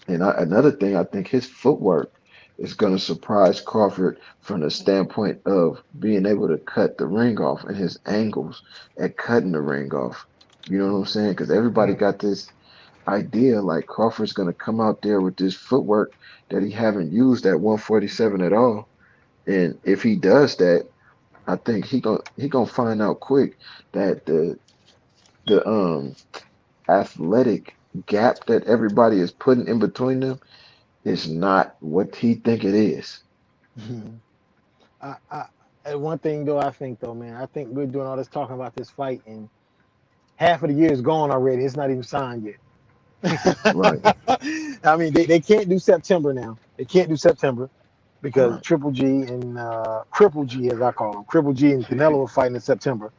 And another thing, I think his footwork is going to surprise Crawford from the standpoint of being able to cut the ring off and his angles at cutting the ring off. You know what I'm saying? Because everybody got this idea like Crawford's going to come out there with this footwork that he haven't used at 147 at all. And if he does that, I think he gonna find out quick that the athletic gap that everybody is putting in between them is not what he think it is. One thing though, I think we're doing all this talking about this fight, and half of the year is gone already. It's not even signed yet. Right. I mean, they can't do September now. They can't do September because Triple G and Cripple G, as I call them, Cripple G and Canelo are fighting in September.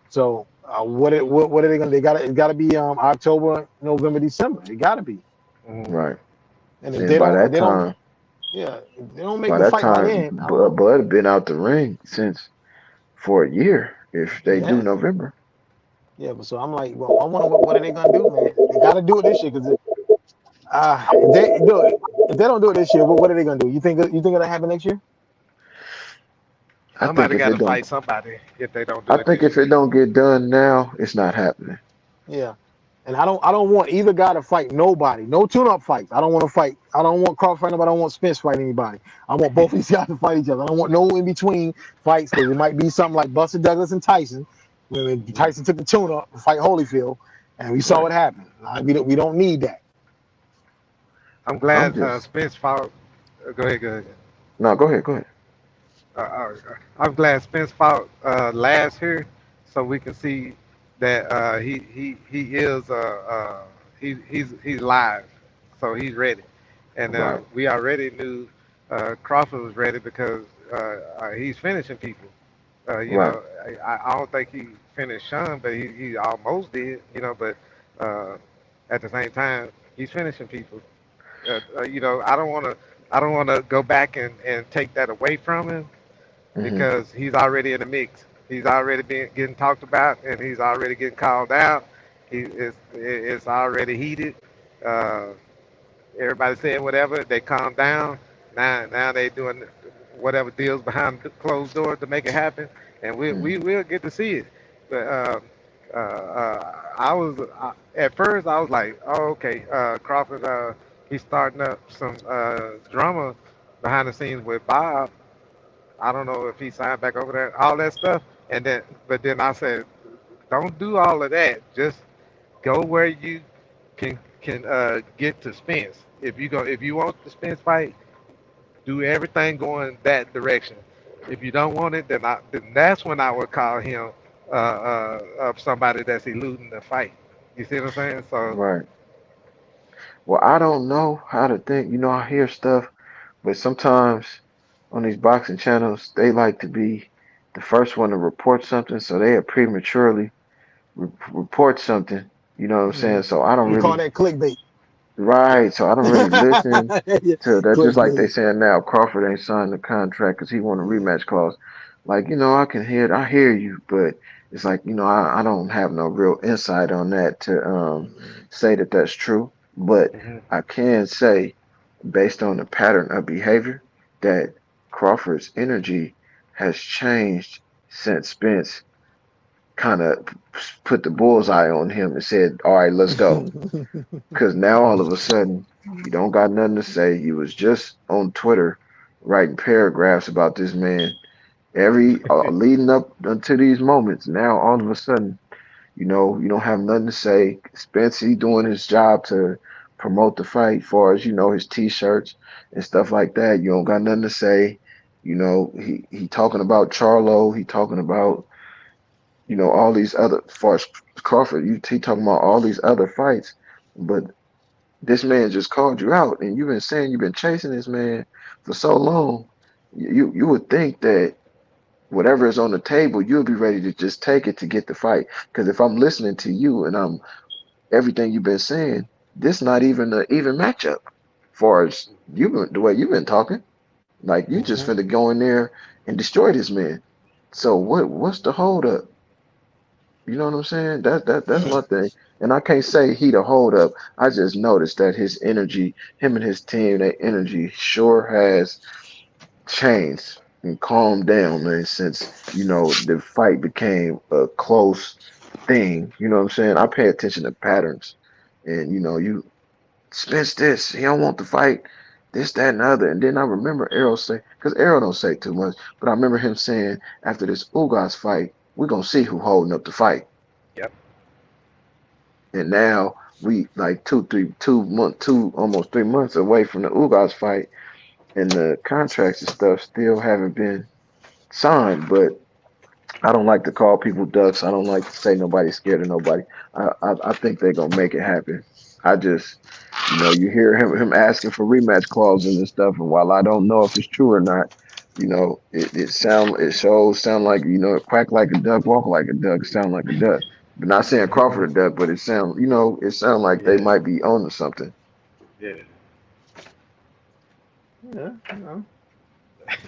So what are they gonna? It's got to be October, November, December. It got to be. Right. And if they don't make the fight by then. Bud been out the ring for a year. If they do November. Yeah, but so I'm like, well, I wonder what are they gonna do, man? They got to do it this year because if they don't do it this year, what are they gonna do? You think it'll happen next year? Somebody got to fight somebody if they don't do it. I think if it don't get done now, it's not happening. Yeah, and I don't want either guy to fight nobody. No tune-up fights. I don't want to fight. I don't want Crawford fighting nobody. I don't want Spence fighting anybody. I want both these guys to fight each other. I don't want no in between fights because it might be something like Buster Douglas and Tyson. When Tyson took the tune-up to fight Holyfield, and we saw what happened. We don't need that. I'm glad Spence fought. Go ahead. No, go ahead. I'm glad Spence fought last here, so we can see that he is he's live, so he's ready, and Right. we already knew Crawford was ready because he's finishing people. You Right. know, I don't think he finished Sean, but he almost did. You know, but uh, at the same time, he's finishing people. You know, I don't want to go back and take that away from him Hmm. because he's already in the mix. He's already been getting talked about, and he's already getting called out. It's already heated. Uh, Everybody saying whatever. They calm down. Now they doing whatever deals behind closed doors to make it happen, and we will get to see it. But at first I was like, oh okay, Crawford he's starting up some drama behind the scenes with Bob. I don't know if he signed back over there, all that stuff. But then I said, don't do all of that. Just go where you can get to Spence. If you want the Spence fight, do everything going that direction. If you don't want it, then that's when I would call him somebody that's eluding the fight. You see what I'm saying? So Right. Well, I don't know how to think. You know, I hear stuff, but sometimes on these boxing channels, they like to be the first one to report something, so they prematurely report something. You know what I'm saying? So I don't You call really. that clickbait. Right. So I don't really listen Yeah, to that. Just like they clickbait. saying now, Crawford ain't signed the contract because he want a rematch clause. Like, I can hear it. I hear you, but it's like, I don't have no real insight on that to say that that's true. But mhm. I can say, based on the pattern of behavior, that Crawford's energy has changed since Spence kind of put the bullseye on him and said, "All right, let's go." Because now all of a sudden, you don't got nothing to say. You was just on Twitter writing paragraphs about this man every leading up to these moments. Now all of a sudden, you don't have nothing to say. Spence, he doing his job to promote the fight, far as his T-shirts and stuff like that. You don't got nothing to say. He talking about Charlo. He talking about all these other, far as Crawford. He talking about all these other fights, but this man just called you out, and you've been saying you've been chasing this man for so long. You would think that whatever is on the table, you'll be ready to just take it to get the fight. Because if I'm listening to you and I'm everything you've been saying, this not even an even matchup. Far as the way you've been talking, like you just Mhm. finna go in there and destroy this man. So what's the hold up? You know what I'm saying? That's my thing. And I can't say he the hold up. I just noticed that his energy, him and his team, their energy sure has changed and calmed down, man, since, the fight became a close thing. You know what I'm saying? I pay attention to patterns. And you Spence this, he don't want to fight, this, that, and the other. And then I remember Errol say, because Errol don't say too much, but I remember him saying after this Ugas fight, we're gonna see who holding up the fight. Yep. And now we like 2 months, almost 3 months away from the Ugas fight, and the contracts and stuff still haven't been signed. But I don't like to call people ducks. I don't like to say nobody's scared of nobody. I think they're gonna make it happen. I just, you hear him asking for rematch clauses and stuff, and while I don't know if it's true or not, it sound like quack like a duck, walk like a duck, sound like a duck. But not saying Crawford a duck, but it sound like they Yeah. might be on to something. Yeah.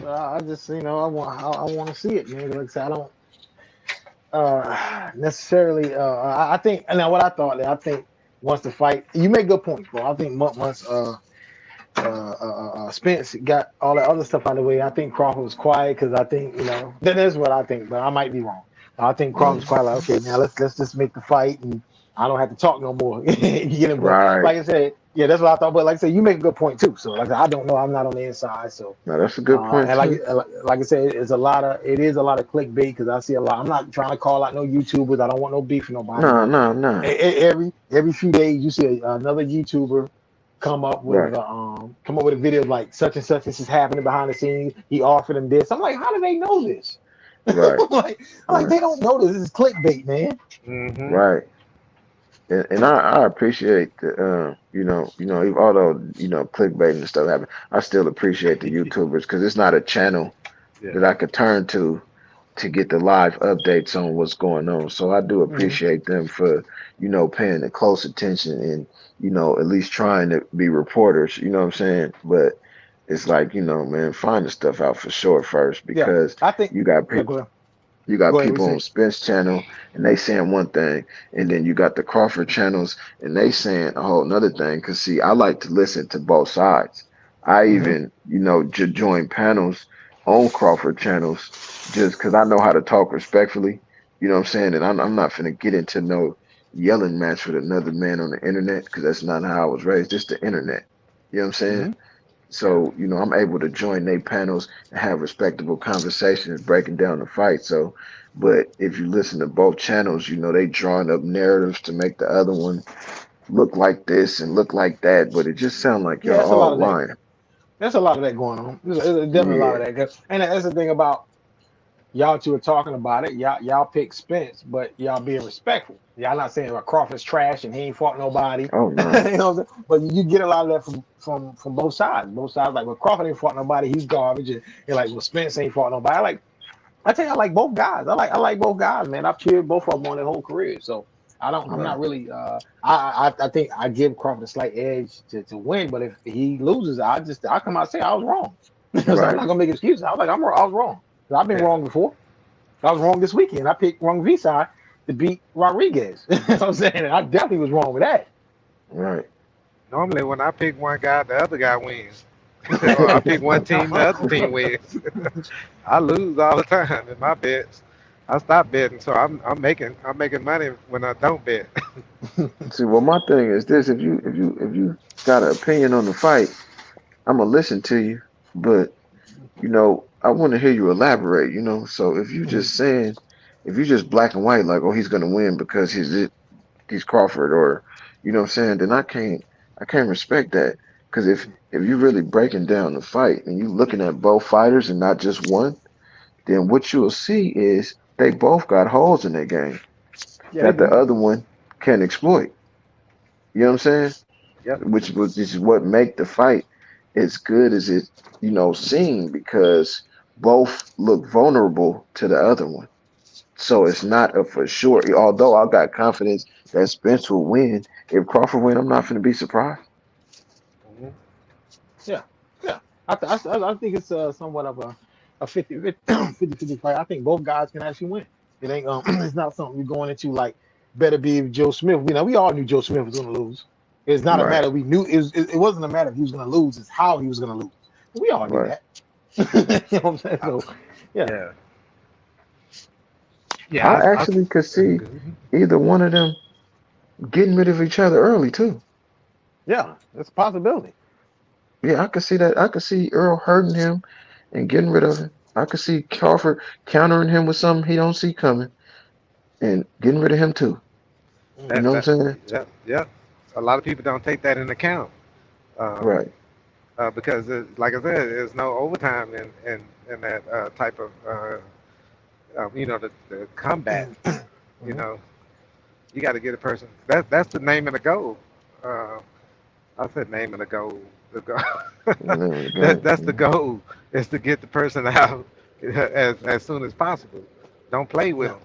Yeah, I just I want to see it, man. Like I said, I don't necessarily. I think now what I thought. I think once the fight, you make good points, bro. I think once Spence got all that other stuff out of the way, I think Crawford was quiet because I think that is what I think, but I might be wrong. I think Crawford's quiet. Like, okay, now let's just make the fight, and I don't have to talk no more. You get it? But Right. like I said, yeah, that's what I thought. But like I said, you make a good point too. So like I said, I don't know. I'm not on the inside, so. Now that's a good point And too. like I said, it is a lot of clickbait because I see a lot. I'm not trying to call out no YouTubers. I don't want no beef with nobody. No, But no, no. every few days you see another YouTuber come up with a video like such and such. This is happening behind the scenes. He offered him this. I'm like, how do they know this? Right. like they don't know this. This is clickbait, man. Mm-hmm. Right. And I appreciate the although clickbait and stuff happen, I still appreciate the YouTubers because it's not a channel that I could turn to get the live updates on what's going on. So I do appreciate them for paying the close attention and at least trying to be reporters. You know what I'm saying? But it's like man, find the stuff out for sure first because I think you got go people. ahead. You got Go ahead, people what you on Spence channel and they saying one thing, and then you got the Crawford channels and they saying a whole nother thing. Cause see, I like to listen to both sides. I even, join panels on Crawford channels just cause I know how to talk respectfully. You know what I'm saying? And I'm not finna get into no yelling match with another man on the internet because that's not how I was raised. Just the internet. You know what I'm saying? So, I'm able to join their panels and have respectable conversations, breaking down the fight. So, but if you listen to both channels, they drawing up narratives to make the other one look like this and look like that. But it just sounds like y'all That's a lot all of that. lying. There's a lot of that going on. There's definitely a lot of that. And that's the thing about y'all two are talking about it. Y'all pick Spence, but y'all being respectful. Y'all not saying Crawford's trash and he ain't fought nobody. Oh no. You know what I'm saying? But you get a lot of that from both sides. Both sides like, well, Crawford ain't fought nobody, he's garbage. And you're like, well, Spence ain't fought nobody. I tell you, I like both guys. I like both guys, man. I've cheered both of them on their whole career. So I'm not really I think I give Crawford a slight edge to win, but if he loses, I come out and say I was wrong. Because I'm not gonna make excuses. I was wrong. I've been wrong before. I was wrong this weekend. I picked wrong V-side to beat Rodriguez. You know what I'm saying? I definitely was wrong with that. Right. Normally, when I pick one guy, the other guy wins. Or I pick one team, the other team wins. I lose all the time in my bets. I stopped betting, so I'm making money when I don't bet. See, well, my thing is this: if you got an opinion on the fight, I'm gonna listen to you, but I want to hear you elaborate. So if you just saying, if you just black and white, like, oh, he's gonna win because he's Crawford, or you know what I'm saying, then I can't respect that. Because if you're really breaking down the fight and you looking at both fighters and not just one, then what you'll see is they both got holes in their game that the other one can exploit. You know what I'm saying? Yep. Which is what make the fight as good as it seem, because both look vulnerable to the other one. So it's not a for sure. Although I got confidence that Spence will win, if Crawford win, I'm not going to be surprised. Yeah. I think it's somewhat of a 50-50 fight. I think both guys can actually win. It ain't it's not something you're going into like better be Joe Smith. We all knew Joe Smith was going to lose. It's not a matter we knew. It wasn't a matter if he was going to lose. It's how he was going to lose. We all knew that. You know what I'm saying? So yeah. I actually could see either one of them getting rid of each other early too. Yeah, it's a possibility. Yeah, I could see that. I could see Earl hurting him and getting rid of him. I could see Crawford countering him with something he don't see coming and getting rid of him too. You know what I'm saying? Yeah. A lot of people don't take that into account. Right. Because, like I said, there's no overtime in that type of, the combat. You got to get a person. That's the name of the goal. I said name of the goal. That's the goal, is to get the person out as soon as possible. Don't play with them.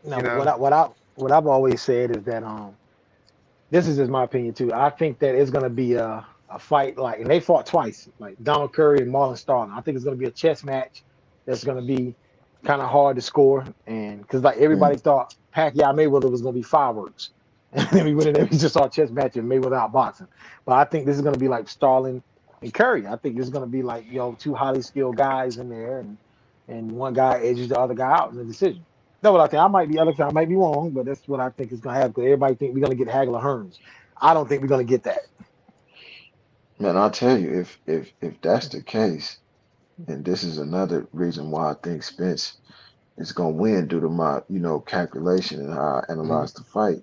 No, what I've always said is that this is just my opinion too. I think that it's gonna be a fight like, and they fought twice, like Donald Curry and Marlon Starling. I think it's gonna be a chess match that's gonna be kind of hard to score, and because like everybody thought Pacquiao Mayweather was gonna be fireworks. And then we went in there, we just saw a chess match and Mayweather out boxing. But I think this is going to be like Starling and Curry. I think this is going to be like, two highly skilled guys in there, and one guy edges the other guy out in the decision. That's what I think. I might be wrong, but that's what I think is going to happen. Because everybody think we're going to get Hagler Hearns. I don't think we're going to get that. Man, I'll tell you, if that's the case, and this is another reason why I think Spence is going to win due to my, calculation and how I analyze the fight.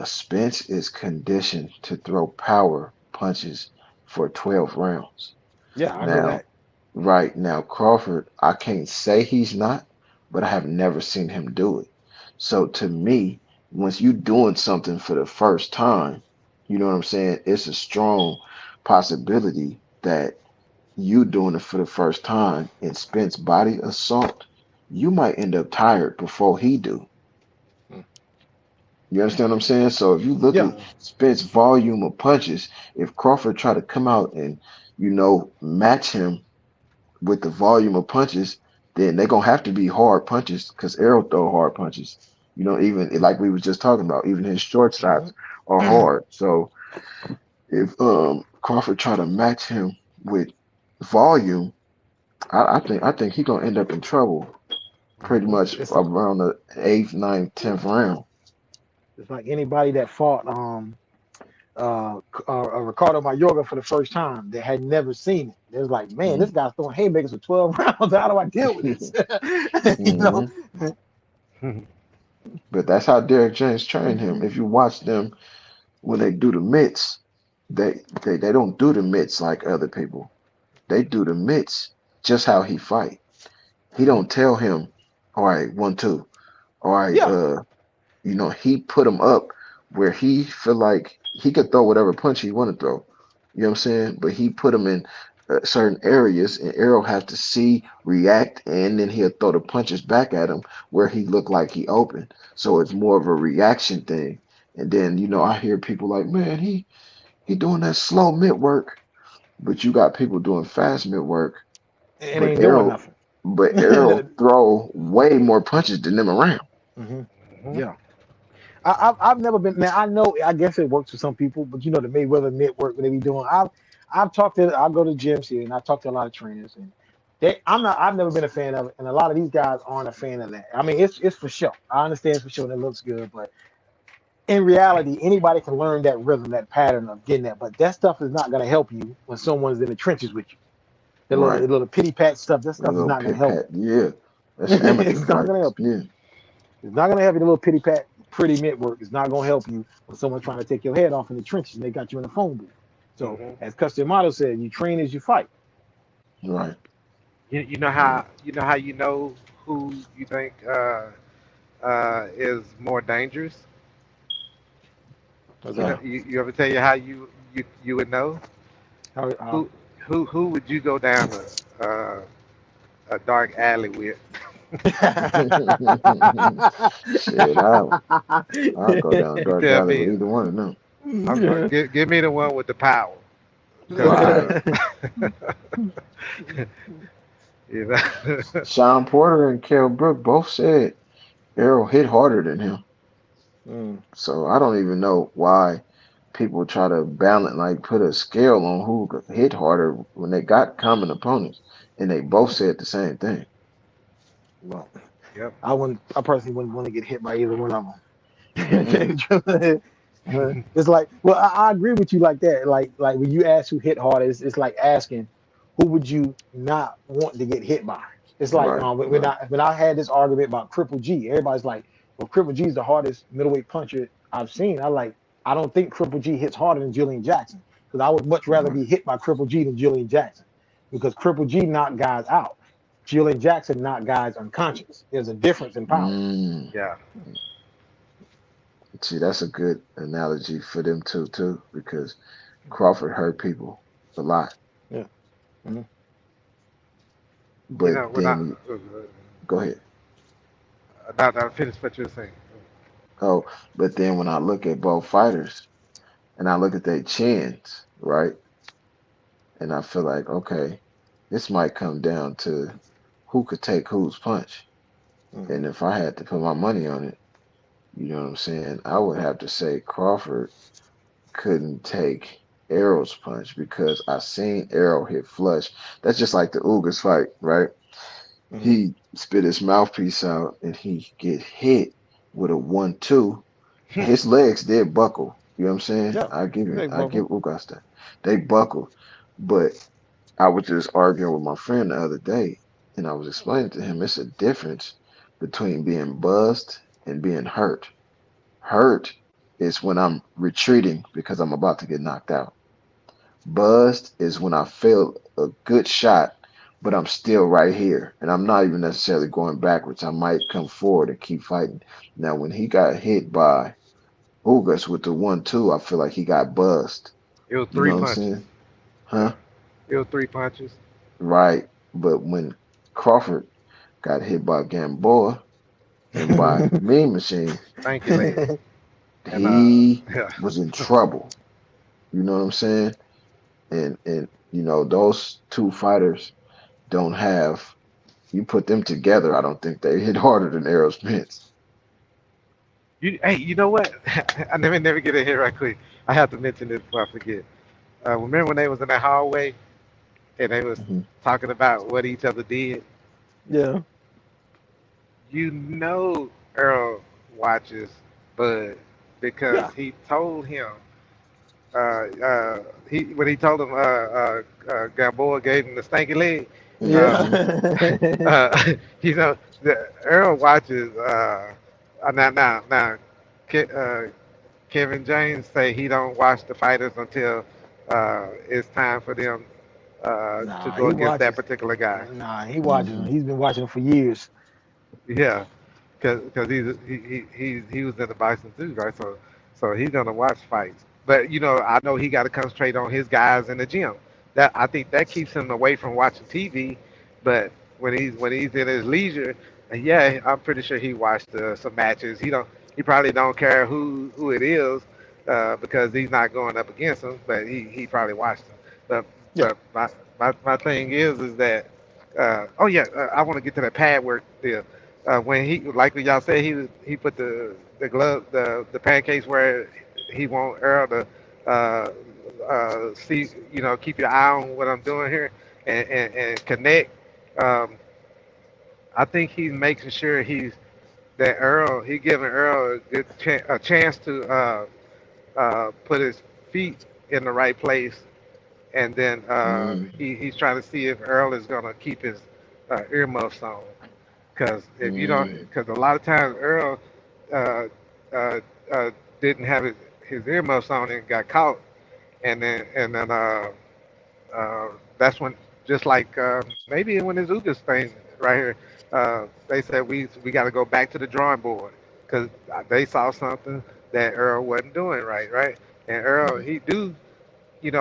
Spence is conditioned to throw power punches for 12 rounds. Yeah, I know Now, that. right now, Crawford, I can't say he's not, but I have never seen him do it. So to me, once you doing something for the first time, you know what I'm saying? It's a strong possibility that you doing it for the first time in Spence body assault, you might end up tired before he do. Mm. You understand what I'm saying? So if you look Yeah. at Spence volume of punches, if Crawford try to come out and match him with the volume of punches, then they're gonna have to be hard punches because Errol throw hard punches. Even like we was just talking about, even his short stops are hard. So if Crawford try to match him with volume, I think he gonna end up in trouble pretty much It's around the 8th, 9th, 10th round. it's like anybody that fought Ricardo Mayorga for the first time that had never seen it. They was like, man, this guy's throwing haymakers for 12 rounds. How do I deal with this? hmm But that's how Derek James trained him. If you watch them when they do the mitts, they don't do the mitts like other people. They do the mitts just how he fight. He don't tell him, all right, 1, 2. All right, Yeah. he put him up where he feel like he could throw whatever punch he want to throw. You know what I'm saying? But he put him in certain areas, and Errol has to see, react, and then he'll throw the punches back at him where he looked like he open. So it's more of a reaction thing. And then I hear people like, man, he doing that slow mid work, but you got people doing fast mid work. And But ain't doing Errol, nothing. but Errol throw way more punches than them around. Yeah. I've never been. Now I know. I guess it works for some people, but the Mayweather network when they be doing. I've talked to. I go to gyms here and I talk to a lot of trainers and I've never been a fan of it, and a lot of these guys aren't a fan of that. I mean, it's for sure. I understand it's for sure and it looks good, but in reality, anybody can learn that rhythm, that pattern of getting that. But that stuff is not going to help you when someone's in the trenches with you. The Right. little pity pat stuff. That A stuff is little not going pit to help pat. you. Yeah. That's amateur It's not going to fights. help you. Yeah. It's not going to help you. The little pity pat, pretty mitt work is not going to help you when someone's trying to take your head off in the trenches and they got you in the phone booth. So, as Customato said, you train as you fight. Right. You know how you know who you think is more dangerous. What's You know, that? you ever tell you how you would know How, who would you go down a dark alley with? Shit, I'll go down You dark tell alley with me. either one of them. Give me the one with the power. 'Cause, Right. you know. Sean Porter and Kell Brook both said Errol hit harder than him. So I don't even know why people try to balance, like put a scale on who could hit harder when they got common opponents, and they both said the same thing. Well, Yep. I personally wouldn't want to get hit by either one of Mhm. them. It's like, well, I agree with you like that. Like when you ask who hit harder, it's like asking who would you not want to get hit by. It's like Right. when Right. I had this argument about Triple G, everybody's like, well, Triple G is the hardest middleweight puncher I've seen. I don't think Triple G hits harder than Julian Jackson because I would much rather Right. be hit by Triple G than Julian Jackson because Triple G knocked guys out. Julian Jackson knocked guys unconscious. There's a difference in power. Mm. Yeah. See, that's a good analogy for them too, because Crawford hurt people a lot. Yeah. Mhm. You But know, when then go ahead. I finished what you were saying. Oh, but then when I look at both fighters and I look at their chins, right? And I feel like, okay, this might come down to who could take whose punch. And if I had to put my money on it, you know what I'm saying? I would have to say Crawford couldn't take Errol's punch because I seen Errol hit flush. That's just like the Ugas fight, right? He spit his mouthpiece out and he get hit with a 1-2. His legs did buckle. You know what I'm saying? Yeah, I give buckle. Ugas that. They buckled. But I was just arguing with my friend the other day and I was explaining to him it's a difference between being buzzed and being hurt. Hurt is when I'm retreating because I'm about to get knocked out. Buzzed is when I feel a good shot, but I'm still right here, and I'm not even necessarily going backwards. I might come forward and keep fighting. Now, when he got hit by Ugas with the 1-2, I feel like he got buzzed. It was You three know what I'm punches. saying? Huh? It was 3 punches. Right. But when Crawford got hit by Gamboa and by Mean Machine, Thank you, lady. And he yeah. was in trouble. You know what I'm saying? And you know, those two fighters don't have, you put them together, I don't think they hit harder than Errol Spence. Hey, you know what? I never get in here right quick. I have to mention this before I forget. Remember when they was in the hallway and they was Mhm. talking about what each other did? Yeah. You know Earl watches Bud because Yeah. he told him when he told him Gamboa gave him the stanky leg. Mhm. You know the Earl watches now Ke- Kevin James say he don't watch the fighters until it's time for them to Nah, go he against that watches. particular guy. Nah, he watches them. Mhm. He's been watching them for years. Yeah, because he was in the Bison too, right? So he's gonna watch fights. But you know, I know he got to concentrate on his guys in the gym. That I think that keeps him away from watching TV. But when he's in his leisure, yeah, I'm pretty sure he watched some matches. He probably don't care who it is because he's not going up against him. But he probably watched them. But Yeah. my thing is that oh yeah, I want to get to that pad work deal when he like y'all said he put the glove the pancakes where he want Earl to see keep your eye on what I'm doing here and connect. Um, I think he's making sure he giving Earl a chance to put his feet in the right place and then he's trying to see if Earl is gonna keep his earmuffs on. Because if you don't, Mhm. because a lot of times Earl uh, uh, didn't have his earmuffs on and got caught, and then uh, that's when just like maybe when his Ugas thing right here, they said we got to go back to the drawing board because they saw something that Earl wasn't doing right, and Earl he do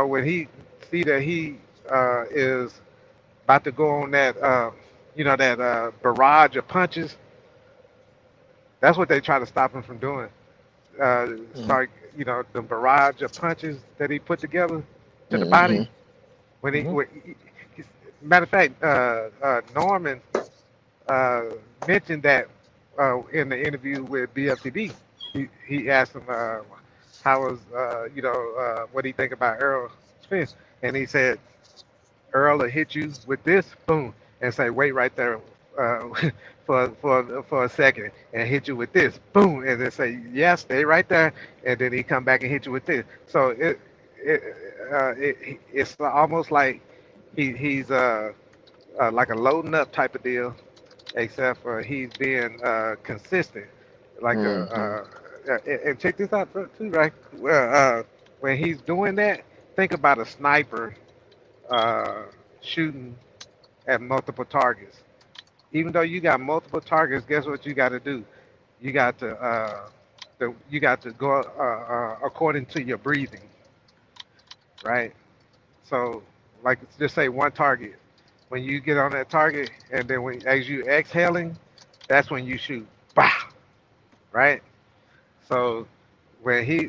when he see that he is about to go on that that barrage of punches. That's what they try to stop him from doing. Mhm. Start, the barrage of punches that he put together to the body. Mhm. When he, Mhm. when matter of fact, Norman mentioned that in the interview with BFTB. He asked him how was what do you think about Earl Spence, and he said Earl will hit you with this, boom, and say, wait right there for a second, and hit you with this, boom, and then say, yes, stay right there, and then he come back and hit you with this. So it, it's almost like he's like a loading up type of deal, except for he's being consistent, like Mhm. and check this out too, right? Well, when he's doing that, think about a sniper uh, shooting at multiple targets. Even though you got multiple targets, guess what you got to do? You got to you got to go according to your breathing, right? So, like, just say one target. When you get on that target, and then as you exhaling, that's when you shoot. Bah, right? So when he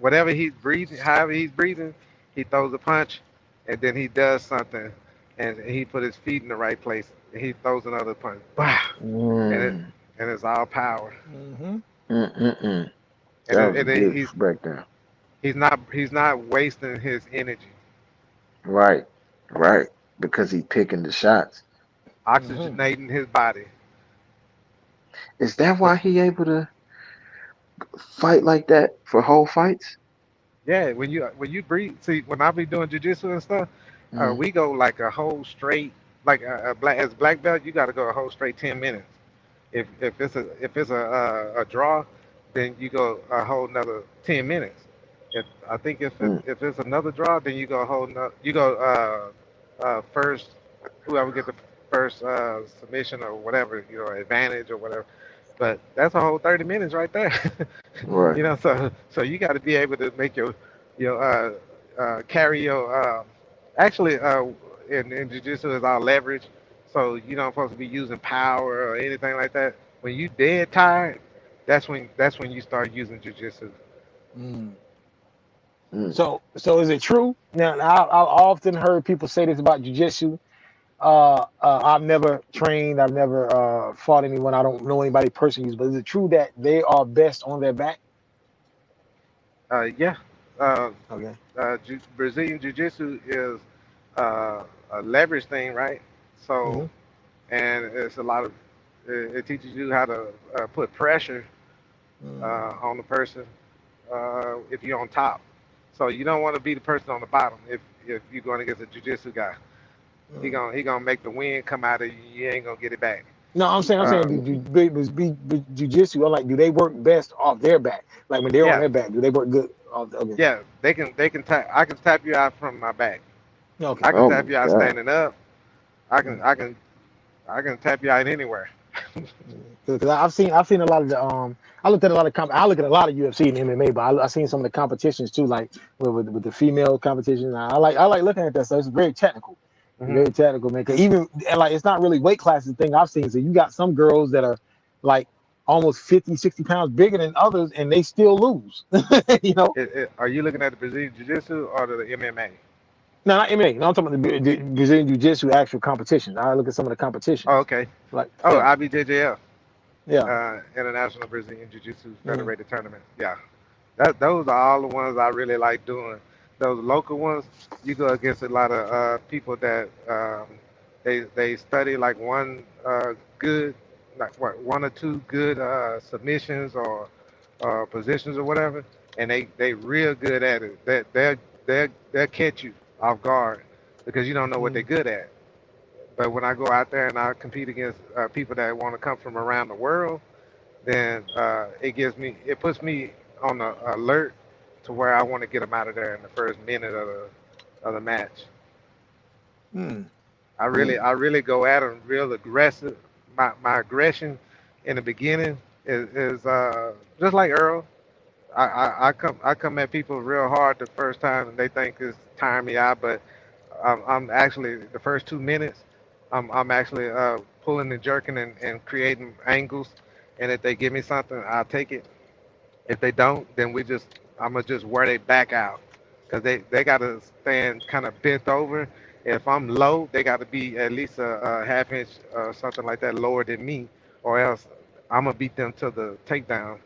whatever he's breathing, however he's breathing, he throws a punch, and then he does something, and he put his feet in the right place, and he throws another punch, bah, and it Mm. and it's all power, Mhm. Mm-mm-mm. and That it, was a and it, beautiful breakdown. he's not wasting his energy, Right. Right. Because he picking the shots. Mhm. oxygenating his body. Is that But why he able to fight like that for whole fights? yeah, when you breathe, see, when I be doing jujitsu and stuff, Mm. we go like a whole straight, like as black belt, you got to go a whole straight 10 minutes. If it's a draw, then you go a whole another 10 minutes. I think if Mm. it's another draw, then you go hold up. You go first. Whoever get the first submission or whatever, advantage or whatever. But that's a whole 30 minutes right there. Right. So you got to be able to make your carry your actually in jiu-jitsu is all leverage. So you don't supposed to be using power or anything like that. When you dead tired, that's when you start using jiu-jitsu. Mm. Mm. So is it true? Now I've often heard people say this about jujitsu. I've never trained. I've never fought anyone. I don't know anybody personally, but is it true that they are best on their back? Yeah. Okay. Brazilian Jiu-Jitsu is a leverage thing, right? Mm-hmm. So, and it's a lot of it teaches you how to put pressure on the person if you're on top. So you don't want to be the person on the bottom if you're going against a Jiu-Jitsu guy. He gonna make the wind come out of you. You ain't gonna get it back. No, I'm saying, jiu-jitsu. I'm like, do they work best off their back? Like when they're on Yeah, their back, do they work good? Okay. yeah. They can tap. I can tap you out from my back. Okay. I can Oh tap my you out God. standing up. I can tap you out anywhere. Because I've seen a lot of the I looked at a lot of I look at a lot of UFC and MMA, but I seen some of the competitions too, like with the female competition. I like looking at that stuff. It's very technical. Hmm. Very technical, man. 'Cause even and like it's not really weight classes thing I've seen. So you got some girls that are like almost 50, 60 pounds bigger than others, and they still lose. Are you looking at the Brazilian Jiu-Jitsu or the MMA? No, not MMA. No, I'm talking about the Brazilian Jiu-Jitsu actual competitions. I look at some of the competitions. Oh, okay. Like Oh, yeah, IBJJF, yeah. International Brazilian Jiu-Jitsu Mhm. Federated Tournament. Yeah, those are all the ones I really like doing. Those local ones, you go against a lot of people that they study like good, like one or two good submissions or positions or whatever, and they real good at it. They'll catch you off guard because you don't know what they're good at. But when I go out there and I compete against people that want to come from around the world, then it puts me on the alert to where I want to get them out of there in the first minute of the match. Hmm. I really go at them real aggressive. My aggression in the beginning is just like Earl. I come at people real hard the first time and they think it's tiring me out, but I'm actually the first 2 minutes I'm actually pulling and jerking and creating angles, and if they give me something, I'll take it. If they don't, then I'm gonna just wear they back out because they gotta stand kind of bent over. If I'm low, they gotta be at least a half inch or something like that lower than me, or else I'm gonna beat them to the takedown.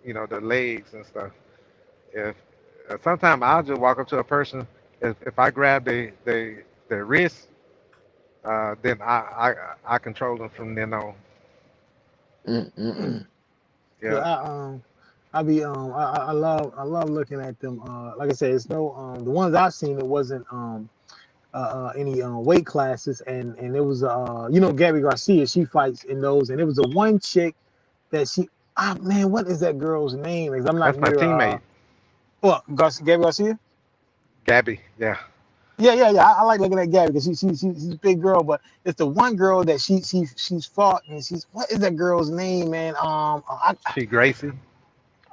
The legs and stuff. If Sometimes I'll just walk up to a person. If I grab their wrist, then I control them from then on. Mm-mm-mm. Yeah, Yeah. I love looking at them. Like I said, it's no the ones I've seen it wasn't any weight classes, and it was Gabby Garcia, she fights in those, and it was the one chick that man, what is that girl's name? Because I'm not That's my near teammate, Gabby Garcia. Gabby. Yeah. Yeah. I like looking at Gabby because she's a big girl, but it's the one girl that she's fought, and what is that girl's name, man? She Gracie.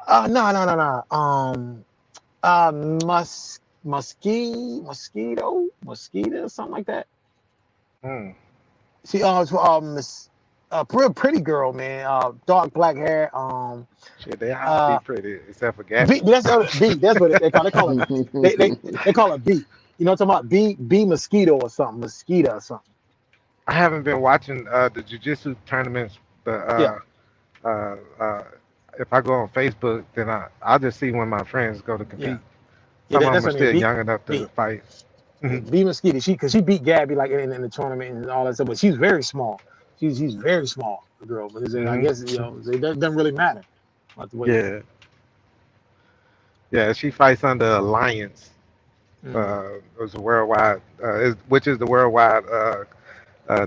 No. Mosquito, something like that. Hmm. She a real pretty girl, man. Dark black hair. Shit, they all be pretty except for Gabby. B. That's what they call it. They call it B. You know what I'm talking about? B mosquito or something. Mosquito or something. I haven't been watching the jiu-jitsu tournaments, but Yeah. if I go on Facebook, then I'll just see when my friends go to compete. Yeah. Some of That's them are what I mean. still young enough to B. fight. Mhm. B mosquito. Because she beat Gabby like in the tournament and all that stuff, but she's very small. She's very small, the girl. But I Mhm. guess it doesn't really matter about the weight. Yeah. Yeah, she fights under Alliance. It was a worldwide, which is the worldwide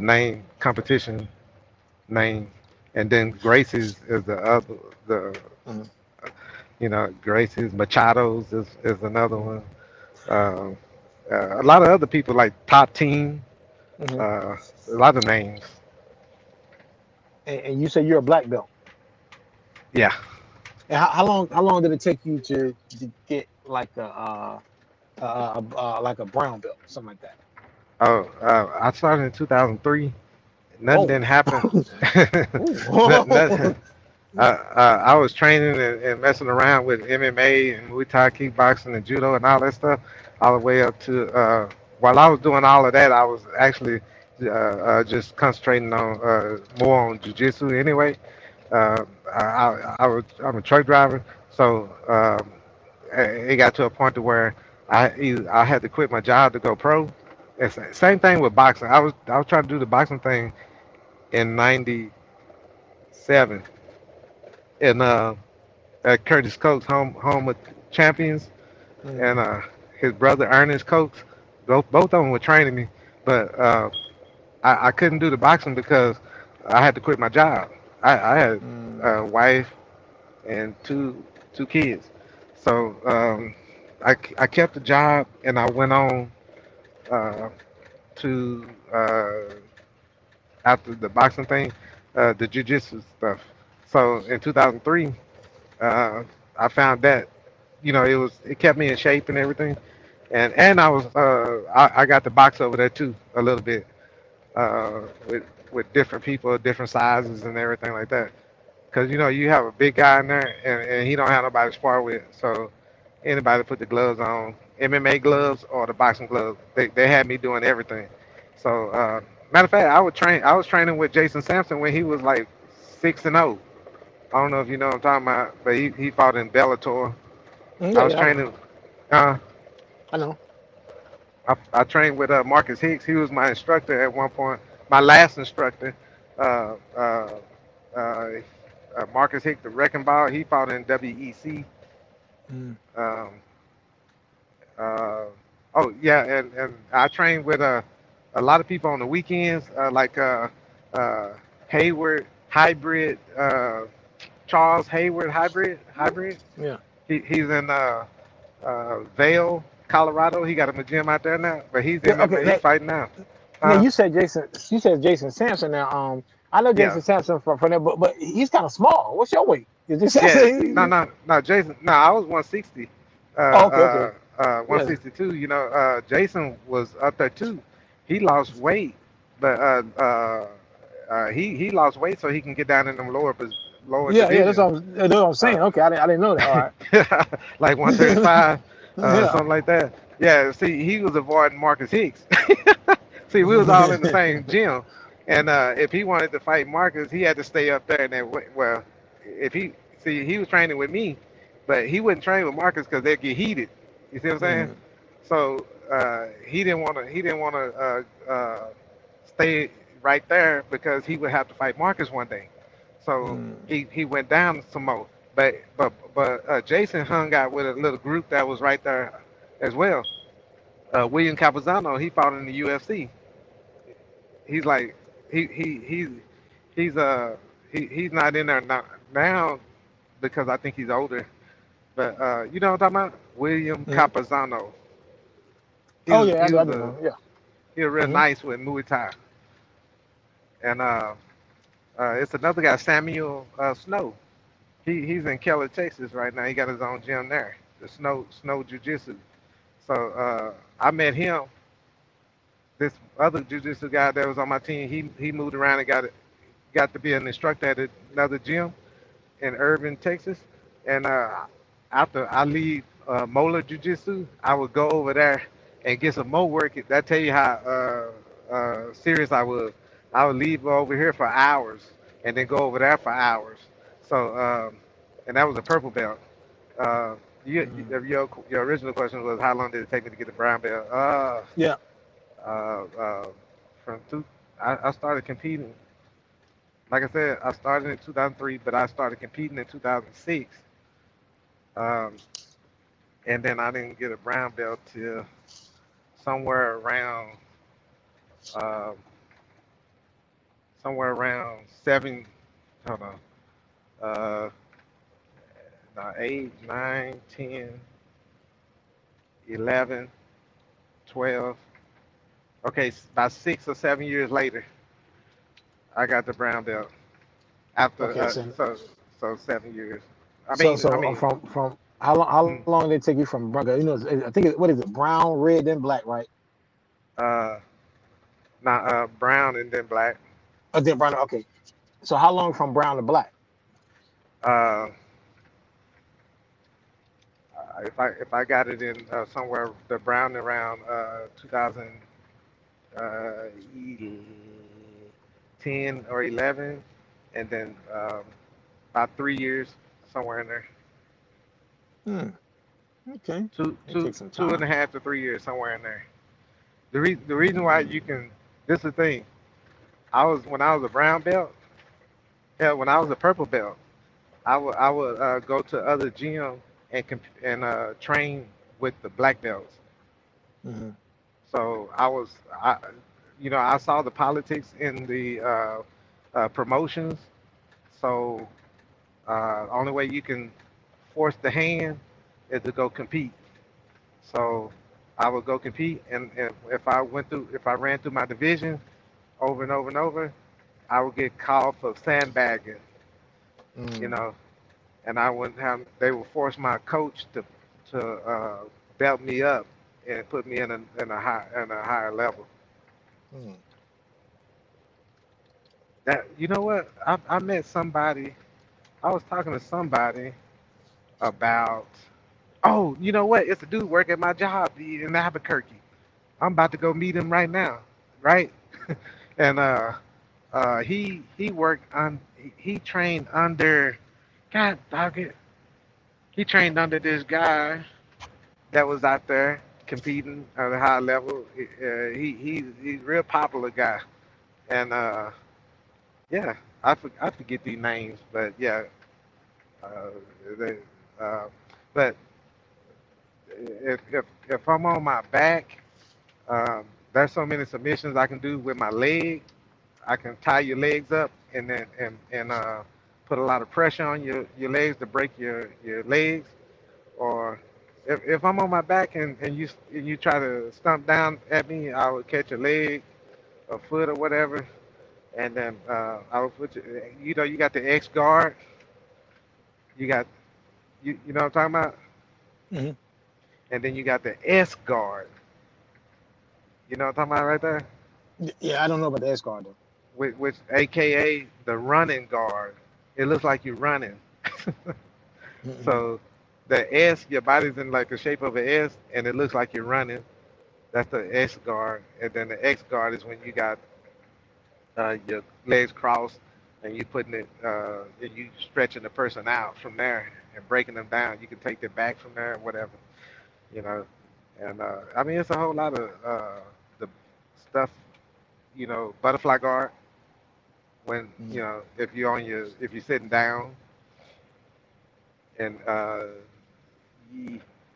name competition name, and then Gracie's is the other You know, Gracie's Machados is another one. Um, a lot of other people like Top Team. Hmm. A lot of names. And you say you're a black belt. Yeah. And how long did it take you to get like a brown belt, something like that? Oh, I started in 2003. Nothing Whoa. didn't happen. Ooh. Nothing. I was training and messing around with MMA and Muay Thai, kickboxing, and judo and all that stuff, all the way up to. While I was doing all of that, I was actually just concentrating on more on jujitsu anyway. I'm a truck driver, so it got to a point to where I had to quit my job to go pro. Same thing with boxing. I was trying to do the boxing thing in '97, and at Curtis Coates, home of champions, and his brother Ernest Coates. Both of them were training me, but I couldn't do the boxing because I had to quit my job. I had a wife and two kids, so I kept the job and I went on uh, to after the boxing thing, the jujitsu stuff. So in 2003, uh, I found that it kept me in shape and everything, and I got to box over there too a little bit with different people, different sizes and everything like that. Because you have a big guy in there and he don't have nobody to spar with, so anybody put the gloves on, MMA gloves or the boxing gloves, they had me doing everything. So matter of fact, I was training with Jason Sampson when he was like 6-0. I don't know if you know what I'm talking about, but he fought in Bellator. I Yeah, was yeah, I know. training. Uh, I know. I trained with Marcus Hicks. He was my instructor at one point. My last instructor, uh, uh, uh, Marcus Hicks, the Wrecking Ball. He fought in WEC. Mm. Um, uh, oh yeah, and I trained with a lot of people on the weekends, like uh, Hayward Hybrid, Charles Hayward Hybrid. Yeah. He's in Vail, Colorado. He got a gym out there now, but he's Yeah. Okay. MMA. He's fighting now. Now Uh, you said Jason. You said Jason Sampson. Now, I know yeah, Jason Sampson from there, but he's kind of small. What's your weight? Is this yeah. No, Sampson? no, no. Jason. No, I was 160. Oh, okay, okay. Yeah. 162. Jason was up there too. He lost weight, but he lost weight so he can get down in them lower Yeah, yeah. divisions. That's what I'm saying. Uh, Okay, I didn't know that. All like right. 135, Yeah. something like that. Yeah, see, he was avoiding Marcus Hicks. See, we was all in the same gym, and if he wanted to fight Marcus, he had to stay up there. And then, well, if he he was training with me, but he wouldn't train with Marcus because they'd get heated. You see what I'm saying? Mm, So he didn't want to. He didn't want to stay right there because he would have to fight Marcus one day. So mm, he went down some more. But Jason hung out with a little group that was right there as well. William Capozano, he fought in the UFC. He's like he's he's he's not in there now because I think he's older. But you know what I'm talking about? William mm. Capozano. Oh yeah, He I was do know. Yeah. he was real Hmm. nice with Muay Thai. And it's another guy, Samuel Snow. He's in Keller, Texas right now. He got his own gym there, the Snow Jiu Jitsu. So I met him. This other Jiu Jitsu guy that was on my team, he moved around and got to be an instructor at another gym in Irving, Texas. And after I leave Mola Jiu Jitsu, I would go over there and get some more work. That tell you how serious I was. I would leave over here for hours and then go over there for hours. So, and that was a purple belt. Uh, Mm. your original question was how long did it take me to get the brown belt? Yeah. Uh, uh, from two, I started competing. Like I said, I started in 2003, but I started competing in 2006. Um, and then I didn't get a brown belt till somewhere around uh, somewhere around seven. Hold on. Uh, 8, 9, 10, 11, 12. Okay, about 6 or 7 years later, I got the brown belt. After Okay, so so 7 years. I so mean, I so mean, from how mm, long did it take you from brown? You know, I think what is it? Brown, red, then black, right? uh, not brown and then black. Oh, then brown. Okay. So how long from brown to black? Uh, if I got it in somewhere the brown around 2010 or 11, and then about 3 years somewhere in there. Hmm. Okay. Two, It two, takes some two and a time. half to 3 years somewhere in there. The reason why you can, this is the thing. When I was a brown belt, yeah, when I was a purple belt, I would go to other gyms and train with the black belts. Hmm. So I saw the politics in the promotions. So only way you can force the hand is to go compete. So I would go compete, and if I ran through my division over and over and over, I would get called for sandbagging, you Mm. know, and I wouldn't have. They would force my coach to belt me up and put me in a higher level. Mm. That you know what? I met somebody. I was talking to somebody about. Oh, you know what? It's a dude work at my job in Albuquerque. I'm about to go meet him right now, right? And he worked on. He trained under. God dog it. He trained under this guy that was out there competing at a high level. He's a real popular guy, and yeah, I forget these names, but yeah, uh, they, uh, but if I'm on my back, there's so many submissions I can do with my leg. I can tie your legs up and then put a lot of pressure on your legs to break your legs. Or if I'm on my back and you try to stomp down at me, I would catch a leg, a foot, or whatever, and then I would put you got the X guard, you got you know what I'm talking about, Hmm. and then you got the S guard, you know what I'm talking about right there, Yeah, I don't know about the S guard though. which AKA the running guard. It looks like you're running. Hmm. So the S, your body's in like the shape of an S, and it looks like you're running. That's the S guard, and then the X guard is when you got your legs crossed and you putting it, and you stretching the person out from there and breaking them down. You can take their back from there, whatever, you know. And I mean, it's a whole lot of the stuff, butterfly guard. When Hmm. if you're sitting down, and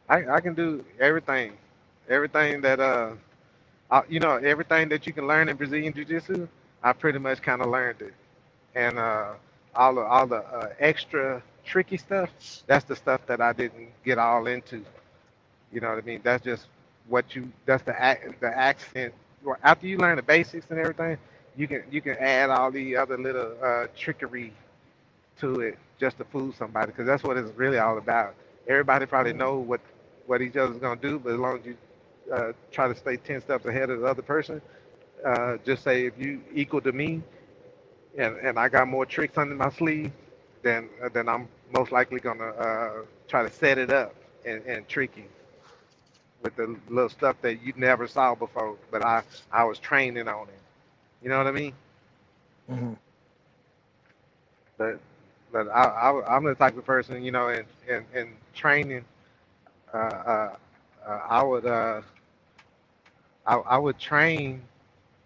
I can do everything that everything that you can learn in Brazilian Jiu Jitsu. I pretty much kind of learned it, and all the extra tricky stuff. That's the stuff that I didn't get all into. You know what I mean? That's just That's the accent. Well, after you learn the basics and everything, you can add all the other little trickery to it just to fool somebody, because that's what it's really all about. Everybody probably know what each other's gonna do, but as long as you try to stay 10 steps ahead of the other person, just say if you equal to me and I got more tricks under my sleeve, then I'm most likely gonna try to set it up and trick you with the little stuff that you never saw before, but I was training on it. You know what I mean? Hmm. But I'm the type of person, in training, uh, uh, I would I would train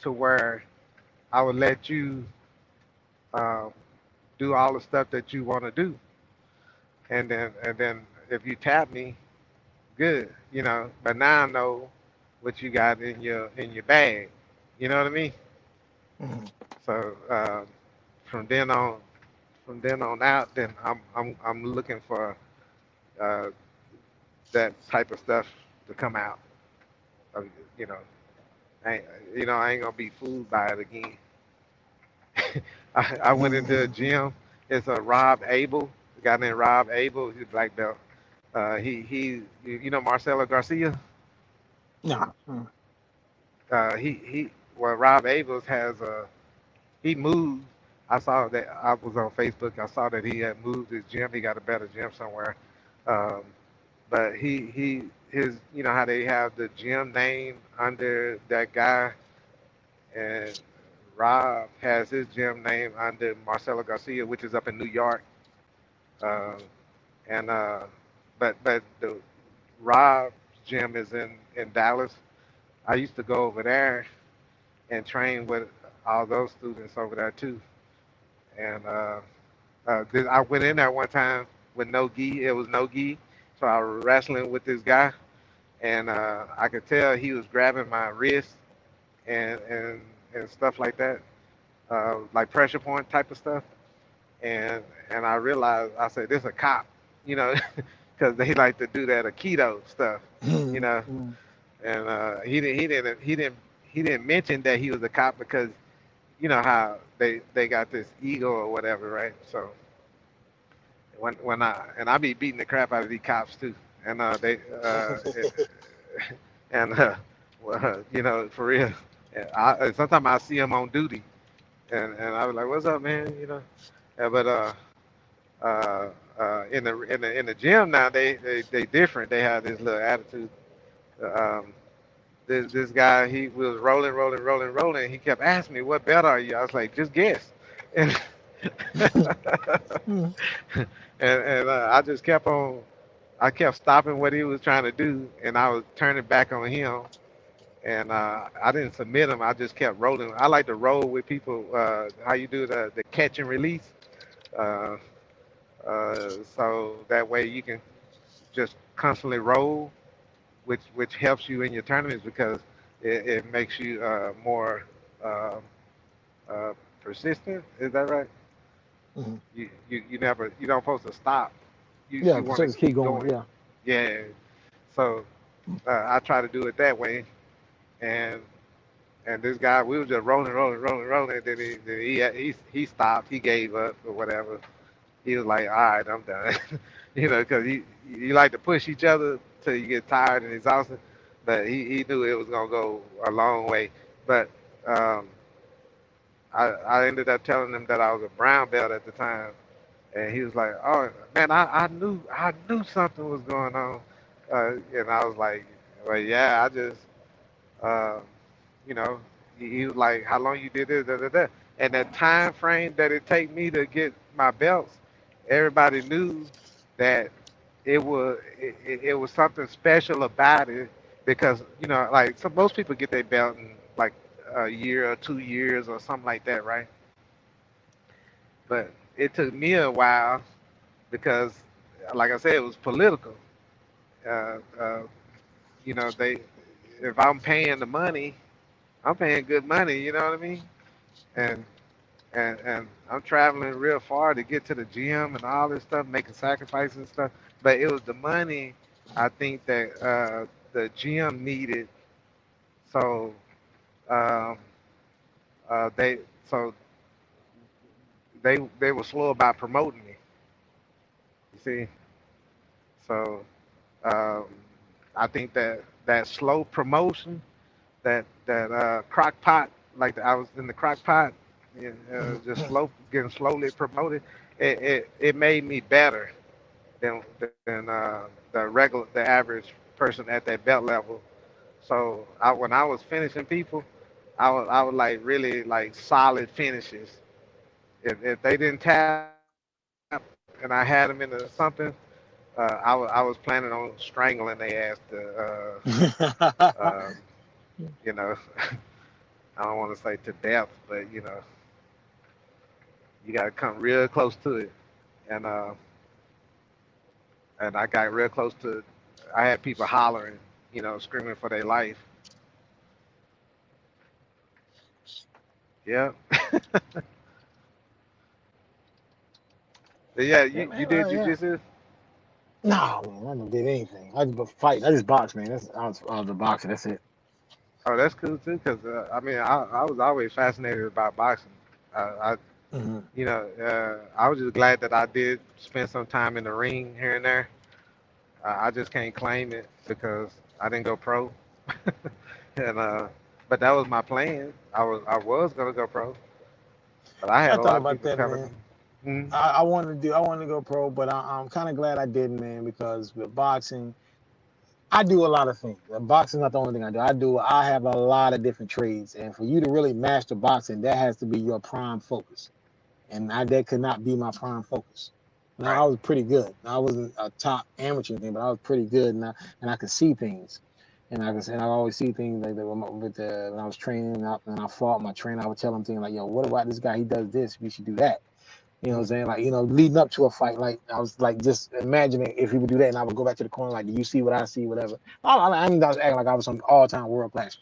to where I would let you um, do all the stuff that you want to do, and then if you tap me, good, But now I know what you got in your bag. You know what I mean? Hmm. So from then on, out, then I'm looking for uh, that type of stuff to come out. Uh, you know, I, I ain't gonna be fooled by it again. I went into a gym. It's a Rob Abel, a guy named Rob Abel. He's a black belt. He you know Marcelo Garcia. Nah. Well, Rob Abels has he moved. I saw that I was on Facebook. I saw that he had moved his gym. He got a better gym somewhere. Um, but his you know how they have the gym name under that guy, and Rob has his gym name under Marcelo Garcia, which is up in New York. Um, and but the Rob's gym is in Dallas. I used to go over there and train with all those students over there too. And I went in there one time with no gi. It was no gi, so I was wrestling with this guy, and I could tell he was grabbing my wrist and and stuff like that, like pressure point type of stuff. And I realized I said, "This a cop," you know, because they like to do that Aikido stuff, you know. And he didn't mention that he was a cop because you know how they got this ego or whatever, right? So when I be beating the crap out of these cops too, and and well, you know, for real. Sometimes I see them on duty, and I was like, "What's up, man?" You know. But in the gym now, they different. They have this little attitude. Um, this guy, he was rolling. He kept asking me, "What belt are you?" I was like, "Just guess." And I just kept on. I kept stopping what he was trying to do, and I was turning back on him. And I didn't submit him. I just kept rolling. I like to roll with people. How you do the catch and release. Uh, so that way you can just constantly roll, which helps you in your tournaments because it makes you more uh, persistent. Is that right? Mhm. You never you don't supposed to stop. Yeah, You want so to just keep keep going. going. Yeah. Yeah. So I try to do it that way, and this guy we were just rolling. Then he stopped. He gave up or whatever. He was like, "All right, I'm done," you know, because you like to push each other till you get tired and exhausted. But he knew it was gonna go a long way. But um, I ended up telling him that I was a brown belt at the time, and he was like, "Oh man, I knew something was going on," and I was like, "Well, yeah, I just." Uh, you know, he was like, "How long you did this, da, da, da." And the time frame that it take me to get my belts, everybody knew that it was something special about it because you know, like most people get their belt in like a year or 2 years or something like that, right? But it took me a while because, like I said, it was political. Uh, uh, you know, if I'm paying the money, I'm paying good money. You know what I mean? And and I'm traveling real far to get to the gym and all this stuff, making sacrifices and stuff. But it was the money I think that the gym needed, so um, they so they were slow about promoting me. You see, so um, I think that slow promotion, that crock pot, like I was in the crock pot, just getting slowly promoted. It made me better than the average person at that belt level. So when I was finishing people, I was like really like solid finishes. If they didn't tap and I had them into something, I was planning on strangling their ass to you know. I don't want to say to death, but you know, you got to come real close to it. And I got real close to. I had people hollering, you know, screaming for their life. Yeah, but yeah. Yeah, You man. did Yeah. jujitsu? Nah, man, I never did anything. I just fight. I just box, man. I was a boxer. That's it. Oh, that's cool too, because I mean, I was always fascinated about boxing. I Hmm. you know, I was just glad that I did spend some time in the ring here and there. I just can't claim it because I didn't go pro, and but that was my plan. I was gonna go pro, but I I had a thought lot of about people that, telling man. me, mm, I wanted to go pro, but I'm kind of glad I didn't, man, because with boxing, I do a lot of things. Boxing is not the only thing I do. I have a lot of different trades, and for you to really master boxing, that has to be your prime focus. And that could not be my prime focus. Now I right, was pretty good. I wasn't a top amateur thing, but I was pretty good, and I could see things. And I always see things like that when I was training and I fought my trainer. I would tell him things like, "Yo, what about this guy? He does this. We should do that." You know what I'm mm, saying? Like, leading up to a fight, like I was like just imagining if he would do that, and I would go back to the corner, like, do you see what I see, whatever. I mean, I was acting like I was some all-time world class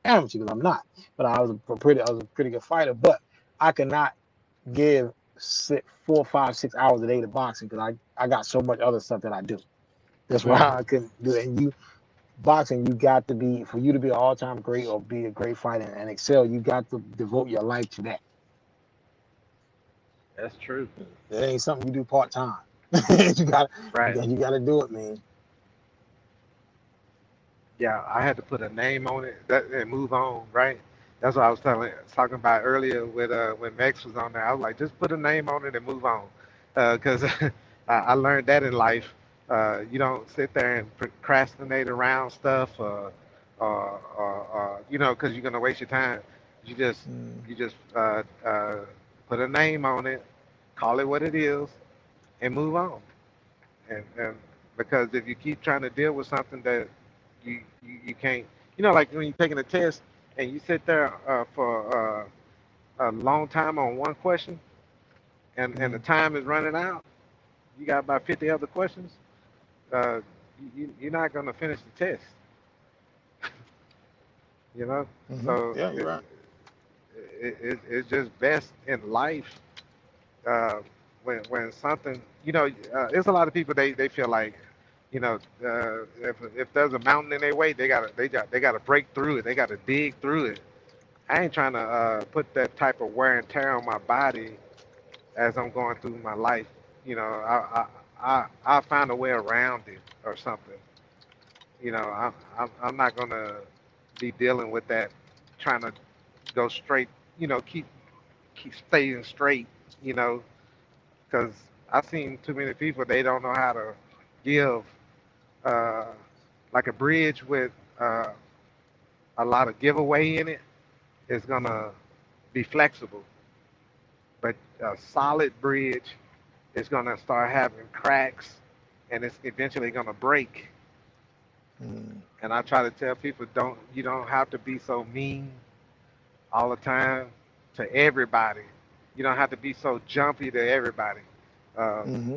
amateur because I'm not, but I was a pretty good fighter. But I could not give 4, 5, 6 hours a day to boxing because I got so much other stuff that I do. That's why mm, I couldn't do it. And boxing, you got to be for you to be an all-time great or be a great fighter and excel, you got to devote your life to that. that's true, That ain't something you do part-time. you got right. you got to do it, man. Yeah, I had to put a name on it and move on, right? That's what I was talking about earlier with when Max was on there. I was like, just put a name on it and move on, because I learned that in life. You don't sit there and procrastinate around stuff, because you're gonna waste your time. You just Mm. you just put a name on it, call it what it is, and move on. And because if you keep trying to deal with something that you can't, like when you're taking a test and you sit there for a long time on one question, and the Mm. time is running out, you got about 50 other questions, uh, you're not going to finish the test, you know. Hmm. So Yeah, you're right. it's just best in life, uh, when something, there's a lot of people, they feel like, if there's a mountain in their way, they gotta break through it, they gotta dig through it. I ain't trying to put that type of wear and tear on my body as I'm going through my life. I find a way around it or something. I'm not gonna be dealing with that, trying to go straight. Keep staying straight. You know, because I've seen too many people, they don't know how to give uh, like a bridge with a lot of giveaway in it is gonna be flexible, but a solid bridge is gonna start having cracks, and it's eventually gonna break. Mm. And I try to tell people, you don't have to be so mean all the time to everybody. You don't have to be so jumpy to everybody. Uh, Hmm.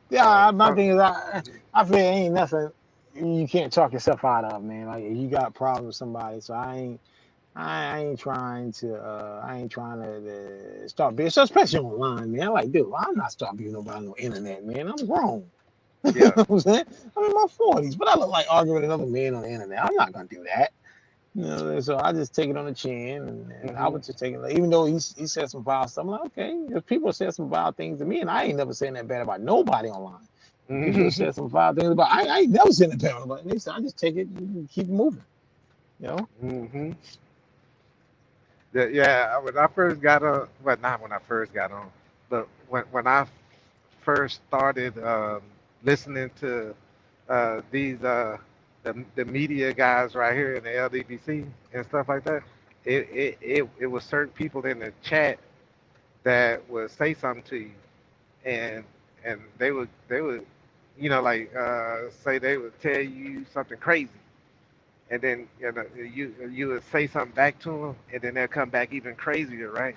Yeah, my some, thing is, I feel it ain't nothing you can't talk yourself out of, man. Like if you got a problem with somebody, so I ain't trying to start being, so especially online, man. Like, dude, I'm not starting being nobody on the internet, man. I'm grown. You know yeah. what I'm saying? I'm in my 40s, but I look like arguing with another man on the internet. I'm not gonna do that. So I just take it on the chin, and I Hmm. would just take it, like, even though he said some vile stuff. I'm like, okay, if people said some vile things to me, and I ain't never saying that bad about nobody online. If people have said some vile things about, I ain't never saying that bad about nobody. I just take it and keep moving. You know? Hmm. Yeah, when I first got on, well, not when I first got on, but when I first started listening to these the media guys right here in the LDBC and stuff like that, it was certain people in the chat that would say something to you, and they would like say they would tell you something crazy, and then you would say something back to them, and then they'll come back even crazier, right?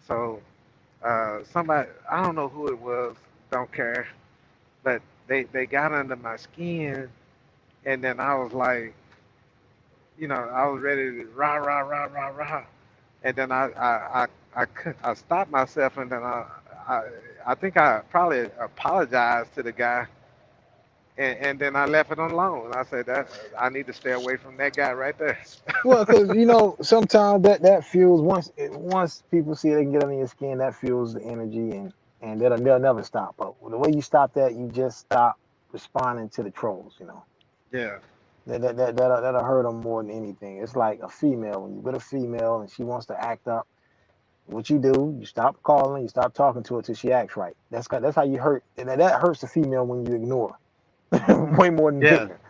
So somebody, I don't know who it was, don't care, but they got under my skin, and then I was like, I was ready to rah rah rah rah rah, and then I stopped myself, and then I think I probably apologized to the guy, and then I left it alone. I said that I need to stay away from that guy right there. Well, because sometimes that fuels once people see they can get under your skin, that fuels the energy, and they'll never stop. But the way you stop that, you just stop responding to the trolls. Yeah. That'll hurt them more than anything. It's like a female. When you with a female and she wants to act up, what you do, you stop calling, you stop talking to her till she acts right. That's how you hurt, and that hurts the female when you ignore her. Way more than Yeah. hitting her.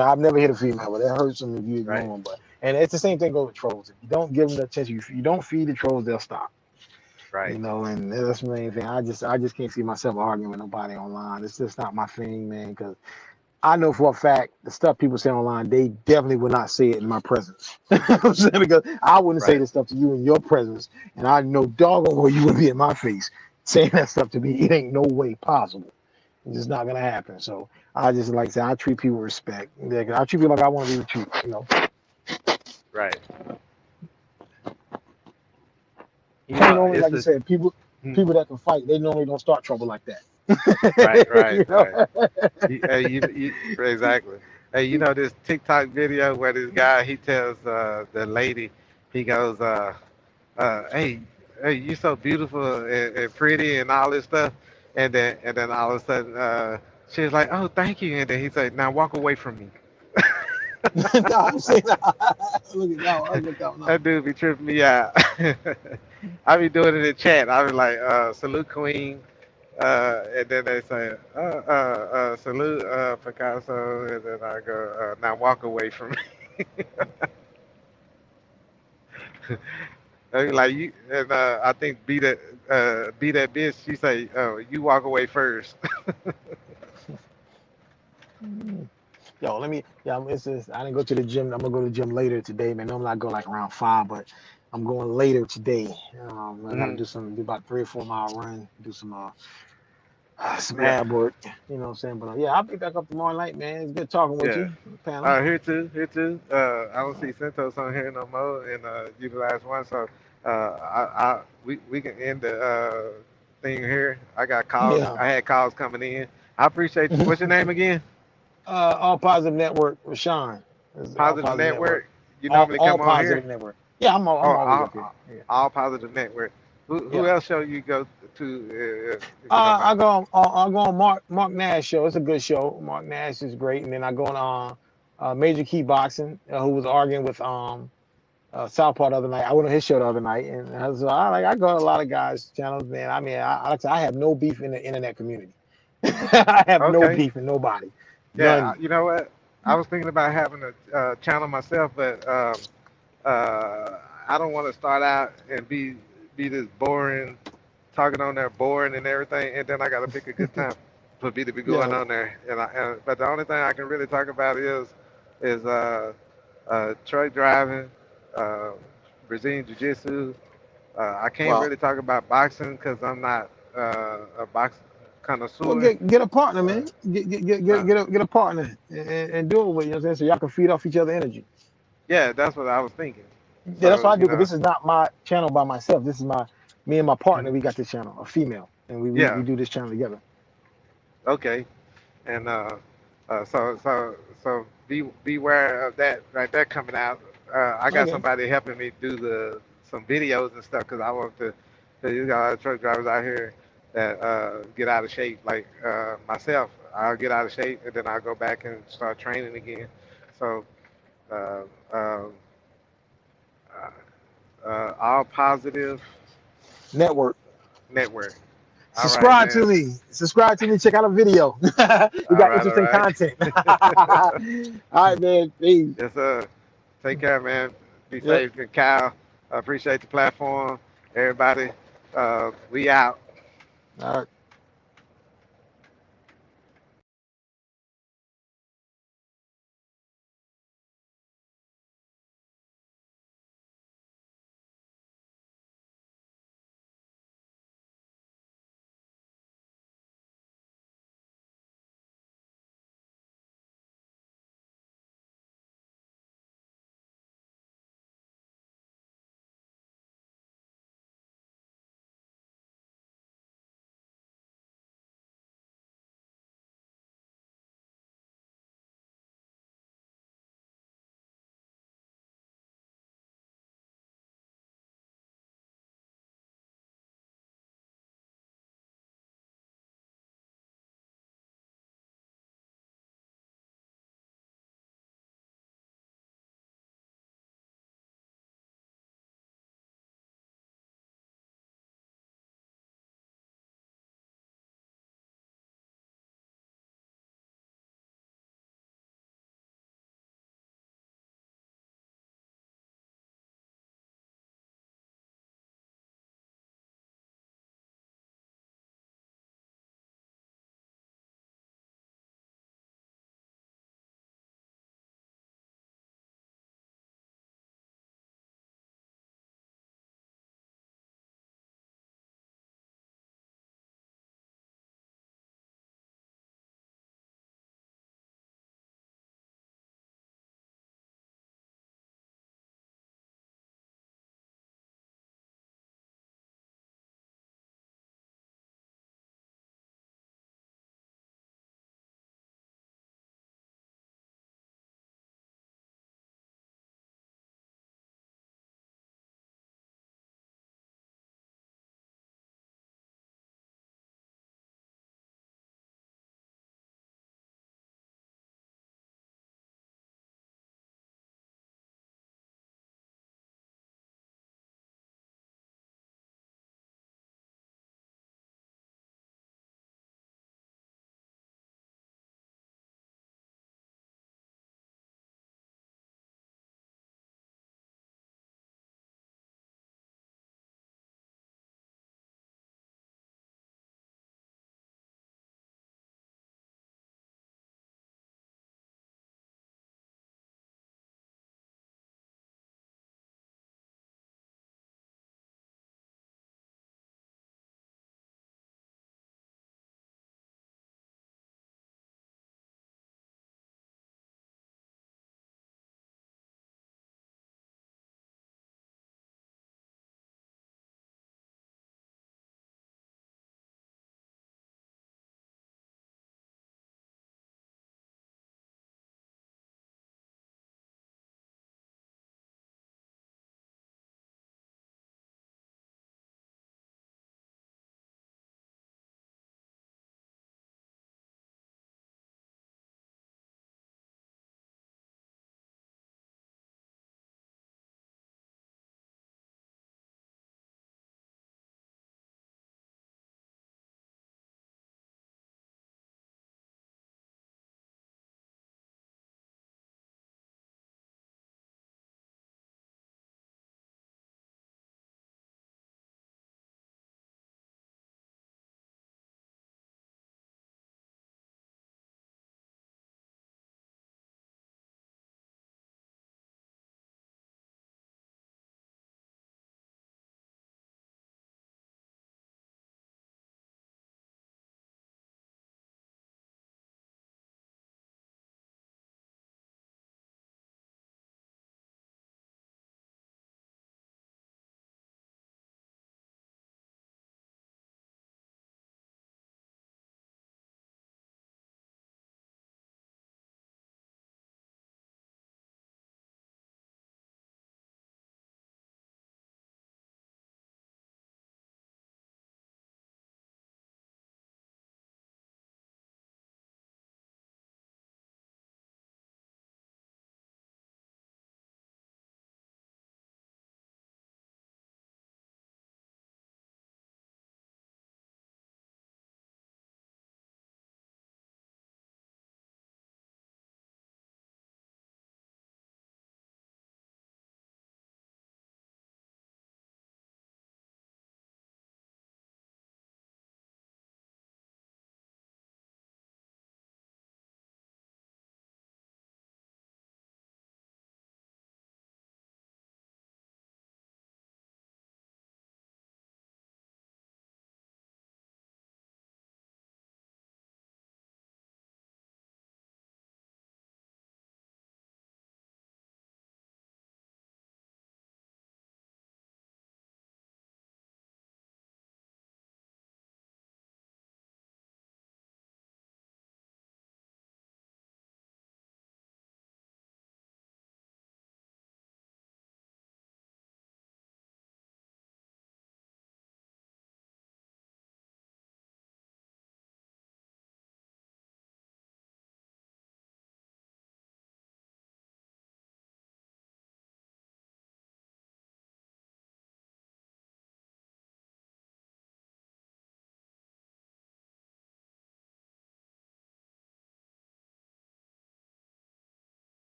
I've never hit a female, but it hurts them if you ignore Right. them. And it's the same thing goes with trolls. If you don't give them the attention, if you don't feed the trolls, they'll stop. Right. And that's the main thing. I just can't see myself arguing with nobody online. It's just not my thing, man. Because I know for a fact the stuff people say online, they definitely would not say it in my presence. I'm saying, because I wouldn't say Right. this stuff to you in your presence, and I know doggone well you wouldn't be in my face saying that stuff to me. It ain't no way possible. It's just not gonna happen. So I just like I say, I treat people with respect. I treat people like I want to be treated. Right. Normally, like you It's said, people a, that can fight, they normally don't start trouble like that. right. Right. You know? Right. Exactly. Hey, this TikTok video where this guy he tells the lady, he goes, hey, you so beautiful and pretty and all this stuff, and then all of a sudden she's like, oh, thank you, and then he said, now walk away from me. No, I'm saying, look at that. No. That dude be tripping me out. I be doing it in chat. I be like, salute Queen. And then they say, salute Picasso. And then I go, now walk away from me. I be like, you, and I think be that bitch. She say, oh, you walk away first. Yo, it's just, I didn't go to the gym. I'm gonna go to the gym later today, man. Normally I go like around 5, but I'm going later today. I gotta do about 3 or 4 mile run, do some Yeah. ab work. You know what I'm saying? But yeah, I'll be back up tomorrow night, man. It's good talking with Yeah. you, panel. Here too. I don't see Santos on here no more, and you the last one, so we can end the thing here. I got calls. Yeah. I had calls coming in. I appreciate you. What's your name again? All Positive Network, Rashawn. Positive Network. You All normally come on Positive here. Network. Yeah, I'm always up here. Yeah. All Positive Network. Who else show you go to? I go on Mark Nash show. It's a good show. Mark Nash is great, and then I go on Major Key Boxing, who was arguing with Southpaw the other night. I went on his show the other night, and I go to a lot of guys' channels, man. I mean, I have no beef in the internet community. I have no beef with nobody. Yeah, None. you know what? I was thinking about having a channel myself, but I don't want to start out and be this boring, talking on there boring and everything, and then I got to pick a good time for me to be going on there. But the only thing I can really talk about is truck driving, Brazilian Jiu-Jitsu. I can't really talk about boxing because I'm not a boxing connoisseur. Well, get a partner, man. Get a partner and do it with, you know what I'm saying? So y'all can feed off each other energy. Yeah, that's what I was thinking. Yeah, that's what I do. But this is not my channel by myself. This is me and my partner. We got this channel, a female, and we do this channel together. Okay, and so beware of that right there coming out. I got somebody helping me do some videos and stuff because I want to. You got truck drivers out here that get out of shape like myself. I'll get out of shape and then I'll go back and start training again. So All Positive Network. All Subscribe right, to me. Subscribe to me. Check out a video. We got interesting content. All right, man. Peace. Yes, sir. Take care, man. Be safe. And Kyle, I appreciate the platform. Everybody, we out. All right.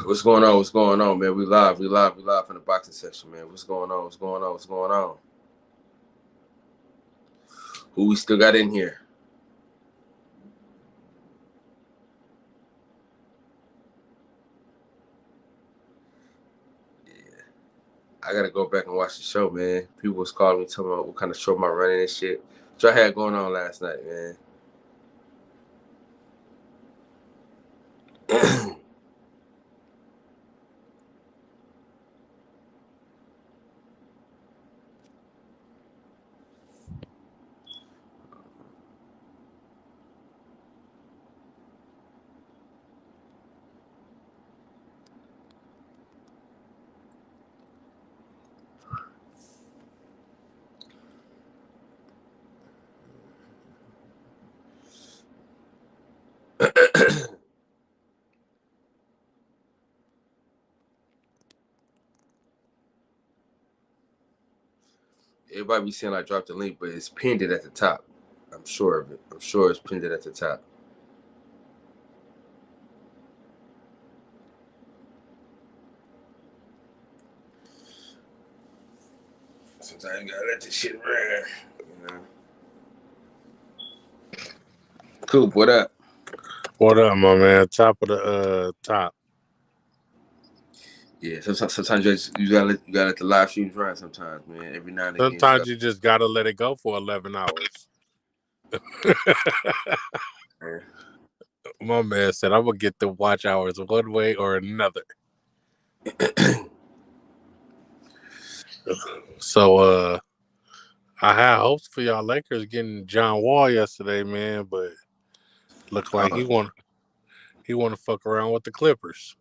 What's going on? What's going on, man? We live from the boxing section, man. What's going on? What's going on? What's going on? Who we still got in here? Yeah. I gotta go back and watch the show, man. People was calling me, telling me what kind of show am I running and shit. What y'all had going on last night, man? Everybody be saying I dropped the link, but it's pinned it at the top. I'm sure of it. I'm sure it's pinned it at the top. Sometimes you gotta let this shit run, you know. Coop, what up? What up, my man? Top of the top. Yeah, sometimes you gotta let the live streams run. Sometimes, man. Every now and again. Sometimes you just gotta let it go for 11 hours. My man said, "I'm gonna get the watch hours one way or another." So, I had hopes for y'all Lakers getting John Wall yesterday, man, but looks like he want to fuck around with the Clippers.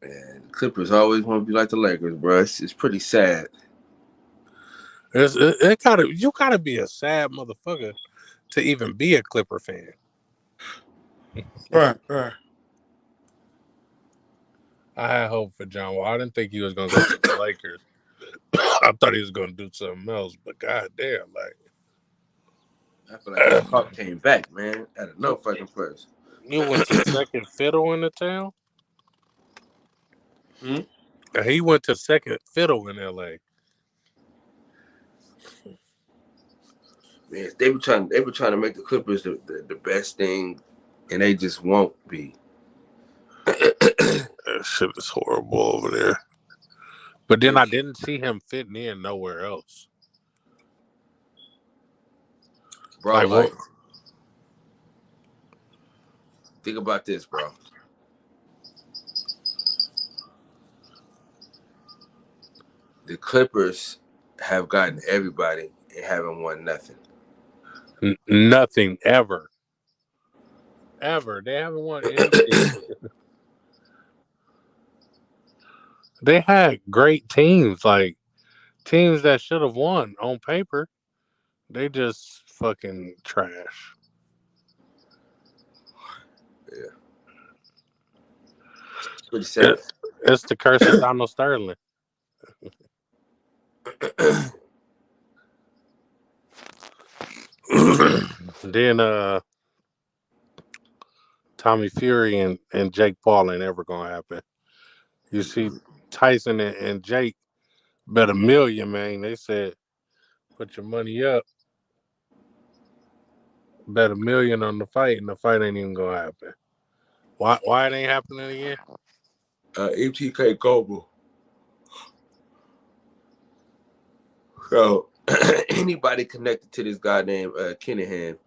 Man, Clippers always want to be like the Lakers, bro. It's pretty sad. You gotta be a sad motherfucker to even be a Clipper fan. Right. I had hope for John Wall. I didn't think he was gonna go to the Lakers. I thought he was gonna do something else, but goddamn, like I feel like his clock came back, man. Out of no fucking place. You went to second fiddle in the town? He went to second fiddle in LA. Man, they were trying to make the Clippers the best thing, and they just won't be. That shit is horrible over there. But then I didn't see him fitting in nowhere else. Bro, like think about this, bro. The Clippers have gotten everybody and haven't won nothing. Nothing ever. Ever. They haven't won anything. They had great teams, like teams that should have won on paper. They just fucking trash. Yeah. It's pretty sad. It's the curse of Donald Sterling. Then Tommy Fury and Jake Paul ain't ever gonna happen. You see, Tyson and Jake bet $1 million, man. They said, put your money up. Bet $1 million on the fight, and the fight ain't even gonna happen. Why it ain't happening again? MTK Global. So anybody connected to this goddamn Kinahan,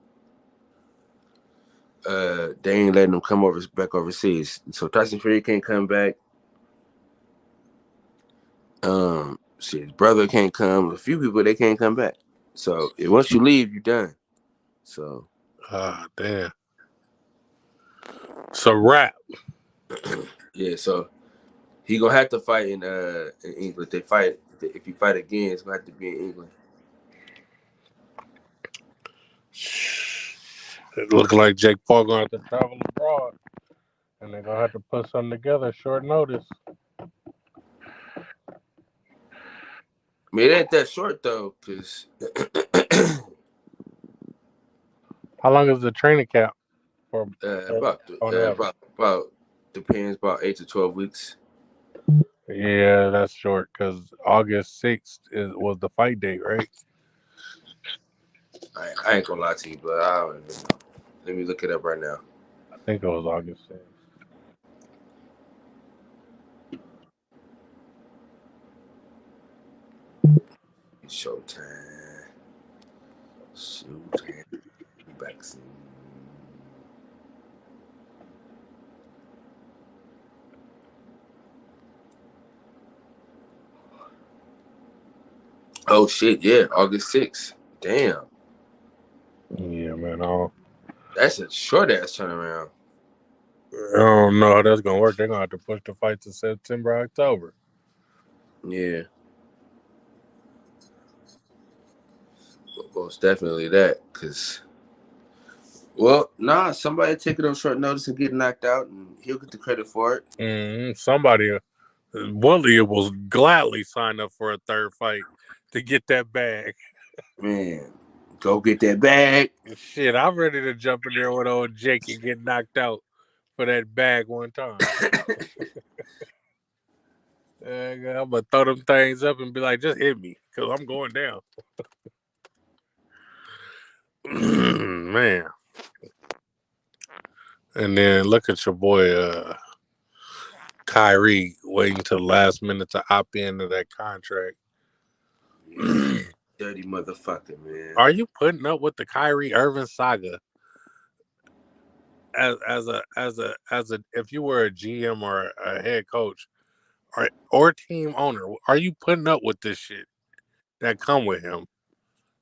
they ain't letting him come back overseas. So Tyson Fury can't come back. His brother can't come. A few people, they can't come back. So once you leave, you're done. So damn. So rap. Yeah, so he gonna have to fight in England. If he fight again, it's gonna have to be in England. It look like Jake Paul gonna have to travel abroad, and they're gonna have to put something together short notice. I mean, it ain't that short though, cause how long is the training camp? About depends, about 8 to 12 weeks. Yeah, that's short because August 6th was the fight date, right? I ain't gonna lie to you, but I don't even know. Let me look it up right now. I think it was August 6th. Showtime. Vaccine. Oh shit, yeah, August 6th. Damn. Yeah, man. That's a short ass turnaround. I don't know how that's gonna work. They're gonna have to push the fight to September, October. Yeah. Well, it's definitely that, cause somebody take it on short notice and get knocked out, and he'll get the credit for it. Somebody, Willie will gladly sign up for a third fight to get that bag. Man, go get that bag. Shit, I'm ready to jump in there with old Jake and get knocked out for that bag one time. I'm gonna throw them things up and be like, just hit me, cause I'm going down. Man. And then look at your boy Kyrie waiting till the last minute to opt into that contract. Yeah, dirty motherfucker, man. Are you putting up with the Kyrie Irving saga as a if you were a GM or a head coach or team owner? Are you putting up with this shit that come with him?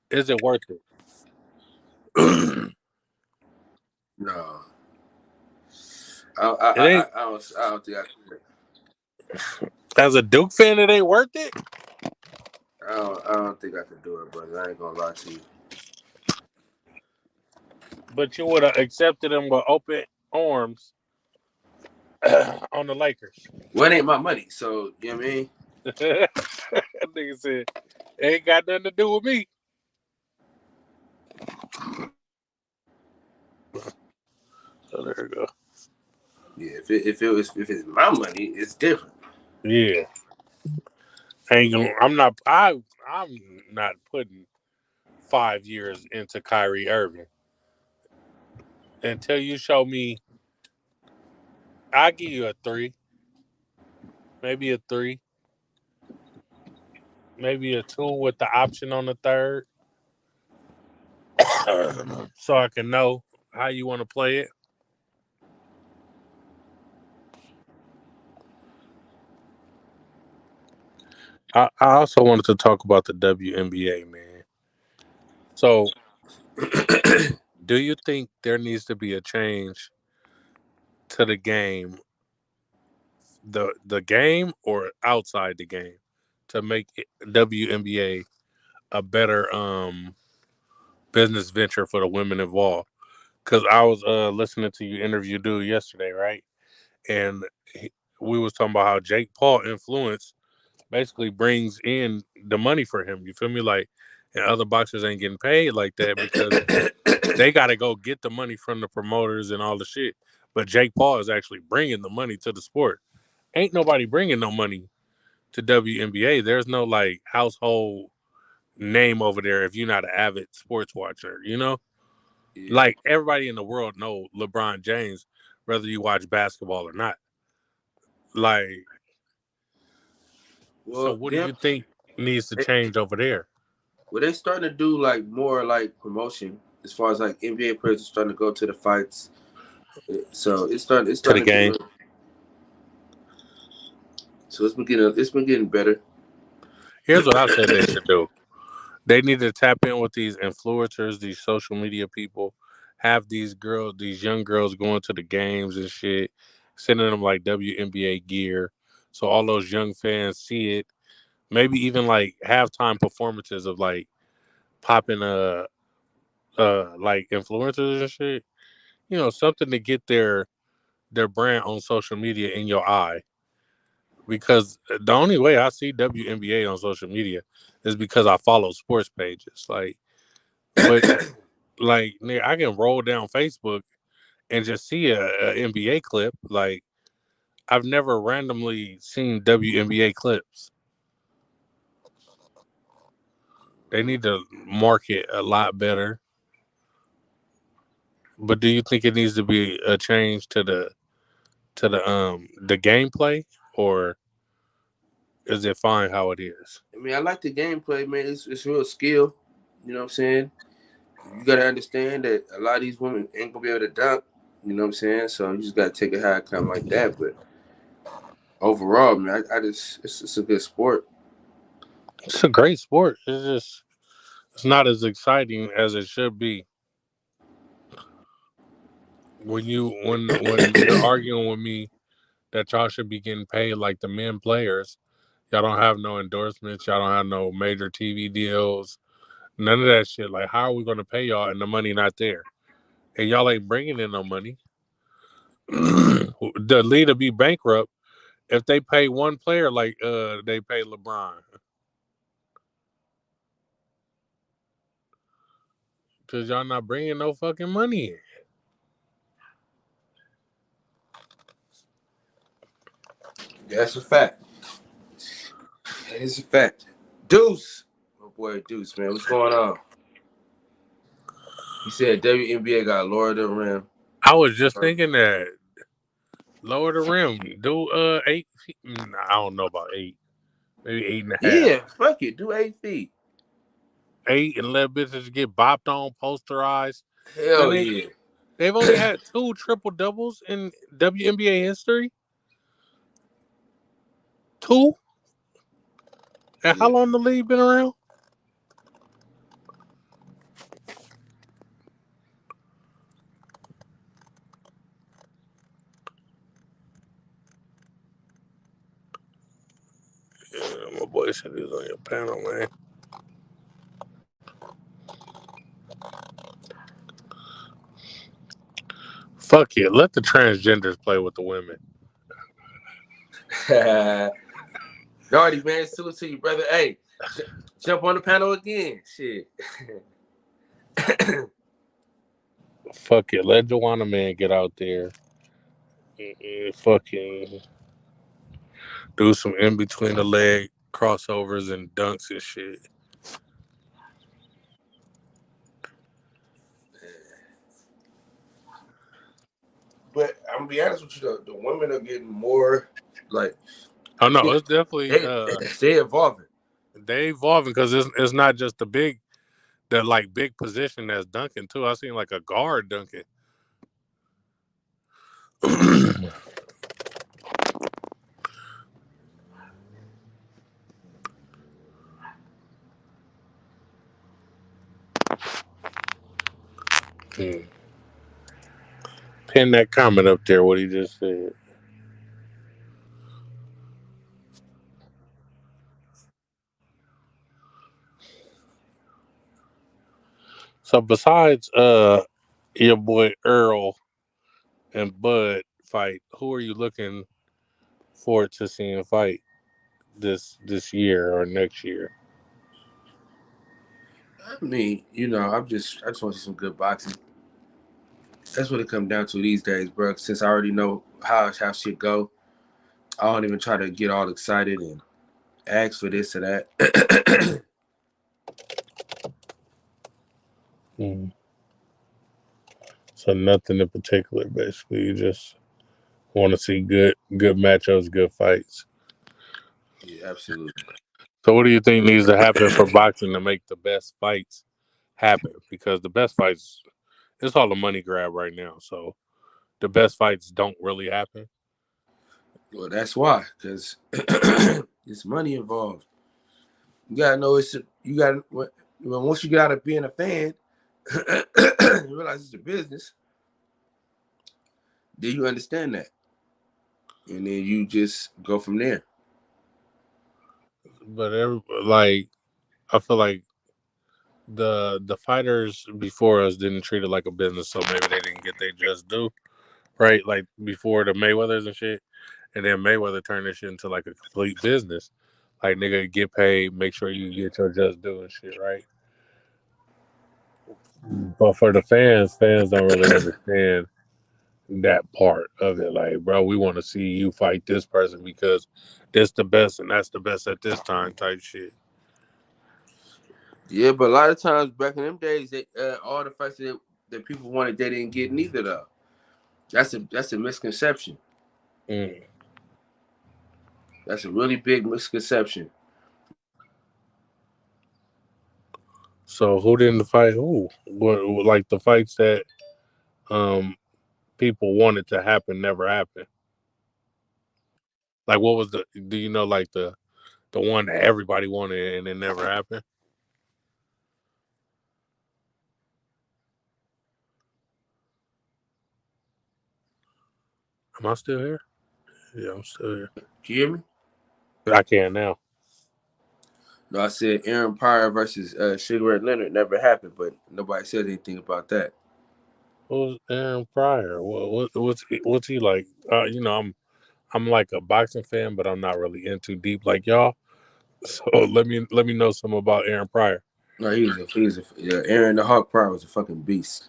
Is it worth it? No. I don't think I could. As a Duke fan, it ain't worth it. I don't think I could do it, brother. I ain't gonna lie to you. But you would have accepted him with open arms on the Lakers. Well, it ain't my money, so you know what I mean. Nigga said, ain't got nothing to do with me. So there you go. Yeah, if it's my money, it's different. Yeah. I'm not putting 5 years into Kyrie Irving. Until you show me, I'll give you a 3. Maybe a 3. Maybe a 2 with the option on the 3rd. So I can know how you want to play it. I also wanted to talk about the WNBA, man. So, do you think there needs to be a change to the game, the game or outside the game, to make WNBA a better business venture for the women involved? Because I was listening to you interview dude yesterday, right? And we was talking about how Jake Paul influence basically brings in the money for him. You feel me? Like, and other boxers ain't getting paid like that because they got to go get the money from the promoters and all the shit. But Jake Paul is actually bringing the money to the sport. Ain't nobody bringing no money to WNBA. There's no like household name over there if you're not an avid sports watcher, you know? Yeah. Like everybody in the world know LeBron James, whether you watch basketball or not. Like, so what do you think needs to change over there? Well, they're starting to do like more like promotion as far as like NBA players are starting to go to the fights. So it's starting to the game. So it's been getting better. Here's what I said they should do. They need to tap in with these influencers, these social media people, have these young girls going to the games and shit, sending them like WNBA gear so all those young fans see it. Maybe even like halftime performances of like popping like influencers and shit. You know, something to get their brand on social media in your eye. Because the only way I see WNBA on social media is because I follow sports pages. Like, but like I can roll down Facebook and just see a NBA clip. Like, I've never randomly seen WNBA clips. They need to market a lot better. But do you think it needs to be a change to the gameplay, or is it fine how it is? I mean, I like the gameplay, man. It's real skill. You know what I'm saying? You gotta understand that a lot of these women ain't gonna be able to dunk. You know what I'm saying? So you just gotta take it how it come like that. But overall, man, I just it's a good sport. It's a great sport. It's not as exciting as it should be. When you're arguing with me that y'all should be getting paid like the men players, y'all don't have no endorsements, y'all don't have no major TV deals, none of that shit. Like, how are we gonna pay y'all and the money not there? And y'all ain't bringing in no money. The league will be bankrupt if they pay one player like they pay LeBron. Because y'all not bringing no fucking money in. That's a fact. That is a fact. Deuce. Oh boy, Deuce, man. What's going on? He said WNBA got lower the rim. I was just thinking that. Lower the rim. Do 8 feet. I don't know about 8. Maybe 8.5. Yeah, fuck it. Do 8 feet. 8 and let bitches get bopped on, posterized. Hell yeah. They've only had 2 triple doubles in WNBA history. 2? And how long the league been around? Yeah, my boy said he was on your panel, man. Fuck it. Let the transgenders play with the women. Gardy, man, salute to you, brother. Hey, jump on the panel again. Shit. Fuck it. Let Joanna Man get out there. Fucking do some in between the leg crossovers and dunks and shit. But I'm gonna be honest with you, the women are getting more like. Oh no, it's definitely they evolving. They evolving because it's not just the big position that's dunking too. I seen like a guard dunking. Pin that comment up there, what he just said. So besides your boy Earl and Bud fight, who are you looking forward to seeing fight this year or next year? I mean, I just want to see some good boxing. That's what it comes down to these days, bro. Since I already know how shit go, I don't even try to get all excited and ask for this or that. So nothing in particular, basically. You just want to see good matchups, good fights. Yeah, absolutely. So what do you think needs to happen for boxing to make the best fights happen? Because the best fights, it's all a money grab right now. So the best fights don't really happen. Well, that's why, because there's money involved. You gotta know once you get out of being a fan, you realize it's a business. Then you understand that, and then you just go from there. But I feel like the fighters before us didn't treat it like a business, so maybe they didn't get their just due, right? Like before the Mayweathers and shit, and then Mayweather turned this shit into like a complete business. Like, nigga, get paid, make sure you get your just due and shit, right? But for the fans don't really understand that part of it. Like, bro, we want to see you fight this person because this the best and that's the best at this time type shit. Yeah, but a lot of times back in them days, they all the fights that people wanted, they didn't get neither though. That's a misconception. That's a really big misconception. So who didn't fight who? What, like the fights that people wanted to happen never happened. Like what was do you know like the one that everybody wanted and it never happened? Am I still here? Yeah, I'm still here. Can you hear me? I can now. No, I said Aaron Pryor versus Sugar Ray Leonard never happened, but nobody said anything about that. Who's Aaron Pryor? What's he like? You know, I'm like a boxing fan, but I'm not really in too deep like y'all. So let me know something about Aaron Pryor. No, Aaron the Hawk Pryor was a fucking beast.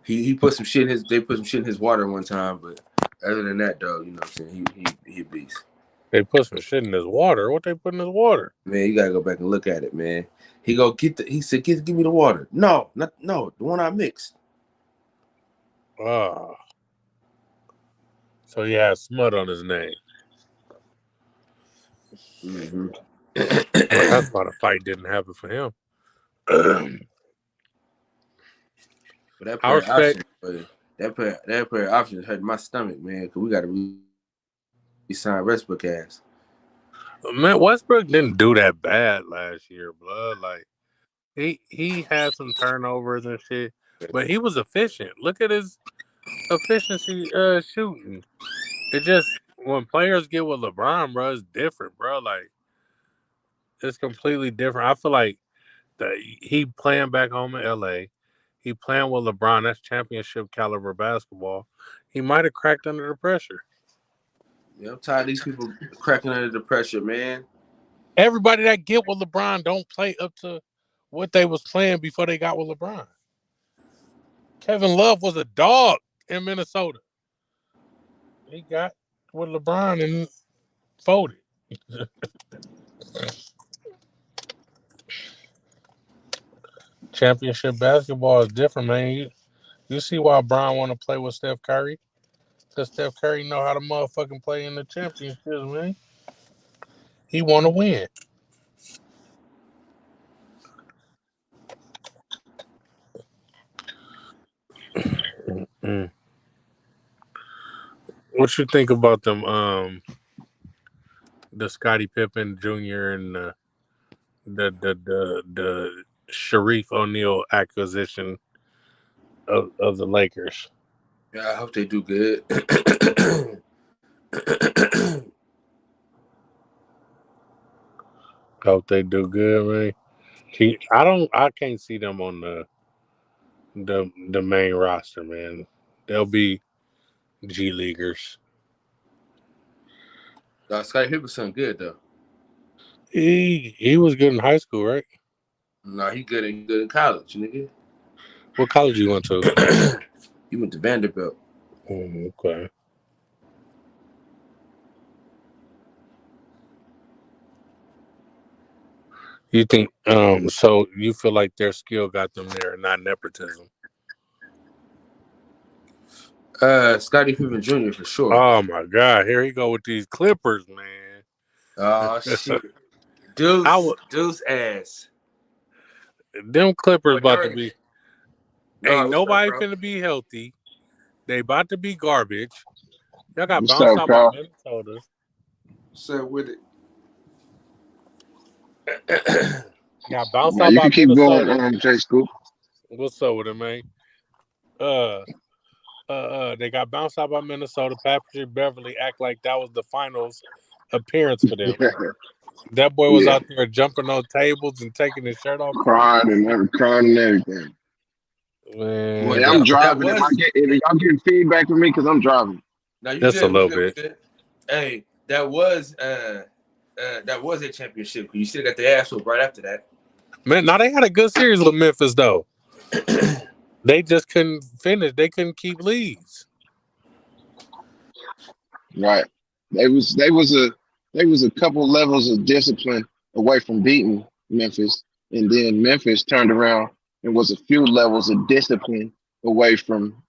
He put some shit in his. They put some shit in his water one time, but other than that, though, you know what I'm saying, he a beast. They put some shit in his water. What they put in his water? Man, you gotta go back and look at it, man. He said, give me the water. No, the one I mixed. So he had smut on his name. Mm-hmm. That's why the fight didn't happen for him. But that pair of options hurt my stomach, man, because we got to re-sign Westbrook ass. Man, Westbrook didn't do that bad last year, blood. Like he had some turnovers and shit, but he was efficient. Look at his efficiency shooting. It just when players get with LeBron, bro, it's different, bro. Like it's completely different. I feel like he playing back home in LA. He playing with LeBron. That's championship caliber basketball. He might have cracked under the pressure. Yeah, I'm tired of these people cracking under the pressure, man. Everybody that get with LeBron don't play up to what they was playing before they got with LeBron. Kevin Love was a dog in Minnesota. He got with LeBron and folded. Championship basketball is different, man. You see why Bron want to play with Steph Curry? Because Steph Curry know how to motherfucking play in the championships, man. He want to win. What you think about them? The Scottie Pippen Jr. and the Shareef O'Neal acquisition of the Lakers. Yeah, I hope they do good. Hope they do good, man. I can't see them on the main roster, man. They'll be G Leaguers. Scottie Pippen's son good though. He was good in high school, right? No, he good in college, nigga. What college you went to? He went to Vanderbilt. Okay. You think so you feel like their skill got them there, not nepotism? Scottie Pippen Jr. for sure. Oh my God, here he go with these Clippers, man. Oh shit. Deuce ass. Them Clippers about to be ain't nobody finna be healthy. They about to be garbage. Y'all got bounced out by Minnesota. So with it. Got bounced out you by can keep Minnesota. going, J Scoop. What's up with it, man? They got bounced out by Minnesota. Patrick Beverly act like that was the finals appearance for them. That boy was out there jumping on tables and taking his shirt off, crying and everything. Man, hey, I'm driving. If y'all getting feedback from me, because I'm driving. Now just a little bit. Hey, that was a championship. You still got the ass whoop right after that. Man, now they had a good series with Memphis though. They just couldn't finish. They couldn't keep leads. Right. They was a couple levels of discipline away from beating Memphis, and then Memphis turned around and was a few levels of discipline away from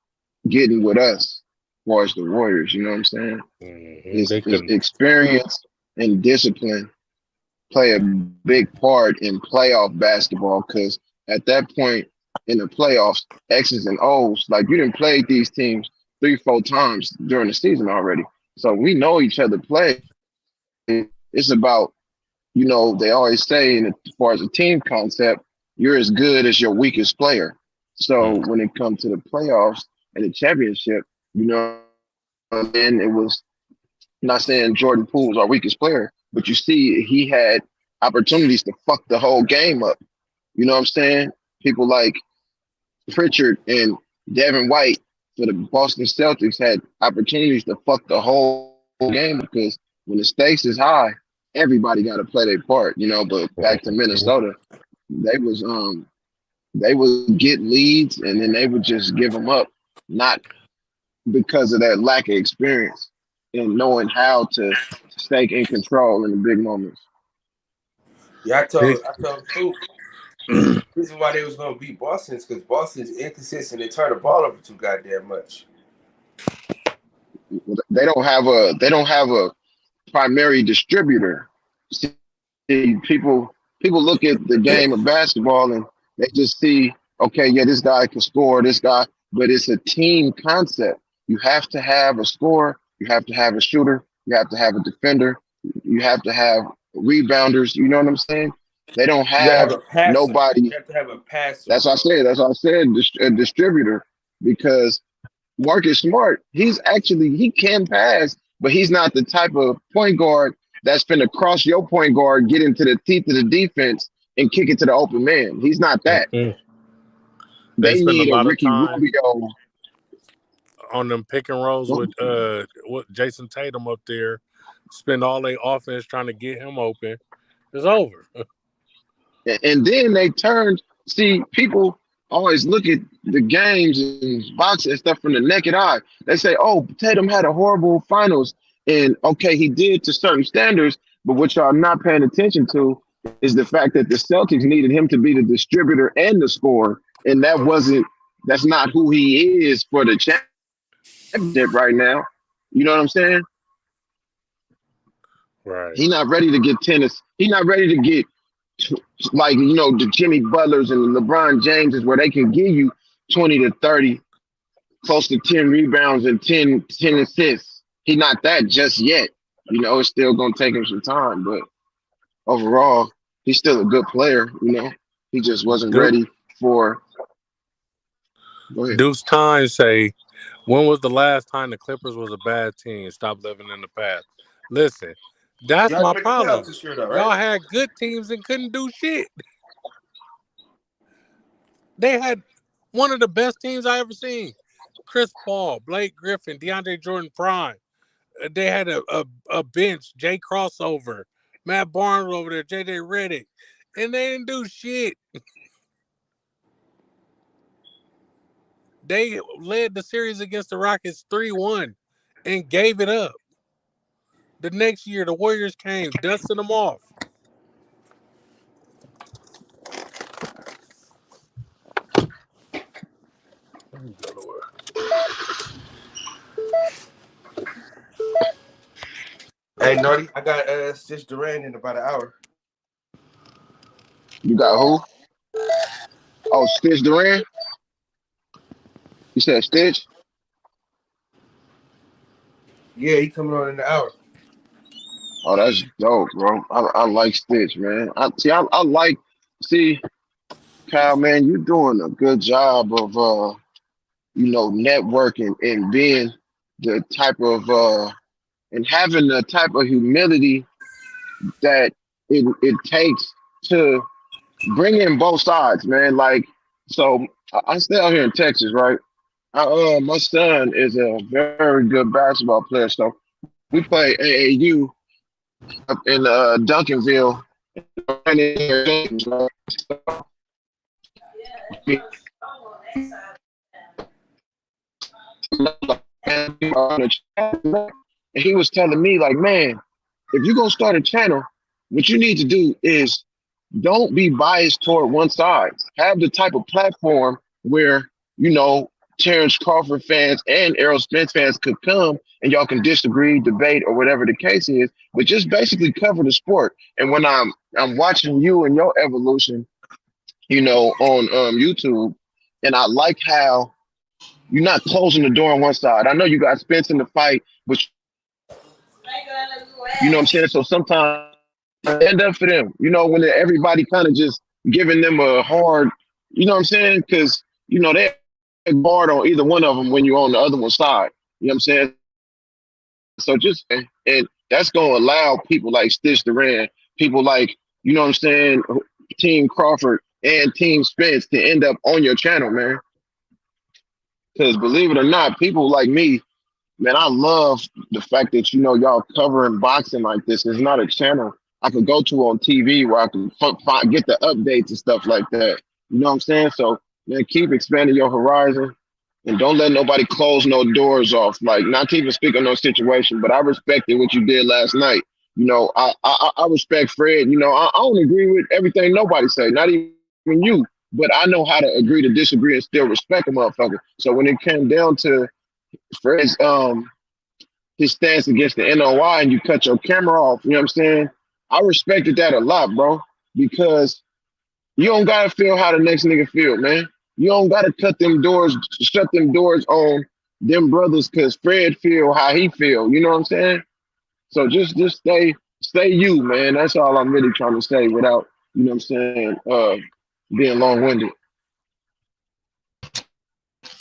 getting with us, as far as the Warriors. You know what I'm saying? His experience and discipline play a big part in playoff basketball, because at that point in the playoffs, X's and O's, like you didn't play these teams 3-4 times during the season already. So we know each other play. It's about, they always say, as far as a team concept, you're as good as your weakest player. So when it comes to the playoffs and the championship, and it was, not saying Jordan Poole was our weakest player, but you see he had opportunities to fuck the whole game up. You know what I'm saying? People like Pritchard and Devin White for the Boston Celtics had opportunities to fuck the whole game, because when the stakes is high, everybody got to play their part, But back to Minnesota, they would get leads and then they would just give them up, not because of that lack of experience and knowing how to stay in control in the big moments. Yeah, I told Coop the reason why they was gonna beat Boston is because Boston's inconsistent. They turn the ball over too goddamn much. They don't have a primary distributor. See, people look at the game of basketball and they just see, okay, yeah, this guy can score, this guy, but it's a team concept. You have to have a scorer, you have to have a shooter, you have to have a defender, you have to have rebounders. You know what I'm saying? They don't have nobody. You have to have a passer. That's what I said, a distributor, because Marcus Smart, he can pass, but he's not the type of point guard that's finna cross your point guard, get into the teeth of the defense, and kick it to the open man. He's not that. Mm-hmm. They need a Ricky Rubio on them pick and rolls with Jason Tatum up there. Spend all their offense trying to get him open. It's over. And then they turned. See, people always look at the games and boxing and stuff from the naked eye. They say, "Oh, Tatum had a horrible finals," and okay, he did to certain standards. But what y'all not paying attention to is the fact that the Celtics needed him to be the distributor and the scorer, and that's not who he is for the championship right now. You know what I'm saying? Right. He's not ready to get tennis. He's not ready to get like, the Jimmy Butlers and the LeBron Jameses, where they can give you 20 to 30, close to 10 rebounds and 10 assists. He's not that just yet. It's still going to take him some time, but overall, he's still a good player. He just wasn't ready for. Go ahead. Deuce Time say, when was the last time the Clippers was a bad team? Stop living in the past. Listen, that's my problem. Y'all had good teams and couldn't do shit. They had one of the best teams I ever seen. Chris Paul, Blake Griffin, DeAndre Jordan Prime. They had a bench, Jay Crossover, Matt Barnes over there, JJ Redick, and they didn't do shit. They led the series against the Rockets 3-1 and gave it up. The next year, the Warriors came, dusting them off. Hey, Naughty, I got Stitch Duran in about an hour. You got who? Oh, Stitch Duran? You said Stitch? Yeah, he coming on in the hour. Oh, that's dope, bro. I like Stitch, man. See, Kyle, man, you're doing a good job of networking and being the type of and having the type of humility that it takes to bring in both sides, man. Like, so I stay out here in Texas, right? My son is a very good basketball player, so we play AAU up in Duncanville. And he was telling me, like, man, if you're gonna start a channel, what you need to do is don't be biased toward one side. Have the type of platform where, you know, Terrence Crawford fans and Errol Spence fans could come and y'all can disagree, debate, or whatever the case is, but just basically cover the sport. And when I'm watching you and your evolution, you know, on YouTube, and I like how you're not closing the door on one side. I know you got Spence in the fight, but you know what I'm saying? So sometimes end up for them, you know, when everybody kind of just giving them a hard, you know what I'm saying? Because, you know, they're hard on either one of them when you're on the other one's side. You know what I'm saying? So just, and that's going to allow people like Stitch Duran, people like, you know what I'm saying, Team Crawford and Team Spence to end up on your channel, man. Because believe it or not, people like me, man, I love the fact that, you know, y'all covering boxing like this. It's not a channel I could go to on TV where I can get the updates and stuff like that. You know what I'm saying? So, man, keep expanding your horizon and don't let nobody close no doors off. Like, not to even speak on no situation, but I respected what you did last night. You know, I respect Fred. You know, I don't agree with everything nobody say, not even you, but I know how to agree to disagree and still respect a motherfucker. So when it came down to Fred's his stance against the NOI and you cut your camera off, you know what I'm saying? I respected that a lot, bro, because you don't gotta feel how the next nigga feel, man. You don't gotta shut them doors on them brothers because Fred feel how he feel. You know what I'm saying? So just stay you, man. That's all I'm really trying to say without, you know what I'm saying, being long-winded.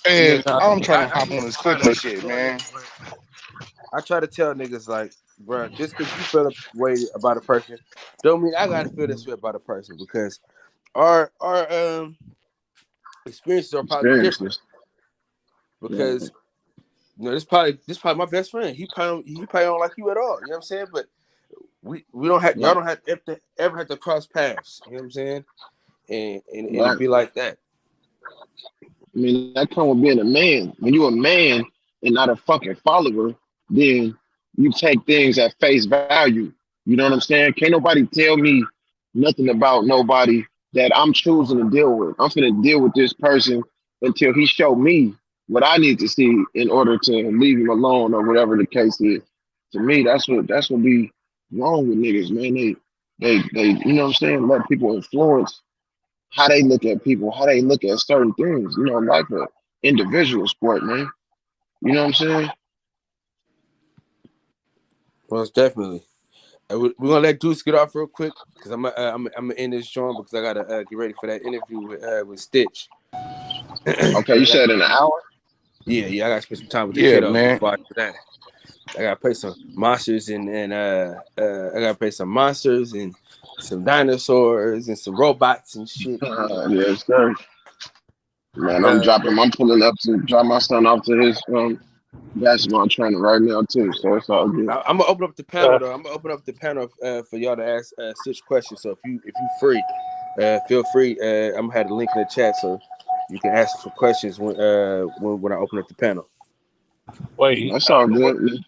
And I'm trying to hop on this Clipper shit, man. I try to tell niggas like, bro, just because you feel a way about a person, don't mean I gotta feel this way about a person because our experiences are probably different. Because you know, this probably my best friend. He probably don't like you at all. You know what I'm saying? But we don't have y'all don't have to ever have to cross paths. You know what I'm saying? And it be like that. I mean, that comes with being a man. When you're a man and not a fucking follower, then you take things at face value. You know what I'm saying? Can't nobody tell me nothing about nobody that I'm choosing to deal with. I'm finna deal with this person until he show me what I need to see in order to leave him alone or whatever the case is. To me, that's what be wrong with niggas, man. They you know what I'm saying? Let people influence how they look at people, how they look at certain things, you know, like an individual sport, man. You know what I'm saying? Most definitely. We're gonna let Deuce get off real quick because I'm gonna end this joint because I gotta get ready for that interview with Stitch. Okay, you said in an hour? Yeah, I gotta spend some time with the kiddo before I do that. I gotta play some monsters and I gotta play some monsters and some dinosaurs and some robots and shit. Yes, sir. Man, I'm pulling up to drop my son off to his basketball training right now too. So it's all good. I'm gonna open up the panel though. I'm gonna open up the panel for y'all to ask Stitch questions. So if you free, feel free. I'm gonna have the link in the chat so you can ask some questions when I open up the panel. Wait, that's all good.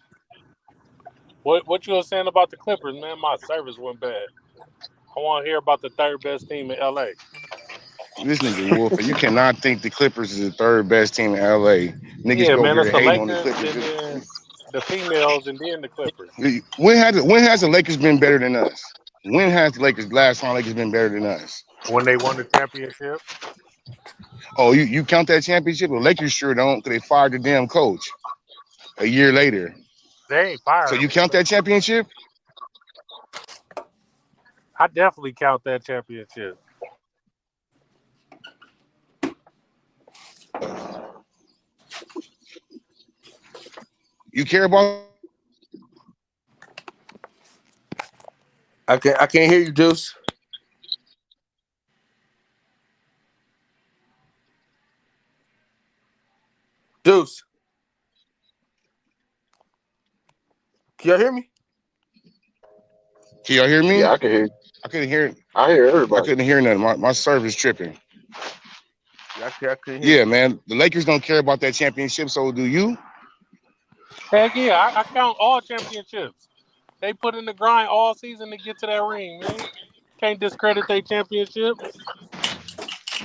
What you were saying about the Clippers, man? My service went bad. I want to hear about the third best team in LA. This nigga Wolf, you cannot think the Clippers is the third best team in LA. Niggas go man, here it's the hating on the Lakers, Clippers. and then the females, and then the Clippers. When has the Lakers been better than us? When has the last time Lakers been better than us? When they won the championship. Oh, you count that championship? The Lakers sure don't, because they fired the damn coach a year later. They ain't fired. So you count that championship? I definitely count that championship. You care about? I can't hear you, Deuce. Deuce, can y'all hear me? Can y'all hear me? Yeah, I can hear you. I couldn't hear it. I hear everybody. I couldn't hear nothing. My service tripping. I couldn't hear. Yeah, man. The Lakers don't care about that championship, so do you? Heck yeah, I count all championships. They put in the grind all season to get to that ring, man. Can't discredit their championships.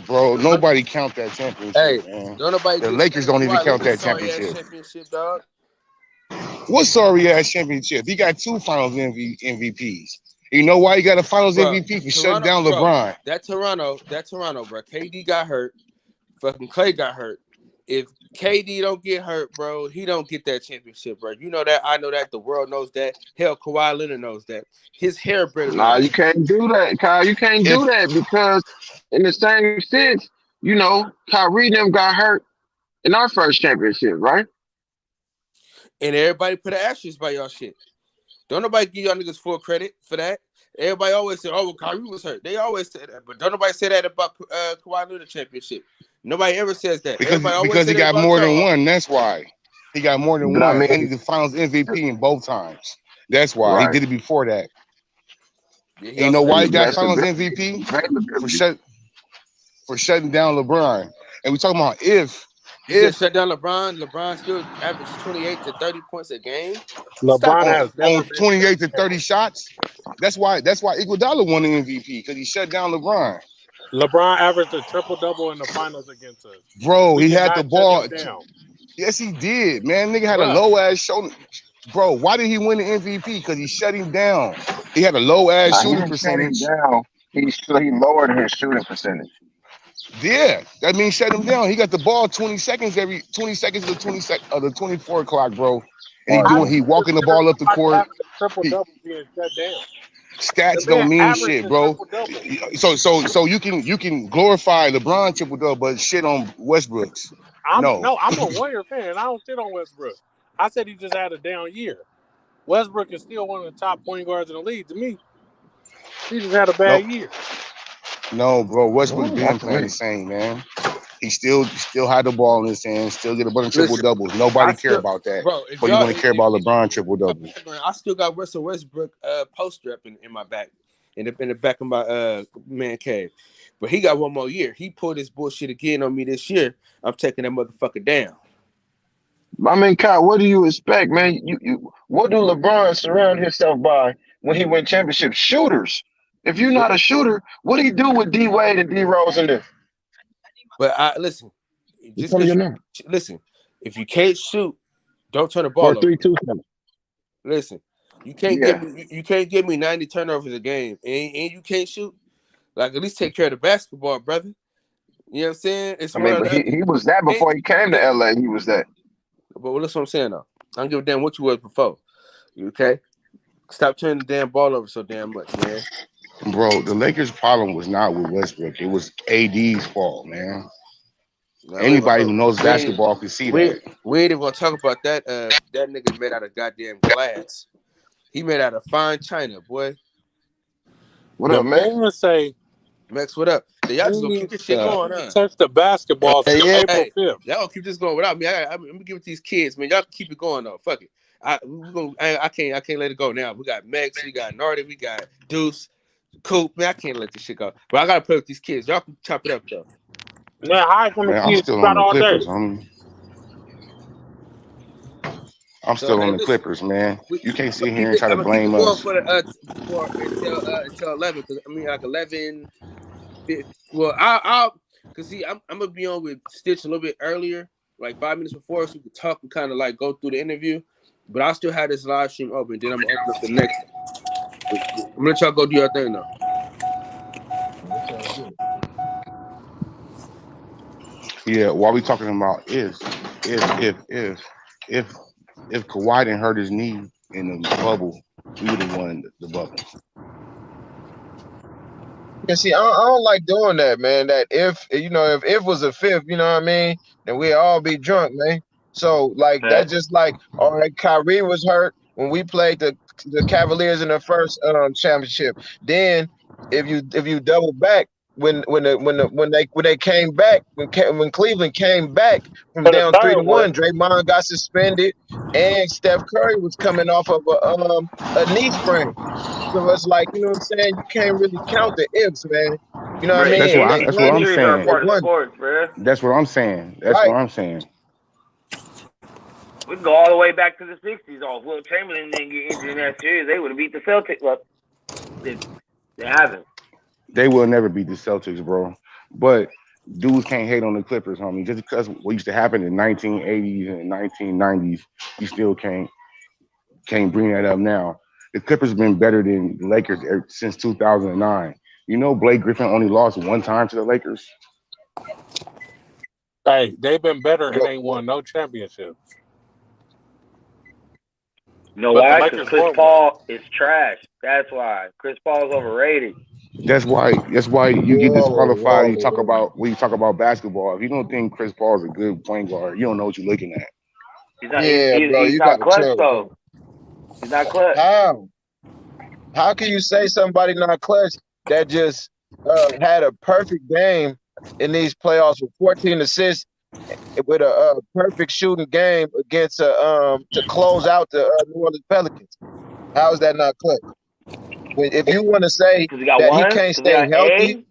Bro, nobody count that championship, Hey, man. don't nobody The Lakers don't even count that championship. Dog. What sorry ass championship? He got 2 Finals MVPs. You know why he got a Finals MVP for shutting down LeBron? That Toronto, bro. KD got hurt. Fucking Clay got hurt. If KD don't get hurt, bro, he don't get that championship, bro. You know that. I know that. The world knows that. Hell, Kawhi Leonard knows that. His hair better. Nah, you can't do that, Kyle. You can't do that because in the same sense, you know, Kyrie and them got hurt in our first championship, right? And everybody put an asterisk by y'all shit. Don't nobody give y'all niggas full credit for that. Everybody always say, "Oh, well, Kyrie was hurt." They always say that, but don't nobody say that about Kawhi Leonard championship. Nobody ever says that. Because he got more than one. That's why he got more than But one. I mean, And he's the Finals MVP in both times. That's why right. he did it before that. Yeah, And you know why he got That's the Finals best- MVP availability. for shutting down LeBron. And we talking about if shut down LeBron. LeBron still averaged 28 to 30 points a game. LeBron has never on been 28 to 30 shots. That's why Iguodala won the MVP because he shut down LeBron. LeBron averaged a triple-double in the finals against us. Bro, We he did had not the shut ball. him down. Yes, he did, man. Nigga had Bruh. a low ass shoulder. Bro, why did he win the MVP? Because he shut him down. He had a low ass Nah, he shooting didn't shut him percentage. down. He lowered his shooting percentage. Yeah, that means shut him down. He got the ball 20 seconds every 20 seconds of the 24 o'clock, bro. And he walking the ball up the court. Triple-double being shut down. Stats The man don't mean averaged shit, a bro. triple-double. So you can glorify LeBron triple double, but shit on Westbrook's. I'm No. a Warrior fan. I don't shit on Westbrook. I said he just had a down year. Westbrook is still one of the top point guards in the league to me. He just had a bad year. No, bro. Westbrook been that's playing me. the same, man. He still had the ball in his hand, still get a bunch of triple doubles. Nobody care about that. Bro, But you want to care about LeBron triple double. I still got Russell Westbrook poster up in my back, in the back of my man cave. But he got one more year. He pulled his bullshit again on me this year. I'm taking that motherfucker down. I mean, Kyle, what do you expect, man? You what do LeBron surround himself by when he win championships? Shooters. If you're not a shooter, what do you do with D Wade and D Rose and them? But listen, Just tell me your number. Listen, if you can't shoot, don't turn the ball over. 4-3-2-7. Listen, you can't give me 90 turnovers a game, and you can't shoot. Like, at least take care of the basketball, brother. You know what I'm saying? It's I mean, but he was that before he came to LA. He was that. But that's what I'm saying, though. I don't give a damn what you was before. You okay? Stop turning the damn ball over so damn much, man. Bro, the Lakers' problem was not with Westbrook. It was AD's fault, man. Anybody who knows basketball can see that. We ain't even gonna talk about that. That nigga made out of goddamn glass. He made out of fine china, boy. What up, man? Fans say, Max, what up? Y'all just gonna keep this shit going, huh? Touch the basketball till April 5th. Y'all gonna keep this going without me. I'm gonna give it to these kids, man. Y'all can keep it going though. Fuck it. I can't let it go now. We got Max, we got Nardi, we got Deuce, Coop. Man, I can't let this shit go. But I gotta play with these kids. Y'all can chop it up though. Man, hide from the Man, I'm kids still about on all the Clippers. day. I'm still on the Clippers, man. You can't sit here and try to blame us. Until 11, because I mean like 11. Well, I'll cause see, I'm gonna be on with Stitch a little bit earlier, like 5 minutes before, so we can talk and kind of like go through the interview. But I still have this live stream open. Then I'm gonna open up the next. I'm gonna let y'all go do your thing though. Yeah, while we talking about if Kawhi didn't hurt his knee in the bubble, we would have won the bubble. Yeah, see, I don't like doing that, man. That if was a fifth, you know what I mean, then we'd all be drunk, man. So like that's just like, all right, Kyrie was hurt when we played the Cavaliers in the first championship. Then if you double back when they came back, when Cleveland came back from down 3-1, Draymond got suspended and Steph Curry was coming off of a knee sprain. So it's like, you know what I'm saying? You can't really count the ifs, man. You know what I Bro, mean? And That's what I'm injuries are a saying. part of won. sports, bro. That's what I'm saying. That's Right. what I'm saying. We can go all the way back to the 60s. If Will Chamberlain didn't get injured in that series, they would have beat the Celtics. Well, they haven't. They will never beat the Celtics, bro. But dudes can't hate on the Clippers, homie. Just because what used to happen in 1980s and 1990s, you still can't bring that up now. The Clippers have been better than the Lakers since 2009. You know, Blake Griffin only lost one time to the Lakers. Hey, they've been better and ain't won no championships. You know But the why? Because Lakers Chris won one. Paul is trash. That's why. Chris Paul is overrated. That's why you get disqualified when you talk Whoa. about basketball. If you don't think Chris Paul is a good point guard, you don't know what you're looking at. He's not. Yeah, bro, He's you not got clutch chill. though. He's not clutch. How can you say somebody not clutch that just had a perfect game in these playoffs with 14 assists with a perfect shooting game against to close out the New Orleans Pelicans? How is that not clutch? If you want to say that he can't stay healthy,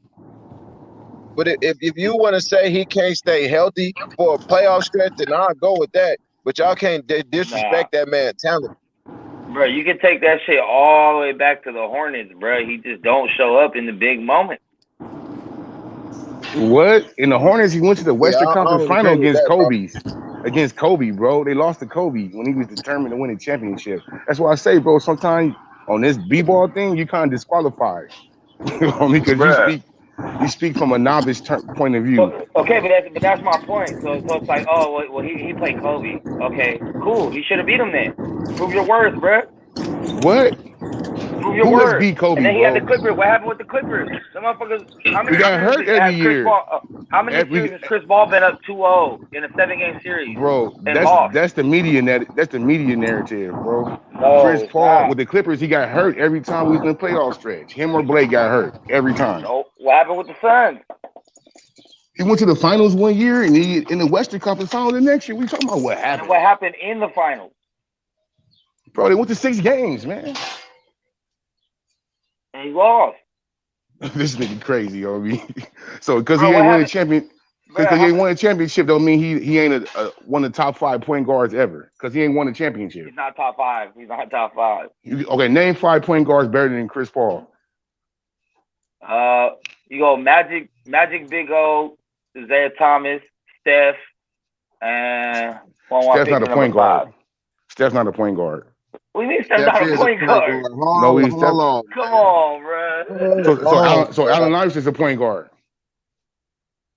but if you want to say he can't stay healthy for a playoff stretch, then I'll go with that. But y'all can't disrespect that man's talent. Bro, you can take that shit all the way back to the Hornets, bro. He just don't show up in the big moment. What? In the Hornets, he went to the Western I Conference don't Final agree with against that, bro. Kobe. Against Kobe, bro. They lost to Kobe when he was determined to win a championship. That's why I say, bro, sometimes on this b-ball thing, you kind of disqualified. Because you speak from a novice point of view. Okay, but that's my point. So it's like, oh, well, he played Kobe. Okay, cool. He should have beat him then. Prove your worth, bro. What? Prove your Who has worth. beat Kobe, And then he bro? had the Clippers. What happened with the Clippers? The motherfuckers. How many He got series hurt every has year. Chris Paul? How many series has Chris Paul been up 2-0 in a 7-game series? Bro, and lost? that's the media narrative, bro. No, Chris it's Paul not. with the Clippers, he got hurt every time we was in the playoff stretch. Him or Blake got hurt every time. No, what happened with the Suns? He went to the finals one year and he in the Western Conference Final the next year. We talking about what happened? And what happened in the finals? Bro, they went to 6 games, man. And he lost. This nigga crazy, homie. So because he ain't won a champion, because he ain't won a championship, don't mean he ain't one of the top 5 point guards ever. Because he ain't won a championship. He's not top 5. He's not top 5. Okay, name 5 point guards better than Chris Paul. You go Magic, Big O, Isaiah Thomas, Steph, and Steph's not a point guard. Steph's not a point guard. What do you mean Steph's not a point guard? No, he's Steph. Come on, bro. So Allen Iverson's a point guard.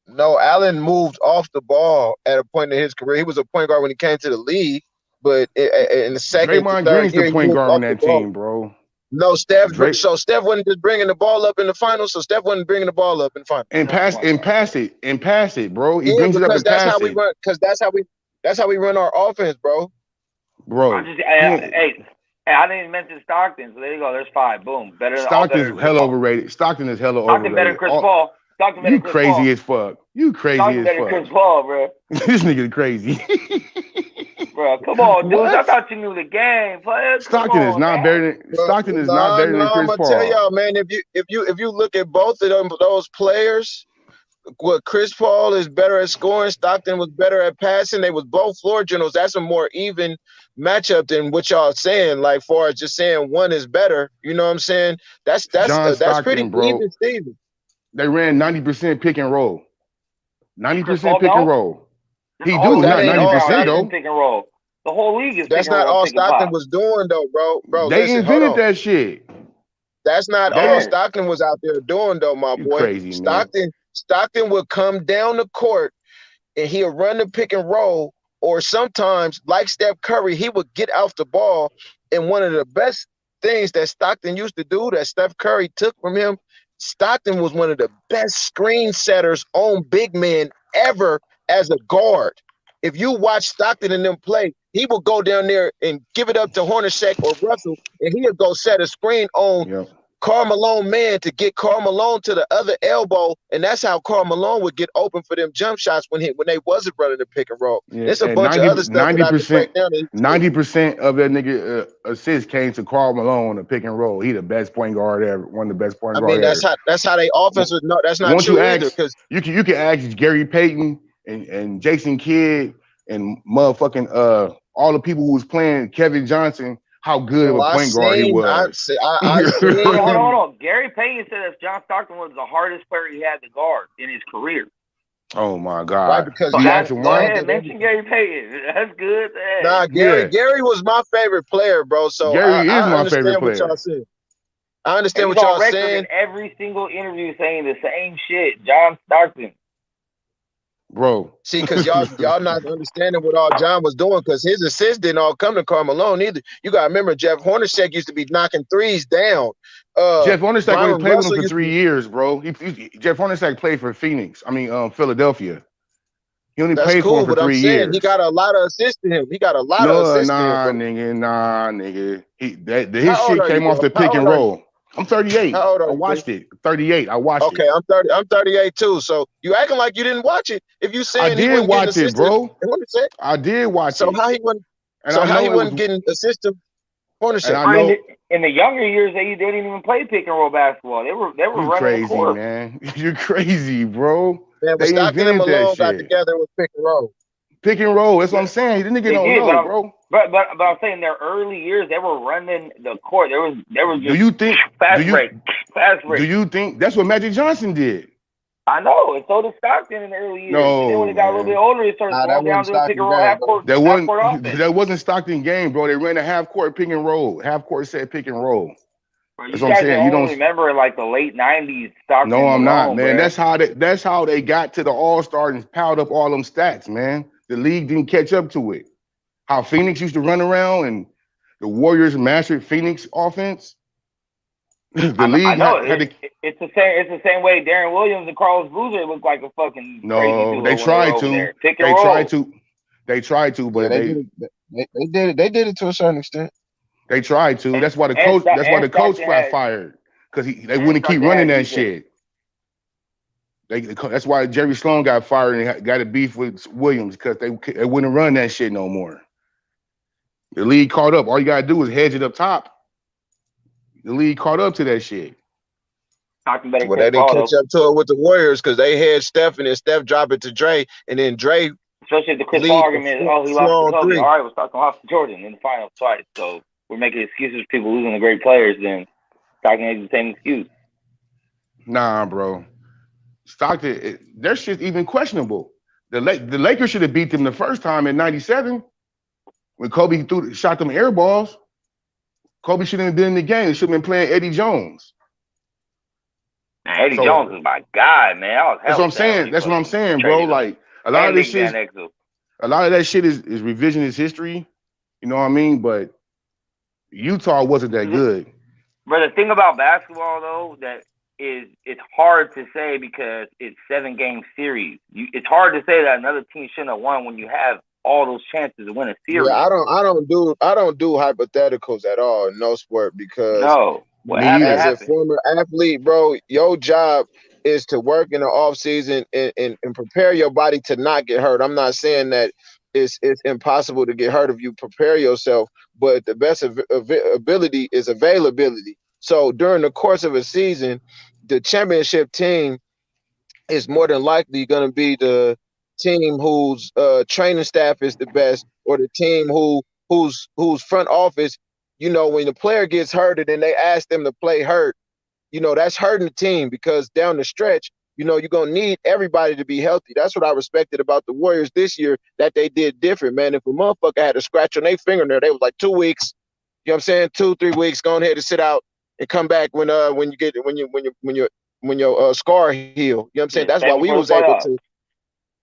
No, Allen moved off the ball at a point in his career. He was a point guard when he came to the league, but in the second, Draymond third Green's year, the point guard on that team, bro. No, Steph. So Steph wasn't just bringing the ball up in the finals. So Steph wasn't bringing the ball up in finals. And pass it, bro. He Yeah, brings it up because and that's pass how we it. run. Because that's how we run our offense, bro. Bro, Hey, I didn't even mention Stockton. So there you go. There's 5. Boom. Stockton's hella overrated. Stockton is hella overrated. Stockton better than Chris Paul. Stockton better You than Chris crazy Paul. as fuck. You crazy Stockton as better than fuck. Chris Paul, bro. This nigga crazy. Bro, come on, dude. What? I thought you knew the game. Stockton is not better than Stockton is not better than Chris I'm gonna Paul. tell y'all, man. If you look at both of those players, what Chris Paul is better at scoring, Stockton was better at passing. They was both floor generals. That's a more even matchup than what y'all saying. Like, far as just saying one is better. You know what I'm saying? That's Stockton, pretty bro. even, Steven. They ran 90% pick and roll. 90% pick don't? and roll. He Oh, do, that not ain't all 90% though. Pick and roll. The whole league is That's pick and not roll, all pick and Stockton pop. was doing, though, bro. They Listen, invented that shit. That's not all Stockton was out there doing, though, my boy. Crazy, man. Stockton would come down the court and he'll run the pick and roll, or sometimes, like Steph Curry, he would get off the ball. And one of the best things that Stockton used to do that Steph Curry took from him, Stockton was one of the best screen setters on big men ever as a guard. If you watch Stockton and them play, he would go down there and give it up to Hornacek or Russell, and he would go set a screen on Karl Malone man to get Karl Malone to the other elbow, and that's how Karl Malone would get open for them jump shots when they wasn't running the pick and roll. Yeah, There's a and bunch of other stuff that I could break down. 90% of that nigga assists came to Karl Malone on the pick and roll. He the best point guard ever, one of the best point guards ever. That's how they offense was. No, that's not Once true you either. ask, Because you can ask Gary Payton and Jason Kidd and motherfucking all the people who was playing Kevin Johnson how good of a point guard he was. I seen hold on. Gary Payton said that John Stockton was the hardest player he had to guard in his career. Oh my God! Right, because you asked him why? Mention Gary Payton. That's good. Hey. Nah, Gary was my favorite player, bro. So Gary is my favorite what player. Y'all saying. I understand what y'all saying. In every single interview saying the same shit. John Stockton. Bro. See, because y'all not understanding what all John was doing, because his assists didn't all come to Karl Malone either. You gotta remember Jeff Hornacek used to be knocking threes down. Jeff Hornacek only played with him for 3 years, bro. Jeff Hornacek played for Philadelphia. He only played for him for 3 years. He got a lot of assists to him. He got a lot of assists to him. Nah, nigga. His shit came off the pick and roll. I'm 38. How old are you? I watched it. 38. I watched it. Okay, I'm 38 too. So you acting like you didn't watch it. If you saying I did watch it, bro. I did watch it. So how he wasn't getting assistant Hornacek? In the younger years, they didn't even play pick and roll basketball. They were running crazy, the court. man. You're crazy, bro. Man, but Stockton and Malone got together with pick and roll. Pick and roll. That's what I'm saying. He didn't know, bro. But I'm saying their early years, they were running the court. There was just do you think fast break. Do you think that's what Magic Johnson did? I know, and so did Stockton in the early years. No, then when it got a little bit older, it started going down to the pick and roll half court. That wasn't Stockton game, bro. They ran a half court pick and roll, half court set pick and roll. Bro, that's what I'm saying. You don't remember like the late '90s Stockton. No, I'm not, man. Bro. That's how they got to the All-Star and piled up all them stats, man. The league didn't catch up to it. How Phoenix used to run around and the Warriors mastered Phoenix offense. The league I know it's the same way Darren Williams and Carlos Boozer look like a fucking no. They tried to. They tried to, but they did it to a certain extent. They tried to. That's why the coach. That's why the coach got fired because they wouldn't keep running that shit. That's why Jerry Sloan got fired and got a beef with Williams because they wouldn't run that shit no more. The league caught up. All you gotta do is hedge it up top. The league caught up to that shit. Well, they didn't catch up to it with the Warriors because they had Steph and then Steph dropped it to Dre, and then Dre. Especially the Chris Paul argument. He lost to Kobe. All right, we're Stockton lost to Jordan in the finals twice. So we're making excuses for people losing the great players. Then Stockton has the same excuse. Nah, bro. Stockton, their shit's even questionable. The Lakers should have beat them the first time in '97 when Kobe shot them air balls. Kobe shouldn't have been in the game. He should have been playing Eddie Jones. Man, Eddie Jones is my guy, man. That's what I'm saying. That's what I'm saying, bro. Like a lot of this shit, a lot of that shit is revisionist history. You know what I mean? But Utah wasn't that good. But the thing about basketball, though, that is it's hard to say because it's 7-game series. It's hard to say that another team shouldn't have won when you have all those chances to win a series. Yeah, I don't do hypotheticals at all in no sport because as a former athlete, bro, your job is to work in the off season and prepare your body to not get hurt. I'm not saying that it's impossible to get hurt if you prepare yourself, but the best ability is availability. So during the course of a season, the championship team is more than likely going to be the team whose training staff is the best, or the team whose front office, when the player gets hurt and then they ask them to play hurt, that's hurting the team because down the stretch, you're going to need everybody to be healthy. That's what I respected about the Warriors this year, that they did different, man. If a motherfucker had a scratch on their fingernail, they was like 2 weeks, 2-3 weeks, go ahead and sit out and come back when your scar heal. You know what I'm saying? That's why we was able to.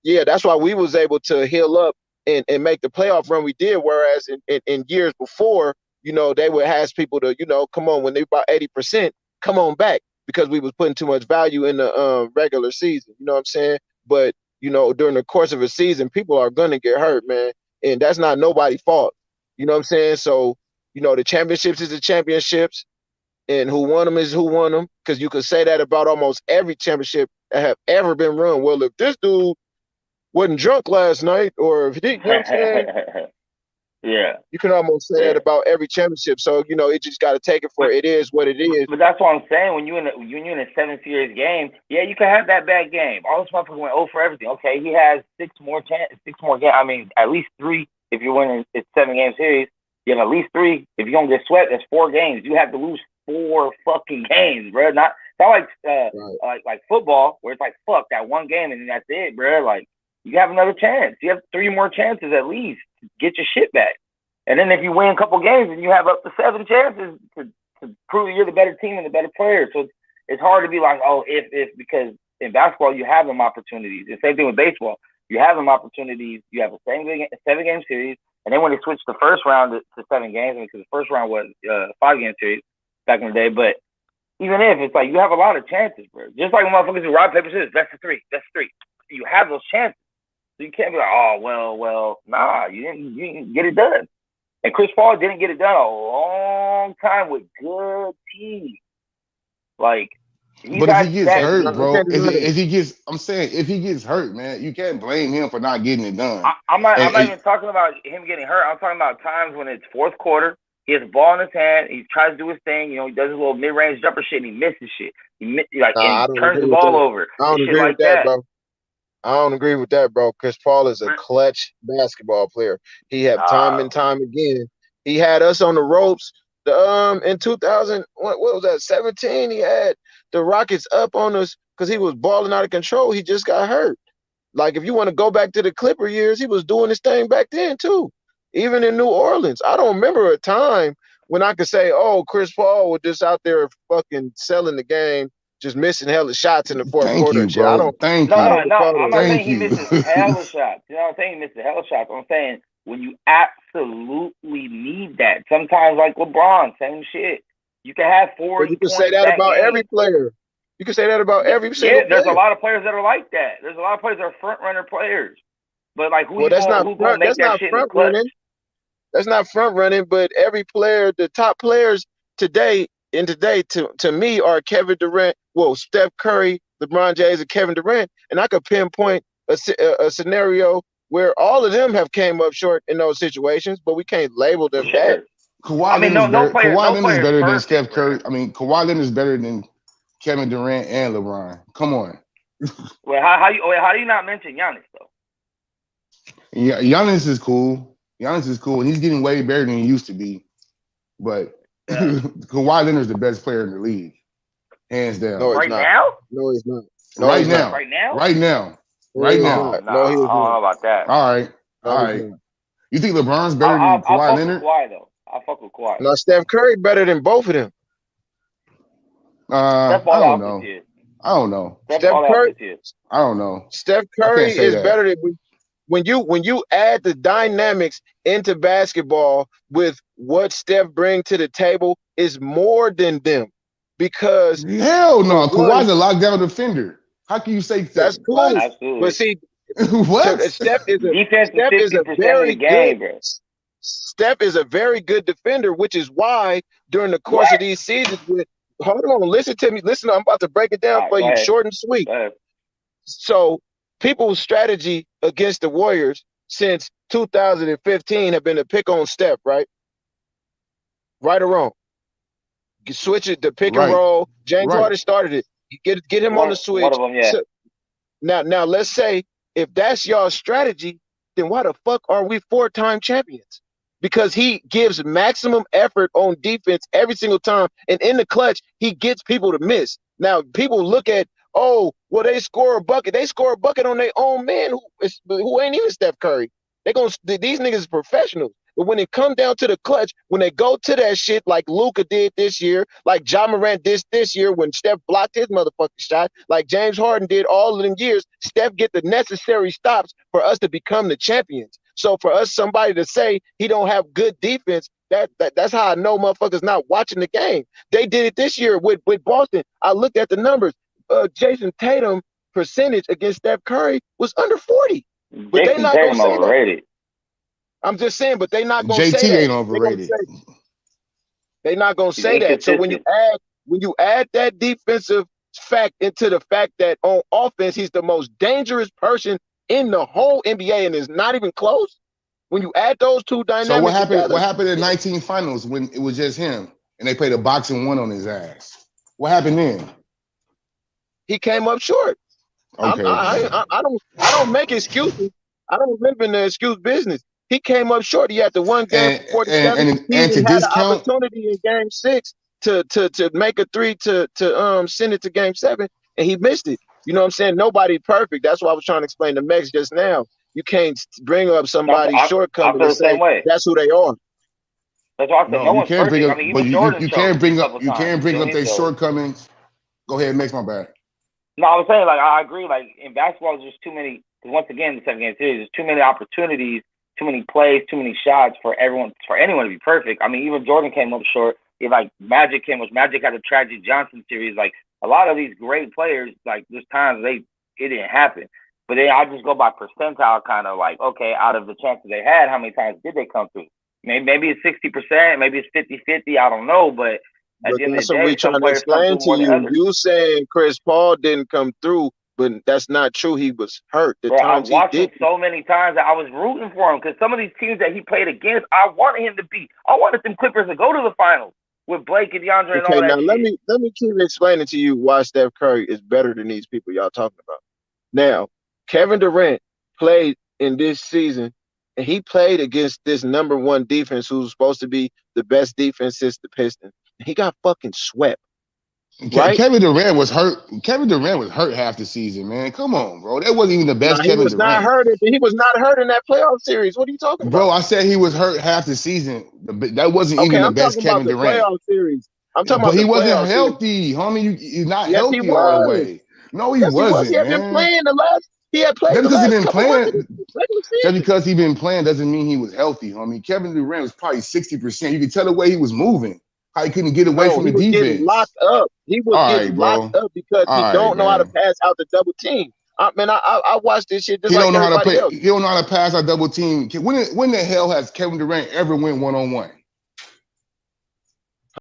Yeah, that's why we was able to heal up and make the playoff run we did. Whereas in years before, they would ask people to, come on, when they about 80%, come on back because we was putting too much value in the regular season. You know what I'm saying? But, during the course of a season, people are going to get hurt, man. And that's not nobody's fault. You know what I'm saying? So, the championships is the championships. and who won them is who won them. Because you could say that about almost every championship that have ever been run. Well, if this dude wasn't drunk last night, or if he didn't, you know what I'm saying? Yeah. You can almost say that about every championship. So, you know, it just got to take it for it is what it is. But that's what I'm saying. When you're in a 7-series game, yeah, you can have that bad game. All this motherfucker went 0 for everything. Okay, he has 6 more games. I mean, at least 3 if you're winning a 7-game series. You have at least 3. If you don't get swept, that's 4 games. You have to lose 4 fucking games, bro. Not like like football where it's like fuck that one game and then that's it, bro. Like you have another chance. You have 3 more chances at least to get your shit back. And then if you win a couple games, then you have up to 7 chances to prove you're the better team and the better player. So it's hard to be like, oh, if because in basketball you have them opportunities. The same thing with baseball. You have them opportunities. You have a 7-game series, and then when they switched the first round to 7 games, because the first round was 5-game series back in the day. But even if it's like you have a lot of chances, bro. Just like when motherfuckers do rock paper scissors, best of 3. You have those chances. So you can't be like, oh well, nah, you didn't get it done. And Chris Paul didn't get it done a long time with good teams. Like, but if he gets hurt, bro, if he gets hurt, man, you can't blame him for not getting it done. I'm not even talking about him getting hurt. I'm talking about times when it's fourth quarter, he has the ball in his hand, he tries to do his thing, you know, he does his little mid-range jumper shit, and he misses shit. He turns the ball over. I don't agree with that, bro. I don't agree with that, bro. Chris Paul is a clutch basketball player. He had time and time again. He had us on the ropes. In 2000, what was that? 17. He had the Rockets up on us because he was balling out of control. He just got hurt. Like if you want to go back to the Clipper years, he was doing his thing back then too. Even in New Orleans, I don't remember a time when I could say, "Oh, Chris Paul was just out there fucking selling the game." Just missing hella shots in the fourth quarter. You, bro. I don't. Thank you. No, I'm not saying he misses hella shots. You know what I'm saying? He misses hella shots. I'm saying when you absolutely need that. Sometimes like LeBron, same shit. You can have 40 You can say that about every player. You can say that about every single player. There's a lot of players that are like that. There's a lot of players that are front runner players. But like who's that's going to make that shit in the clutch? That's not front running, but every player, the top players today, to me, are Kevin Durant, Steph Curry, LeBron James, and Kevin Durant. And I could pinpoint a scenario where all of them have came up short in those situations, but we can't label them that. Kawhi Leonard is better than Steph Curry. I mean, Kawhi Leonard is better than Kevin Durant and LeBron. Come on. Well, how do you not mention Giannis though? Yeah, Giannis is cool. And he's getting way better than he used to be. But Kawhi Leonard is the best player in the league, hands down. No, right now? No, he's not. No, right now. Right now? Right now. Right now. No, I don't know about that. All right. You think LeBron's better than Kawhi Leonard? I'll fuck with Kawhi. No, Steph Curry better than both of them. I don't know. Steph Curry. I don't know. Steph Curry is better than when you add the dynamics into basketball with what Steph brings to the table is more than them. Because hell no, Kawhi's a lockdown defender. How can you say that? That's cool. Absolutely. But see, what? Steph is a very good. Steph is a very good defender, which is why during the course of these seasons, hold on, listen to me. Listen, I'm about to break it down for you, short and sweet. So people's strategy against the Warriors since 2015 have been to pick on Steph, right? Right or wrong? You switch it to pick and roll. James Harden started it. You get him on the switch. One of them, yeah. So, now let's say if that's y'all strategy, then why the fuck are we 4-time champions? Because he gives maximum effort on defense every single time, and in the clutch, he gets people to miss. Now, people look at, they score a bucket. They score a bucket on their own man who ain't even Steph Curry. These niggas is professionals. But when it come down to the clutch, when they go to that shit like Luka did this year, like Ja Morant did this year when Steph blocked his motherfucking shot, like James Harden did all of them years, Steph get the necessary stops for us to become the champions. So for us, somebody to say he don't have good defense, that's how I know motherfuckers not watching the game. They did it this year with Boston. I looked at the numbers. Jason Tatum percentage against Steph Curry was under 40. But Jason Tatum overrated. I'm just saying, but they not gonna JT say that. ain't overrated. They're not gonna He's say that. So when inconsistent. you add that defensive fact into the fact that on offense he's the most dangerous person in the whole NBA, and it's not even close. When you add those two dynamics So what happened? together, What happened in 19 finals when it was just him and they played a boxing one on his ass? What happened then? he came up short. Okay. I don't make excuses. I don't live in the excuse business. He came up short. He had the one game for 47. And He to even had an discount, opportunity in game 6 to make a three to send it to game 7, and he missed it. You know what I'm saying? Nobody perfect. That's why I was trying to explain to Mex just now. You can't bring up somebody's shortcoming and say that's who they are. That's why I said no you one's can't bring perfect. up, I mean, but even Jordan you showed can't bring a up couple you times. can't bring up their So- shortcomings. Go ahead, makes my bad. No, I was saying, like, I agree. Like, in basketball, there's just too many. Because once again, the 7-game series, there's too many opportunities, too many plays, too many shots for anyone to be perfect. I mean, even Jordan came up short. Like Magic Magic had a Tragic Johnson series. Like a lot of these great players, like there's times it didn't happen. But then I just go by percentile, kind of like, okay, out of the chances they had, how many times did they come through? Maybe it's 60%, maybe it's 50-50. I don't know, but at the end of That's the what day, we're trying some to players come explain through more to than you. others. You saying Chris Paul didn't come through, but that's not true. He was hurt. The Bro, I times he watched him did. so many times that I was rooting for him because some of these teams that he played against, I wanted him to beat. I wanted them Clippers to go to the finals with Blake and DeAndre and all Okay, that now shit. let me keep explaining to you why Steph Curry is better than these people y'all talking about. Now, Kevin Durant played in this season, and he played against this #1 defense who's supposed to be the best defense since the Pistons. He got fucking swept. Right? Kevin Durant was hurt. Kevin Durant was hurt half the season, man. Come on, bro. That wasn't even the best He Kevin was not Durant. hurt. He was not hurt in that playoff series. What are you talking Bro, about? I said he was hurt half the season. That wasn't Okay, even the I'm best talking about Kevin the Durant. playoff series. I'm talking But about he the wasn't playoff series. healthy, homie. He's not Yes, he healthy all the was. way. No, he Yes, he was. He wasn't, had been man. playing he had played Just the because he last been couple playing, regular just season. because he been playing doesn't mean he was healthy, homie. Kevin Durant was probably 60%. You could tell the way he was moving, how he couldn't get away Bro, from he the was getting defense. locked up. He was All getting right, bro. locked up because he All right, don't know how to man. pass out the double team. I watched this shit just He like don't know how to everybody play. else. He don't know how to pass our double team. When the hell has Kevin Durant ever went one-on-one?